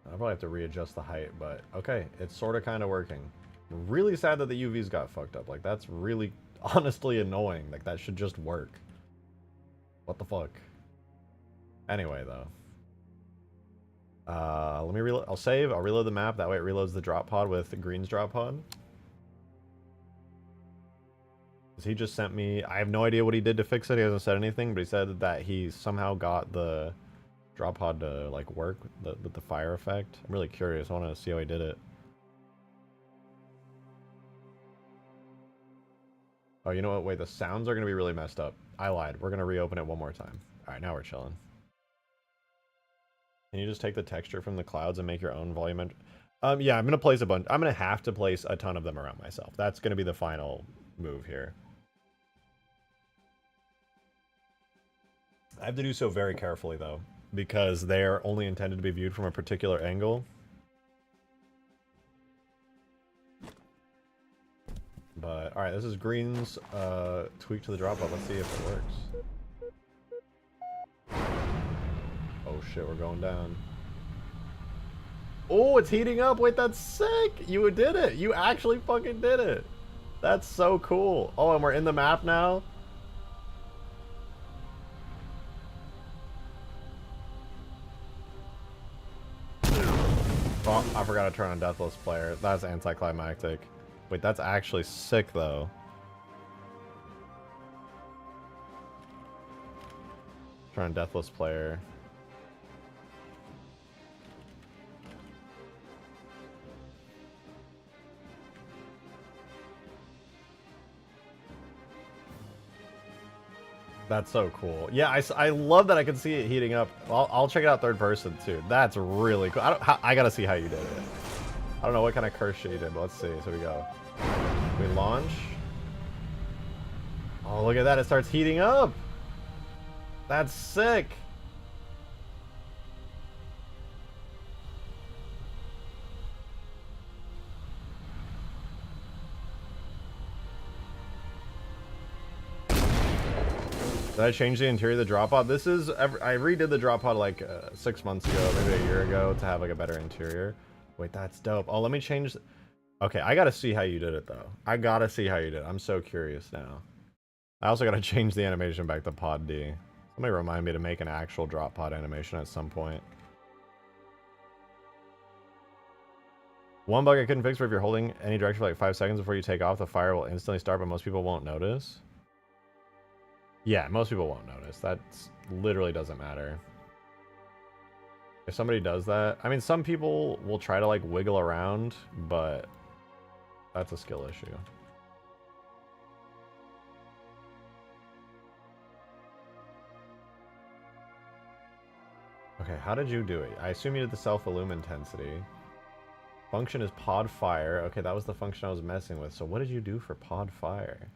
I'll probably have to readjust the height, but okay, it's sort of kind of working. Really sad that the UVs got fucked up. Like, that's really honestly annoying. Like, that should just work. What the fuck? Anyway, though. Let me reload. I'll save. I'll reload the map. That way it reloads the drop pod with the Green's drop pod. Because he just sent me... I have no idea what he did to fix it. He hasn't said anything, but he said that he somehow got the drop pod to, like, work with the fire effect. I'm really curious. I want to see how he did it. Oh, you know what? Wait, the sounds are going to be really messed up. I lied. We're going to reopen it one more time. Alright, now we're chilling. Can you just take the texture from the clouds and make your own volume? Yeah, I'm going to place a bunch. I'm going to have to place a ton of them around myself. That's going to be the final move here. I have to do so very carefully, though, because they're only intended to be viewed from a particular angle. But, alright, this is Green's tweak to the drop pod. Let's see if it works. Oh shit, we're going down. Oh, it's heating up. Wait, that's sick. You did it. You actually fucking did it. That's so cool. Oh, and we're in the map now? Oh, I forgot to turn on Deathless Player. That's anticlimactic. Wait, that's actually sick, though. Turn on Deathless Player. That's so cool. Yeah, I love that I can see it heating up. I'll check it out third person too. That's really cool. I gotta see how you did it. I don't know what kind of curse shit you did, but let's see. So we go. We launch. Oh, look at that. It starts heating up. That's sick. Did I change the interior of the drop pod? This is, I redid the drop pod like 6 months ago, maybe a year ago, to have like a better interior. Wait, that's dope. Oh, let me change. Okay, I gotta see how you did it though. I gotta see how you did it. I'm so curious now. I also gotta change the animation back to pod D. Somebody remind me to make an actual drop pod animation at some point. One bug I couldn't fix, where if you're holding any direction for like 5 seconds before you take off, the fire will instantly start, but most people won't notice. Yeah, most people won't notice. That literally doesn't matter. If somebody does that, I mean, some people will try to like wiggle around, but that's a skill issue. Okay, how did you do it? I assume you did the self-illum intensity. Function is pod fire. Okay, that was the function I was messing with. So what did you do for pod fire?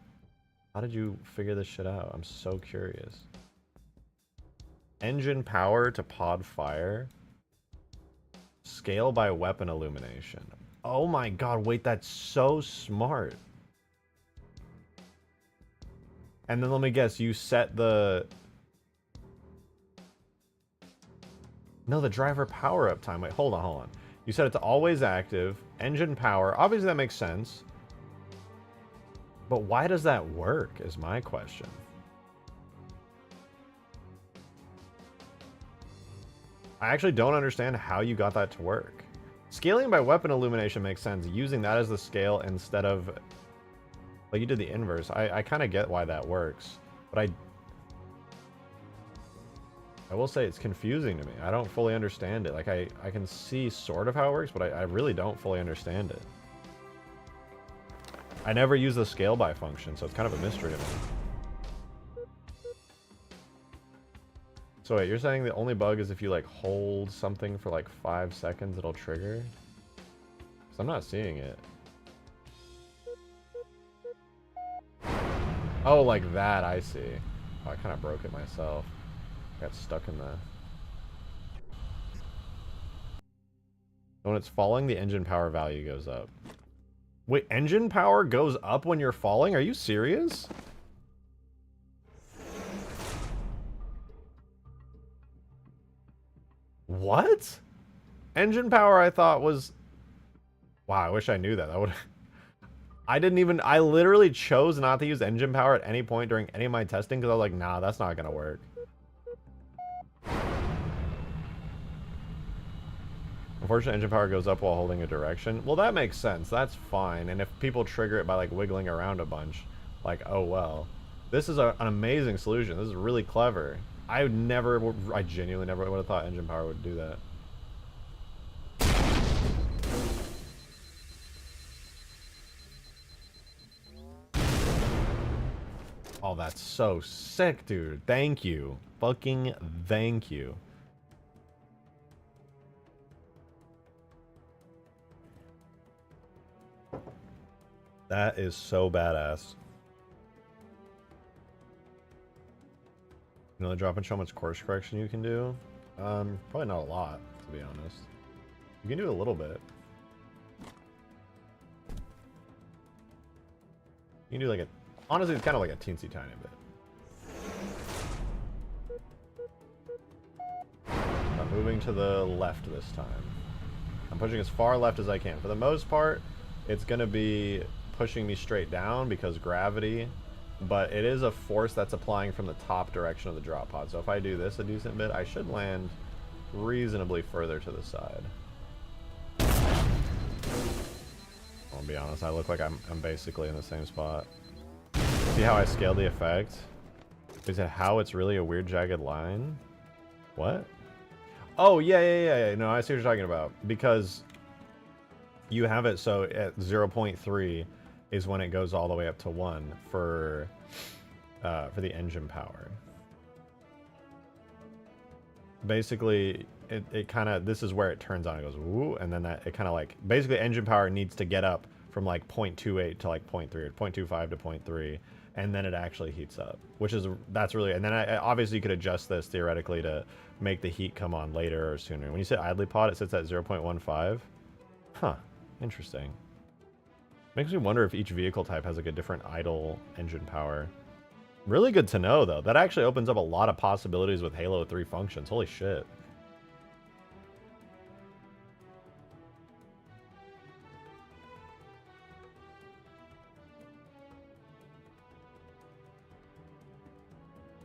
How did you figure this shit out? I'm so curious. Engine power to pod fire. Scale by weapon illumination. Oh my god, wait, that's so smart. And then let me guess, you set the... No, the driver power up time. Wait, hold on. You set it to always active. Engine power. Obviously that makes sense. But why does that work, is my question. I actually don't understand how you got that to work. Scaling by weapon illumination makes sense. Using that as the scale instead of... Like, you did the inverse. I kind of get why that works. But I will say it's confusing to me. I don't fully understand it. Like, I can see sort of how it works, but I really don't fully understand it. I never use the scale by function, so it's kind of a mystery to me. So wait, you're saying the only bug is if you like hold something for like 5 seconds, it'll trigger? Because I'm not seeing it. Oh, like that, I see. Oh, I kind of broke it myself. Got stuck in the... When it's falling, the engine power value goes up. Wait, engine power goes up when you're falling? Are you serious? What? Engine power I thought was... Wow, I wish I knew that. That would... I literally chose not to use engine power at any point during any of my testing because I was like, nah, that's not gonna work. Unfortunately, engine power goes up while holding a direction. Well, that makes sense. That's fine. And if people trigger it by like wiggling around a bunch, like, oh well. This is an amazing solution. This is really clever. I genuinely never would have thought engine power would do that. Oh, that's so sick, dude. Thank you. Fucking thank you. That is so badass. You know, drop and show how much course correction you can do? Probably not a lot, to be honest. You can do a little bit. You can do like a... Honestly, it's kind of like a teensy tiny bit. I'm moving to the left this time. I'm pushing as far left as I can. For the most part, it's going to be pushing me straight down because gravity, but it is a force that's applying from the top direction of the drop pod. So if I do this a decent bit, I should land reasonably further to the side. I'll be honest, I look like I'm basically in the same spot. See how I scaled the effect? Is it how it's really a weird jagged line? What? Oh, yeah. No, I see what you're talking about. Because you have it so at 0.3 is when it goes all the way up to 1 for for the engine power. Basically, it kind of, this is where it turns on. It goes woo, and then that it kind of like, basically engine power needs to get up from like 0.28 to like 0.3 or 0.25 to 0.3, and then it actually heats up, which is, that's really, and then obviously you could adjust this theoretically to make the heat come on later or sooner. When you say idly pod, it sits at 0.15. Huh, interesting. Makes me wonder if each vehicle type has like a different idle engine power. Really good to know, though. That actually opens up a lot of possibilities with Halo 3 functions. Holy shit.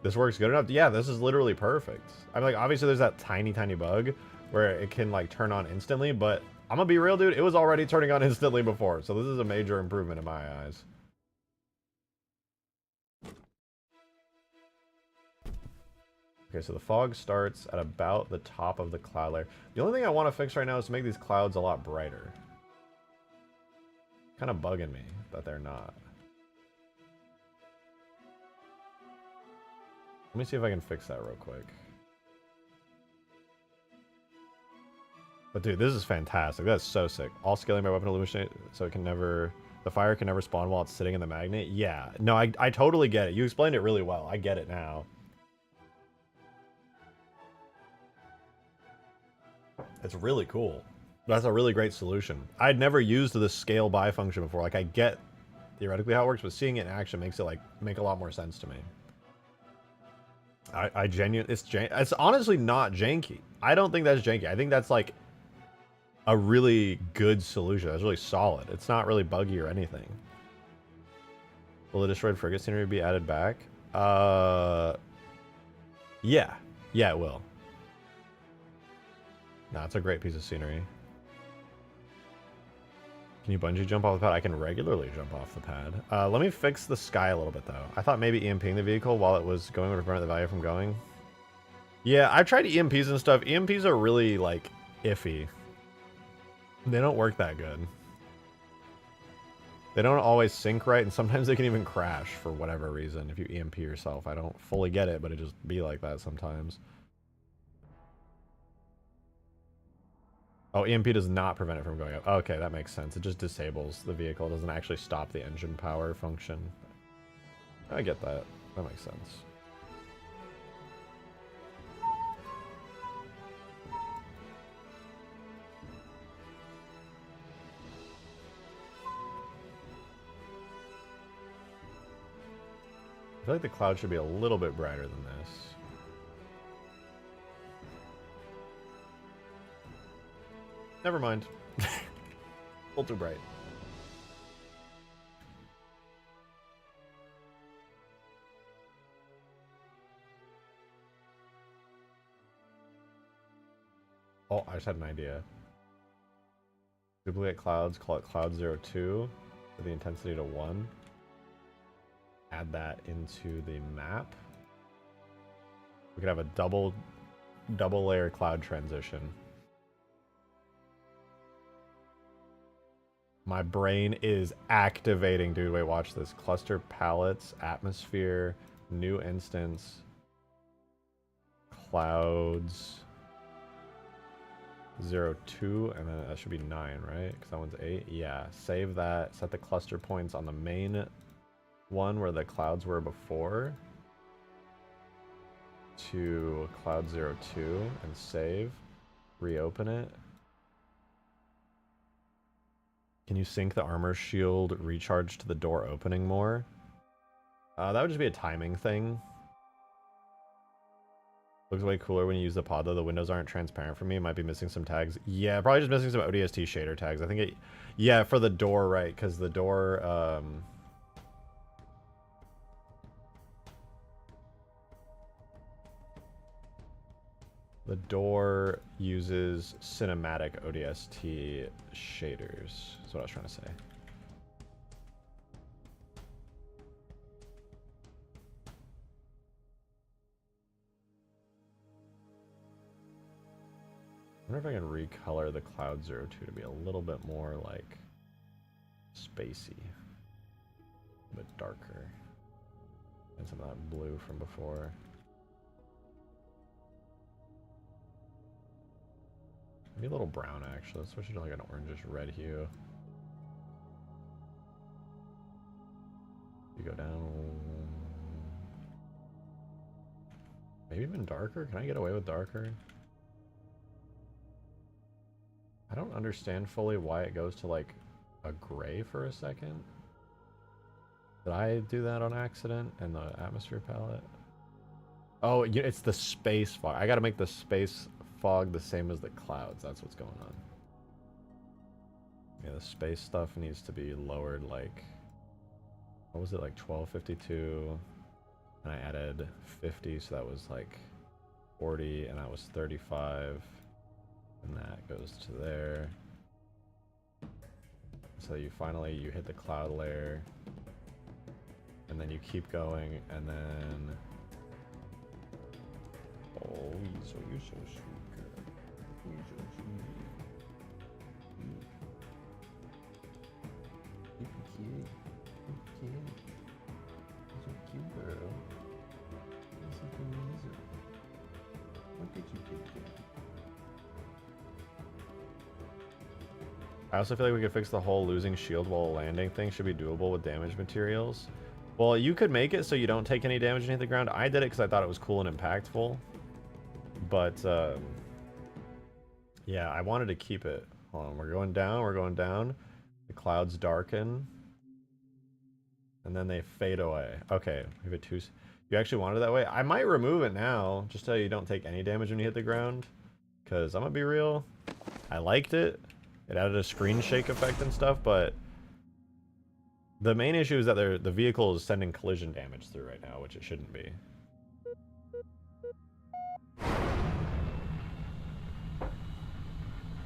This works good enough? Yeah, this is literally perfect. I'm like, obviously there's that tiny, tiny bug where it can like turn on instantly, but I'm gonna be real, dude. It was already turning on instantly before, so this is a major improvement in my eyes. Okay, so the fog starts at about the top of the cloud layer. The only thing I want to fix right now is to make these clouds a lot brighter. Kind of bugging me that they're not. Let me see if I can fix that real quick. But dude, this is fantastic. That's so sick. All scaling by weapon illuminate so it can never, the fire can never spawn while it's sitting in the magnet. Yeah, no, I totally get it. You explained it really well. I get it now. It's really cool. That's a really great solution. I'd never used the scale by function before. Like, I get theoretically how it works, but seeing it in action makes it like make a lot more sense to me. I genuinely, it's honestly not janky. I don't think that's janky. I think that's like a really good solution. That's really solid. It's not really buggy or anything. Will the destroyed frigate scenery be added back? Yeah, it will. No, it's a great piece of scenery. Can you bungee jump off the pad? I can regularly jump off the pad. Let me fix the sky a little bit, though. I thought maybe EMPing the vehicle while it was going would prevent the value from going. Yeah, I've tried EMPs and stuff. EMPs are really, like, iffy. They don't work that good. They don't always sync right, and sometimes they can even crash for whatever reason if you EMP yourself. I don't fully get it, but it just be like that sometimes. Oh, EMP does not prevent it from going up. Okay, that makes sense. It just disables the vehicle. It doesn't actually stop the engine power function. I get that. That makes sense. I feel like the cloud should be a little bit brighter than this. Never mind. A little too bright. Oh, I just had an idea. Duplicate clouds, call it cloud 02, with the intensity to 1. Add that into the map. We could have a double layer cloud transition. My brain is activating, dude. Wait, watch this. Cluster palettes, atmosphere, new instance, clouds, 02, and then that should be 9, right? Because that one's 8. Yeah, save that. Set the cluster points on the main one where the clouds were before to cloud 02 and save. Reopen it. Can you sync the armor shield recharge to the door opening more? That would just be a timing thing. Looks way cooler when you use the pod, though. The windows aren't transparent for me. It might be missing some tags. Yeah, probably just missing some ODST shader tags. I think it... Yeah, for the door, right, because the door... The door uses cinematic ODST shaders. That's what I was trying to say. I wonder if I can recolor the Cloud 02 to be a little bit more like spacey, a bit darker. And some of that blue from before. Maybe a little brown, actually. Let's switch it to like an orangish red hue. You go down. Maybe even darker? Can I get away with darker? I don't understand fully why it goes to like a gray for a second. Did I do that on accident in the atmosphere palette? Oh, it's the space fog. I gotta make the space fog the same as the clouds. That's what's going on. Yeah, the space stuff needs to be lowered like, what was it, like 1252, and I added 50, so that was like 40, and that was 35, and that goes to there. So you finally, you hit the cloud layer, and then you keep going, and then, oh, you're so sweet, girl. You're so sweet. You're cute. You're so cute, girl. You're so cute. Look at you, kid. I also feel like we could fix the whole losing shield while landing thing. Should be doable with damage materials. Well, you could make it so you don't take any damage into the ground. I did it because I thought it was cool and impactful. But, yeah, I wanted to keep it. Hold on, we're going down, we're going down. The clouds darken. And then they fade away. Okay, we have it too. You actually wanted it that way? I might remove it now, just so you don't take any damage when you hit the ground. Because I'm going to be real, I liked it. It added a screen shake effect and stuff, but the main issue is that the vehicle is sending collision damage through right now, which it shouldn't be.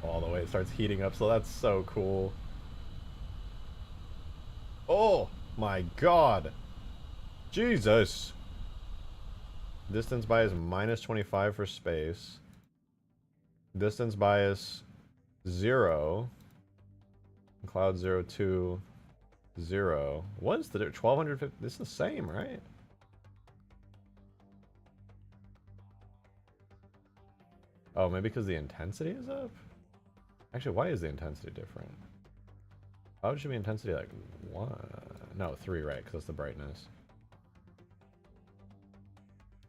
All the way it starts heating up, so that's so cool. Oh my god. Jesus. Distance bias minus 25 for space. Distance bias 0. Cloud 0, 2, 0. What's the 1250? This is the same, right? Oh, maybe because the intensity is up? Actually, why is the intensity different? How should be intensity like 1? No, 3, right? Because that's the brightness.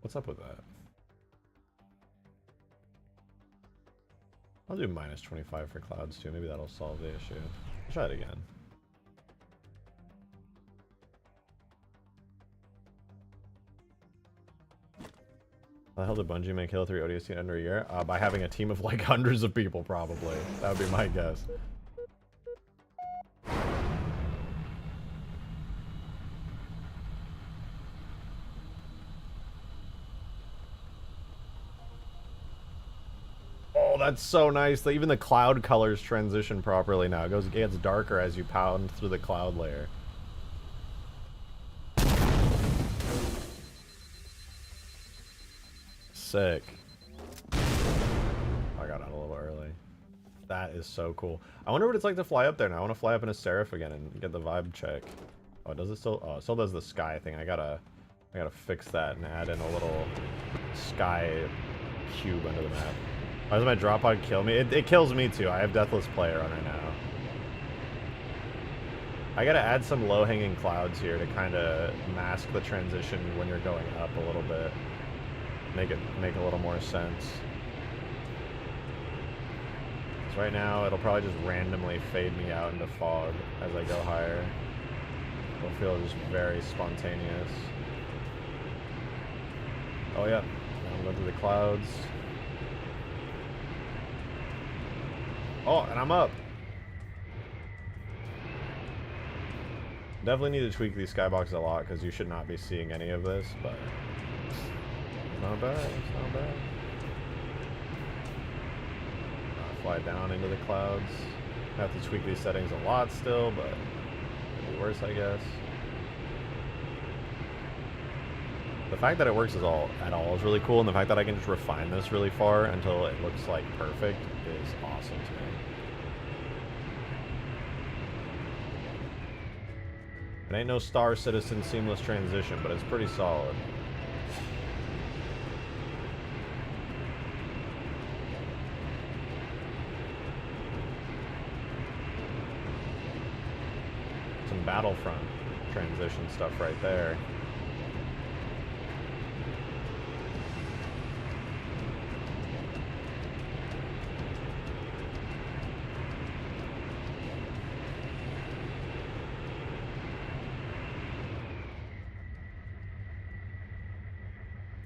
What's up with that? I'll do minus 25 for clouds too. Maybe that'll solve the issue. I'll try it again. How the hell did Bungie make Halo 3 ODST in under a year? By having a team of like hundreds of people, probably. That would be my guess. Oh, that's so nice. Even the cloud colors transition properly now. It gets darker as you pound through the cloud layer. Sick. I got out a little early. That is so cool. I wonder what it's like to fly up there now. I want to fly up in a Seraph again and get the vibe check. Oh, does it still? Oh, it still does the sky thing. I gotta fix that and add in a little sky cube under the map. Why does my drop pod kill me? It kills me too. I have Deathless Player on right now. I gotta add some low-hanging clouds here to kind of mask the transition when you're going up a little bit. Make a little more sense. So right now, it'll probably just randomly fade me out into fog as I go higher. It'll feel just very spontaneous. Oh yeah, I'm going through the clouds. Oh, and I'm up. Definitely need to tweak these skyboxes a lot because you should not be seeing any of this, but it's not bad, it's not bad. Fly down into the clouds. I have to tweak these settings a lot still, but it'll be worse, I guess. The fact that it works at all is really cool, and the fact that I can just refine this really far until it looks like perfect is awesome to me. It ain't no Star Citizen seamless transition, but it's pretty solid. Some Battlefront transition stuff right there.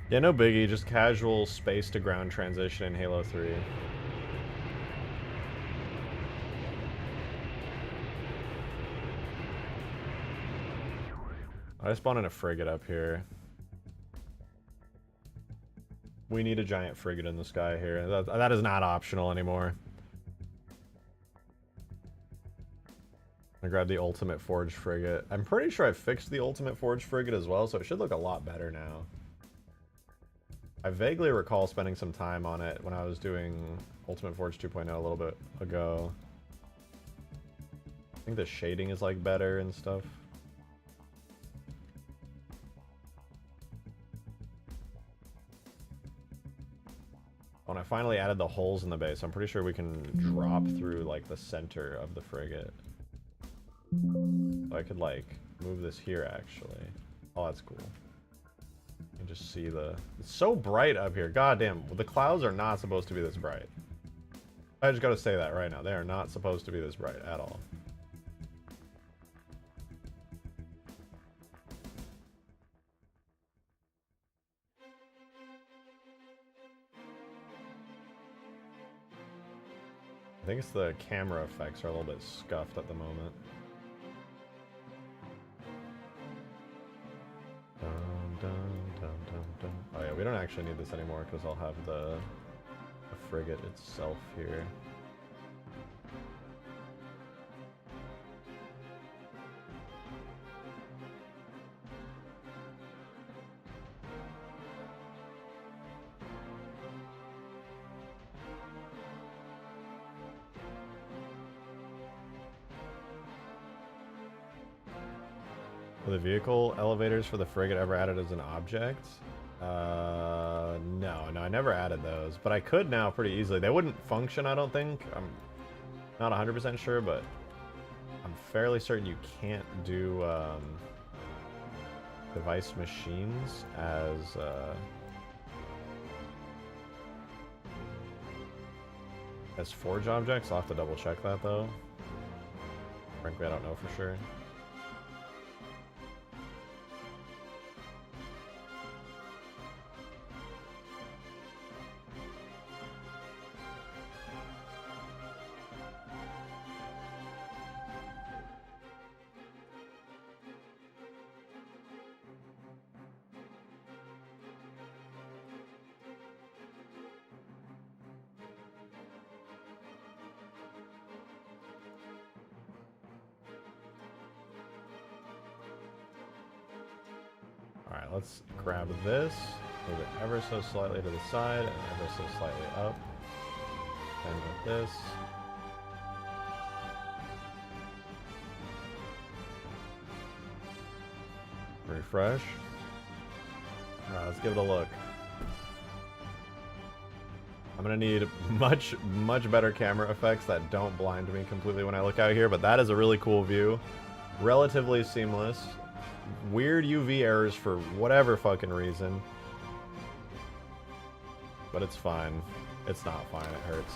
Yeah, no biggie, just casual space to ground transition in Halo 3. I spawned in a frigate up here. We need a giant frigate in the sky here. That is not optional anymore. I grabbed the Ultimate Forge frigate. I'm pretty sure I fixed the Ultimate Forge frigate as well, so it should look a lot better now. I vaguely recall spending some time on it when I was doing Ultimate Forge 2.0 a little bit ago. I think the shading is like better and stuff. When I finally added the holes in the base, I'm pretty sure we can drop through like the center of the frigate. So I could like move this here actually. Oh, that's cool. You can just see the... It's so bright up here. God damn, the clouds are not supposed to be this bright. I just gotta say that right now. They are not supposed to be this bright at all. I think it's the camera effects are a little bit scuffed at the moment. Oh yeah, we don't actually need this anymore because I'll have the frigate itself here. Were the vehicle elevators for the frigate ever added as an object? No, I never added those, but I could now pretty easily. They wouldn't function, I don't think. I'm not 100% sure, but I'm fairly certain you can't do device machines as forge objects. I'll have to double check that though. Frankly, I don't know for sure. Alright, let's grab this, move it ever so slightly to the side, and ever so slightly up. And with this. Refresh. Alright, let's give it a look. I'm gonna need much better camera effects that don't blind me completely when I look out here, but that is a really cool view. Relatively seamless. Weird UV errors for whatever fucking reason. But it's fine. It's not fine, it hurts.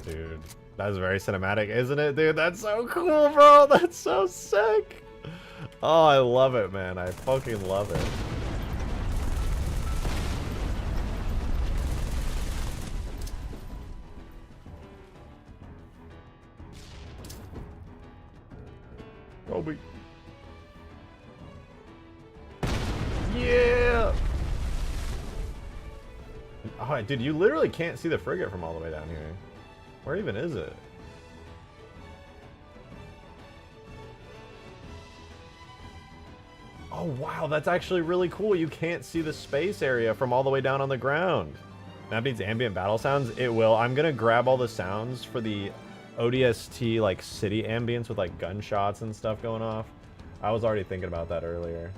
Dude, that's very cinematic, isn't it, dude? That's so cool, bro. That's so sick. Oh, I love it, man. I fucking love it. Kobe. Oh, dude, you literally can't see the frigate from all the way down here. Where even is it? Oh, wow, that's actually really cool. You can't see the space area from all the way down on the ground. That needs ambient battle sounds. It will. I'm going to grab all the sounds for the ODST, like, city ambience with, like, gunshots and stuff going off. I was already thinking about that earlier.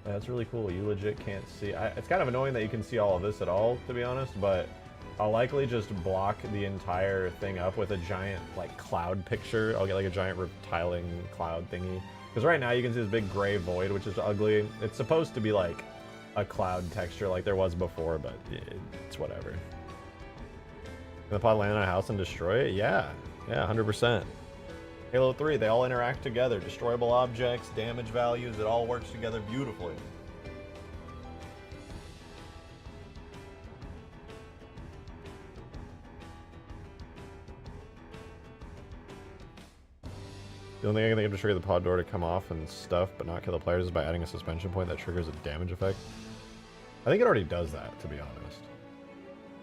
That's really cool. You legit can't see. It's kind of annoying that you can see all of this at all, to be honest, but I'll likely just block the entire thing up with a giant, like, cloud picture. I'll get, like, a giant tiling cloud thingy. Because right now you can see this big gray void, which is ugly. It's supposed to be, like, a cloud texture like there was before, but it's whatever. Can the pod land on a house and destroy it? Yeah. Yeah, 100%. Halo 3, they all interact together. Destroyable objects, damage values, it all works together beautifully. The only thing I can think of to trigger the pod door to come off and stuff, but not kill the players, is by adding a suspension point that triggers a damage effect. I think it already does that, to be honest.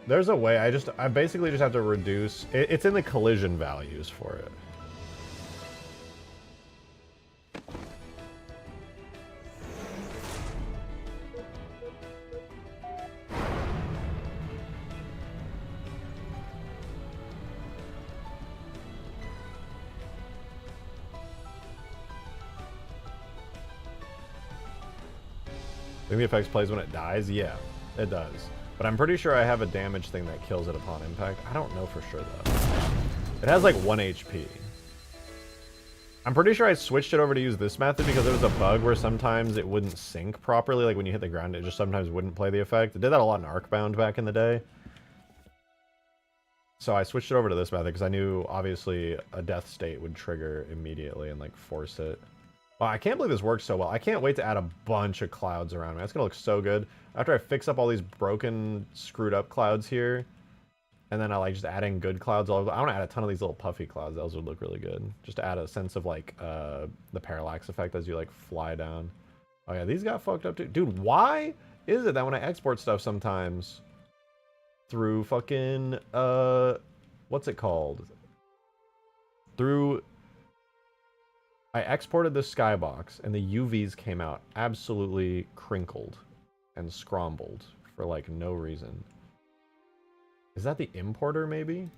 There's a way, I basically just have to reduce, it's in the collision values for it. I think the effects plays when it dies? Yeah, it does. But I'm pretty sure I have a damage thing that kills it upon impact. I don't know for sure, though. It has, like, 1 HP. I'm pretty sure I switched it over to use this method because there was a bug where sometimes it wouldn't sync properly. Like, when you hit the ground, it just sometimes wouldn't play the effect. It did that a lot in Arcbound back in the day. So I switched it over to this method because I knew, obviously, a death state would trigger immediately and, like, force it. Wow, I can't believe this works so well. I can't wait to add a bunch of clouds around me. That's gonna look so good. After I fix up all these broken, screwed up clouds here, and then I like just adding good clouds all over. I want to add a ton of these little puffy clouds. Those would look really good. Just to add a sense of like the parallax effect as you like fly down. Oh yeah, these got fucked up too. Dude, why is it that when I export stuff sometimes through fucking what's it called? I exported the Skybox, and the UVs came out absolutely crinkled and scrombled for, like, no reason. Is that the importer, maybe?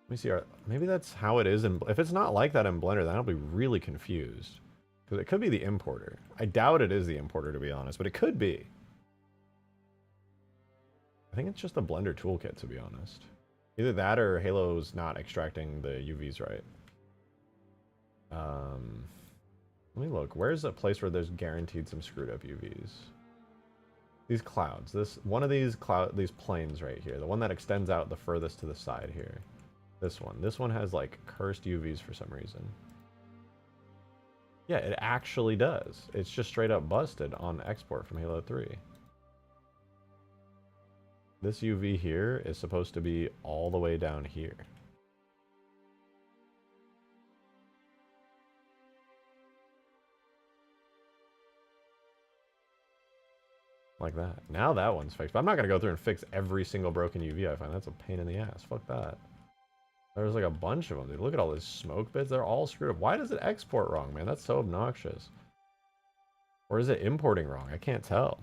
Let me see. Maybe that's how it is. If it's not like that in Blender, then I'll be really confused. Because it could be the importer. I doubt it is the importer, to be honest, but it could be. I think it's just the Blender toolkit, to be honest. Either that or Halo's not extracting the UVs right. Let me look. Where's a place where there's guaranteed some screwed up UVs? These clouds. One of these planes right here. The one that extends out the furthest to the side here. This one. This one has like cursed UVs for some reason. Yeah, it actually does. It's just straight up busted on export from Halo 3. This UV here is supposed to be all the way down here. Like that. Now that one's fixed. But I'm not going to go through and fix every single broken UV I find. That's a pain in the ass. Fuck that. There's like a bunch of them, dude. Look at all these smoke bits. They're all screwed up. Why does it export wrong, man? That's so obnoxious. Or is it importing wrong? I can't tell.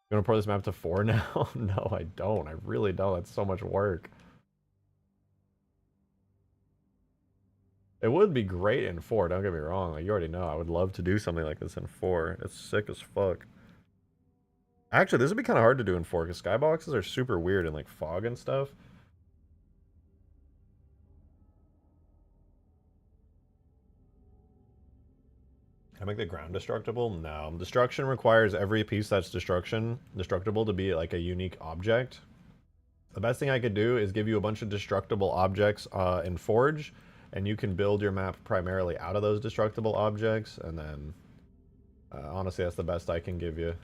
You want to port this map to 4 now? No, I don't. I really don't. That's so much work. It would be great in 4, don't get me wrong. Like, you already know. I would love to do something like this in 4. It's sick as fuck. Actually, this would be kind of hard to do in 4 because skyboxes are super weird and like fog and stuff. Can I make the ground destructible? No. Destruction requires every piece that's destructible to be like a unique object. The best thing I could do is give you a bunch of destructible objects in Forge, and you can build your map primarily out of those destructible objects, and then honestly, that's the best I can give you.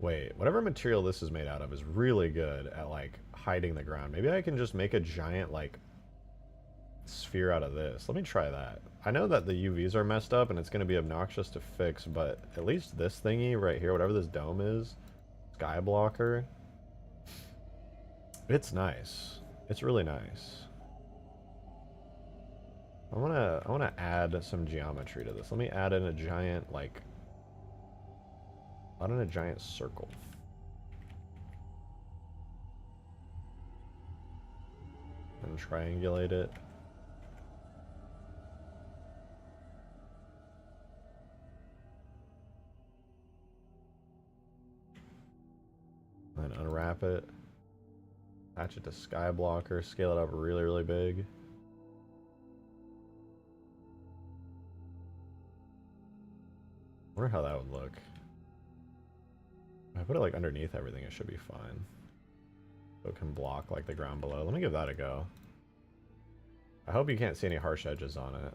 Wait, whatever material this is made out of is really good at, like, hiding the ground. Maybe I can just make a giant, like, sphere out of this. Let me try that. I know that the UVs are messed up and it's going to be obnoxious to fix, but at least this thingy right here, whatever this dome is, sky blocker, it's nice. It's really nice. I wanna add some geometry to this. Let me add in a giant, like, add in a giant circle. And triangulate it. And then unwrap it. Attach it to Skyblocker. Scale it up really, really big. Wonder how that would look. If I put it like underneath everything, it should be fine. So it can block like the ground below. Let me give that a go. I hope you can't see any harsh edges on it.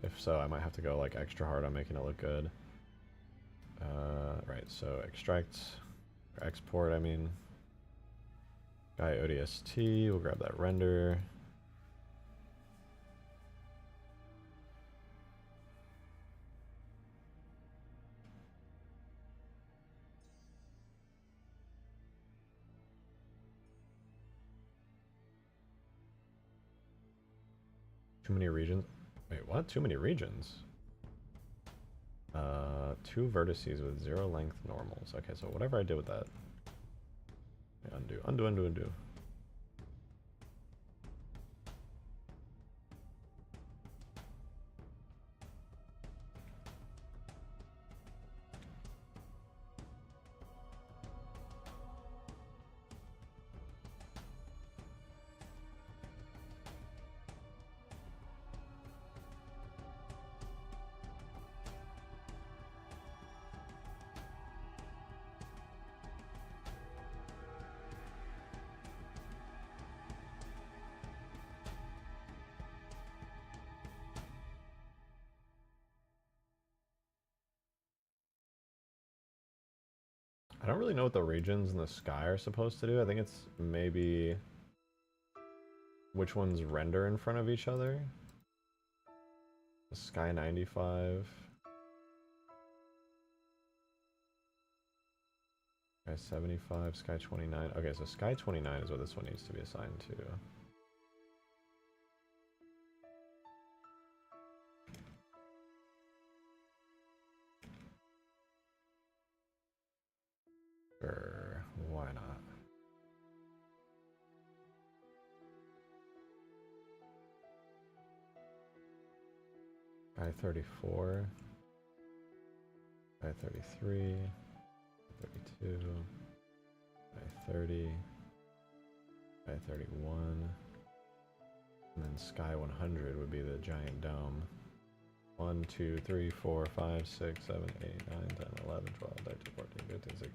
If so, I might have to go like extra hard on making it look good. Right, so extract, or export, I mean. Guy ODST, we'll grab that render. Too many regions? Wait, what? Too many regions? 2 vertices with 0 length normals. Okay, so whatever I did with that. Undo, undo, undo, undo. I don't really know what the regions in the sky are supposed to do. I think it's maybe which ones render in front of each other. The sky 95. Sky 75, sky 29. Okay, so sky 29 is what this one needs to be assigned to. Sure, why not? Sky 34. Sky 33. 32. Sky 30. Sky 31. And then sky 100 would be the giant dome. 1, 2, 3, 4, 5, 6, 7, 8, 9, 10, 11, 12, 13, 14, 15, 16.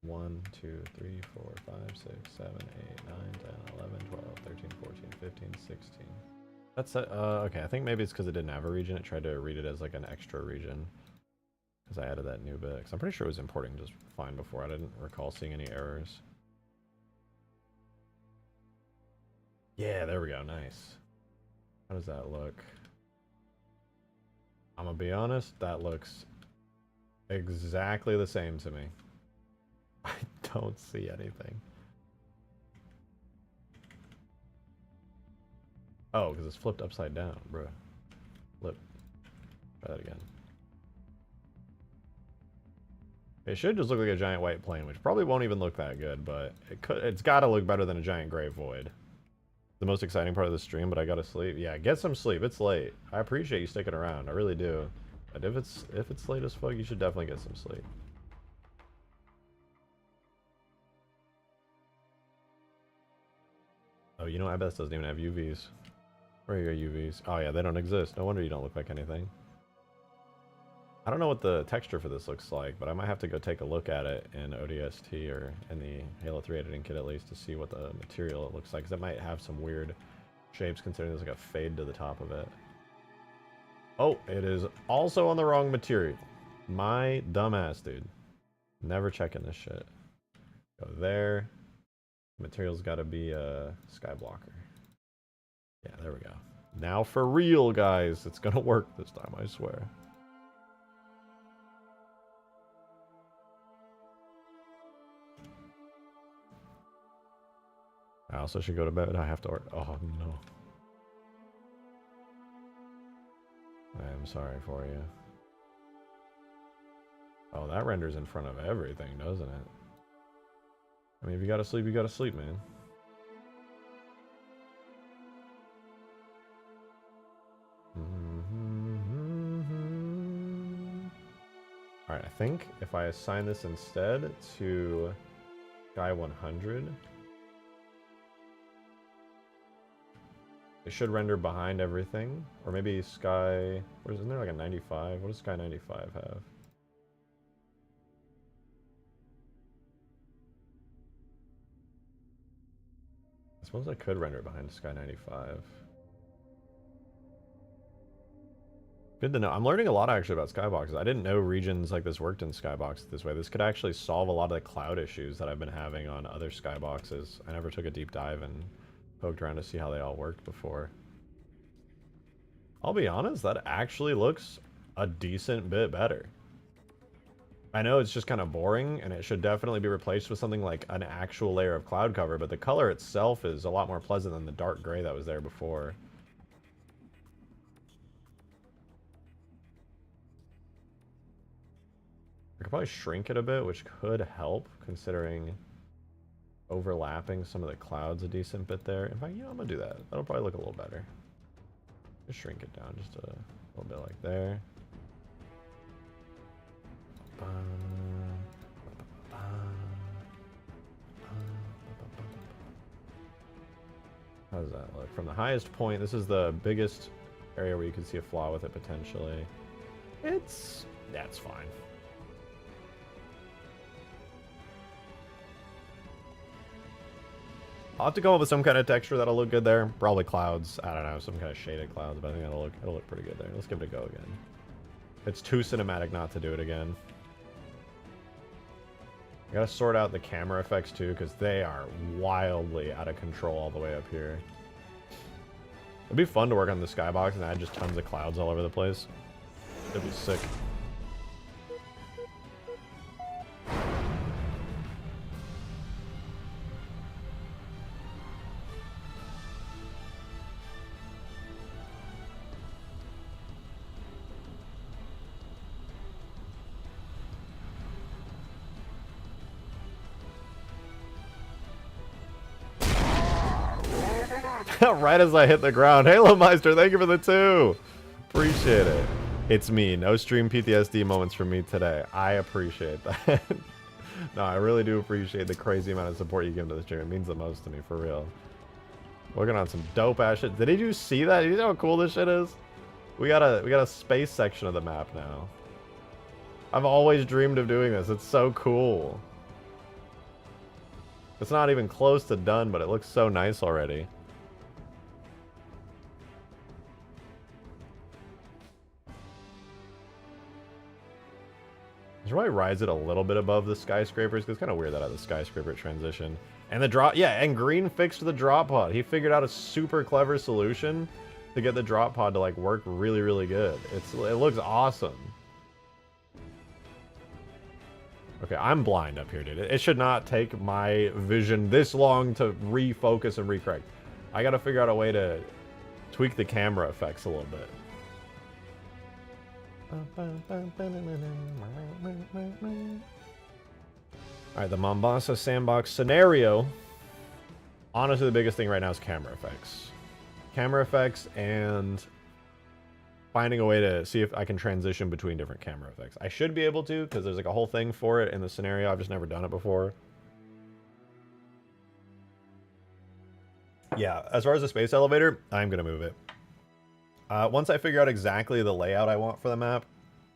1, 2, 3, 4, 5, 6, 7, 8, 9, 10, 11, 12, 13, 14, 15, 16. That's okay, I think maybe it's because it didn't have a region. It tried to read it as like an extra region. Because I added that new bit. Because I'm pretty sure it was importing just fine before. I didn't recall seeing any errors. Yeah, there we go. Nice. How does that look? I'm gonna be honest, that looks exactly the same to me. I don't see anything. Oh, because it's flipped upside down, bruh. Flip. Try that again. It should just look like a giant white plane, which probably won't even look that good, but it's gotta look better than a giant gray void. The most exciting part of the stream, but I gotta sleep. Yeah, get some sleep. It's late. I appreciate you sticking around. I really do. But if it's late as fuck, you should definitely get some sleep. Oh, you know, IBES doesn't even have UVs. Where are your UVs? Oh yeah, they don't exist. No wonder you don't look like anything. I don't know what the texture for this looks like, but I might have to go take a look at it in ODST or in the Halo 3 editing kit at least to see what the material it looks like, because it might have some weird shapes considering there's like a fade to the top of it. Oh, it is also on the wrong material. My dumbass, dude. Never checking this shit. Go there. Material's got to be a skyblocker. Yeah, there we go. Now for real, guys. It's gonna work this time, I swear. I also should go to bed. I have to work. Oh, no. I am sorry for you. Oh, that renders in front of everything, doesn't it? I mean, if you gotta sleep, you gotta sleep, man. Alright, I think if I assign this instead to Sky 100, it should render behind everything. Or maybe Sky... Isn't there like a 95? What does Sky 95 have? I suppose I could render behind Sky 95. Good to know. I'm learning a lot actually about Skyboxes. I didn't know regions like this worked in Skybox this way. This could actually solve a lot of the cloud issues that I've been having on other Skyboxes. I never took a deep dive and poked around to see how they all worked before. I'll be honest, that actually looks a decent bit better. I know it's just kind of boring, and it should definitely be replaced with something like an actual layer of cloud cover, but the color itself is a lot more pleasant than the dark gray that was there before. I could probably shrink it a bit, which could help, considering overlapping some of the clouds a decent bit there. In fact, yeah, I'm gonna do that. That'll probably look a little better. Just shrink it down just a little bit like there. How does that look? From the highest point, this is the biggest area where you can see a flaw with it potentially. That's fine. I'll have to come up with some kind of texture that'll look good there. Probably clouds. I don't know, some kind of shaded clouds, but I think it'll look pretty good there. Let's give it a go again. It's too cinematic not to do it again. I gotta sort out the camera effects too, because they are wildly out of control all the way up here. It'd be fun to work on the skybox and add just tons of clouds all over the place. It'd be sick. Right as I hit the ground. Halo Meister, thank you for the 2. Appreciate it. It's me. No stream PTSD moments from me today. I appreciate that. No, I really do appreciate the crazy amount of support you give to the stream. It means the most to me, for real. Working on some dope ass shit. Did you see that? You know how cool this shit is? We got a space section of the map now. I've always dreamed of doing this. It's so cool. It's not even close to done, but it looks so nice already. I should probably rise it a little bit above the skyscrapers, because it's kind of weird that I had the skyscraper transition. And the drop, yeah, and Green fixed the drop pod. He figured out a super clever solution to get the drop pod to like work really, really good. It looks awesome. Okay, I'm blind up here, dude. It should not take my vision this long to refocus and recorrect. I gotta figure out a way to tweak the camera effects a little bit. Alright, the Mombasa sandbox scenario. Honestly, the biggest thing right now is camera effects. Camera effects and finding a way to see if I can transition between different camera effects. I should be able to, because there's like a whole thing for it in the scenario. I've just never done it before. Yeah, as far as the space elevator, I'm going to move it. Once I figure out exactly the layout I want for the map,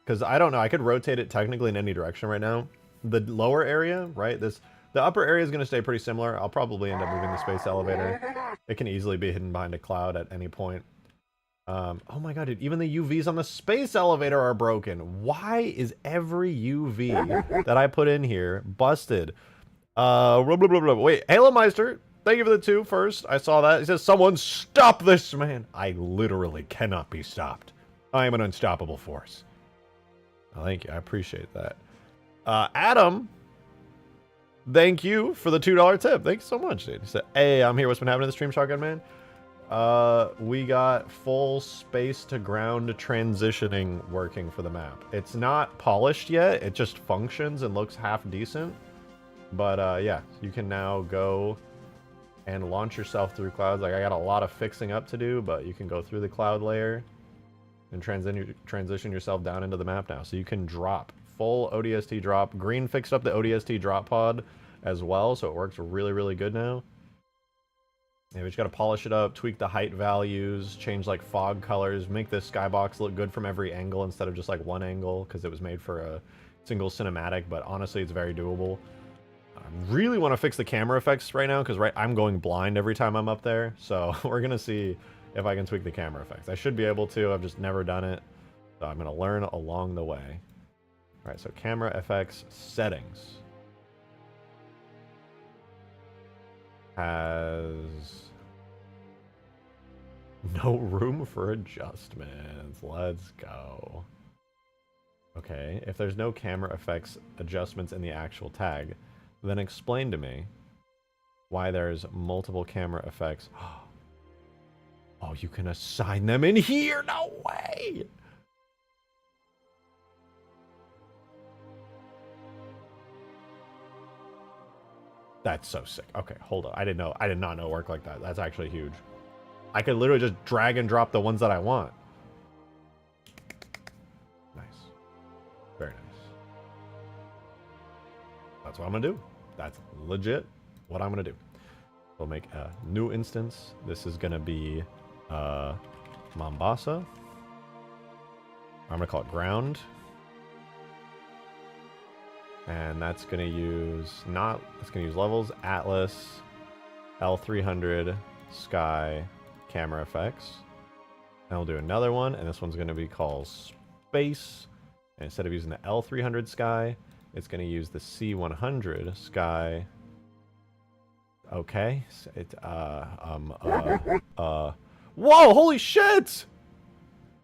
because I don't know, I could rotate it technically in any direction right now. The lower area, right, the upper area is going to stay pretty similar. I'll probably end up moving the space elevator. It can easily be hidden behind a cloud at any point. Oh my god, dude, even the UVs on the space elevator are broken. Why is every UV that I put in here busted? Blah, blah, blah, blah. Wait, Halo Meister, thank you for the 2 first. I saw that. He says, someone stop this man. I literally cannot be stopped. I am an unstoppable force. Oh, thank you. I appreciate that. Adam, thank you for the $2 tip. Thank you so much, dude. He said, hey, I'm here. What's been happening to the stream, Shotgun Man? We got full space to ground transitioning working for the map. It's not polished yet. It just functions and looks half decent. But yeah, you can now go and launch yourself through clouds. Like, I got a lot of fixing up to do, but you can go through the cloud layer and transition yourself down into the map now. So you can drop full ODST drop. Green fixed up the ODST Drop Pod as well, so it works really, really good now. Yeah, we just gotta polish it up, tweak the height values, change like fog colors, make this skybox look good from every angle instead of just like one angle, because it was made for a single cinematic, but honestly it's very doable. I really want to fix the camera effects right now, because I'm going blind every time I'm up there, so we're gonna see if I can tweak the camera effects. I should be able to, I've just never done it, so I'm gonna learn along the way. Alright, so camera effects settings. Has no room for adjustments. Let's go. Okay, if there's no camera effects adjustments in the actual tag, then explain to me why there's multiple camera effects. Oh, you can assign them in here? No way! That's so sick. Okay, hold on. I did not know it worked like that. That's actually huge. I could literally just drag and drop the ones that I want. Nice. Very nice. That's what I'm gonna do. That's legit what I'm gonna do. We'll make a new instance. This is gonna be Mombasa. I'm gonna call it ground. And that's gonna use it's gonna use levels, Atlas, L300, Sky, camera effects. And we'll do another one, and this one's gonna be called Space. And instead of using the L300 Sky, it's gonna use the C100 Sky. Okay. Whoa, holy shit!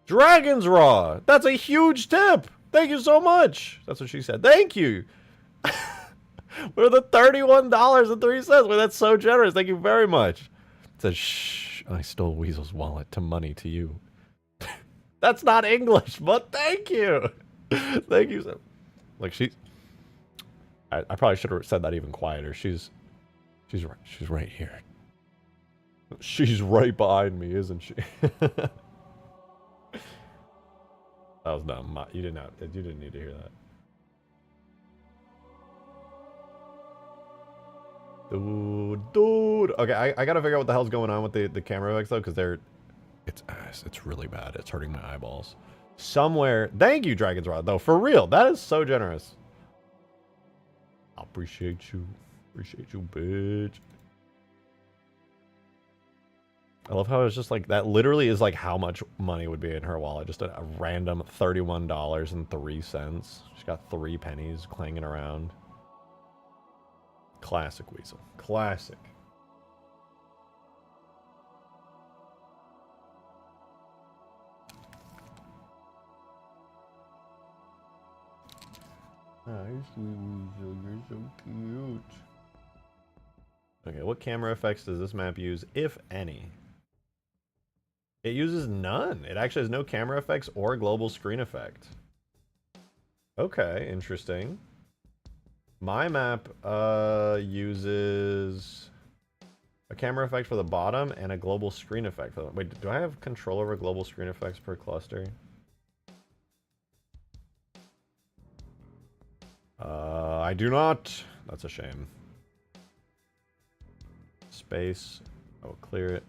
Dragon's Raw! That's a huge tip! Thank you so much! That's what she said. Thank you! We're the $31.03. Well, that's so generous. Thank you very much. It says, shh, I stole Weasel's wallet to money to you. That's not English, but thank you! Thank you so like, I probably should have said that even quieter. She's right here. She's right behind me, isn't she? That was dumb. You didn't need to hear that. Dude. Okay, I gotta figure out what the hell's going on with the camera effects though, because it's really bad. It's hurting my eyeballs. Somewhere. Thank you, Dragon's Rod, though. For real, that is so generous. I appreciate you. Appreciate you, bitch. I love how it's just like, that literally is like how much money would be in her wallet. Just a random $31.03. She's got 3 pennies clanging around. Classic Weasel. Classic. Nice Weasel, you're so cute. Okay, what camera effects does this map use, if any? It uses none. It actually has no camera effects or global screen effect. Okay, interesting. My map uses a camera effect for the bottom and a global screen effect for the... Wait, do I have control over global screen effects per cluster? I do not. That's a shame. Space. I will clear it.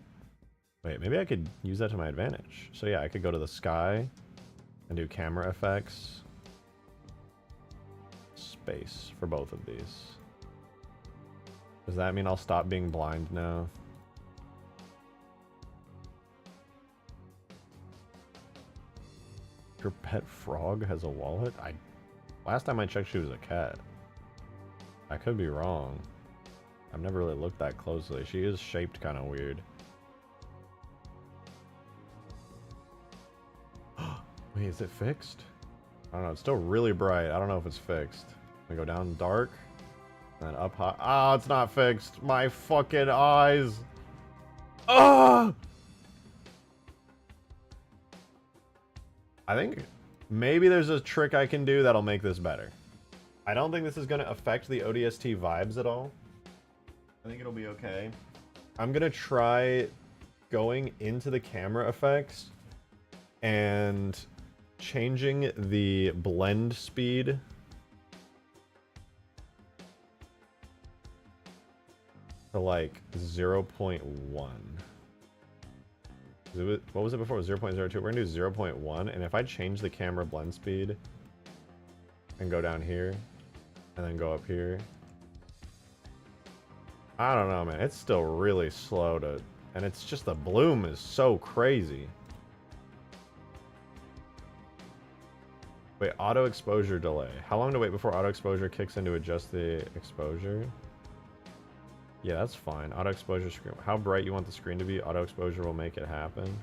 Wait, maybe I could use that to my advantage. So yeah, I could go to the sky and do camera effects. Space for both of these. Does that mean I'll stop being blind now? Your pet frog has a wallet? Last time I checked, she was a cat. I could be wrong. I've never really looked that closely. She is shaped kind of weird. Wait, is it fixed? I don't know. It's still really bright. I don't know if it's fixed. We go down dark. And then up high. Ah, it's not fixed. My fucking eyes. Ah! I think maybe there's a trick I can do that'll make this better. I don't think this is going to affect the ODST vibes at all. I think it'll be okay. I'm going to try going into the camera effects and changing the blend speed to like 0.1. What was it before? It was 0.02. We're gonna do 0.1, and if I change the camera blend speed and go down here and then go up here, I don't know, man. It's still really slow to, and it's just the bloom is so crazy. Wait, auto exposure delay. How long to wait before auto exposure kicks in to adjust the exposure? Yeah, that's fine. Auto exposure screen. How bright you want the screen to be, auto exposure will make it happen.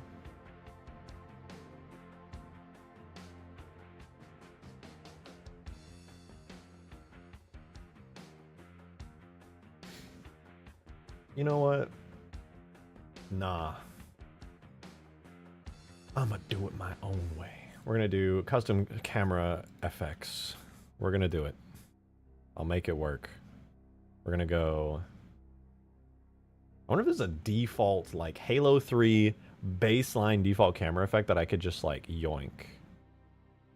You know what? Nah. I'ma do it my own way. We're gonna do custom camera FX. We're gonna do it. I'll make it work. We're gonna go... I wonder if there's a default, like, Halo 3 baseline default camera effect that I could just, like, yoink.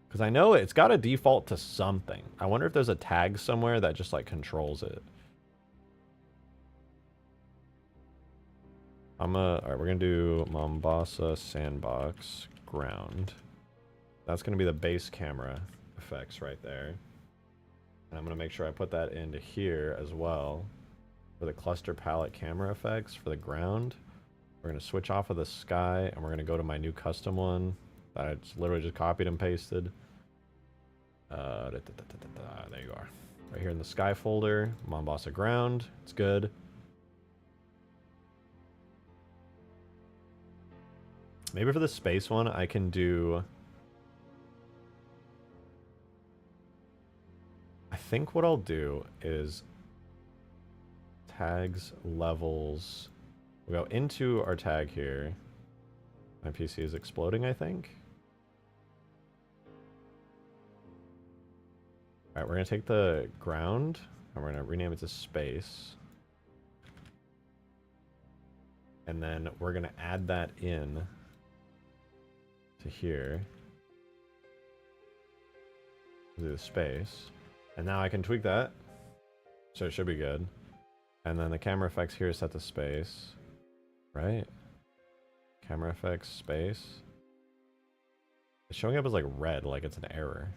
Because I know it's got a default to something. I wonder if there's a tag somewhere that just, like, controls it. Alright, we're gonna do Mombasa Sandbox Ground. That's gonna be the base camera effects right there. And I'm gonna make sure I put that into here as well. For the cluster palette camera effects for the ground, we're going to switch off of the sky, and we're going to go to my new custom one that I literally just copied and pasted. There you are. Right here in the sky folder, Mombasa ground. It's good. Maybe for the space one, I can do... I think what I'll do is... tags, levels. We'll go into our tag here. My PC is exploding, I think. Alright, we're going to take the ground, and we're going to rename it to space. And then we're going to add that in to here. Do the space. And now I can tweak that. So it should be good. And then the camera effects here is set to space, right? Camera effects, space. It's showing up as like red, like it's an error.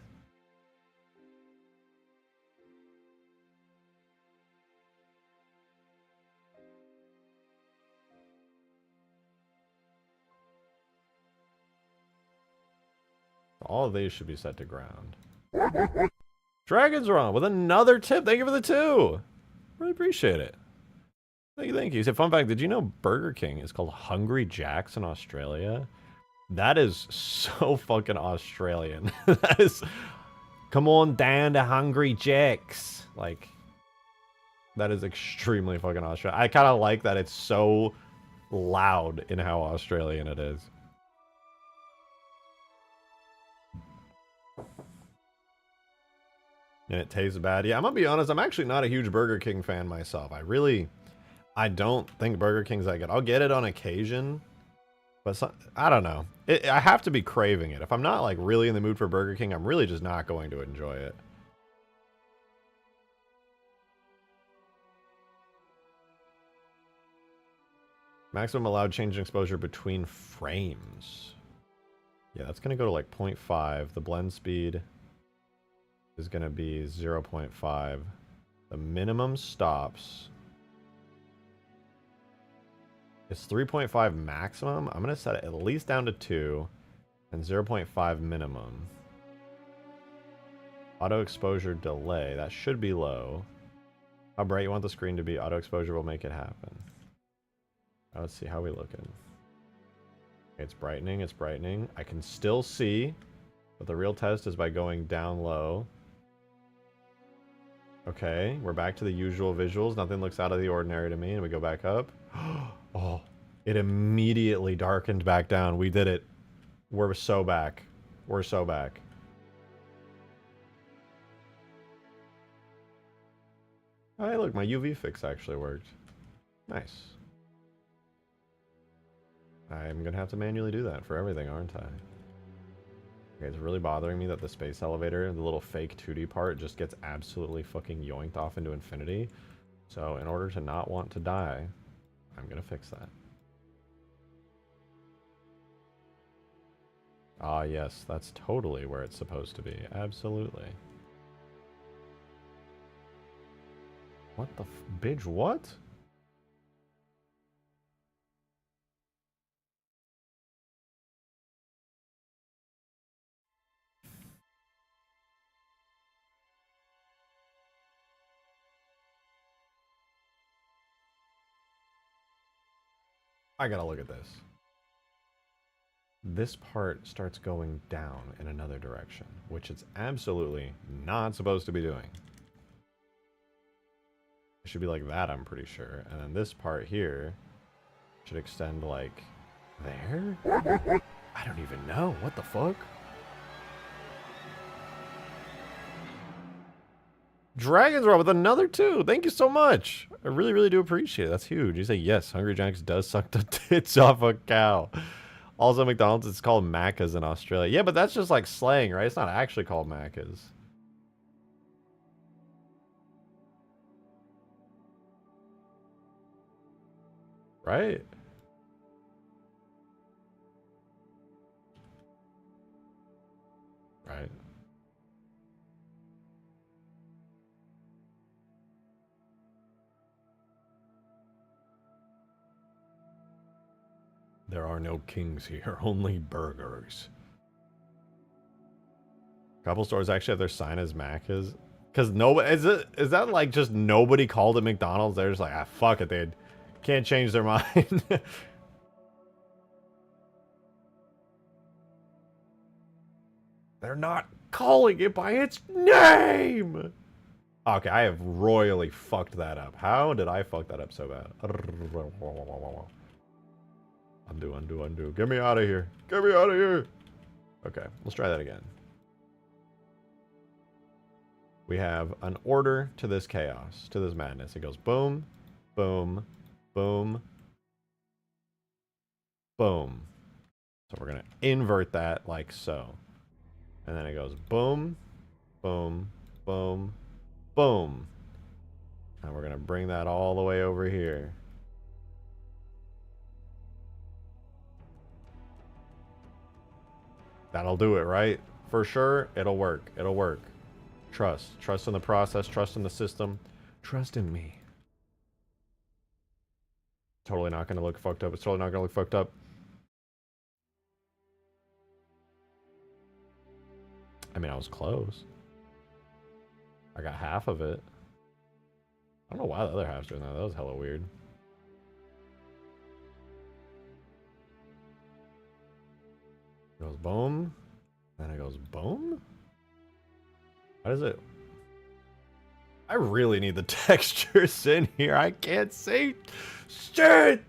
All of these should be set to ground. Dragon's Raw with another tip. Thank you for the 2. Really appreciate it. Thank you, thank you. He said, fun fact, did you know Burger King is called Hungry Jack's in Australia? That is so fucking Australian. That is... Come on down to Hungry Jack's. Like, that is extremely fucking Australian. I kind of like that it's so loud in how Australian it is. And it tastes bad. Yeah, I'm gonna be honest, I'm actually not a huge Burger King fan myself. I don't think Burger King's that good. I'll get it on occasion, but I don't know. I have to be craving it. If I'm not like really in the mood for Burger King, I'm really just not going to enjoy it. Maximum allowed change in exposure between frames. Yeah, that's gonna go to like 0.5. The blend speed is going to be 0.5. The minimum stops is 3.5 maximum. I'm going to set it at least down to 2. And 0.5 minimum. Auto exposure delay. That should be low. How bright you want the screen to be. Auto exposure will make it happen. Let's see. How are we looking? Okay, it's brightening. It's brightening. I can still see. But the real test is by going down low. Okay, we're back to the usual visuals. Nothing looks out of the ordinary to me. And we go back up. Oh, it immediately darkened back down. We did it. We're so back. We're so back. Oh, hey, look, my UV fix actually worked. Nice. I'm gonna have to manually do that for everything, aren't I? Okay, it's really bothering me that the space elevator, the little fake 2D part, just gets absolutely fucking yoinked off into infinity. So in order to not want to die, I'm gonna fix that. Ah, yes, that's totally where it's supposed to be. Absolutely. What the bitch, what? I gotta look at this. This part starts going down in another direction, which it's absolutely not supposed to be doing. It should be like that, I'm pretty sure. And then this part here should extend like there? I don't even know. What the fuck? Dragons Roll with another 2. Thank you so much. I really, really do appreciate it. That's huge. You say, yes, Hungry Jack's does suck the tits off a cow. Also, McDonald's, it's called Macca's in Australia. Yeah, but that's just like slang, right? It's not actually called Macca's. Right? Right. There are no kings here, only burgers. A couple stores actually have their sign as Macca's. Cause nobody is that like just nobody called it McDonald's? They're just like, ah, fuck it, they can't change their mind. They're not calling it by its name. Okay, I have royally fucked that up. How did I fuck that up so bad? Undo, undo, undo. Get me out of here. Get me out of here. Okay, let's try that again. We have an order to this chaos, to this madness. It goes boom, boom, boom, boom. So we're going to invert that like so. And then it goes boom, boom, boom, boom. And we're going to bring that all the way over here. That'll do it, right? For sure, it'll work. It'll work. Trust. Trust in the process. Trust in the system. Trust in me. Totally not going to look fucked up. It's totally not going to look fucked up. I mean, I was close. I got half of it. I don't know why the other half's doing that. That was hella weird. It goes boom. Then it goes boom. How does it? I really need the textures in here. I can't see shit.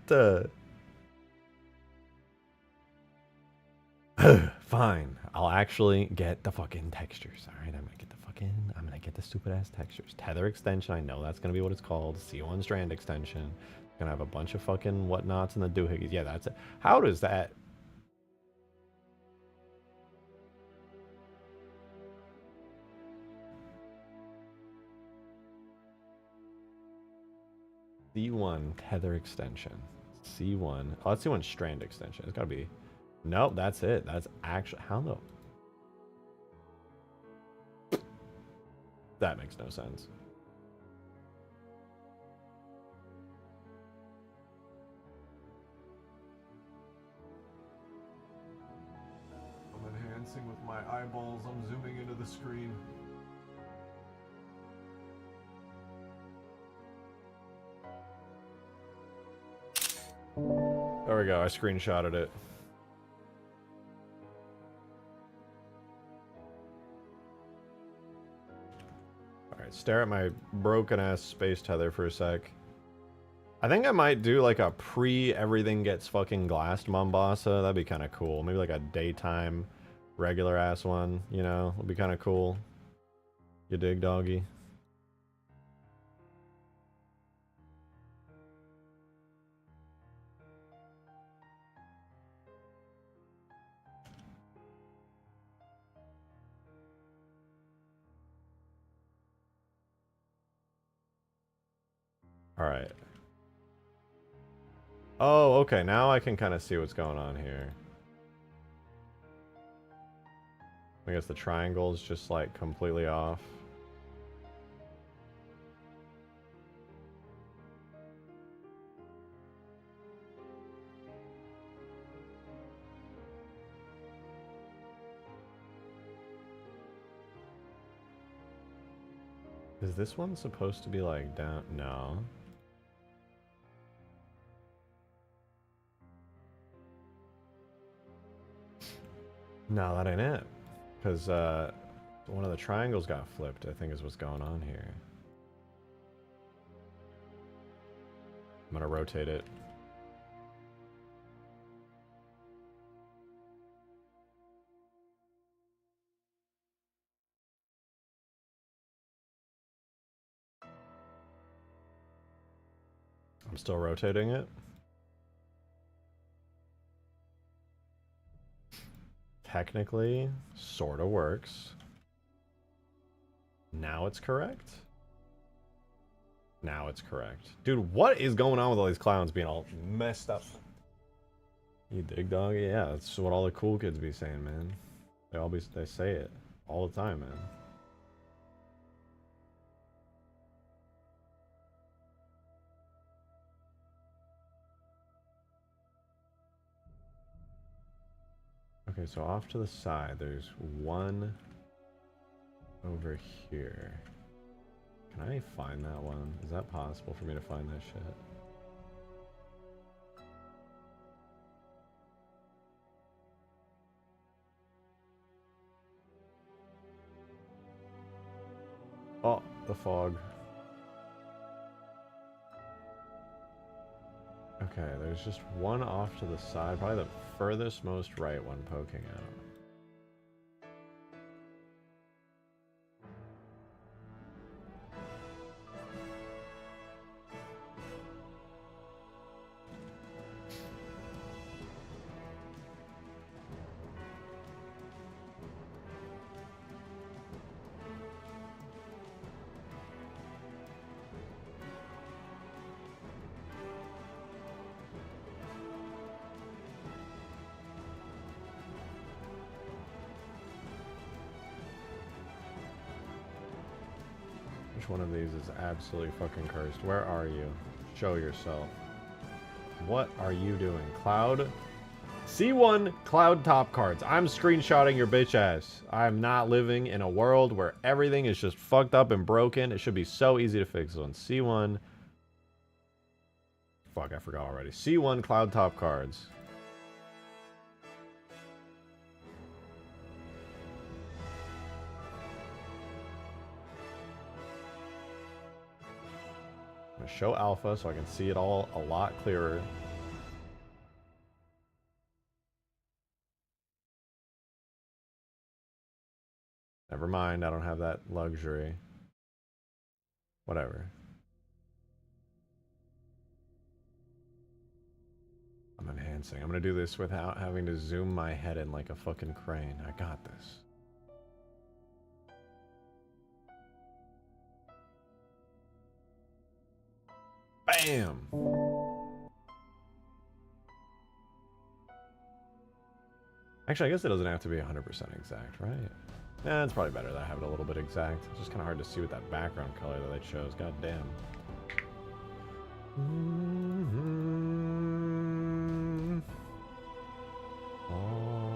Fine. I'll actually get the fucking textures. All right, I'm gonna get the stupid ass textures. Tether extension. I know that's gonna be what it's called. C1 strand extension. Gonna have a bunch of fucking whatnots and the doohickeys. Yeah, that's it. How does that? C1 tether extension. C1. Oh, that's C1 strand extension. It's gotta be. Nope, that's it. That's actually how the. That makes no sense. my eyeballs. I'm zooming into the screen. There we go. I screenshotted it. Alright, stare at my broken ass space tether for a sec. I think I might do like a pre-everything gets fucking glassed Mombasa. That'd be kind of cool. Maybe like a daytime regular ass one, you know? Would be kind of cool. You dig, doggy? Alright. Oh, okay. Now I can kind of see what's going on here. I guess the triangle is just like completely off. Is this one supposed to be like down? No. No, that ain't it. Because one of the triangles got flipped, I think is what's going on here. I'm gonna rotate it. I'm still rotating it. Technically, sort of works. Now it's correct. Now it's correct. Dude, what is going on with all these clowns being all messed up? You dig, dog? Yeah, that's what all the cool kids be saying, man. They say it all the time, man. Okay, so off to the side, there's one over here. Can I find that one? Is that possible for me to find that shit? Oh, the fog. Okay, there's just one off to the side, probably the furthest most right one poking out. Which one of these is absolutely fucking cursed? Where are you? Show yourself. What are you doing? Cloud? C1 Cloud top cards. I'm screenshotting your bitch ass. I'm not living in a world where everything is just fucked up and broken. It should be so easy to fix on C1. Fuck, I forgot already. C1 Cloud top cards. I'm gonna show alpha so I can see it all a lot clearer. Never mind, I don't have that luxury. Whatever. I'm enhancing. I'm gonna do this without having to zoom my head in like a fucking crane. I got this. Bam! Actually, I guess it doesn't have to be 100% exact, right? Yeah, it's probably better that I have it a little bit exact. It's just kind of hard to see with that background color that they chose. God damn. Oh.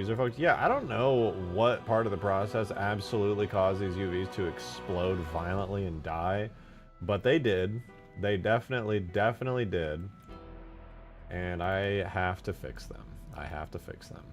UVs are focused. Yeah, I don't know what part of the process absolutely caused these UVs to explode violently and die, but they did. They definitely did. And I have to fix them. I have to fix them.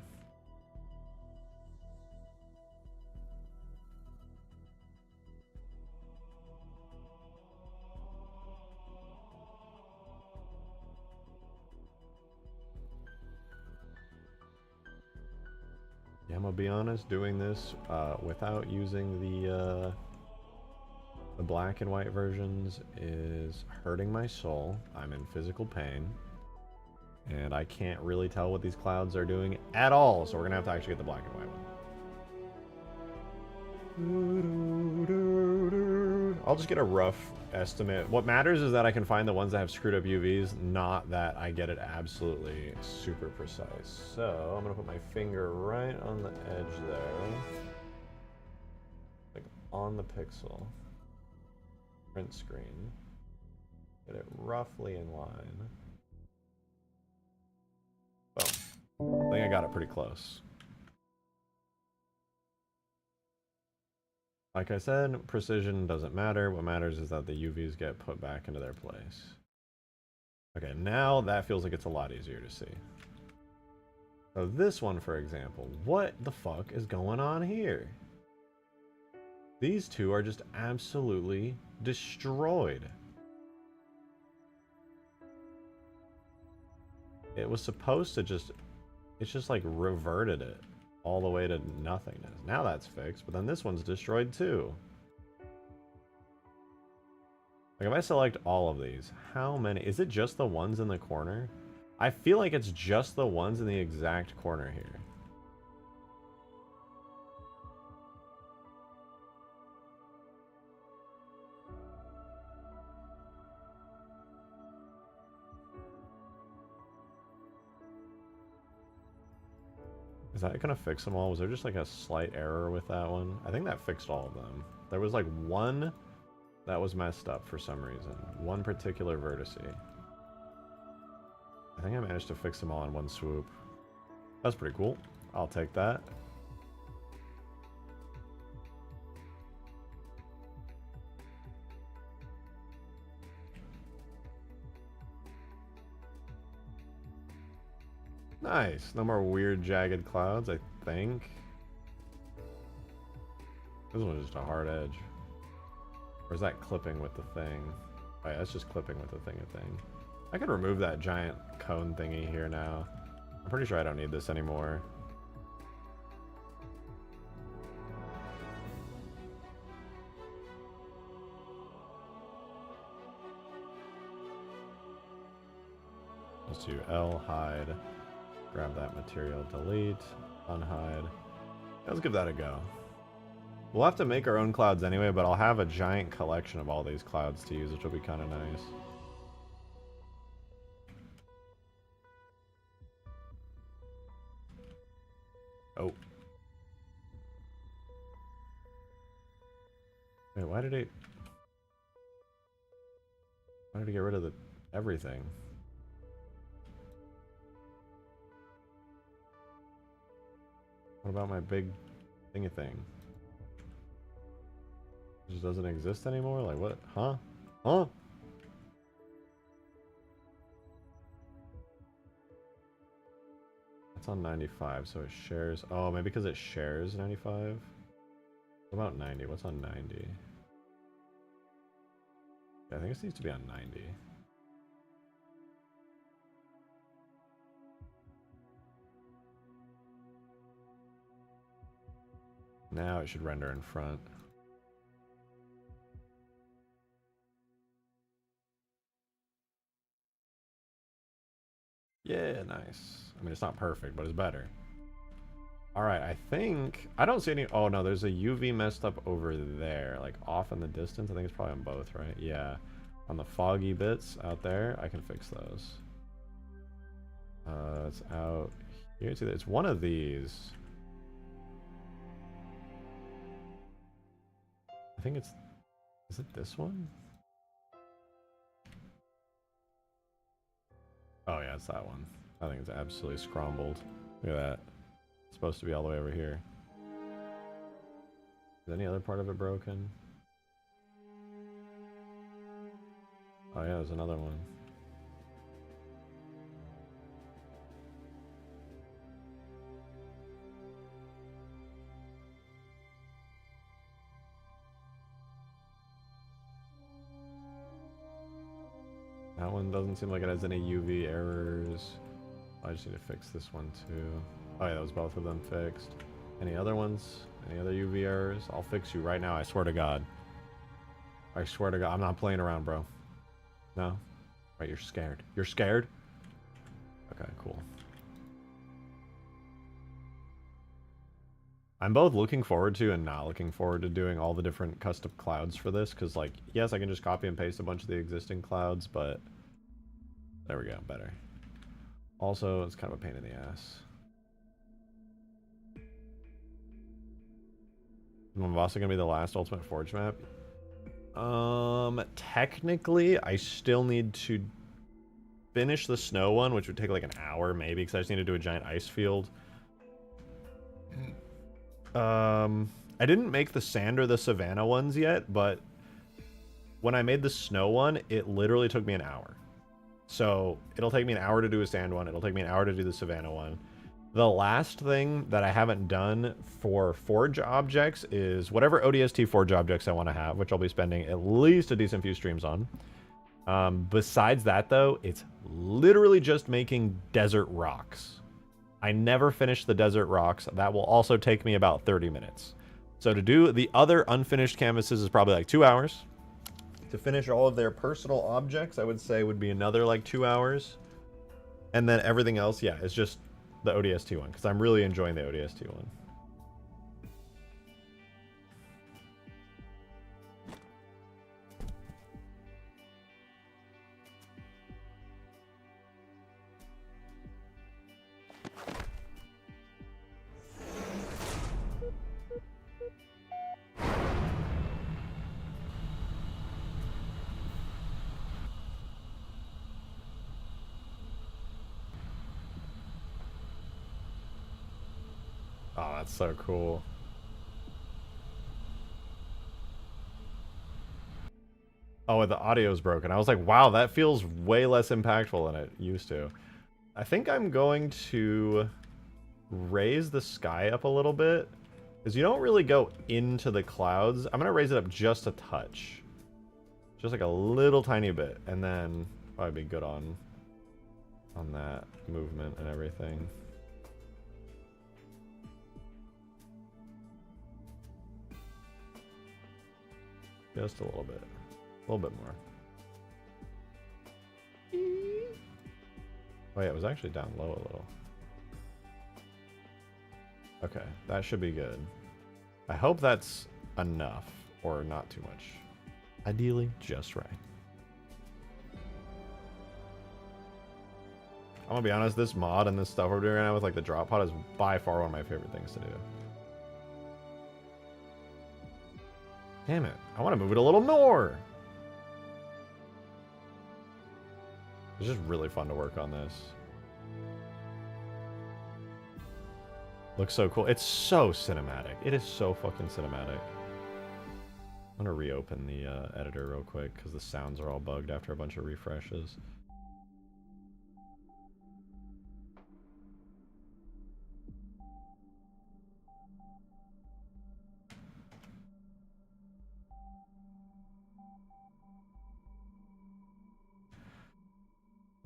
Yeah, I'm gonna be honest, doing this without using the black and white versions is hurting my soul. I'm in physical pain. And I can't really tell what these clouds are doing at all, so we're gonna have to actually get the black and white one. I'll just get a rough estimate. What matters is that I can find the ones that have screwed up UVs, not that I get it absolutely super precise. So I'm gonna put my finger right on the edge there, like on the pixel. Print screen. Get it roughly in line. Boom. I think I got it pretty close. Like I said, precision doesn't matter. What matters is that the UVs get put back into their place. Okay, now that feels like it's a lot easier to see. So this one, for example, what the fuck is going on here? These two are just absolutely destroyed. It was supposed to just, it's just like reverted it all the way to nothingness. Now that's fixed, but then this one's destroyed too. Like if I select all of these, how many, is it just the ones in the corner? I feel like it's just the ones in the exact corner here. Is that gonna fix them all? Was there just like a slight error with that one? I think that fixed all of them. There was like one that was messed up for some reason. One particular vertex. I think I managed to fix them all in one swoop. That's pretty cool. I'll take that. Nice. No more weird jagged clouds, I think. This one's just a hard edge. Or is that clipping with the thing? Oh yeah, that's just clipping with the thing. I could remove that giant cone thingy here now. I'm pretty sure I don't need this anymore. Let's do L, hide. Grab that material, delete, unhide. Let's give that a go. We'll have to make our own clouds anyway, but I'll have a giant collection of all these clouds to use, which will be kind of nice. Oh. Wait, why did it get rid of the everything? What about my big thingy thing? It just doesn't exist anymore? Like what? Huh? Huh? It's on 95, so it shares. Oh, maybe because it shares 95? What about 90? What's on 90? Yeah, I think this needs to be on 90. Now it should render in front. Yeah, nice. I mean, it's not perfect, but it's better. Alright, I think... I don't see any... Oh, no, there's a UV messed up over there. Like, off in the distance. I think it's probably on both, right? Yeah. On the foggy bits out there, I can fix those. It's out here. It's one of these. I think it's... Is it this one? Oh yeah, it's that one. I think it's absolutely scrambled. Look at that. It's supposed to be all the way over here. Is any other part of it broken? Oh yeah, there's another one. That one doesn't seem like it has any UV errors. I just need to fix this one too. Oh yeah, those both of them fixed. Any other ones? Any other UV errors? I'll fix you right now, I swear to God. I swear to God, I'm not playing around, bro. No? Right, you're scared. You're scared? Okay, cool. I'm both looking forward to and not looking forward to doing all the different custom clouds for this, because, like, yes, I can just copy and paste a bunch of the existing clouds, but... There we go, better. Also, it's kind of a pain in the ass. Is Mombasa gonna be the last Ultimate Forge map? Technically, I still need to finish the snow one, which would take like an hour maybe, because I just need to do a giant ice field. I didn't make the sand or the savannah ones yet, but when I made the snow one, it literally took me an hour. So it'll take me an hour to do a sand one. It'll take me an hour to do the savannah one. The last thing that I haven't done for forge objects is whatever ODST forge objects I want to have, which I'll be spending at least a decent few streams on. Besides that, though, it's literally just making desert rocks. I never finished the desert rocks. That will also take me about 30 minutes. So to do the other unfinished canvases is probably like 2 hours. To finish all of their personal objects, I would say would be another like 2 hours. And then everything else, yeah, is just the ODST one, because I'm really enjoying the ODST one. Oh, that's so cool. Oh, the audio's broken. I was like, wow, that feels way less impactful than it used to. I think I'm going to raise the sky up a little bit, because you don't really go into the clouds. I'm going to raise it up just a touch. Just like a little tiny bit, and then probably be good on that movement and everything. Just a little bit. A little bit more. Oh yeah, it was actually down low a little. Okay, that should be good. I hope that's enough, or not too much. Ideally, just right. I'm gonna be honest, this mod and this stuff we're doing right now with like the drop pod is by far one of my favorite things to do. Damn it, I want to move it a little more. It's just really fun to work on this. Looks so cool. It's so cinematic. It is so fucking cinematic. I'm gonna reopen the editor real quick because the sounds are all bugged after a bunch of refreshes.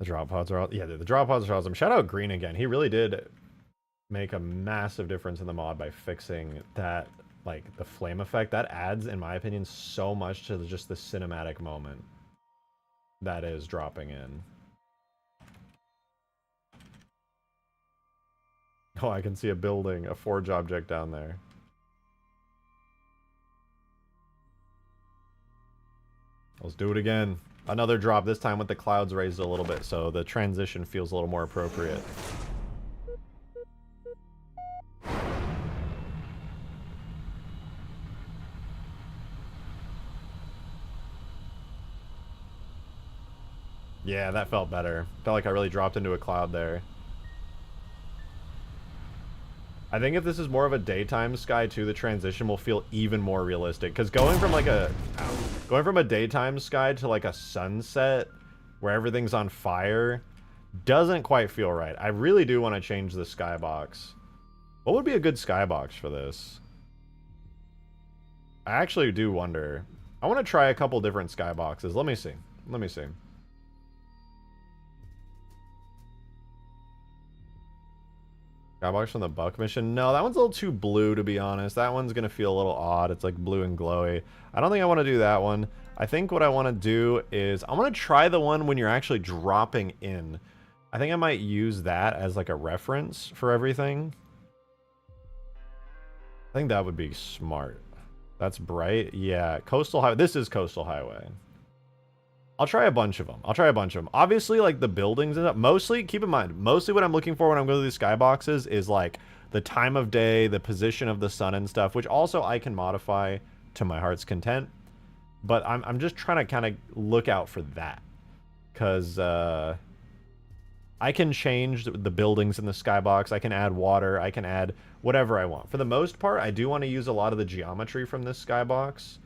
The drop pods are all, yeah, the drop pods are awesome. Shout out Green again. He really did make a massive difference in the mod by fixing that, like, the flame effect. That adds, in my opinion, so much to just the cinematic moment that is dropping in. Oh, I can see a building, a forge object down there. Let's do it again. Another drop, this time with the clouds raised a little bit, so the transition feels a little more appropriate. Yeah, that felt better. Felt like I really dropped into a cloud there. I think if this is more of a daytime sky too, the transition will feel even more realistic. Because going from like a daytime sky to like a sunset where everything's on fire doesn't quite feel right. I really do want to change the skybox. What would be a good skybox for this? I actually do wonder. I want to try a couple different skyboxes. Let me see. Let me see. Skybox from the Buck mission? No, that one's a little too blue, to be honest. That one's going to feel a little odd. It's like blue and glowy. I don't think I want to do that one. I think what I want to do is I want to try the one when you're actually dropping in. I think I might use that as like a reference for everything. I think that would be smart. That's bright. Yeah, Coastal Highway. This is Coastal Highway. I'll try a bunch of them. Obviously, like, the buildings and stuff. Mostly, keep in mind, mostly what I'm looking for when I'm going to these skyboxes is, like, the time of day, the position of the sun and stuff, which also I can modify to my heart's content. But I'm just trying to kind of look out for that. Because, I can change the buildings in the skybox. I can add water. I can add whatever I want. For the most part, I do want to use a lot of the geometry from this skybox.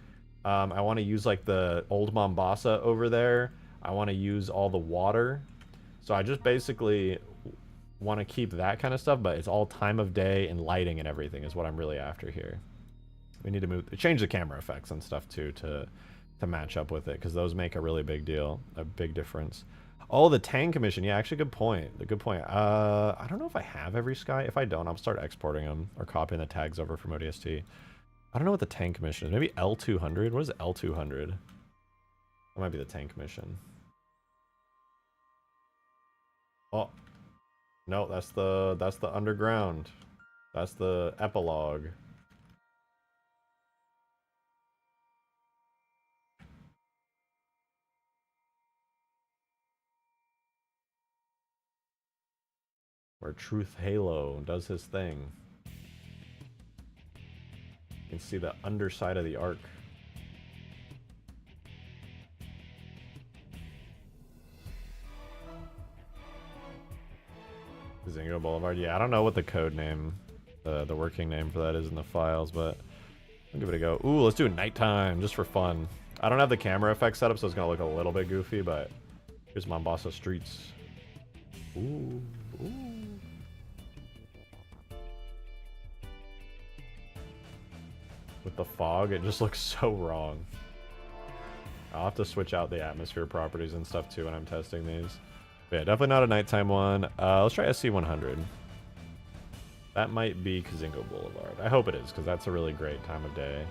I want to use like the old Mombasa over there. I want to use all the water. So I just basically want to keep that kind of stuff, but it's all time of day and lighting and everything is what I'm really after here. We need to change the camera effects and stuff too to match up with it, because those make a really big big difference. Oh, the tank mission. Yeah, actually, good point. Good point. I don't know if I have every sky. If I don't, I'll start exporting them or copying the tags over from ODST. I don't know what the tank mission is. Maybe L200? What is L200? That might be the tank mission. Oh. No, that's the underground. That's the epilogue. Where Truth Halo does his thing. You can see the underside of the arc. Zingo Boulevard. Yeah, I don't know what the code name, the working name for that is in the files, but I'll give it a go. Ooh, let's do it nighttime, just for fun. I don't have the camera effects set up, so it's gonna look a little bit goofy, but here's Mombasa streets. Ooh, ooh. With the fog, it just looks so wrong. I'll have to switch out the atmosphere properties and stuff too when I'm testing these. But yeah, definitely not a nighttime one. Let's try SC100. That might be Kazingo Boulevard. I hope it is, because that's a really great time of day.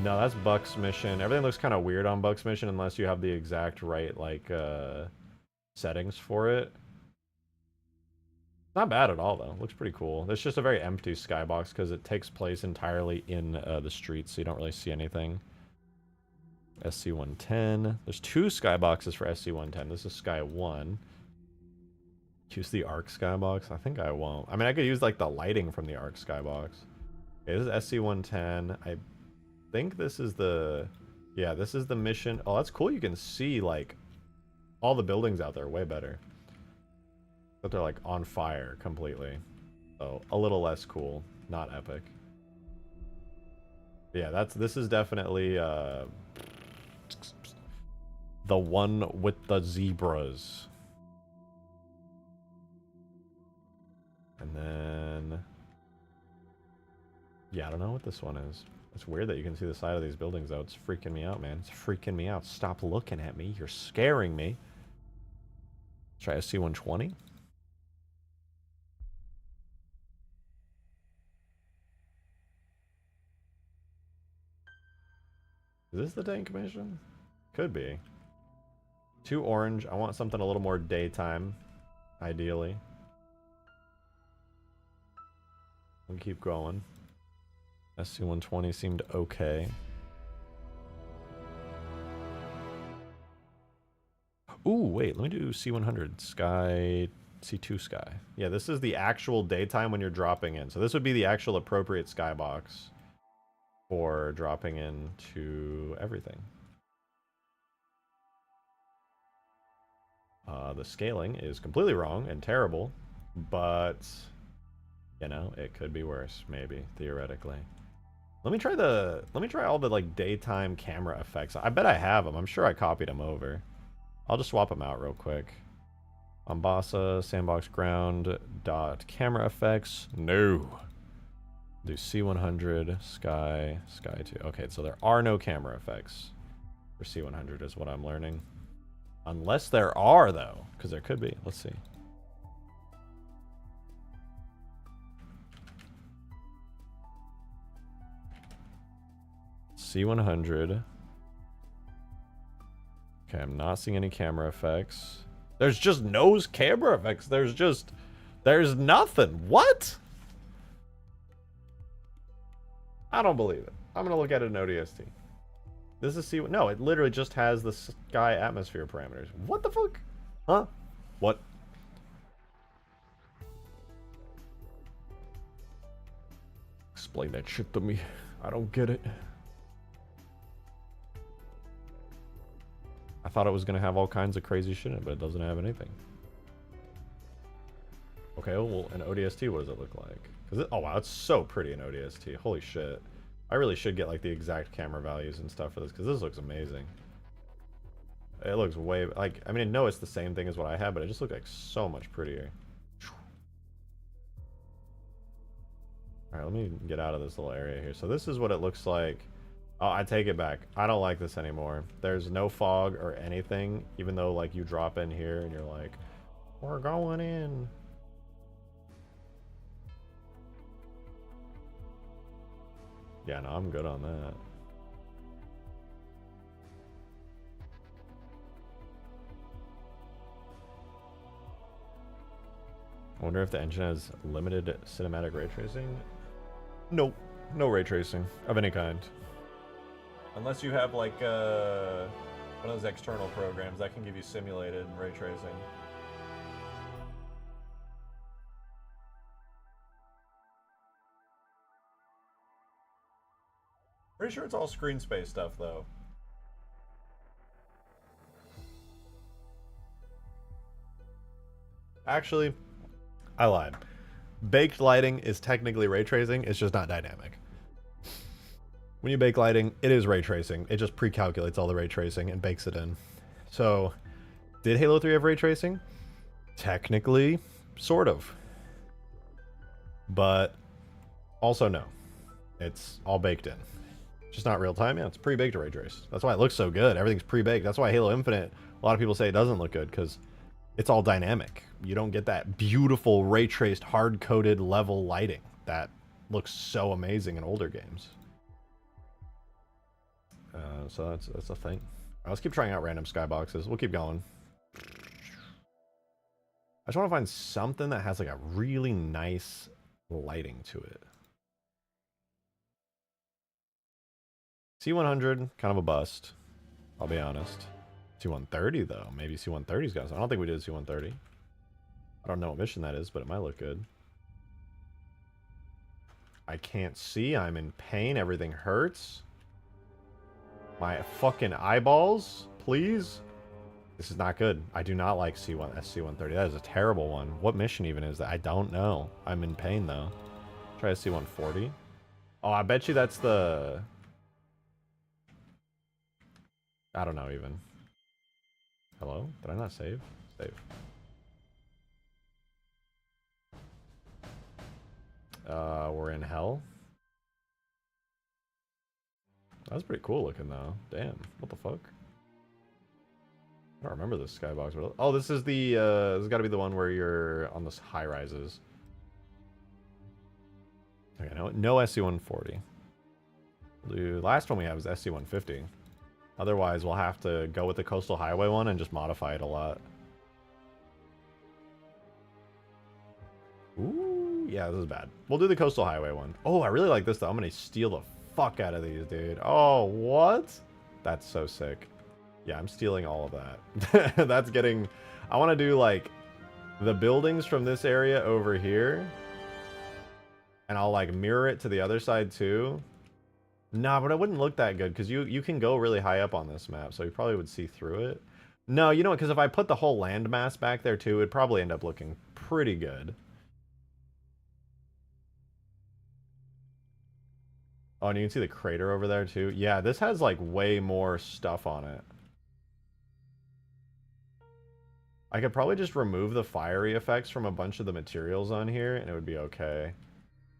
No, that's Buck's mission. Everything looks kind of weird on Buck's mission unless you have the exact right, like, settings for it. Not bad at all, though. Looks pretty cool. It's just a very empty skybox because it takes place entirely in the streets, so you don't really see anything. SC110. There's two skyboxes for SC110. This is Sky 1. Use the Arc skybox? I think I won't. I mean, I could use, like, the lighting from the Arc skybox. Okay, this is SC110. I think this is the... Yeah, this is the mission. Oh, that's cool. You can see, like, all the buildings out there way better. But they're like on fire completely. So a little less cool, not epic. But yeah, this is definitely the one with the zebras. And then yeah, I don't know what this one is. It's weird that you can see the side of these buildings though. It's freaking me out, man. It's freaking me out. Stop looking at me. You're scaring me. Try SC120. Is this the tank mission? Could be. 2 orange. I want something a little more daytime, ideally. We'll keep going. SC120 seemed okay. Ooh, wait, let me do C100. Sky... C2 sky. Yeah, this is the actual daytime when you're dropping in. So this would be the actual appropriate skybox for dropping into everything. The scaling is completely wrong and terrible, but You know, it could be worse, maybe, theoretically. Let me try all the like daytime camera effects. I bet I have them. I'm sure I copied them over. I'll just swap them out real quick. Mombasa, sandbox ground, dot camera effects. No. Do C100, sky 2. Okay, so there are no camera effects for C100 is what I'm learning. Unless there are, though, because there could be. Let's see. C100. Okay, I'm not seeing any camera effects. There's just no camera effects. There's nothing. What? I don't believe it. I'm going to look at it in ODST. This is C1. No, it literally just has the sky atmosphere parameters. What the fuck? Huh? What? Explain that shit to me. I don't get it. I thought it was going to have all kinds of crazy shit in it, but it doesn't have anything. Okay, well, in ODST, what does it look like? Oh, wow, it's so pretty in ODST. Holy shit. I really should get, like, the exact camera values and stuff for this, because this looks amazing. It looks way... Like, I mean, I know it's the same thing as what I have, but it just looks like so much prettier. Alright, let me get out of this little area here. So this is what it looks like. Oh, I take it back. I don't like this anymore. There's no fog or anything, even though, like, you drop in here and you're like, we're going in. Yeah, no, I'm good on that. I wonder if the engine has limited cinematic ray tracing. Nope. No ray tracing of any kind. Unless you have like one of those external programs that can give you simulated ray tracing. Pretty sure it's all screen space stuff though. Actually, I lied. Baked lighting is technically ray tracing, it's just not dynamic. When you bake lighting, it is ray tracing. It just pre-calculates all the ray tracing and bakes it in. So, did Halo 3 have ray tracing? Technically, sort of. But also no. It's all baked in. Just not real time. Yeah, it's pre-baked ray trace. That's why it looks so good. Everything's pre-baked. That's why Halo Infinite, a lot of people say it doesn't look good, because it's all dynamic. You don't get that beautiful ray traced, hard-coded level lighting that looks so amazing in older games. So that's a thing. Right, let's keep trying out random skyboxes. We'll keep going. I just want to find something that has like a really nice lighting to it. C100, kind of a bust. I'll be honest. C130 though. Maybe C130's got some. I don't think we did C130. I don't know what mission that is, but it might look good. I can't see. I'm in pain. Everything hurts. My fucking eyeballs, please. This is not good. I do not like SC-130. That is a terrible one. What mission even is that? I don't know. I'm in pain, though. Try SC-140. Oh, I bet you that's the... I don't know, even. Hello? Did I not save? Save. We're in hell. That's pretty cool looking, though. Damn. What the fuck? I don't remember this skybox. Oh, this is the, this has got to be the one where you're on the high rises. Okay, no SC-140. The last one we have is SC-150. Otherwise, we'll have to go with the Coastal Highway one and just modify it a lot. Ooh, yeah, this is bad. We'll do the Coastal Highway one. Oh, I really like this, though. I'm going to steal the fuck out of these, dude. Oh, what? That's so sick. Yeah, I'm stealing all of that. That's getting... I want to do, like, the buildings from this area over here. And I'll, like, mirror it to the other side, too. Nah, but it wouldn't look that good, because you can go really high up on this map, so you probably would see through it. No, you know what? Because if I put the whole landmass back there, too, it'd probably end up looking pretty good. Oh, and you can see the crater over there too. Yeah, this has like way more stuff on it. I could probably just remove the fiery effects from a bunch of the materials on here and it would be okay.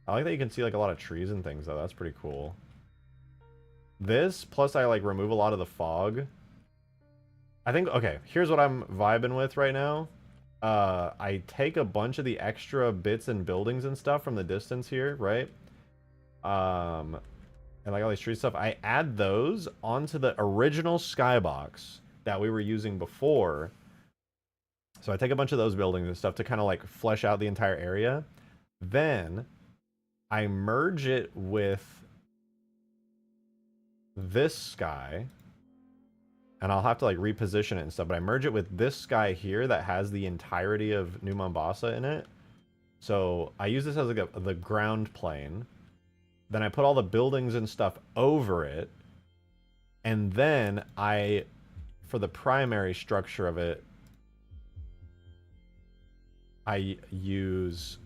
I like that you can see like a lot of trees and things though. That's pretty cool. This, plus I like remove a lot of the fog. I think, okay, here's what I'm vibing with right now. I take a bunch of the extra bits and buildings and stuff from the distance here, right? And like all these tree stuff, I add those onto the original skybox that we were using before. So I take a bunch of those buildings and stuff to kind of like flesh out the entire area. Then I merge it with this sky. And I'll have to like reposition it and stuff, but I merge it with this sky here that has the entirety of New Mombasa in it. So I use this as like the ground plane. Then I put all the buildings and stuff over it. And then for the primary structure of it, I use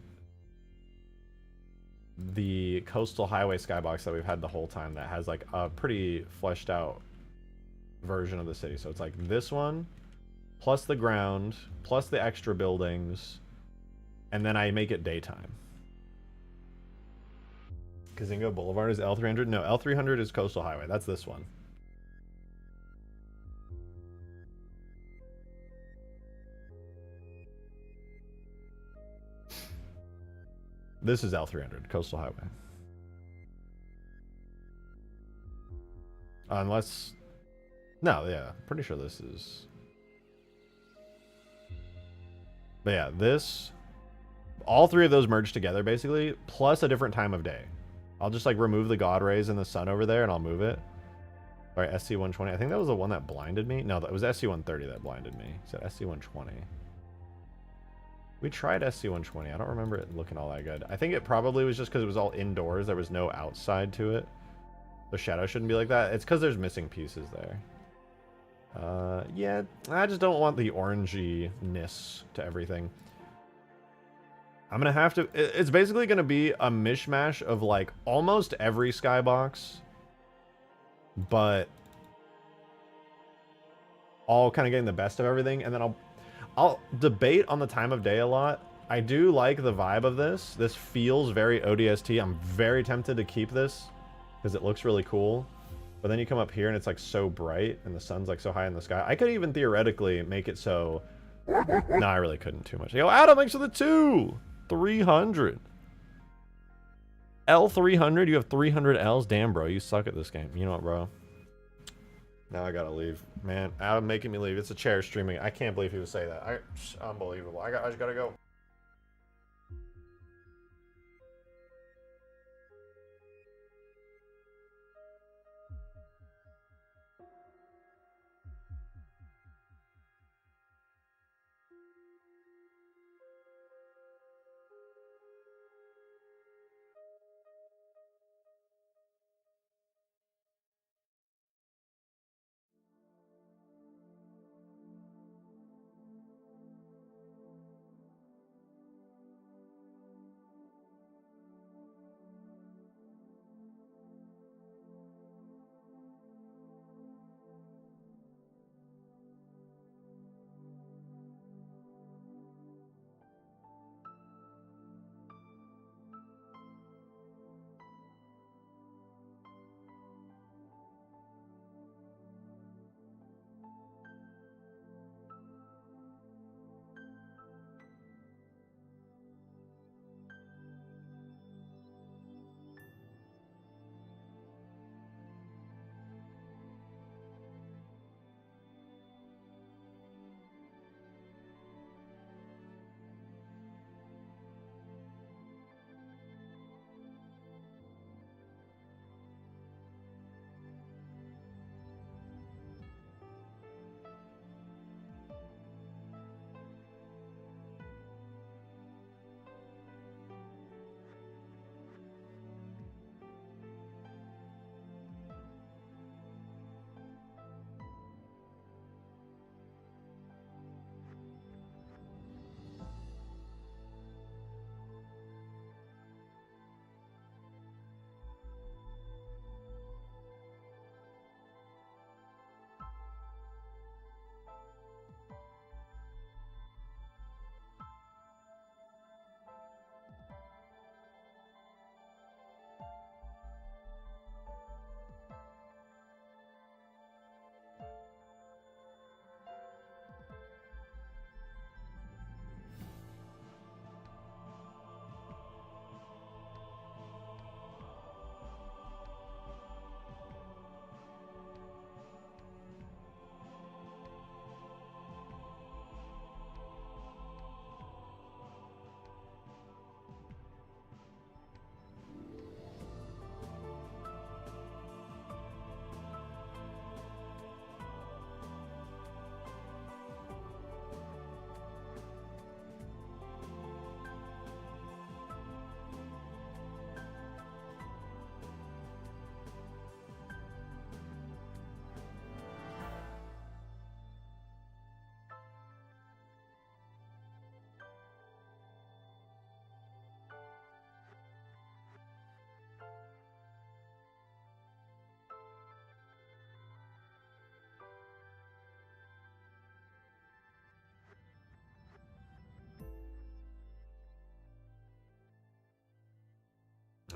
the coastal highway skybox that we've had the whole time that has like a pretty fleshed out version of the city. So it's like this one, plus the ground, plus the extra buildings, and then I make it daytime. Kazingo Boulevard is L300? No, L300 is Coastal Highway. That's this one. This is L300, Coastal Highway. Unless... No, yeah, pretty sure this is... But yeah, this... All three of those merge together, basically, plus a different time of day. I'll just, like, remove the God rays and the sun over there, and I'll move it. Alright, SC120. I think that was the one that blinded me. No, that was SC130 that blinded me. It said SC120. We tried SC120. I don't remember it looking all that good. I think it probably was just because it was all indoors. There was no outside to it. The shadow shouldn't be like that. It's because there's missing pieces there. Yeah, I just don't want the orangey-ness to everything. I'm gonna have to... It's basically gonna be a mishmash of, like, almost every skybox. But... all kind of getting the best of everything. And then I'll debate on the time of day a lot. I do like the vibe of this. This feels very ODST. I'm very tempted to keep this because it looks really cool. But then you come up here and it's like so bright and the sun's like so high in the sky. I could even theoretically make it so... No, I really couldn't too much. Yo, Adam, thanks for the 2! 300. L300? You have 300 Ls? Damn, bro, you suck at this game. You know what, bro? Now I gotta leave. Man, Adam making me leave. It's a chair streaming. I can't believe he would say that. Unbelievable. I just gotta go.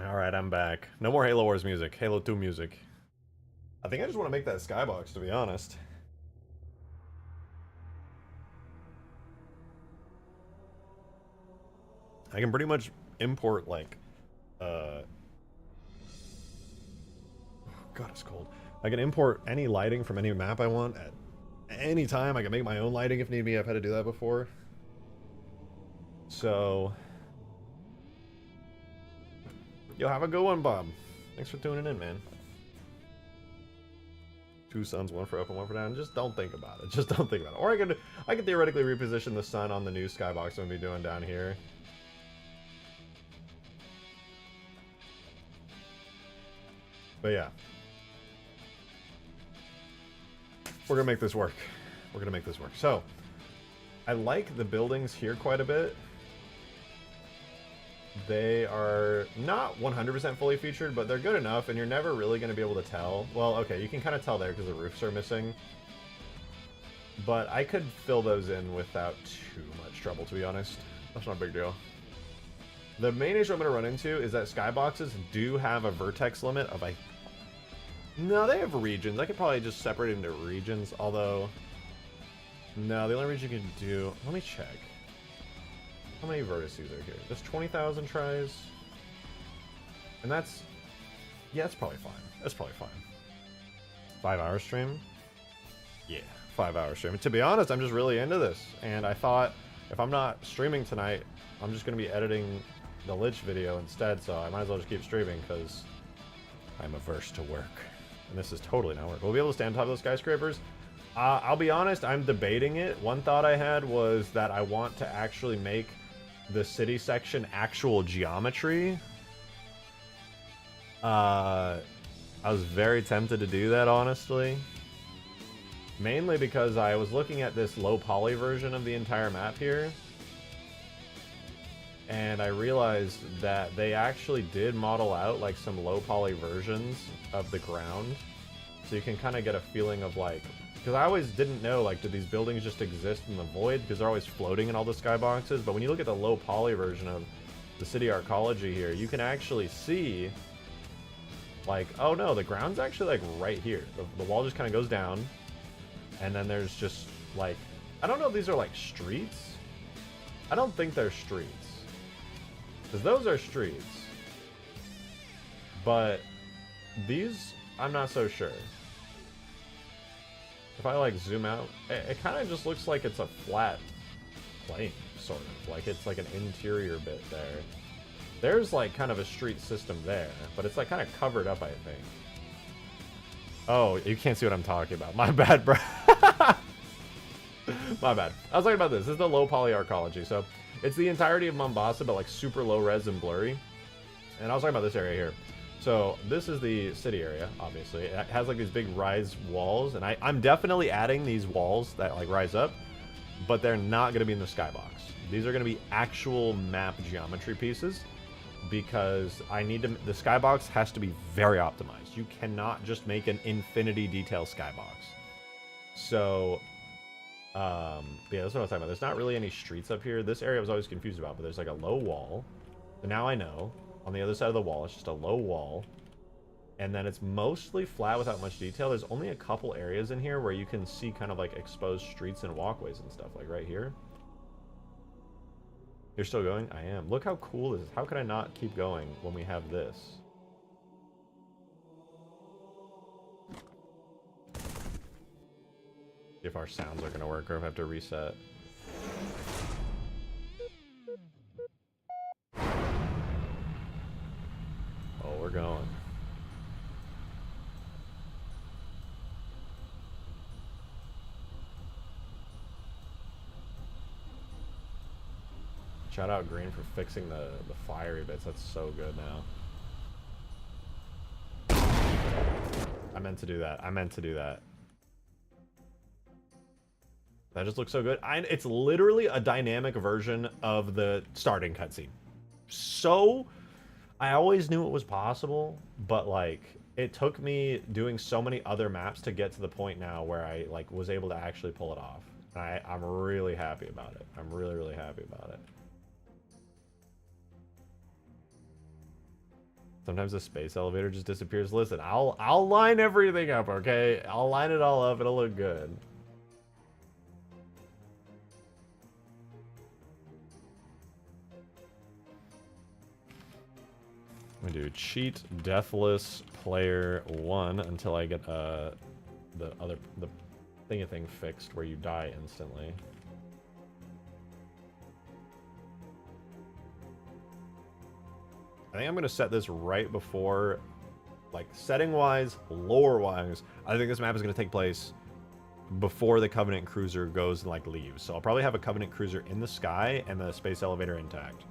Alright, I'm back. No more Halo Wars music. Halo 2 music. I think I just want to make that Skybox, to be honest. I can pretty much import, like, God, it's cold. I can import any lighting from any map I want at any time. I can make my own lighting if need be. I've had to do that before. So... Yo, have a good one, Bob. Thanks for tuning in, man. 2 suns, 1 for up and 1 for down. Just don't think about it. Just don't think about it. Or I could theoretically reposition the sun on the new Skybox I'm gonna be doing down here. But yeah. We're gonna make this work. We're gonna make this work. So, I like the buildings here quite a bit. They are not 100% fully featured, but they're good enough, and you're never really going to be able to tell. Well, okay, you can kind of tell there because the roofs are missing. But I could fill those in without too much trouble, to be honest. That's not a big deal. The main issue I'm going to run into is that Skyboxes do have a vertex limit of, no, they have regions. I could probably just separate it into regions, although... No, the only region you can do... Let me check. How many vertices are here? There's 20,000 tries. And that's... Yeah, that's probably fine. That's probably fine. 5-hour stream? Yeah, 5-hour stream. To be honest, I'm just really into this. And I thought, if I'm not streaming tonight, I'm just going to be editing the Lich video instead, so I might as well just keep streaming, because I'm averse to work. And this is totally not work. We'll be able to stand on top of those skyscrapers. I'll be honest, I'm debating it. One thought I had was that I want to actually make the city section actual geometry. I was very tempted to do that, honestly. Mainly because I was looking at this low poly version of the entire map here. And I realized that they actually did model out like some low poly versions of the ground. So you can kind of get a feeling of like... Because I always didn't know, like, do these buildings just exist in the void? Because they're always floating in all the skyboxes. But when you look at the low poly version of the city arcology here, you can actually see, like, oh no, the ground's actually, like, right here. The wall just kind of goes down. And then there's just, like, I don't know if these are, like, streets. I don't think they're streets. Because those are streets. But these, I'm not so sure. If I, like, zoom out, it kind of just looks like it's a flat plane, sort of. Like, it's like an interior bit there. There's, like, kind of a street system there, but it's, like, kind of covered up, I think. Oh, you can't see what I'm talking about. My bad, bro. My bad. I was talking about this. This is the low poly arcology. So, it's the entirety of Mombasa, but, like, super low res and blurry. And I was talking about this area here. So this is the city area, obviously. It has like these big rise walls, and I'm definitely adding these walls that like rise up, but they're not going to be in the skybox. These are going to be actual map geometry pieces, because I need to. The skybox has to be very optimized. You cannot just make an infinity detail skybox. So, yeah, that's what I was talking about. There's not really any streets up here. This area I was always confused about, but there's like a low wall. So now I know. On the other side of the wall, it's just a low wall. And then it's mostly flat without much detail. There's only a couple areas in here where you can see kind of like exposed streets and walkways and stuff, like right here. You're still going? I am. Look how cool this is. How could I not keep going when we have this? If our sounds are going to work or if I have to reset. Oh, we're going. Shout out Green for fixing the fiery bits. That's so good now. I meant to do that. I meant to do that. That just looks so good. It's literally a dynamic version of the starting cutscene. So... I always knew it was possible, but like it took me doing so many other maps to get to the point now where I like was able to actually pull it off. And I'm really happy about it. I'm really, really happy about it. Sometimes the space elevator just disappears. Listen, I'll line everything up, okay? I'll line it all up. It'll look good. I'm gonna do cheat deathless player 1 until I get the thingy thing fixed where you die instantly. I think I'm gonna set this right before, like, setting wise, lore wise. I think this map is gonna take place before the Covenant cruiser goes and like leaves. So I'll probably have a Covenant cruiser in the sky and the space elevator intact.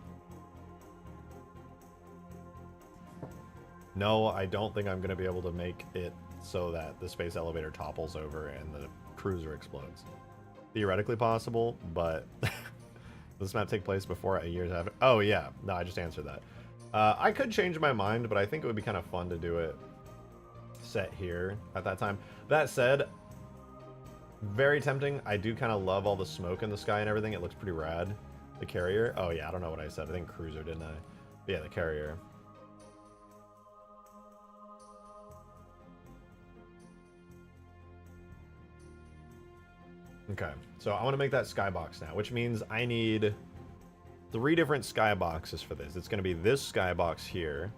No, I don't think I'm going to be able to make it so that the space elevator topples over and the cruiser explodes. Theoretically possible, but does this map take place before a year's after? Oh, yeah. No, I just answered that. I could change my mind, but I think it would be kind of fun to do it set here at that time. That said, very tempting. I do kind of love all the smoke in the sky and everything. It looks pretty rad. The carrier. Oh, yeah. I don't know what I said. I think cruiser, didn't I? But yeah, the carrier. Okay, so I want to make that skybox now, which means I need 3 different skyboxes for this. It's going to be this skybox here.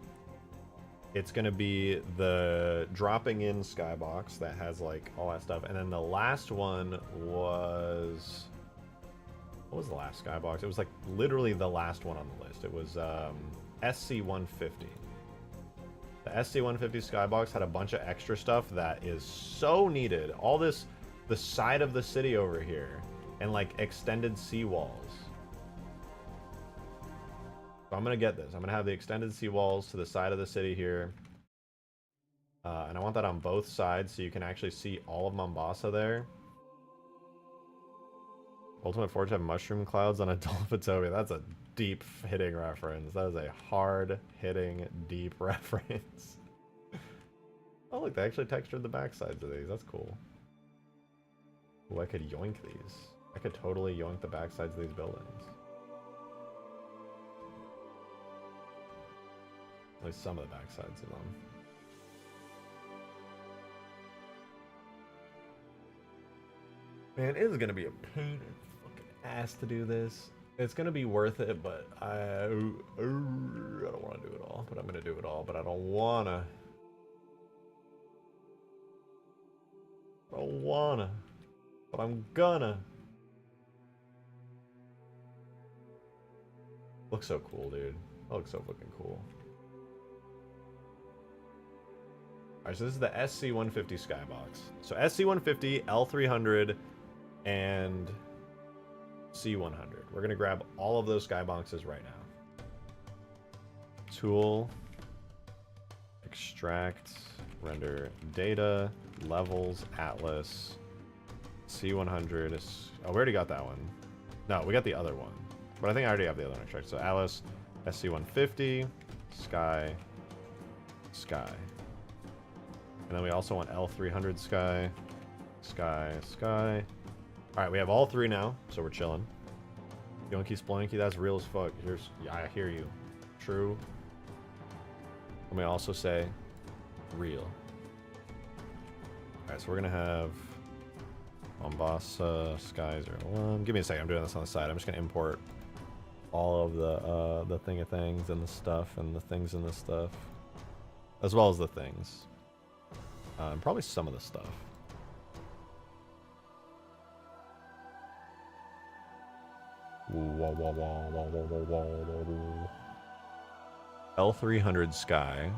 It's going to be the dropping in skybox that has like all that stuff. And then the last one was... What was the last skybox? It was like literally the last one on the list. It was SC150. The SC150 skybox had a bunch of extra stuff that is so needed. All this... the side of the city over here, and like extended seawalls. So I'm gonna get this. I'm gonna have the extended seawalls to the side of the city here. And I want that on both sides so you can actually see all of Mombasa there. Ultimate Forge have mushroom clouds on a Dolphitopia. That's a deep hitting reference. That is a hard hitting deep reference. Oh look, they actually textured the backsides of these. That's cool. Oh, I could yoink these. I could totally yoink the backsides of these buildings. At least some of the backsides of them. Man, it is gonna be a pain in the fucking ass to do this. It's gonna be worth it, but I don't want to do it all. But I'm gonna do it all. But I don't wanna. I don't wanna. But I'm gonna. Looks so cool, dude. That looks so fucking cool. Alright, so this is the SC150 skybox. So SC150, L300, and C100. We're gonna grab all of those skyboxes right now. Tool, extract, render data, levels, atlas, C100. Oh, we already got that one. No, we got the other one. But I think I already have the other one extracted. So Alice, SC150, Sky, Sky. And then we also want L300 Sky, Sky, Sky. Alright, we have all 3 now, so we're chilling. Yoinky Sploinky, that's real as fuck. Yeah, I hear you. True. Let me also say, real. Alright, so we're gonna have Mombasa Sky 01. Give me a second, I'm doing this on the side. I'm just gonna import all of the thing of things and the stuff and the things and the stuff. As well as the things. And probably some of the stuff. L300 Sky.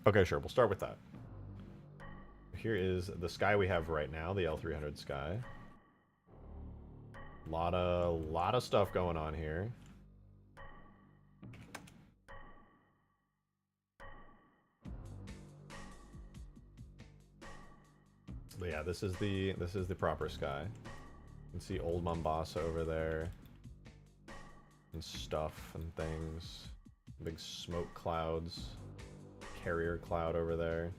Okay, sure, we'll start with that. Here is the sky we have right now, the L300 Sky. Lot of stuff going on here. But yeah, this is the proper sky. You can see old Mombasa over there. And stuff and things. Big smoke clouds. Carrier cloud over there.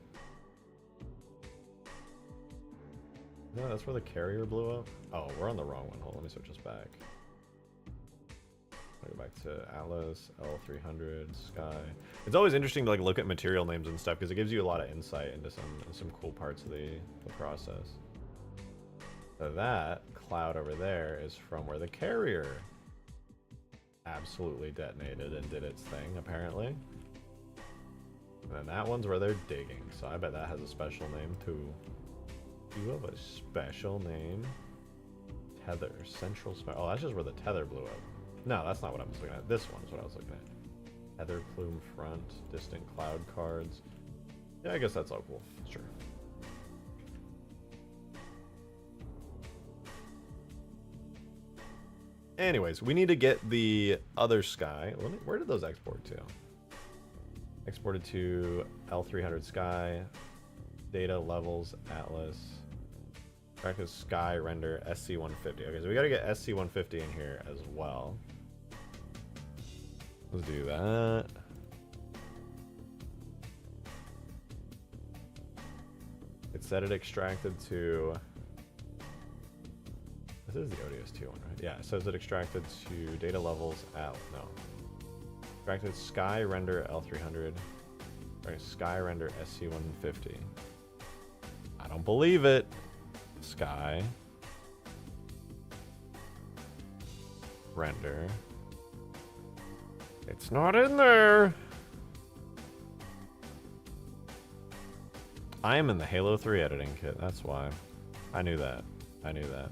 No, that's where the carrier blew up. Oh, we're on the wrong one. Hold on, let me switch this back. I'll go back to Atlas, L300, Sky. It's always interesting to like look at material names and stuff because it gives you a lot of insight into some cool parts of the process. So that cloud over there is from where the carrier absolutely detonated and did its thing, apparently. And then that one's where they're digging, so I bet that has a special name too. You have a special name? Tether, central oh, that's just where the tether blew up. No, that's not what I was looking at. This one is what I was looking at. Tether plume front, distant cloud cards. Yeah, I guess that's all cool. Sure. Anyways, we need to get the other Sky. Where did those export to? Exported to L300 Sky, data levels, Atlas, practice Sky render SC150. Okay, so we gotta get SC150 in here as well. Let's do that. It said it extracted to. This is the ODST one, right? Yeah, it says it extracted to data levels no. Extracted Sky render L300. Right, Sky render SC150. I don't believe it. Sky render. It's not in there. I am in the Halo 3 editing kit, that's why. I knew that. I knew that.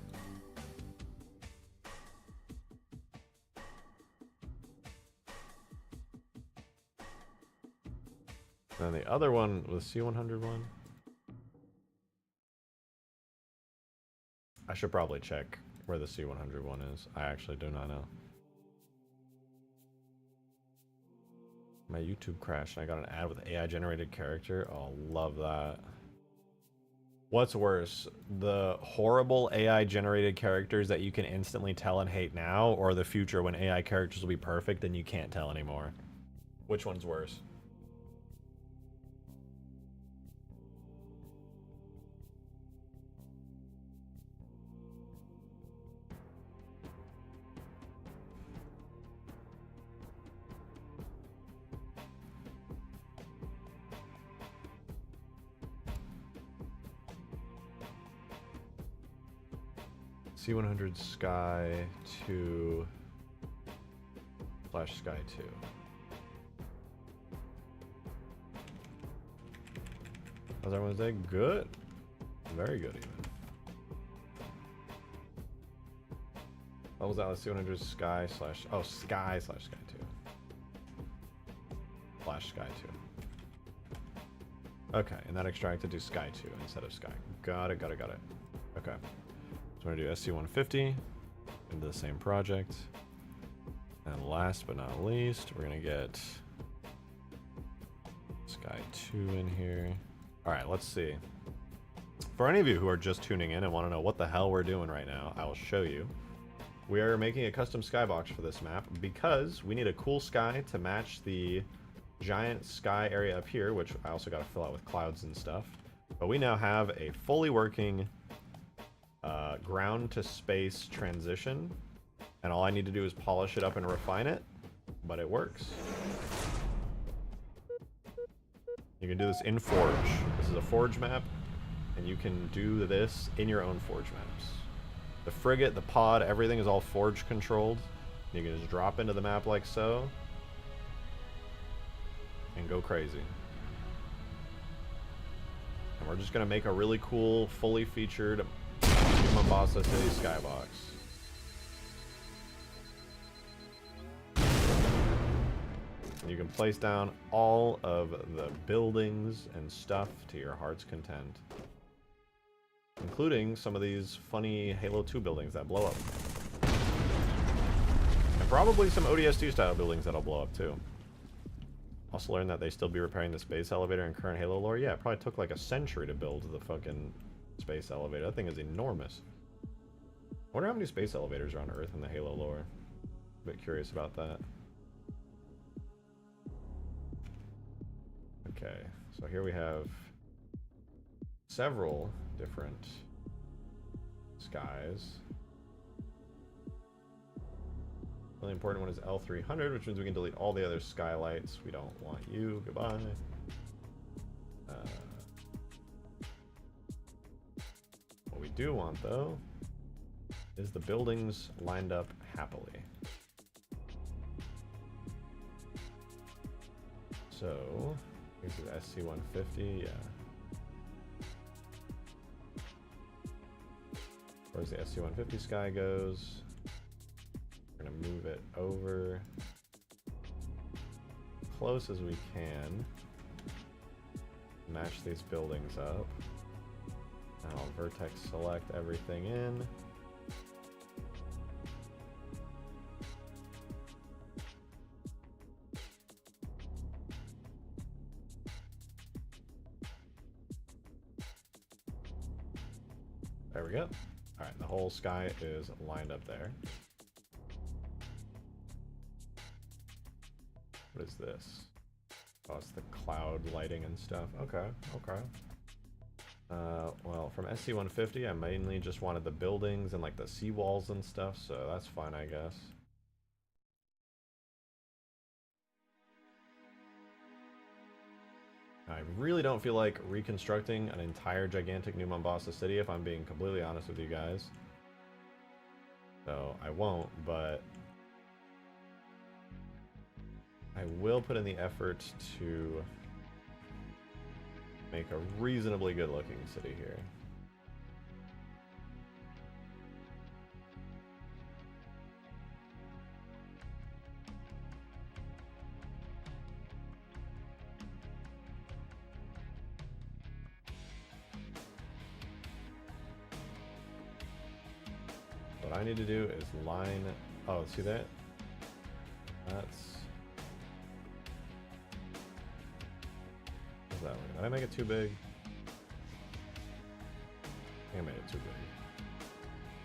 And then the other one was C100 one. I should probably check where the C100 one is. I actually do not know. My YouTube crashed and I got an ad with AI generated character. Oh, love that. What's worse, the horrible AI generated characters that you can instantly tell and hate now, or the future when AI characters will be perfect and you can't tell anymore? Which one's worse? C100 Sky 2 / Sky 2. How's everyone's day? Good. Very good, even. What was that? C100 Sky / oh, Sky / Sky 2. / Sky 2. Okay, and that extracted to Sky 2 instead of Sky. Got it, got it, got it. Okay. So we're gonna do SC150 into the same project. And last but not least, we're gonna get Sky 2 in here. All right, let's see. For any of you who are just tuning in and want to know what the hell we're doing right now, I will show you. We are making a custom skybox for this map because we need a cool sky to match the giant sky area up here, which I also got to fill out with clouds and stuff. But we now have a fully working ground to space transition, and all I need to do is polish it up and refine it, but it works. You can do this in Forge. This is a Forge map, and you can do this in your own Forge maps. The frigate, the pod, everything is all Forge controlled. You can just drop into the map like so and go crazy. And we're just gonna make a really cool, fully featured Mombasa City skybox. And you can place down all of the buildings and stuff to your heart's content, including some of these funny Halo 2 buildings that blow up. And probably some ODST style buildings that'll blow up too. Also learned that they still be repairing the space elevator in current Halo lore. Yeah, it probably took like a century to build the fucking space elevator. That thing is enormous. I wonder how many space elevators are on Earth in the Halo lore. A bit curious about that. Okay, so here we have several different skies. The really important one is L300, which means we can delete all the other skylights. We don't want you. Goodbye. What we do want, though, is the buildings lined up happily. So, this is SC150, yeah. Where's the SC150 sky goes? We're gonna move it over close as we can. Match these buildings up. And I'll vertex select everything in. There we go. All right, the whole sky is lined up there. What is this? Oh, it's the cloud lighting and stuff. Okay, okay. Well, from SC150, I mainly just wanted the buildings and like the seawalls and stuff, so that's fine, I guess. I really don't feel like reconstructing an entire gigantic new Mombasa city, if I'm being completely honest with you guys. So I won't, but I will put in the effort to make a reasonably good looking city here. What I need to do is line, oh, see that? That's, what's that one? Did I make it too big? I think I made it too big.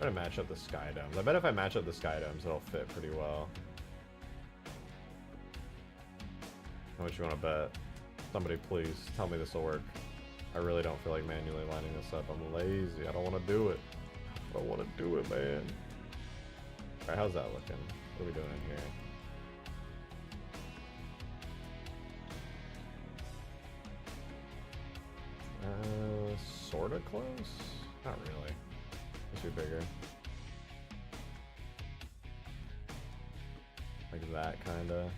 I'm gonna match up the sky domes. I bet if I match up the sky domes, it'll fit pretty well. How much you want to bet? Somebody please tell me this will work. I really don't feel like manually lining this up. I'm lazy. I don't want to do it. I don't want to do it, man. Alright, how's that looking? What are we doing in here? Sorta close? Not really. It should be bigger. Like that, kinda.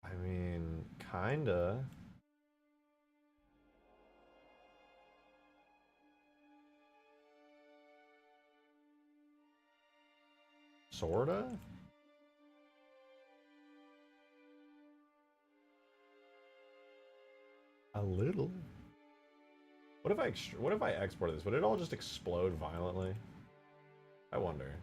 I mean, kinda. Sorta? A little. What if I exported this? Would it all just explode violently? I wonder.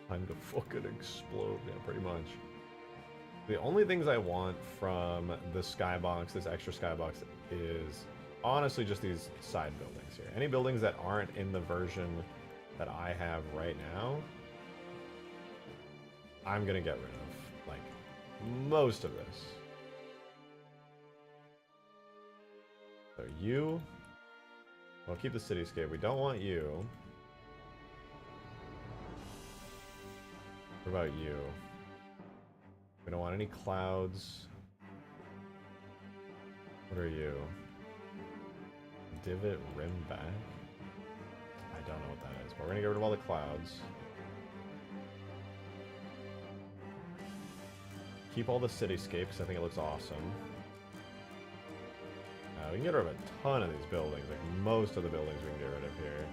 Time to fucking explode, yeah, pretty much. The only things I want from the skybox, this extra skybox, is honestly just these side buildings here. Any buildings that aren't in the version that I have right now, I'm gonna get rid of. Like, most of this. So you, we'll keep the cityscape. We don't want you. What about you? We don't want any clouds. What are you? Divot rim back? I don't know what that is, but we're gonna get rid of all the clouds. Keep all the cityscapes, I think it looks awesome. We can get rid of a ton of these buildings, like most of the buildings we can get rid of here.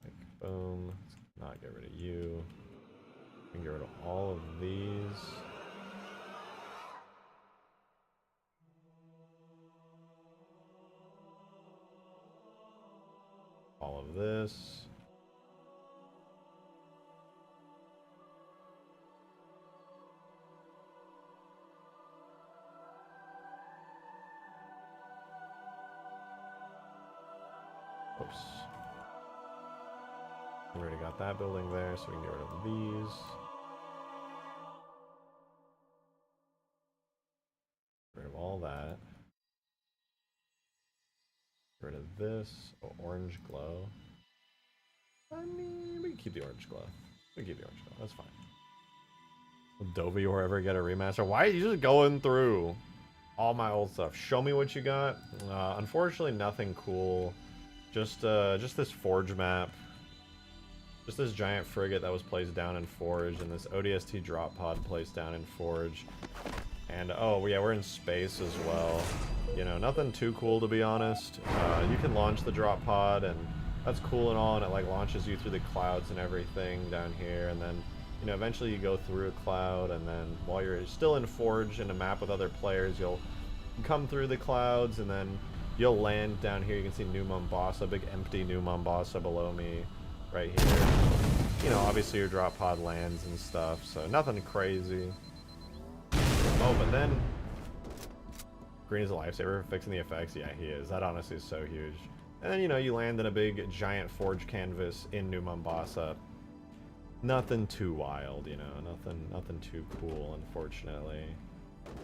Like, boom. Let's not get rid of you. We can get rid of all of these. All of this. Oops. We already got that building there, so we can get rid of these. Get rid of all that. Get rid of this. Oh, orange glow. I mean, we can keep the orange glow. We can keep the orange glow. That's fine. Will Dovior ever get a remaster? Why are you just going through all my old stuff? Show me what you got. Unfortunately, nothing cool. Just this Forge map. Just this giant frigate that was placed down in Forge, and this ODST Drop Pod placed down in Forge. And, oh, yeah, we're in space as well. You know, nothing too cool, to be honest. You can launch the Drop Pod, and that's cool and all, and it, like, launches you through the clouds and everything down here, and then, you know, eventually you go through a cloud, and then while you're still in Forge in a map with other players, you'll come through the clouds, and then you'll land down here. You can see New Mombasa, big empty New Mombasa below me right here. You know, obviously your drop pod lands and stuff, so nothing crazy. Oh, but then Green is a lifesaver for fixing the effects. Yeah, he is. That honestly is so huge. And then, you know, you land in a big giant Forge canvas in New Mombasa. Nothing too wild, you know, nothing too cool, unfortunately,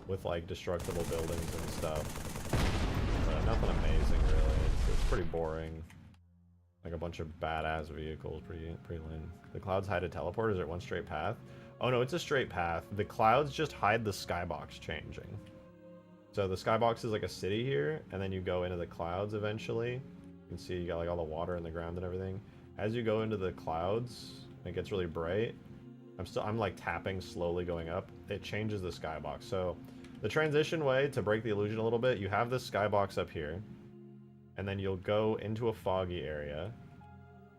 with like destructible buildings and stuff. Nothing amazing, really. It's pretty boring. Like a bunch of badass vehicles, pretty lame. The clouds hide a teleport. Is it one straight path? Oh no, it's a straight path. The clouds just hide the skybox changing. So the skybox is like a city here, and then you go into the clouds eventually. You can see you got like all the water in the ground and everything. As you go into the clouds, it gets really bright. I'm like tapping slowly going up. It changes the skybox. So the transition way to break the illusion a little bit, you have this skybox up here, and then you'll go into a foggy area,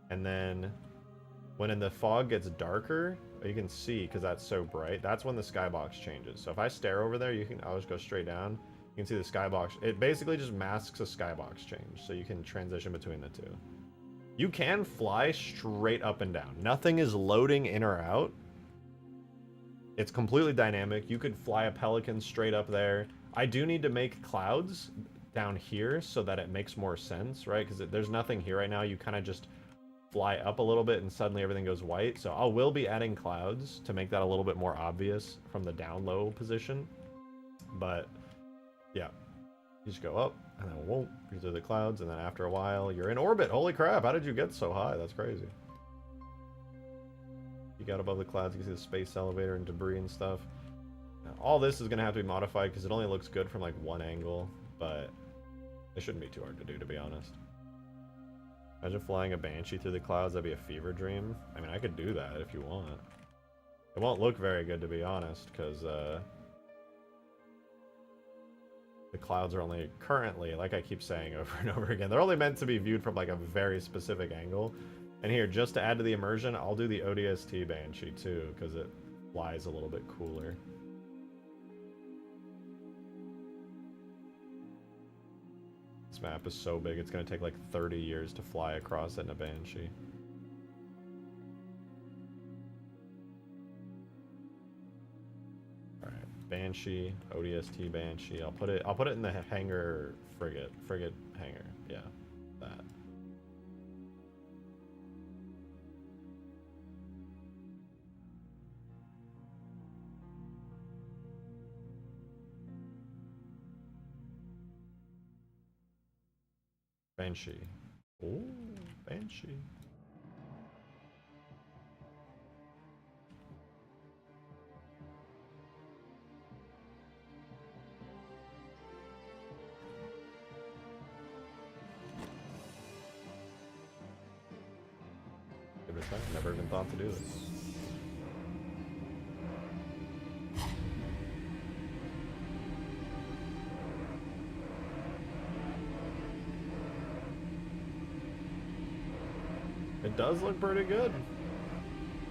and then when the fog gets darker, you can see because that's so bright, that's when the skybox changes. So if I stare over there, I'll just go straight down. You can see the skybox. It basically just masks a skybox change, so you can transition between the two. You can fly straight up and down. Nothing is loading in or out. It's completely dynamic. You could fly a Pelican straight up there. I do need to make clouds down here so that it makes more sense, right? Because there's nothing here right now. You kind of just fly up a little bit and suddenly everything goes white. So I will be adding clouds to make that a little bit more obvious from the down low position. But yeah, you just go up and then whoop, you're through the clouds, and then after a while you're in orbit. Holy crap, how did you get so high? That's crazy. You got above the clouds, you can see the space elevator and debris and stuff. Now, all this is going to have to be modified because it only looks good from like one angle, but it shouldn't be too hard to do, to be honest. Imagine flying a Banshee through the clouds. That'd be a fever dream. I mean, I could do that if you want. It won't look very good, to be honest, because the clouds are only currently, like I keep saying over and over again, they're only meant to be viewed from like a very specific angle. And here, just to add to the immersion, I'll do the ODST Banshee too, because it flies a little bit cooler. This map is so big, it's going to take like 30 years to fly across it in a Banshee. Alright, Banshee, ODST Banshee. I'll put it in the hangar frigate hangar. Yeah, that. Banshee. Ooh, Banshee. Give it a try. Never even thought to do this. It does look pretty good.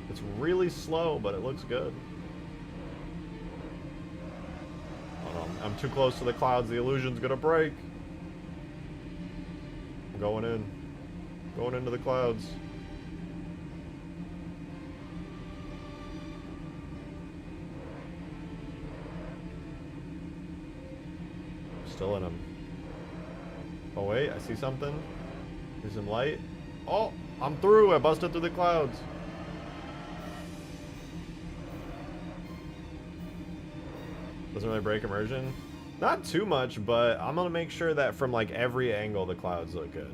It's really slow, but it looks good. Hold on. I'm too close to the clouds. The illusion's gonna break. I'm going in. Going into the clouds. Still in them. Oh wait, I see something. There's some light. Oh, I'm through. I busted through the clouds. Doesn't really break immersion. Not too much, but I'm gonna make sure that from like every angle the clouds look good.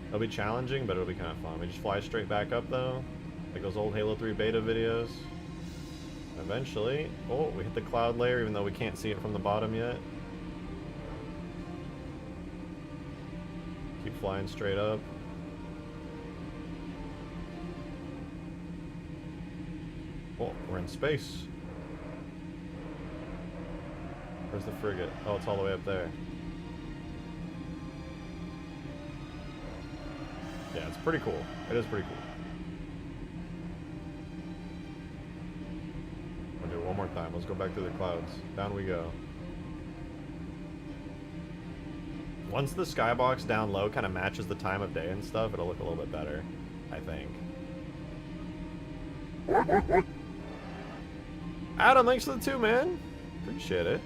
It'll be challenging, but it'll be kind of fun. We just fly straight back up though, like those old Halo 3 beta videos. Eventually, oh, we hit the cloud layer even though we can't see it from the bottom yet. Keep flying straight up. Oh, we're in space. Where's the frigate? Oh, it's all the way up there. Yeah, it's pretty cool. It is pretty cool. We'll do it one more time. Let's go back through the clouds. Down we go. Once the skybox down low kind of matches the time of day and stuff, it'll look a little bit better, I think. Adam, thanks for the 2, man. Appreciate it.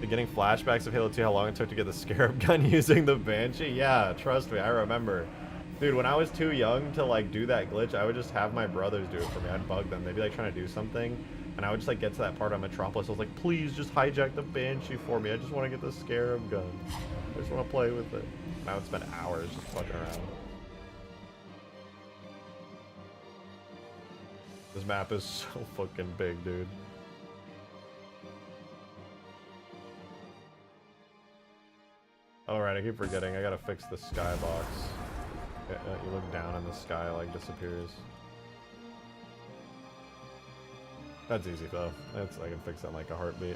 Getting flashbacks of Halo 2, how long it took to get the Scarab gun using the Banshee? Yeah, trust me, I remember. Dude, when I was too young to like do that glitch, I would just have my brothers do it for me. I'd bug them. They'd be like trying to do something, and I would just like get to that part on Metropolis. I was like, please just hijack the Banshee for me. I just want to get the Scarab gun. I just want to play with it. And I would spend hours just fucking around. This map is so fucking big, dude. Alright, I keep forgetting. I gotta fix the skybox. You look down and the sky like disappears. That's easy though. That's, I can fix that in like a heartbeat.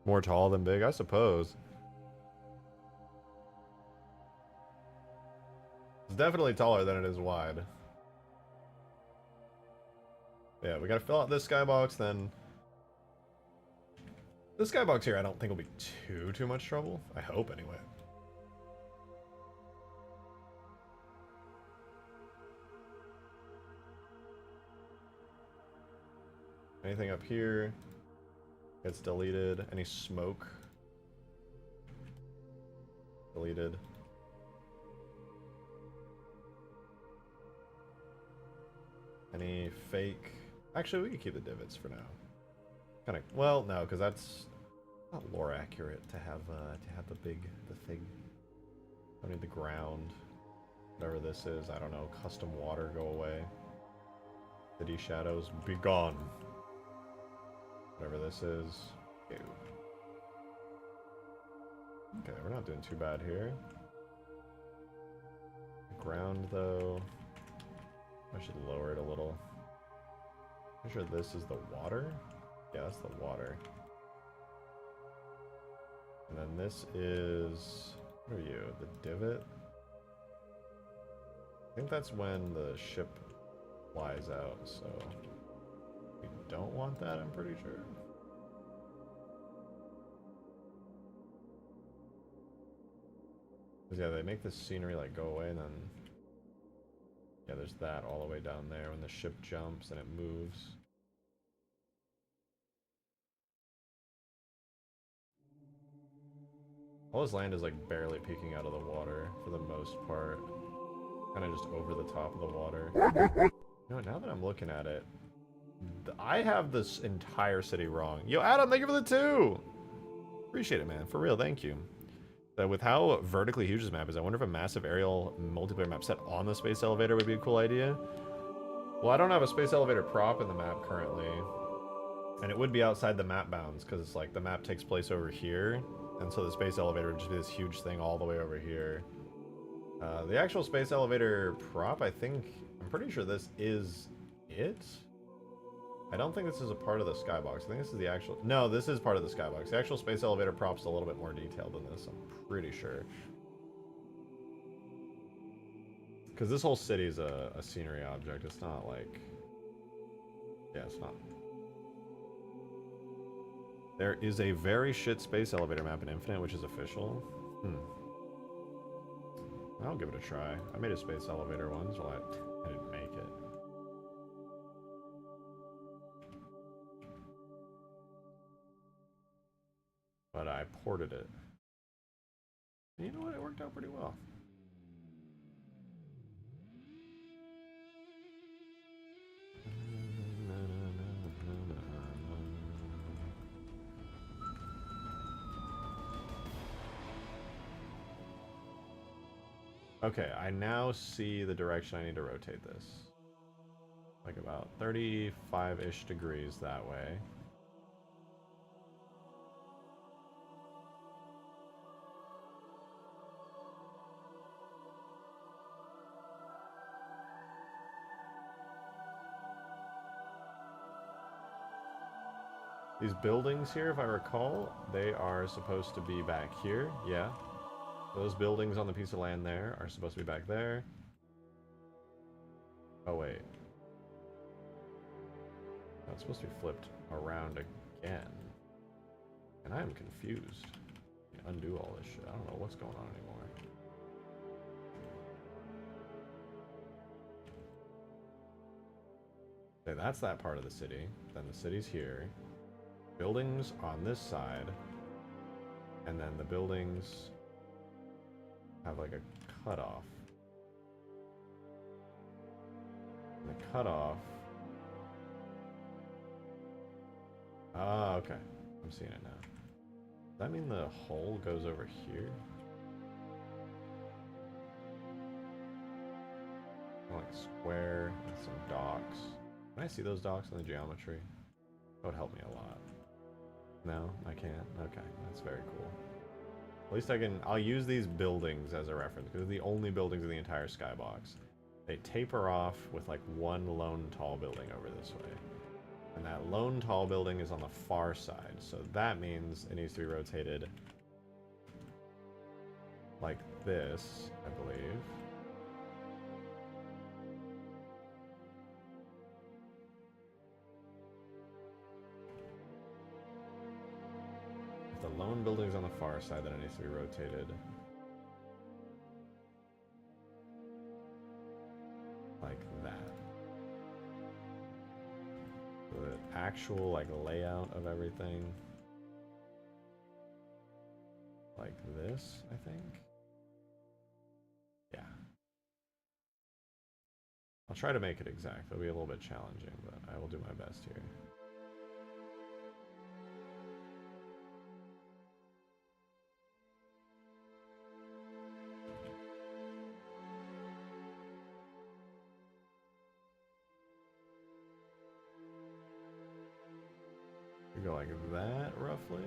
More tall than big, I suppose. It's definitely taller than it is wide. Yeah, we gotta fill out this skybox, then... This skybox here I don't think will be too much trouble. I hope, anyway. Anything up here gets deleted. Any smoke? Deleted. Any fake? Actually, we can keep the divots for now. Kind of. Well, no, because that's not lore accurate to have the thing. I need the ground. Whatever this is, I don't know. Custom water, go away. City shadows, be gone. Whatever this is. Ew. Okay, we're not doing too bad here. Ground, though. I should lower it a little. I'm sure this is the water. Yeah, that's the water. And then this is... What are you? The divot? I think that's when the ship flies out, so... We don't want that, I'm pretty sure. Because yeah, they make this scenery like go away and then... Yeah, there's that all the way down there when the ship jumps and it moves. All this land is like barely peeking out of the water for the most part. Kind of just over the top of the water. You know, now that I'm looking at it, I have this entire city wrong. Yo, Adam, thank you for the 2! Appreciate it, man. For real, thank you. With how vertically huge this map is, I wonder if a massive aerial multiplayer map set on the space elevator would be a cool idea. Well, I don't have a space elevator prop in the map currently. And it would be outside the map bounds, because it's like the map takes place over here. And so the space elevator would just be this huge thing all the way over here. The actual space elevator prop, I'm pretty sure this is it. I don't think this is a part of the skybox. I think this is the actual... No, this is part of the skybox. The actual space elevator prop's a little bit more detailed than this, I'm pretty sure. Because this whole city is a scenery object. It's not like... Yeah, it's not. There is a very shit space elevator map in Infinite, which is official. I'll give it a try. I made a space elevator once, well, I didn't make it. But I ported it. And you know what? It worked out pretty well. Okay, I now see the direction I need to rotate this. Like about 35-ish degrees that way. These buildings here, if I recall, they are supposed to be back here, yeah. Those buildings on the piece of land there are supposed to be back there. Oh, wait. That's supposed to be flipped around again. And I am confused. Undo all this shit. I don't know what's going on anymore. Okay, that's that part of the city. Then the city's here. Buildings on this side. And then the buildings have like a cutoff. And the cutoff. Ah, okay. I'm seeing it now. Does that mean the hole goes over here? Like square and some docks. Can I see those docks in the geometry? That would help me a lot. No, I can't? Okay, that's very cool. At least I'll use these buildings as a reference, because they're the only buildings in the entire skybox. They taper off with like one lone tall building over this way. And that lone tall building is on the far side, so that means it needs to be rotated like this, I believe. The lone building's on the far side, then it needs to be rotated like that. The actual like layout of everything like this, I think. Yeah. I'll try to make it exact. It'll be a little bit challenging, but I will do my best here. Go like that, roughly.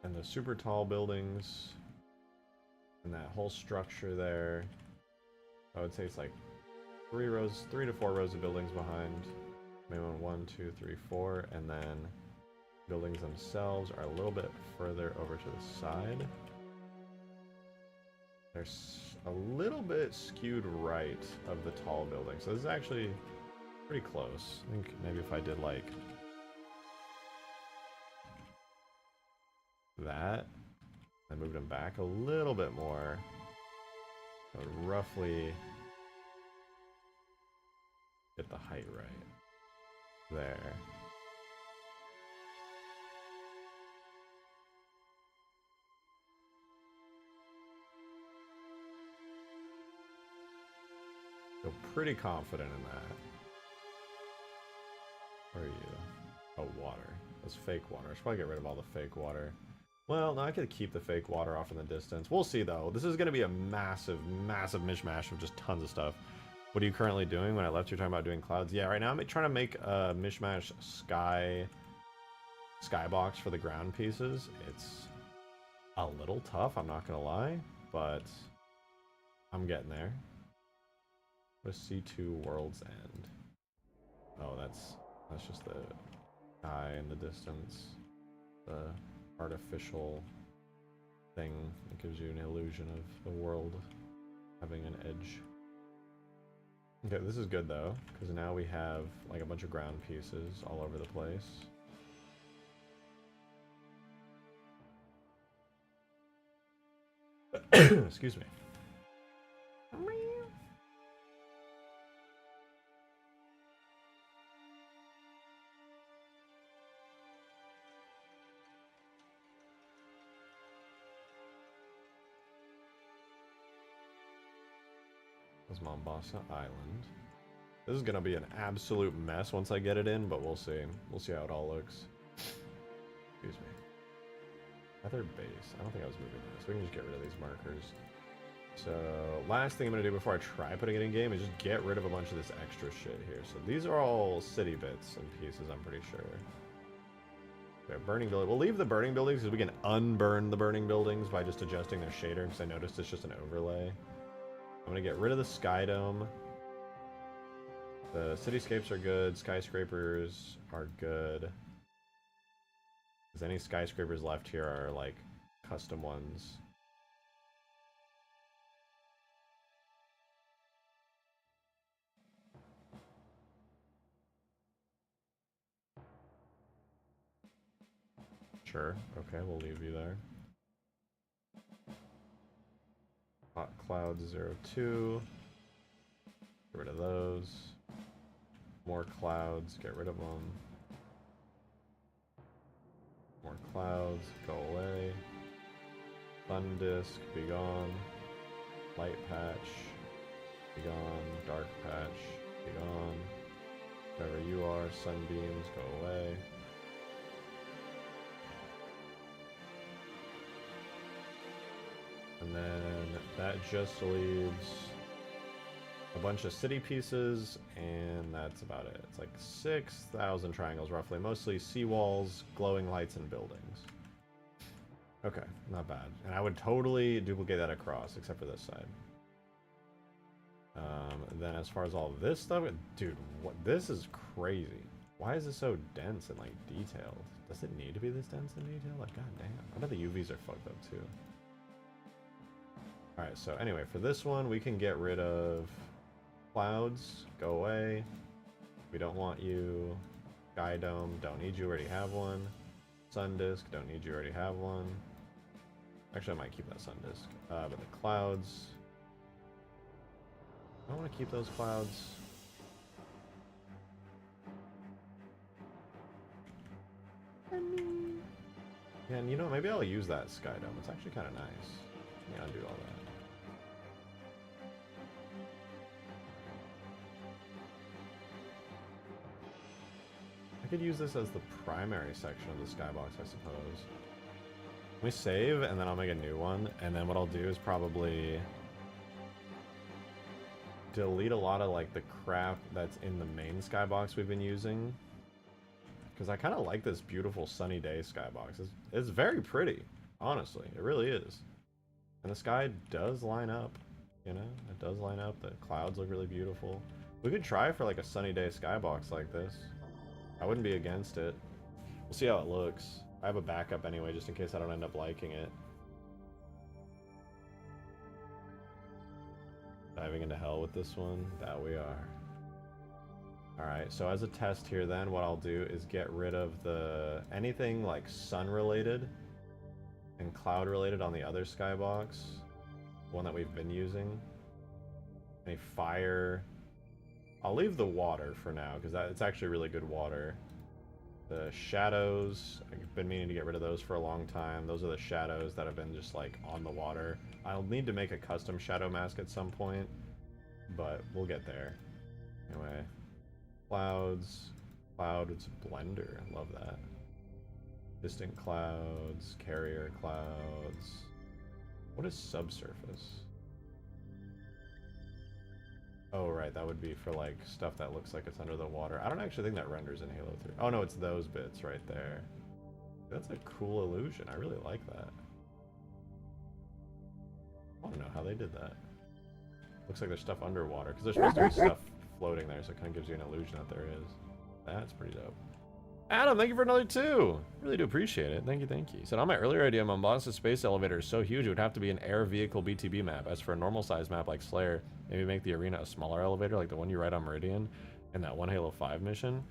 And the super tall buildings and that whole structure there, I would say it's like 3 to 4 rows of buildings behind. Maybe 1, 2, 3, 4, and then buildings themselves are a little bit further over to the side. They're a little bit skewed right of the tall building, so this is actually pretty close. I think maybe if I did like that and moved them back a little bit more, so roughly get the height right there. Feel pretty confident in that. Where are you? Oh, water. That's fake water. I should probably get rid of all the fake water. Well, no, I could keep the fake water off in the distance. We'll see, though. This is going to be a massive, massive mishmash of just tons of stuff. What are you currently doing? When I left, you're talking about doing clouds. Yeah, right now I'm trying to make a mishmash skybox for the ground pieces. It's a little tough, I'm not going to lie, but I'm getting there. What is C2 World's End? Oh, that's just the sky in the distance. The artificial thing that gives you an illusion of the world having an edge. Okay, this is good though, because now we have like a bunch of ground pieces all over the place. Excuse me. Mombasa Island. This is gonna be an absolute mess once I get it in, but we'll see. We'll see how it all looks. Excuse me. Other base. I don't think I was moving this. We can just get rid of these markers. So, last thing I'm gonna do before I try putting it in game is just get rid of a bunch of this extra shit here. So these are all city bits and pieces, I'm pretty sure. We have burning building. We'll leave the burning buildings because we can unburn the burning buildings by just adjusting their shader, because I noticed it's just an overlay. I'm going to get rid of the sky dome. The cityscapes are good. Skyscrapers are good. Because any skyscrapers left here are like custom ones. Sure. Okay, we'll leave you there. Hot clouds 02. Get rid of those. More clouds. Get rid of them. More clouds. Go away. Sun disk. Be gone. Light patch. Be gone. Dark patch. Be gone. Wherever you are. Sunbeams. Go away. And then that just leaves a bunch of city pieces, and that's about it. It's like 6,000 triangles roughly, mostly seawalls, glowing lights, and buildings. Okay, not bad. And I would totally duplicate that across, except for this side. Then as far as all this stuff, dude, what? This is crazy. Why is it so dense and like detailed? Does it need to be this dense and detailed? Like, goddamn. I bet the UVs are fucked up too. Alright, so anyway, for this one, we can get rid of clouds. Go away. We don't want you. Sky dome, don't need you, already have one. Sun disk, don't need you, already have one. Actually, I might keep that sun disk. But the clouds, I want to keep those clouds. Yeah, and you know, maybe I'll use that sky dome. It's actually kind of nice. Let me undo all that. I could use this as the primary section of the skybox, I suppose. Let me save, and then I'll make a new one, and then what I'll do is probably delete a lot of like the crap that's in the main skybox we've been using, because I kind of like this beautiful sunny day skybox. It's very pretty, honestly. It really is. And the sky does line up, you know? It does line up. The clouds look really beautiful. We could try for like a sunny day skybox like this. I wouldn't be against it. We'll see how it looks. I have a backup anyway, just in case I don't end up liking it. Diving into hell with this one. That we are. Alright, so as a test here then, what I'll do is get rid of the anything like sun related and cloud related on the other skybox, one that we've been using. Any fire. I'll leave the water for now because it's actually really good water. The shadows, I've been meaning to get rid of those for a long time. Those are the shadows that have been just like on the water. I'll need to make a custom shadow mask at some point, but we'll get there. Anyway, clouds, blender, love that. Distant clouds, carrier clouds. What is subsurface? Oh, right, that would be for like stuff that looks like it's under the water. I don't actually think that renders in Halo 3. Oh no, it's those bits right there. That's a cool illusion. I really like that. I want to know how they did that. Looks like there's stuff underwater, because there's supposed to be stuff floating there, so it kind of gives you an illusion that there is. That's pretty dope. Adam, thank you for another 2. Really do appreciate it. Thank you, thank you. He said, on my earlier idea, Mombasa space elevator is so huge it would have to be an air vehicle BTB map. As for a normal size map like Slayer, maybe make the arena a smaller elevator like the one you ride on Meridian and that one Halo 5 mission.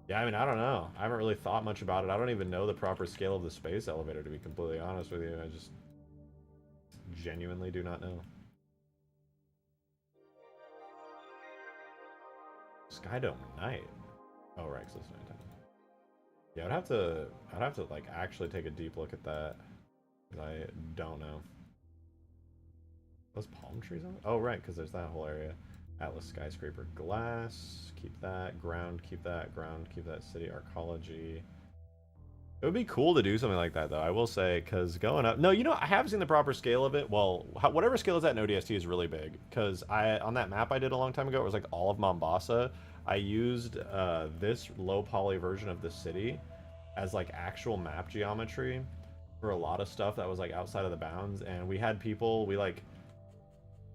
Yeah, I mean, I don't know. I haven't really thought much about it. I don't even know the proper scale of the space elevator, to be completely honest with you. I just genuinely do not know. Skydome Night. Oh, right, 'cause it's nighttime. Yeah, I'd have to like actually take a deep look at that, 'cause I don't know. Those palm trees on? Oh, right, because there's that whole area. Atlas skyscraper glass. Keep that. Ground. Keep that. Ground. Keep that. City arcology. It would be cool to do something like that, though. I will say, because going up. No, you know, I have seen the proper scale of it. Well, whatever scale is at in ODST is really big. Because on that map I did a long time ago, it was like all of Mombasa. I used this low poly version of the city as like actual map geometry for a lot of stuff that was like outside of the bounds, and we had people, we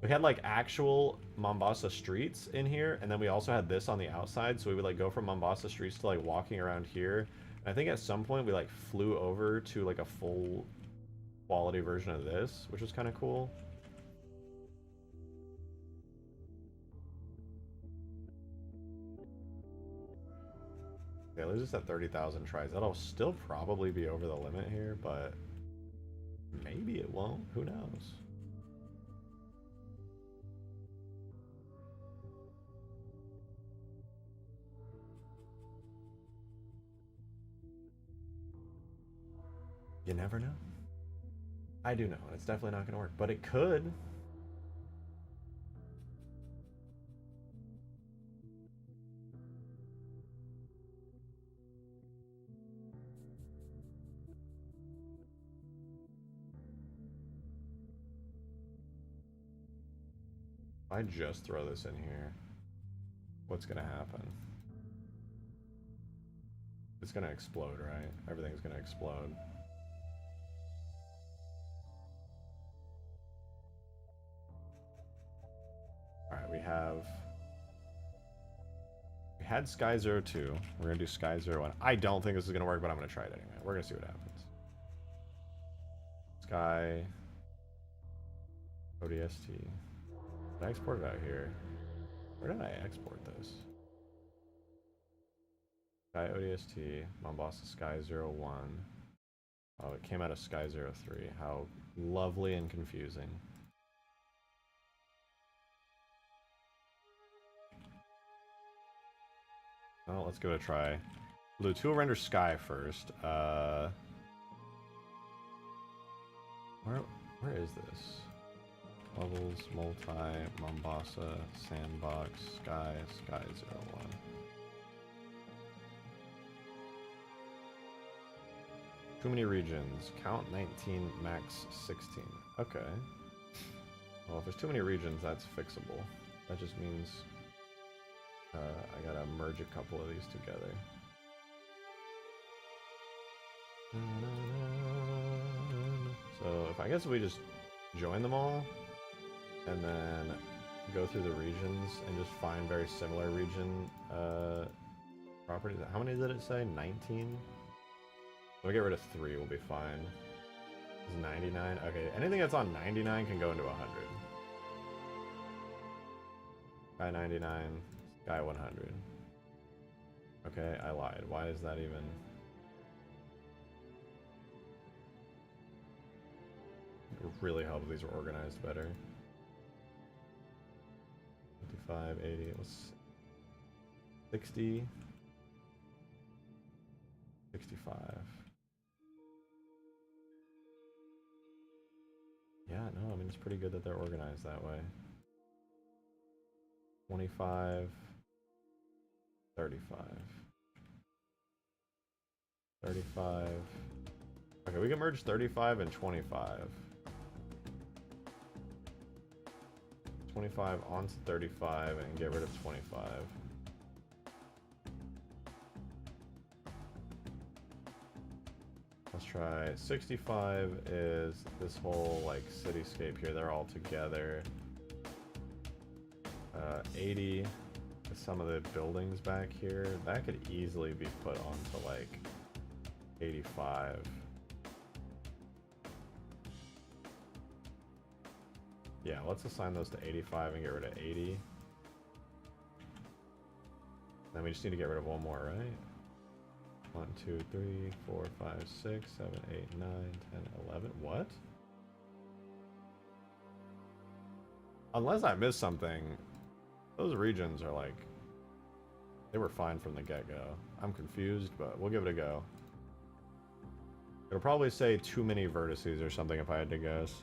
had like actual Mombasa streets in here, and then we also had this on the outside, so we would like go from Mombasa streets to like walking around here. And I think at some point we like flew over to like a full quality version of this, which was kind of cool. Yeah, there's just at 30,000 tries. That'll still probably be over the limit here, but maybe it won't. Who knows? You never know. I do know. It's definitely not going to work, but it could. If I just throw this in here, what's going to happen? It's going to explode, right? Everything's going to explode. Alright, we had Sky 02. We're going to do Sky 01. I don't think this is going to work, but I'm going to try it anyway. We're going to see what happens. Sky ODST. Did I export it out here? Where did I export this? Sky ODST, Mombasa Sky 01. Oh, it came out of Sky 03. How lovely and confusing. Well, let's give it a try. We'll do tool render Sky first. Where is this? Levels, multi, Mombasa, sandbox, Sky 01. Too many regions. Count 19, max 16. Okay. Well, if there's too many regions, that's fixable. That just means I gotta merge a couple of these together. So if I guess we just join them all and then go through the regions and just find very similar region properties. How many did it say? 19? We'll get rid of 3, we'll be fine. Is 99? Okay, anything that's on 99 can go into 100. Sky 99, Sky 100. Okay, I lied. Why is that even? It would really help if these were organized better. 55, 80, it was 60, 65. Yeah, no, I mean, it's pretty good that they're organized that way. 25, 35. 35. Okay, we can merge 35 and 25. 25 onto 35 and get rid of 25. Let's try 65 is this whole like cityscape here. They're all together. 80 is some of the buildings back here, that could easily be put onto like 85. Yeah, let's assign those to 85 and get rid of 80. Then we just need to get rid of one more, right? 1, 2, 3, 4, 5, 6, 7, 8, 9, 10, 11. What? Unless I missed something, those regions are like, they were fine from the get-go. I'm confused, but we'll give it a go. It'll probably say too many vertices or something if I had to guess.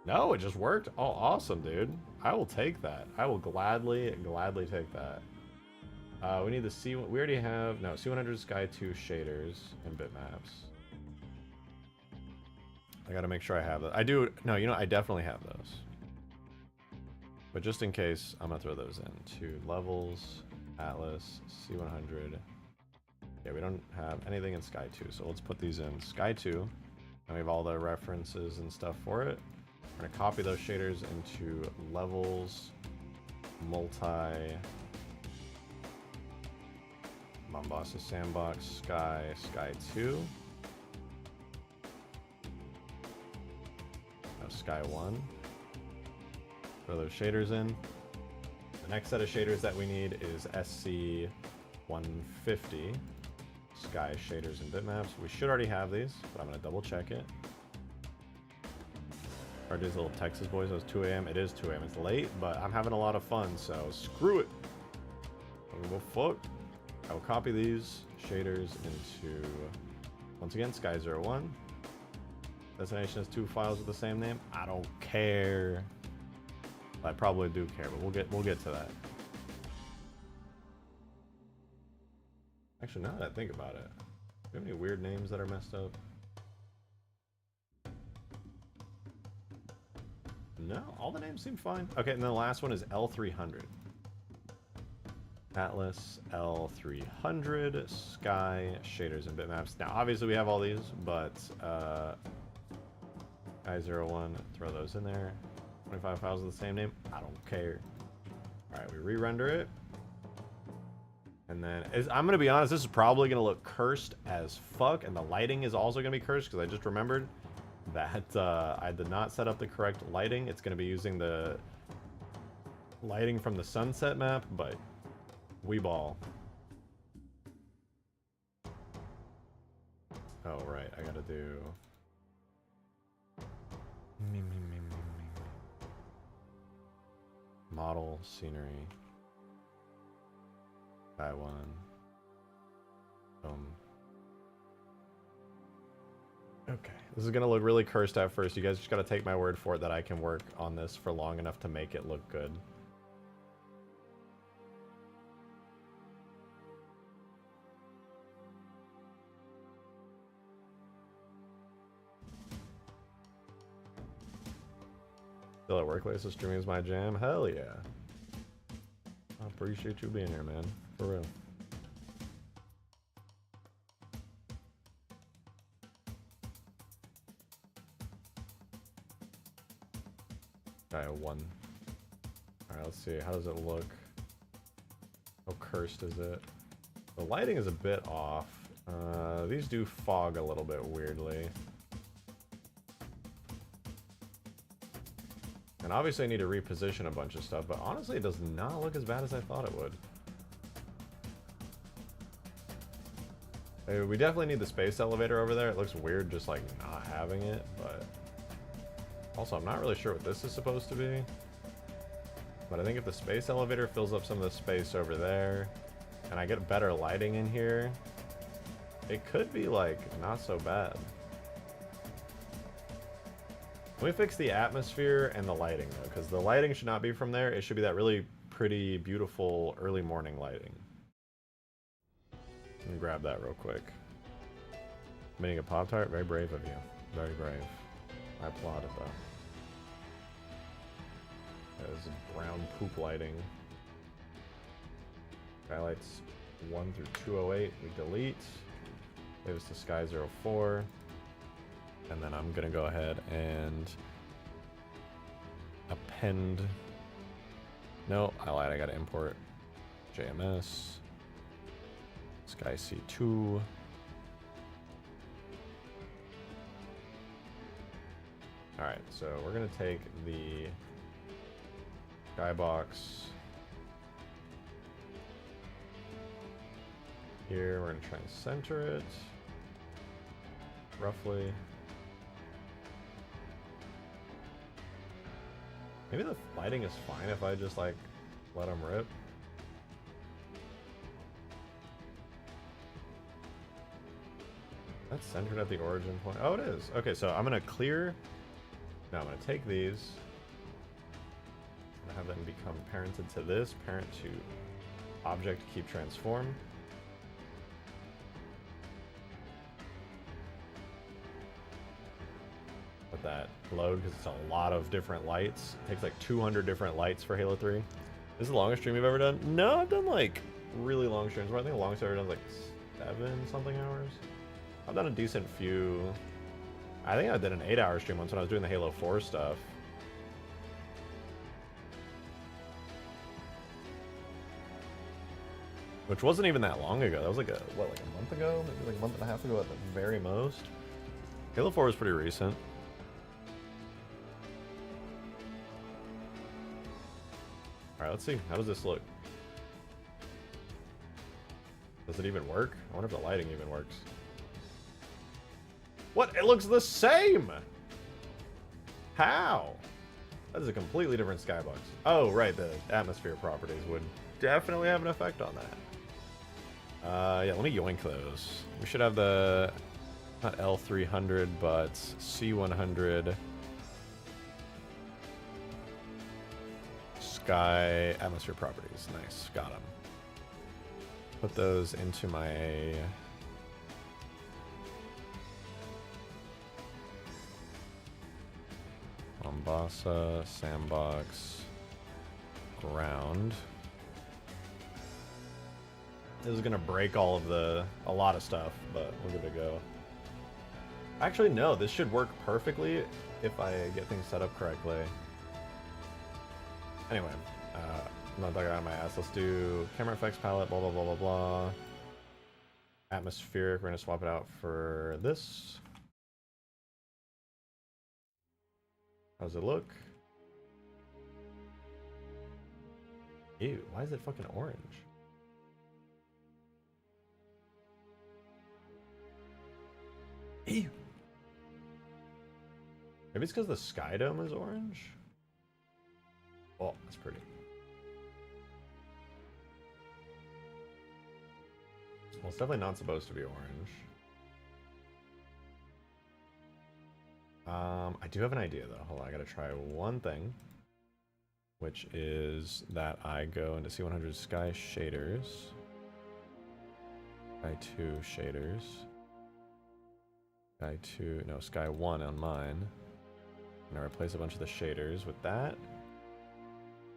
No, it just worked. Oh, awesome, dude. I will take that. I will gladly take that. We need the C1. We already have, no, C100 Sky 2 shaders and bitmaps. I gotta make sure I have that. I do, no, you know, I definitely have those. But just in case, I'm gonna throw those in. To levels, Atlas, C100. Yeah, we don't have anything in Sky 2, so let's put these in Sky 2. And we have all the references and stuff for it. We're gonna copy those shaders into levels, multi, Mombasa Sandbox, Sky 2. No, Sky 1. Throw those shaders in. The next set of shaders that we need is SC 150. Sky shaders and bitmaps. We should already have these, but I'm gonna double check it. Are these little Texas boys? It was 2 a.m. It is 2 a.m. It's late, but I'm having a lot of fun, so screw it. Well, fuck. I will copy these shaders into, once again, Sky 01. Destination has 2 files with the same name. I don't care. I probably do care, but we'll get to that. Actually, now that I think about it, do you have any weird names that are messed up? No, all the names seem fine. Okay, and then the last one is L300. Atlas L300, Sky, shaders and bitmaps. Now, obviously we have all these, but Sky01, throw those in there. 25 files with the same name. I don't care. All right, we re-render it. And then, I'm gonna be honest, this is probably gonna look cursed as fuck, and the lighting is also gonna be cursed, because I just remembered that I did not set up the correct lighting. It's gonna be using the lighting from the sunset map, but we ball. Oh, right, I gotta do... Model, scenery. Sky 1. Okay, this is gonna look really cursed at first. You guys just gotta take my word for it that I can work on this for long enough to make it look good. Still at workplace, so streaming is my jam. Hell yeah. I appreciate you being here, man. For real. Okay, 1. Alright, let's see. How does it look? How cursed is it? The lighting is a bit off. These do fog a little bit weirdly. And obviously I need to reposition a bunch of stuff, but honestly it does not look as bad as I thought it would. We definitely need the space elevator over there. It looks weird just like not having it, but also I'm not really sure what this is supposed to be. But I think if the space elevator fills up some of the space over there and I get better lighting in here, it could be like not so bad. Let me fix the atmosphere and the lighting though, because the lighting should not be from there. It should be that really pretty, beautiful early morning lighting. Let me grab that real quick. Making a Pop-Tart, very brave of you. Very brave. I applaud it though. That is brown poop lighting. Skylights 1 through 208, we delete. Leave us to Sky 04. And then I'm gonna go ahead and append No, I lied. I gotta import JMS. Sky C2. Alright, so we're gonna take the Skybox here. We're gonna try and center it roughly. Maybe the lighting is fine if I just like let them rip. That's centered at the origin point. Oh, it is. Okay, so I'm gonna clear. Now I'm gonna take these and have them become parented to this, parent to object, keep transform. Let that load because it's a lot of different lights. It takes like 200 different lights for Halo 3. This is the longest stream you've ever done? No, I've done like really long streams. I think the longest I've ever done is like 7 something hours. I've done a decent few. I think I did an 8-hour stream once when I was doing the Halo 4 stuff. Which wasn't even that long ago. That was like a, what, like a month ago? Maybe like a month and a half ago at the very most. Halo 4 was pretty recent. Alright, let's see. How does this look? Does it even work? I wonder if the lighting even works. What? It looks the same! How? That is a completely different skybox. Oh, right. The atmosphere properties would definitely have an effect on that. Yeah, let me yoink those. We should have the, not L300, but C100 sky atmosphere properties. Nice, got them. Put those into my Mombasa sandbox ground. This is gonna break a lot of stuff, but we're good to go. Actually, no, this should work perfectly if I get things set up correctly. Anyway, I'm not talking out of my ass. Let's do camera effects palette, blah, blah, blah, blah, blah. Atmospheric, we're gonna swap it out for this. How does it look? Ew, why is it fucking orange? Ew. Maybe it's because the sky dome is orange? Oh, that's pretty. Well, it's definitely not supposed to be orange. I do have an idea though. Hold on, I gotta try one thing. Which is that I go into C100 Sky Shaders. Sky 2 Shaders. Sky 2, no, Sky 1 on mine. And I replace a bunch of the shaders with that.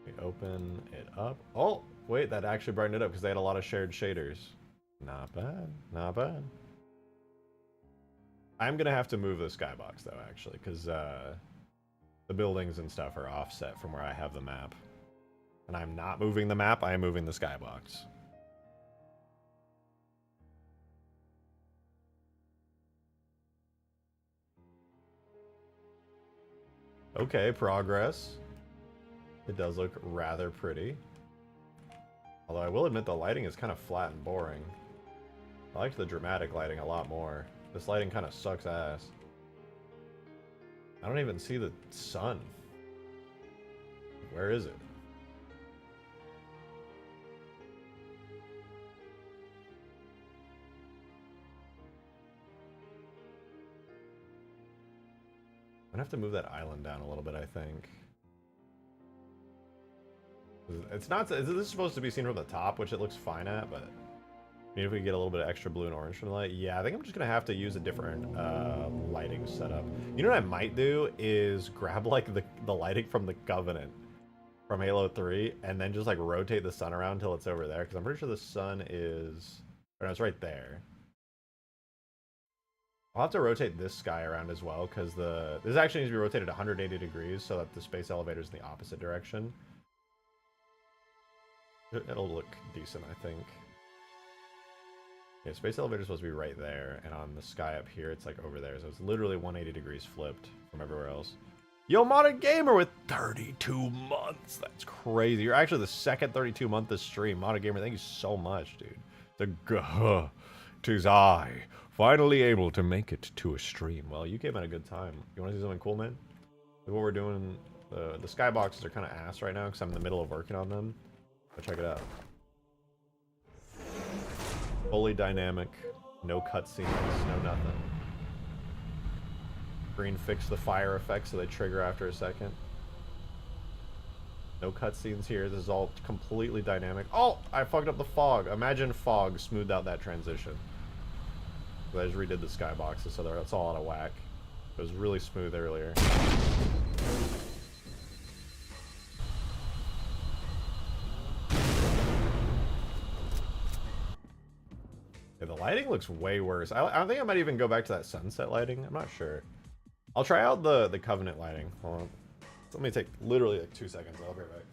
We open it up. Oh, wait, that actually brightened it up because they had a lot of shared shaders. Not bad, not bad. I'm gonna have to move the skybox though, actually, because the buildings and stuff are offset from where I have the map. And I'm not moving the map, I am moving the skybox. Okay, progress. It does look rather pretty. Although I will admit the lighting is kind of flat and boring. I liked the dramatic lighting a lot more. This lighting kind of sucks ass. I don't even see the sun. Where is it? I'm gonna have to move that island down a little bit, I think. It's not. This is supposed to be seen from the top, which it looks fine at, but maybe if we get a little bit of extra blue and orange from the light. Yeah, I think I'm just gonna have to use a different lighting setup. You know what I might do is grab like the lighting from the Covenant from Halo 3 and then just like rotate the sun around until it's over there, because I'm pretty sure the sun is. Or no, it's right there. I'll have to rotate this sky around as well, because this actually needs to be rotated 180 degrees so that the space elevator is in the opposite direction. It'll look decent, I think. Yeah, space elevator is supposed to be right there, and on the sky up here, it's like over there. So it's literally 180 degrees flipped from everywhere else. Yo, Modern Gamer with 32 months. That's crazy. You're actually the second 32 month this stream. Modern Gamer, thank you so much, dude. Tis I, finally able to make it to a stream. Well, you came at a good time. You want to see something cool, man? Like what we're doing, the skyboxes are kind of ass right now because I'm in the middle of working on them. But check it out. Fully dynamic, no cutscenes, no nothing. Green fixed the fire effects so they trigger after a second. No cutscenes here. This is all completely dynamic. Oh, I fucked up the fog. Imagine fog smoothed out that transition. I just redid the skyboxes so that's all out of whack. It was really smooth earlier. Yeah, the lighting looks way worse. I think I might even go back to that sunset lighting. I'm not sure. I'll try out the Covenant lighting. Hold on. Let me take literally like 2 seconds. I'll be right back.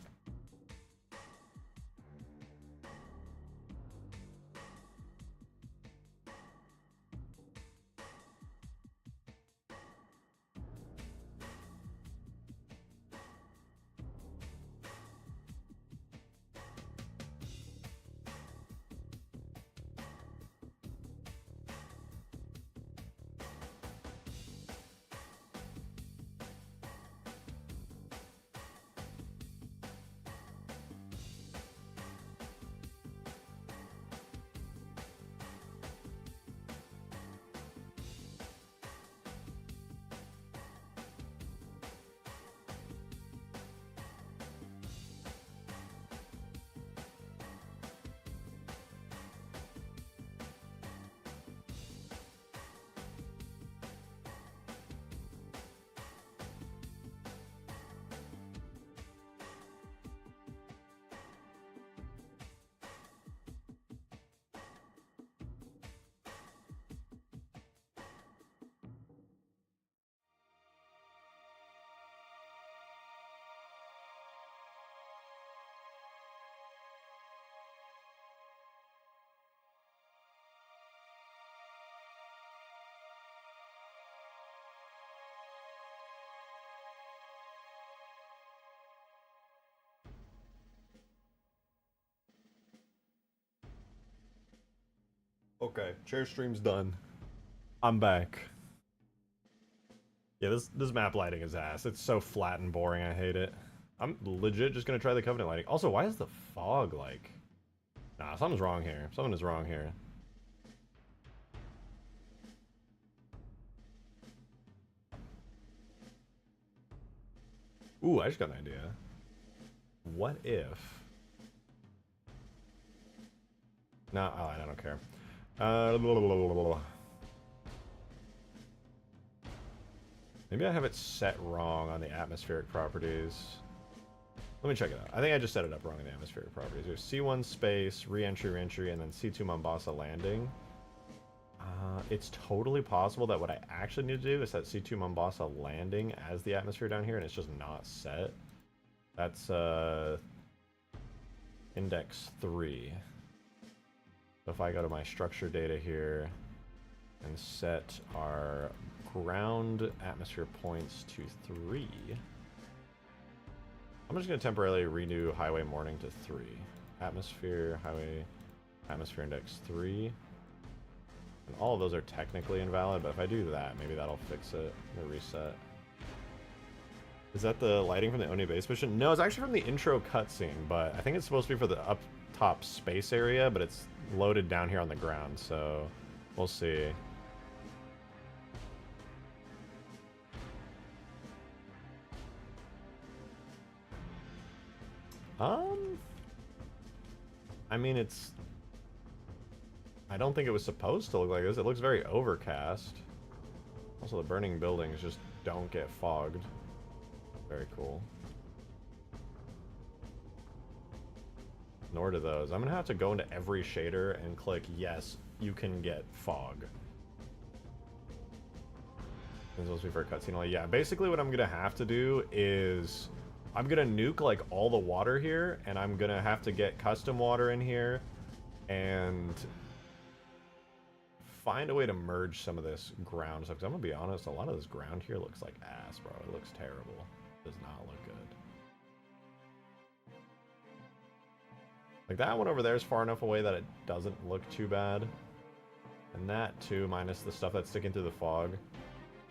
Okay, chair stream's done. I'm back. Yeah, this map lighting is ass. It's so flat and boring, I hate it. I'm legit just gonna try the Covenant lighting. Also, why is the fog like... Nah, something's wrong here. Something is wrong here. Ooh, I just got an idea. What if... No, oh, I don't care. Maybe I have it set wrong on the atmospheric properties. Let me check it out. I think I just set it up wrong in the atmospheric properties. There's C1 space, re-entry, and then C2 Mombasa landing. It's totally possible that what I actually need to do is set C2 Mombasa landing as the atmosphere down here, and it's just not set. That's index 3. So if I go to my structure data here and set our ground atmosphere points to 3, I'm just going to temporarily renew highway morning to 3. Atmosphere, highway, atmosphere index 3. And all of those are technically invalid, but if I do that, maybe that'll fix it. The reset. Is that the lighting from the Oni base mission? No, it's actually from the intro cutscene, but I think it's supposed to be for the up top space area, but it's loaded down here on the ground, so we'll see. I mean, it's... I don't think it was supposed to look like this. It looks very overcast. Also, the burning buildings just don't get fogged. Very cool. Nor do those. I'm gonna have to go into every shader and click yes, you can get fog. It's supposed to be for a cutscene. Like, yeah, basically what I'm gonna have to do is I'm gonna nuke like all the water here, and I'm gonna have to get custom water in here and find a way to merge some of this ground stuff. 'Cause I'm gonna be honest, a lot of this ground here looks like ass, bro. It looks terrible. It does not look good. Like, that one over there is far enough away that it doesn't look too bad. And that too, minus the stuff that's sticking through the fog.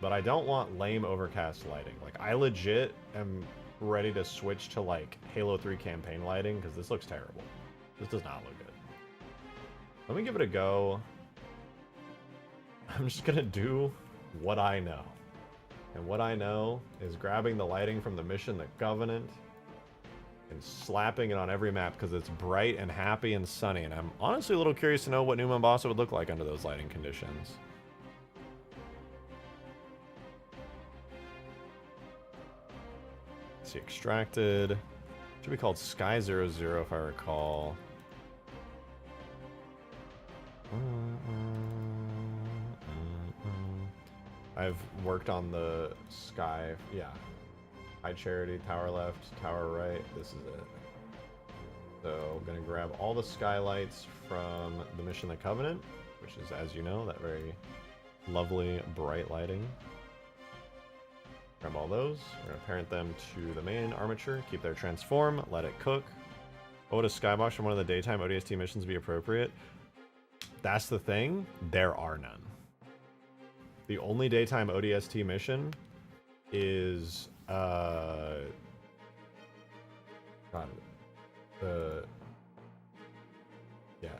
But I don't want lame overcast lighting. Like, I legit am ready to switch to, like, Halo 3 campaign lighting, because this looks terrible. This does not look good. Let me give it a go. I'm just gonna do what I know. And what I know is grabbing the lighting from the mission, the Covenant, and slapping it on every map because it's bright and happy and sunny. And I'm honestly a little curious to know what New Mombasa would look like under those lighting conditions. Let's see, extracted. Should be called Sky 00 if I recall. I've worked on the sky, yeah. High Charity, tower left, tower right, this is it. So I'm gonna grab all the skylights from the mission The Covenant, which is, as you know, that very lovely bright lighting. Grab all those, we're gonna parent them to the main armature, keep their transform, let it cook. Oh, would a Skybox from one of the daytime ODST missions be appropriate? That's the thing, there are none. The only daytime ODST mission is God,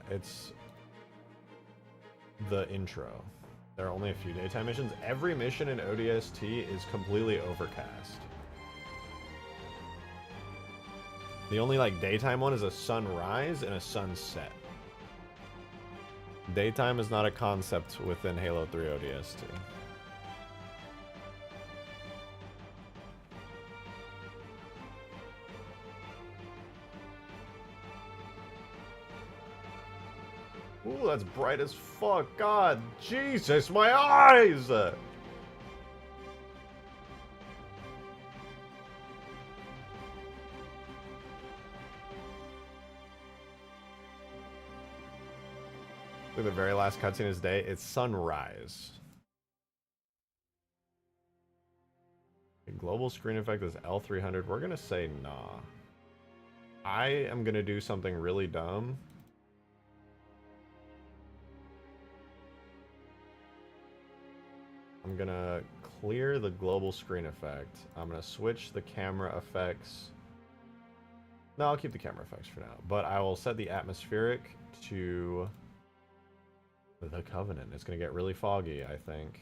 it's the intro. There are only a few daytime missions. Every mission in ODST is completely overcast. The only like daytime one is a sunrise and a sunset. Daytime is not a concept within Halo 3 ODST. Ooh, that's bright as fuck. God, Jesus, my eyes! Look, the very last cutscene is day. It's sunrise. The global screen effect is L300. We're gonna say nah. I am gonna do something really dumb. I'm gonna clear the global screen effect. I'm gonna switch the camera effects. No, I'll keep the camera effects for now. But I will set the atmospheric to The Covenant. It's gonna get really foggy, I think.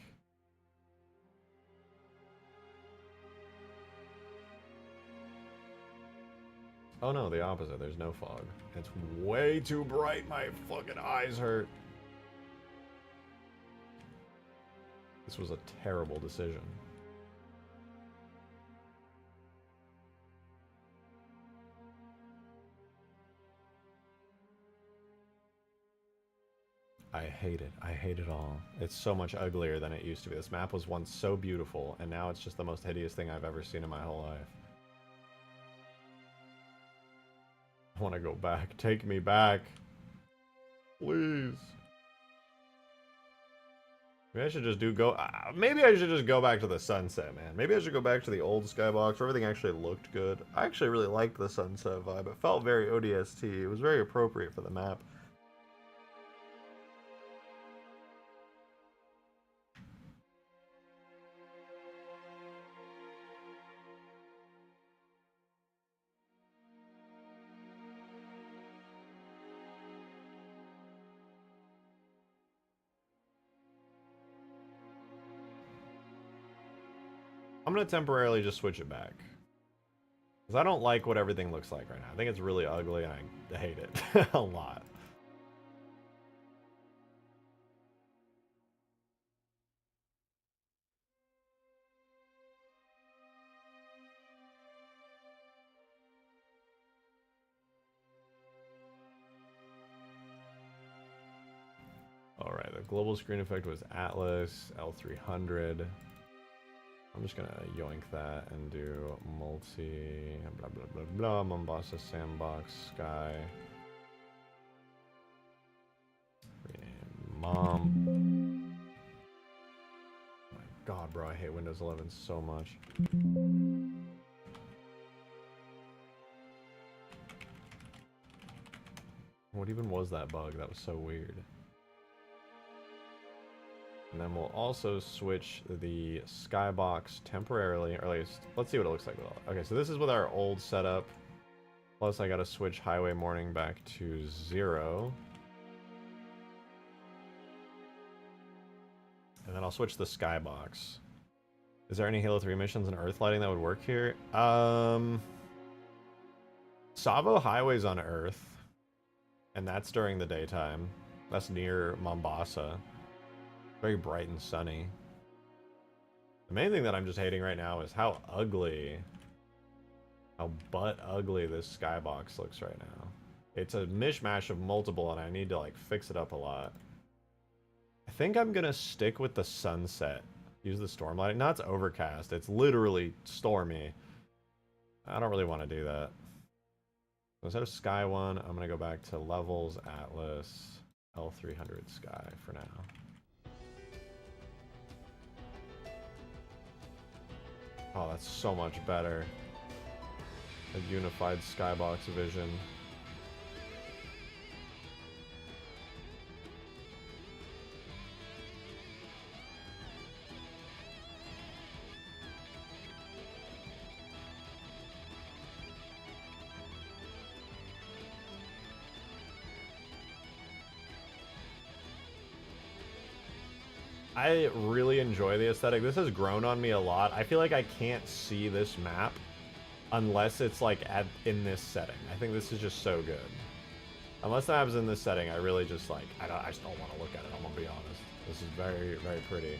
Oh no, the opposite. There's no fog. It's way too bright. My fucking eyes hurt. This was a terrible decision. I hate it. I hate it all. It's so much uglier than it used to be. This map was once so beautiful, and now it's just the most hideous thing I've ever seen in my whole life. I want to go back. Take me back. Please. Maybe I should just maybe I should just go back to the sunset, man. Maybe I should go back to the old Skybox where everything actually looked good. I actually really liked the sunset vibe. It felt very ODST. It was very appropriate for the map. I'm going to temporarily just switch it back. Because I don't like what everything looks like right now. I think it's really ugly and I hate it a lot. Alright, the global screen effect was Atlas, L300. I'm just gonna yoink that and do multi blah blah blah blah Mombasa Sandbox Sky. Rename Mom. Oh my god, bro, I hate Windows 11 so much. What even was that bug? That was so weird. And then we'll also switch the Skybox temporarily, or at least, let's see what it looks like with all. Okay, so this is with our old setup. Plus I gotta switch highway morning back to 0. And then I'll switch the Skybox. Is there any Halo 3 missions and Earth lighting that would work here? Savo Highway's on Earth. And that's during the daytime. That's near Mombasa. Very bright and sunny. The main thing that I'm just hating right now is how ugly, how butt ugly this Skybox looks right now. It's a mishmash of multiple and I need to like fix it up a lot. I think I'm gonna stick with the sunset. Use the storm lighting. No, it's overcast. It's literally stormy. I don't really want to do that. So instead of Sky 1, I'm gonna go back to Levels, Atlas, L300 Sky for now. Oh, that's so much better. A unified Skybox vision. I really enjoy the aesthetic. This has grown on me a lot. I feel like I can't see this map unless it's like in this setting. I think this is just so good. Unless the map's in this setting, I really just like, I just don't want to look at it, I'm gonna be honest. This is very, very pretty.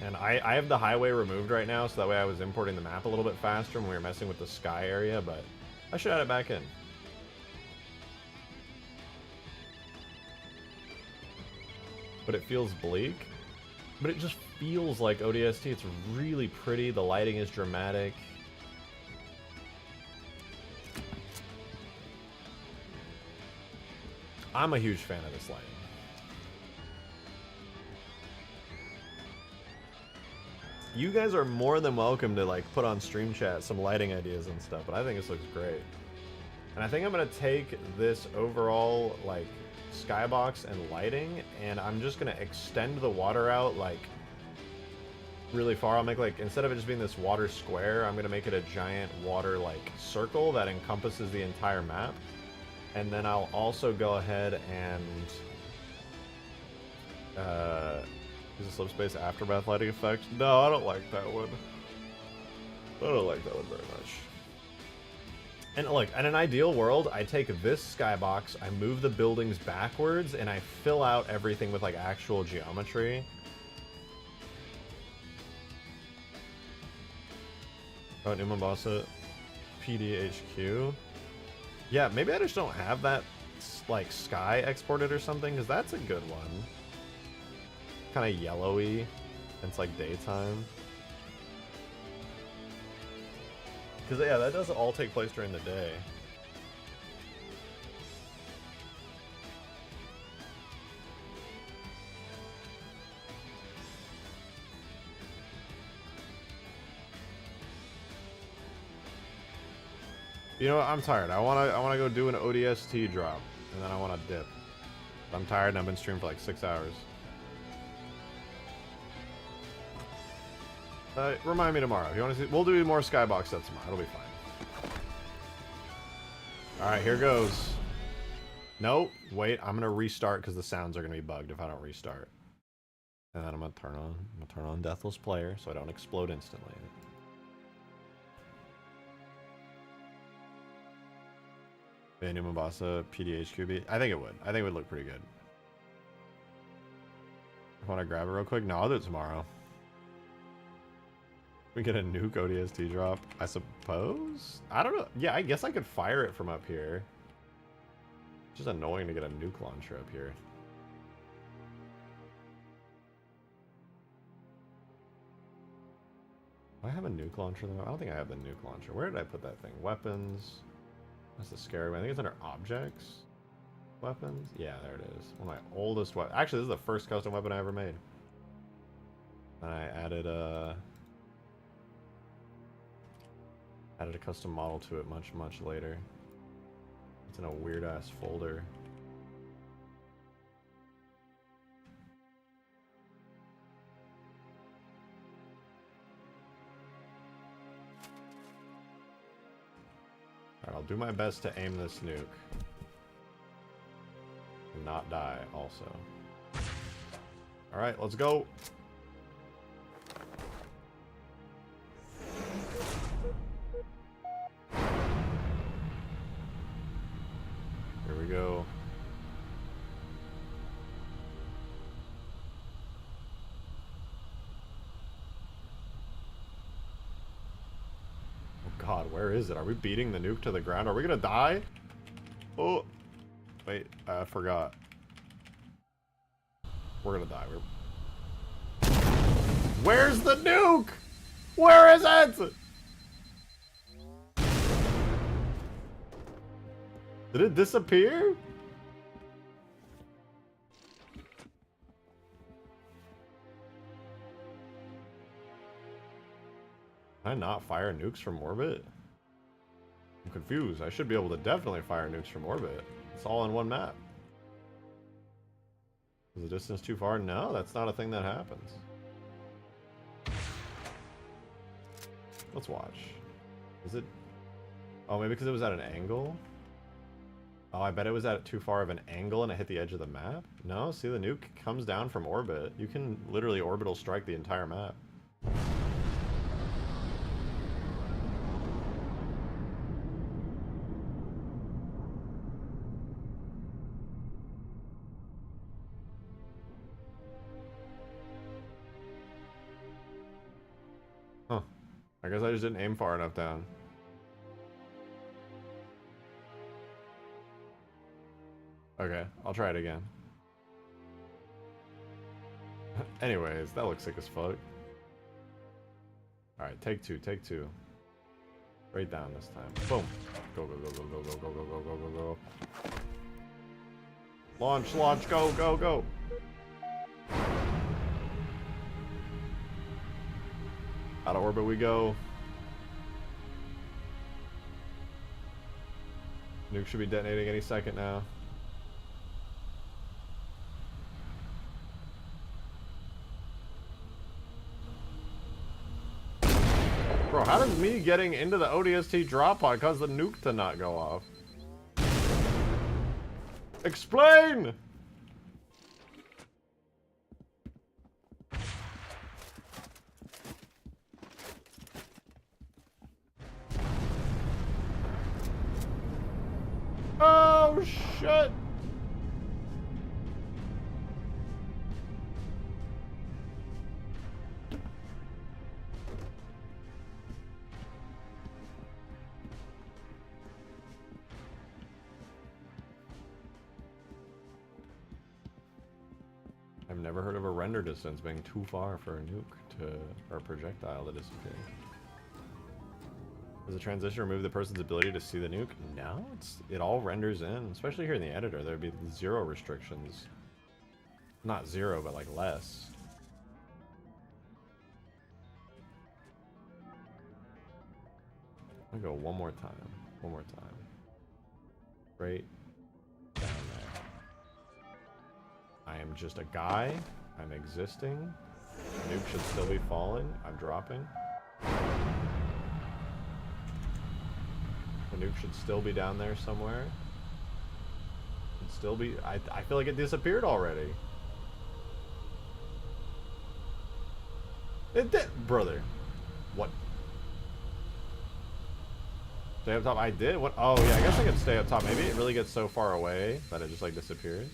And I have the highway removed right now, so that way I was importing the map a little bit faster when we were messing with the sky area, but I should add it back in. But it feels bleak. But it just feels like ODST. It's really pretty. The lighting is dramatic. I'm a huge fan of this lighting. You guys are more than welcome to like put on stream chat some lighting ideas and stuff, but I think this looks great. And I think I'm gonna take this overall like skybox and lighting, and I'm just gonna extend the water out like really far. I'll make like, instead of it just being this water square, I'm gonna make it a giant water like circle that encompasses the entire map. And then I'll also go ahead and use a subspace aftermath lighting effect. No, I don't like that one. I don't like that one very much. And look, in an ideal world, I take this skybox, I move the buildings backwards, and I fill out everything with like actual geometry. Oh, New Mombasa PDHQ. Yeah, maybe I just don't have that like sky exported or something, because that's a good one. Kind of yellowy, and it's like daytime. Because, yeah, that does all take place during the day. You know what? I'm tired. I wanna go do an ODST drop, and then I wanna dip. I'm tired and I've been streaming for like 6 hours. Remind me tomorrow. If you want to see, we'll do more Skybox sets tomorrow. It'll be fine. Alright, here goes. Nope. Wait, I'm gonna restart because the sounds are gonna be bugged if I don't restart. And then I'm gonna turn on Deathless Player so I don't explode instantly. New Mombasa PDHQB. I think it would. I think it would look pretty good. Want to grab it real quick? No, I'll do it tomorrow. We get a nuke ODST drop, I suppose? I don't know. Yeah, I guess I could fire it from up here. It's just annoying to get a nuke launcher up here. Do I have a nuke launcher though? I don't think I have the nuke launcher. Where did I put that thing? Weapons. That's the scary one. I think it's under objects. Weapons? Yeah, there it is. One of my oldest weapons. Actually, this is the first custom weapon I ever made. And I added a custom model to it much later. It's in a weird ass folder. Alright, I'll do my best to aim this nuke. And not die, also. Alright, let's go! Here we go. God, where is it? Are we beating the nuke to the ground? Are we gonna die? Oh, wait, I forgot. We're gonna die. Where's the nuke? Where is it? Did it disappear? Can I not fire nukes from orbit? I'm confused. I should be able to definitely fire nukes from orbit. It's all in one map. Is the distance too far? No, that's not a thing that happens. Let's watch. Is it... Oh, maybe because it was at an angle? Oh, I bet it was at too far of an angle and it hit the edge of the map? No, see, the nuke comes down from orbit. You can literally orbital strike the entire map. Huh. I guess I just didn't aim far enough down. Okay, I'll try it again. Anyways, that looks sick as fuck. Alright, take two, take two. Right down this time. Boom. Go, go, go, go, go, go, go, go, go, go, go, go. Launch, launch, go, go, go. Out of orbit we go. Nuke should be detonating any second now. Bro, how does me getting into the ODST Drop Pod cause the nuke to not go off? Explain! Oh, shit! I've never heard of a render distance being too far for a nuke to, or a projectile to disappear. Does the transition remove the person's ability to see the nuke? No, it all renders in, especially here in the editor. There'd be 0 restrictions. Not 0, but like less. I'm gonna go one more time. One more time. Right down there. I am just a guy. I'm existing. The nuke should still be falling. I'm dropping. The nuke should still be down there somewhere. Should still be... I feel like it disappeared already. It did... Brother. What? Stay up top? I did? What? Oh, yeah, I guess I could stay up top. Maybe it really gets so far away that it just, like, disappears.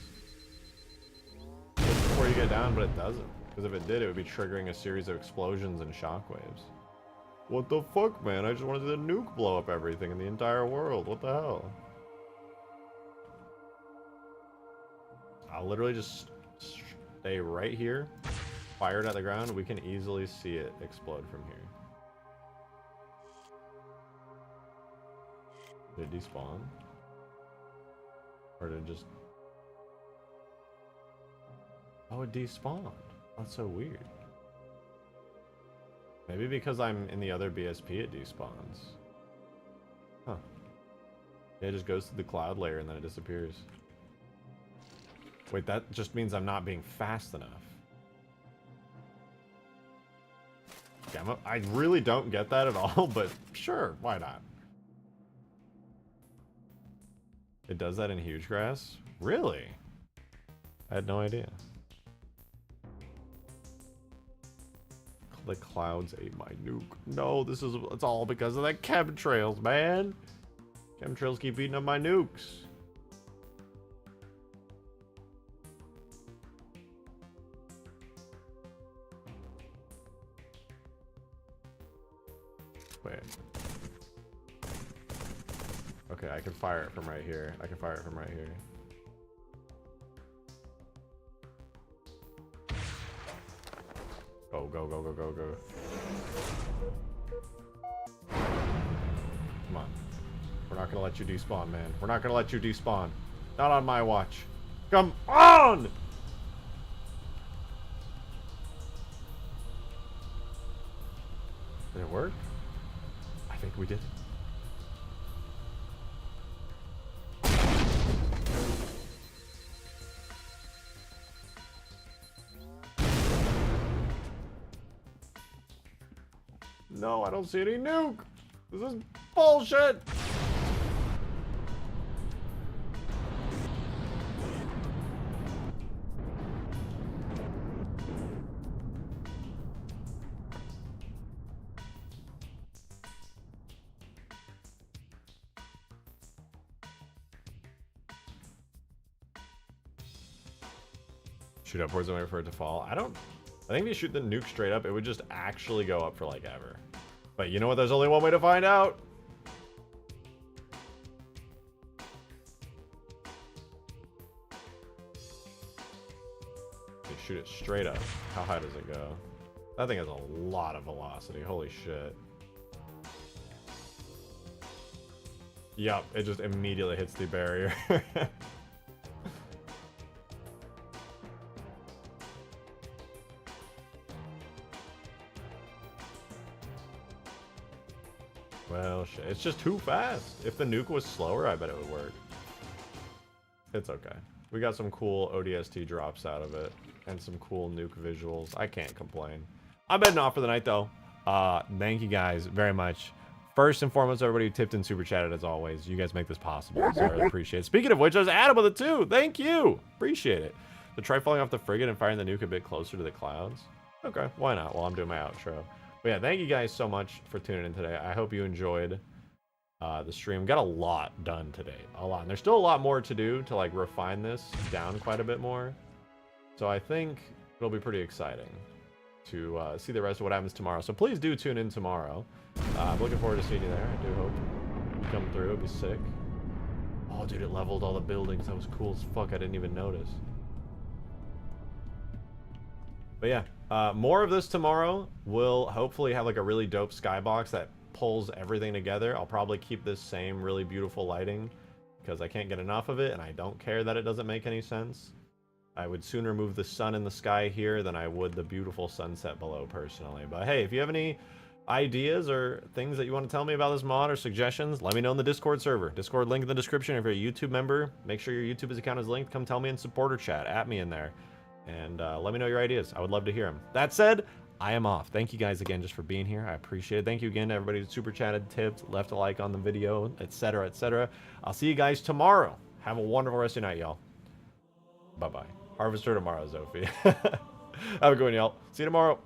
Just before you get down, but it doesn't. Because if it did, it would be triggering a series of explosions and shockwaves. What the fuck, man? I just wanted the nuke blow up everything in the entire world. What the hell? I'll literally just stay right here, fire it at the ground. We can easily see it explode from here. Did it despawn? Or did it just... Oh, it despawned. That's so weird. Maybe because I'm in the other BSP it despawns. Huh. It just goes to the cloud layer and then it disappears. Wait, that just means I'm not being fast enough. Yeah, I really don't get that at all, but sure, why not? It does that in huge grass? Really? I had no idea. The clouds ate my nuke. No, it's all because of the chemtrails, man. Chemtrails keep eating up my nukes. Wait. Okay, I can fire it from right here. I can fire it from right here. Go, go, go, go, go, go. Come on. We're not gonna let you despawn, man. We're not gonna let you despawn. Not on my watch. Come on! Did it work? I think we did. No, I don't see any nuke. This is bullshit. Shoot upwards and wait for it to fall. I think if you shoot the nuke straight up, it would just actually go up for like ever. But you know what? There's only one way to find out. You shoot it straight up. How high does it go? That thing has a lot of velocity. Holy shit. Yup, it just immediately hits the barrier. Well, shit. It's just too fast. If the nuke was slower, I bet it would work. It's okay. We got some cool ODST drops out of it. And some cool nuke visuals. I can't complain. I'm heading off for the night, though. Thank you guys very much. First and foremost, everybody who tipped and super chatted, as always. You guys make this possible, so I really appreciate it. Speaking of which, I was Adam with it, too. Thank you. Appreciate it. So try falling off the frigate and firing the nuke a bit closer to the clouds. Okay, why not? While I'm doing my outro. But yeah, thank you guys so much for tuning in today. I hope you enjoyed the stream. Got a lot done today. A lot. And there's still a lot more to do to like refine this down quite a bit more. So I think it'll be pretty exciting to see the rest of what happens tomorrow. So please do tune in tomorrow. I'm looking forward to seeing you there. I do hope you come through. It'd be sick. Oh, dude, it leveled all the buildings. That was cool as fuck. I didn't even notice. But yeah, more of this tomorrow. We'll hopefully have like a really dope skybox that pulls everything together. I'll probably keep this same really beautiful lighting because I can't get enough of it and I don't care that it doesn't make any sense. I would sooner move the sun in the sky here than I would the beautiful sunset below personally. But hey, if you have any ideas or things that you want to tell me about this mod or suggestions, let me know in the Discord server. Discord link in the description. If you're a YouTube member, make sure your YouTube account is linked. Come tell me in supporter chat. At me in there. And let me know your ideas. I would love to hear them. That said, I am off. Thank you guys again just for being here. I appreciate it. Thank you again to everybody who super chatted, tipped, left a like on the video, etc., etc. I'll see you guys tomorrow. Have a wonderful rest of your night, y'all. Bye-bye. Harvester tomorrow, Zophie. Have a good one, y'all. See you tomorrow.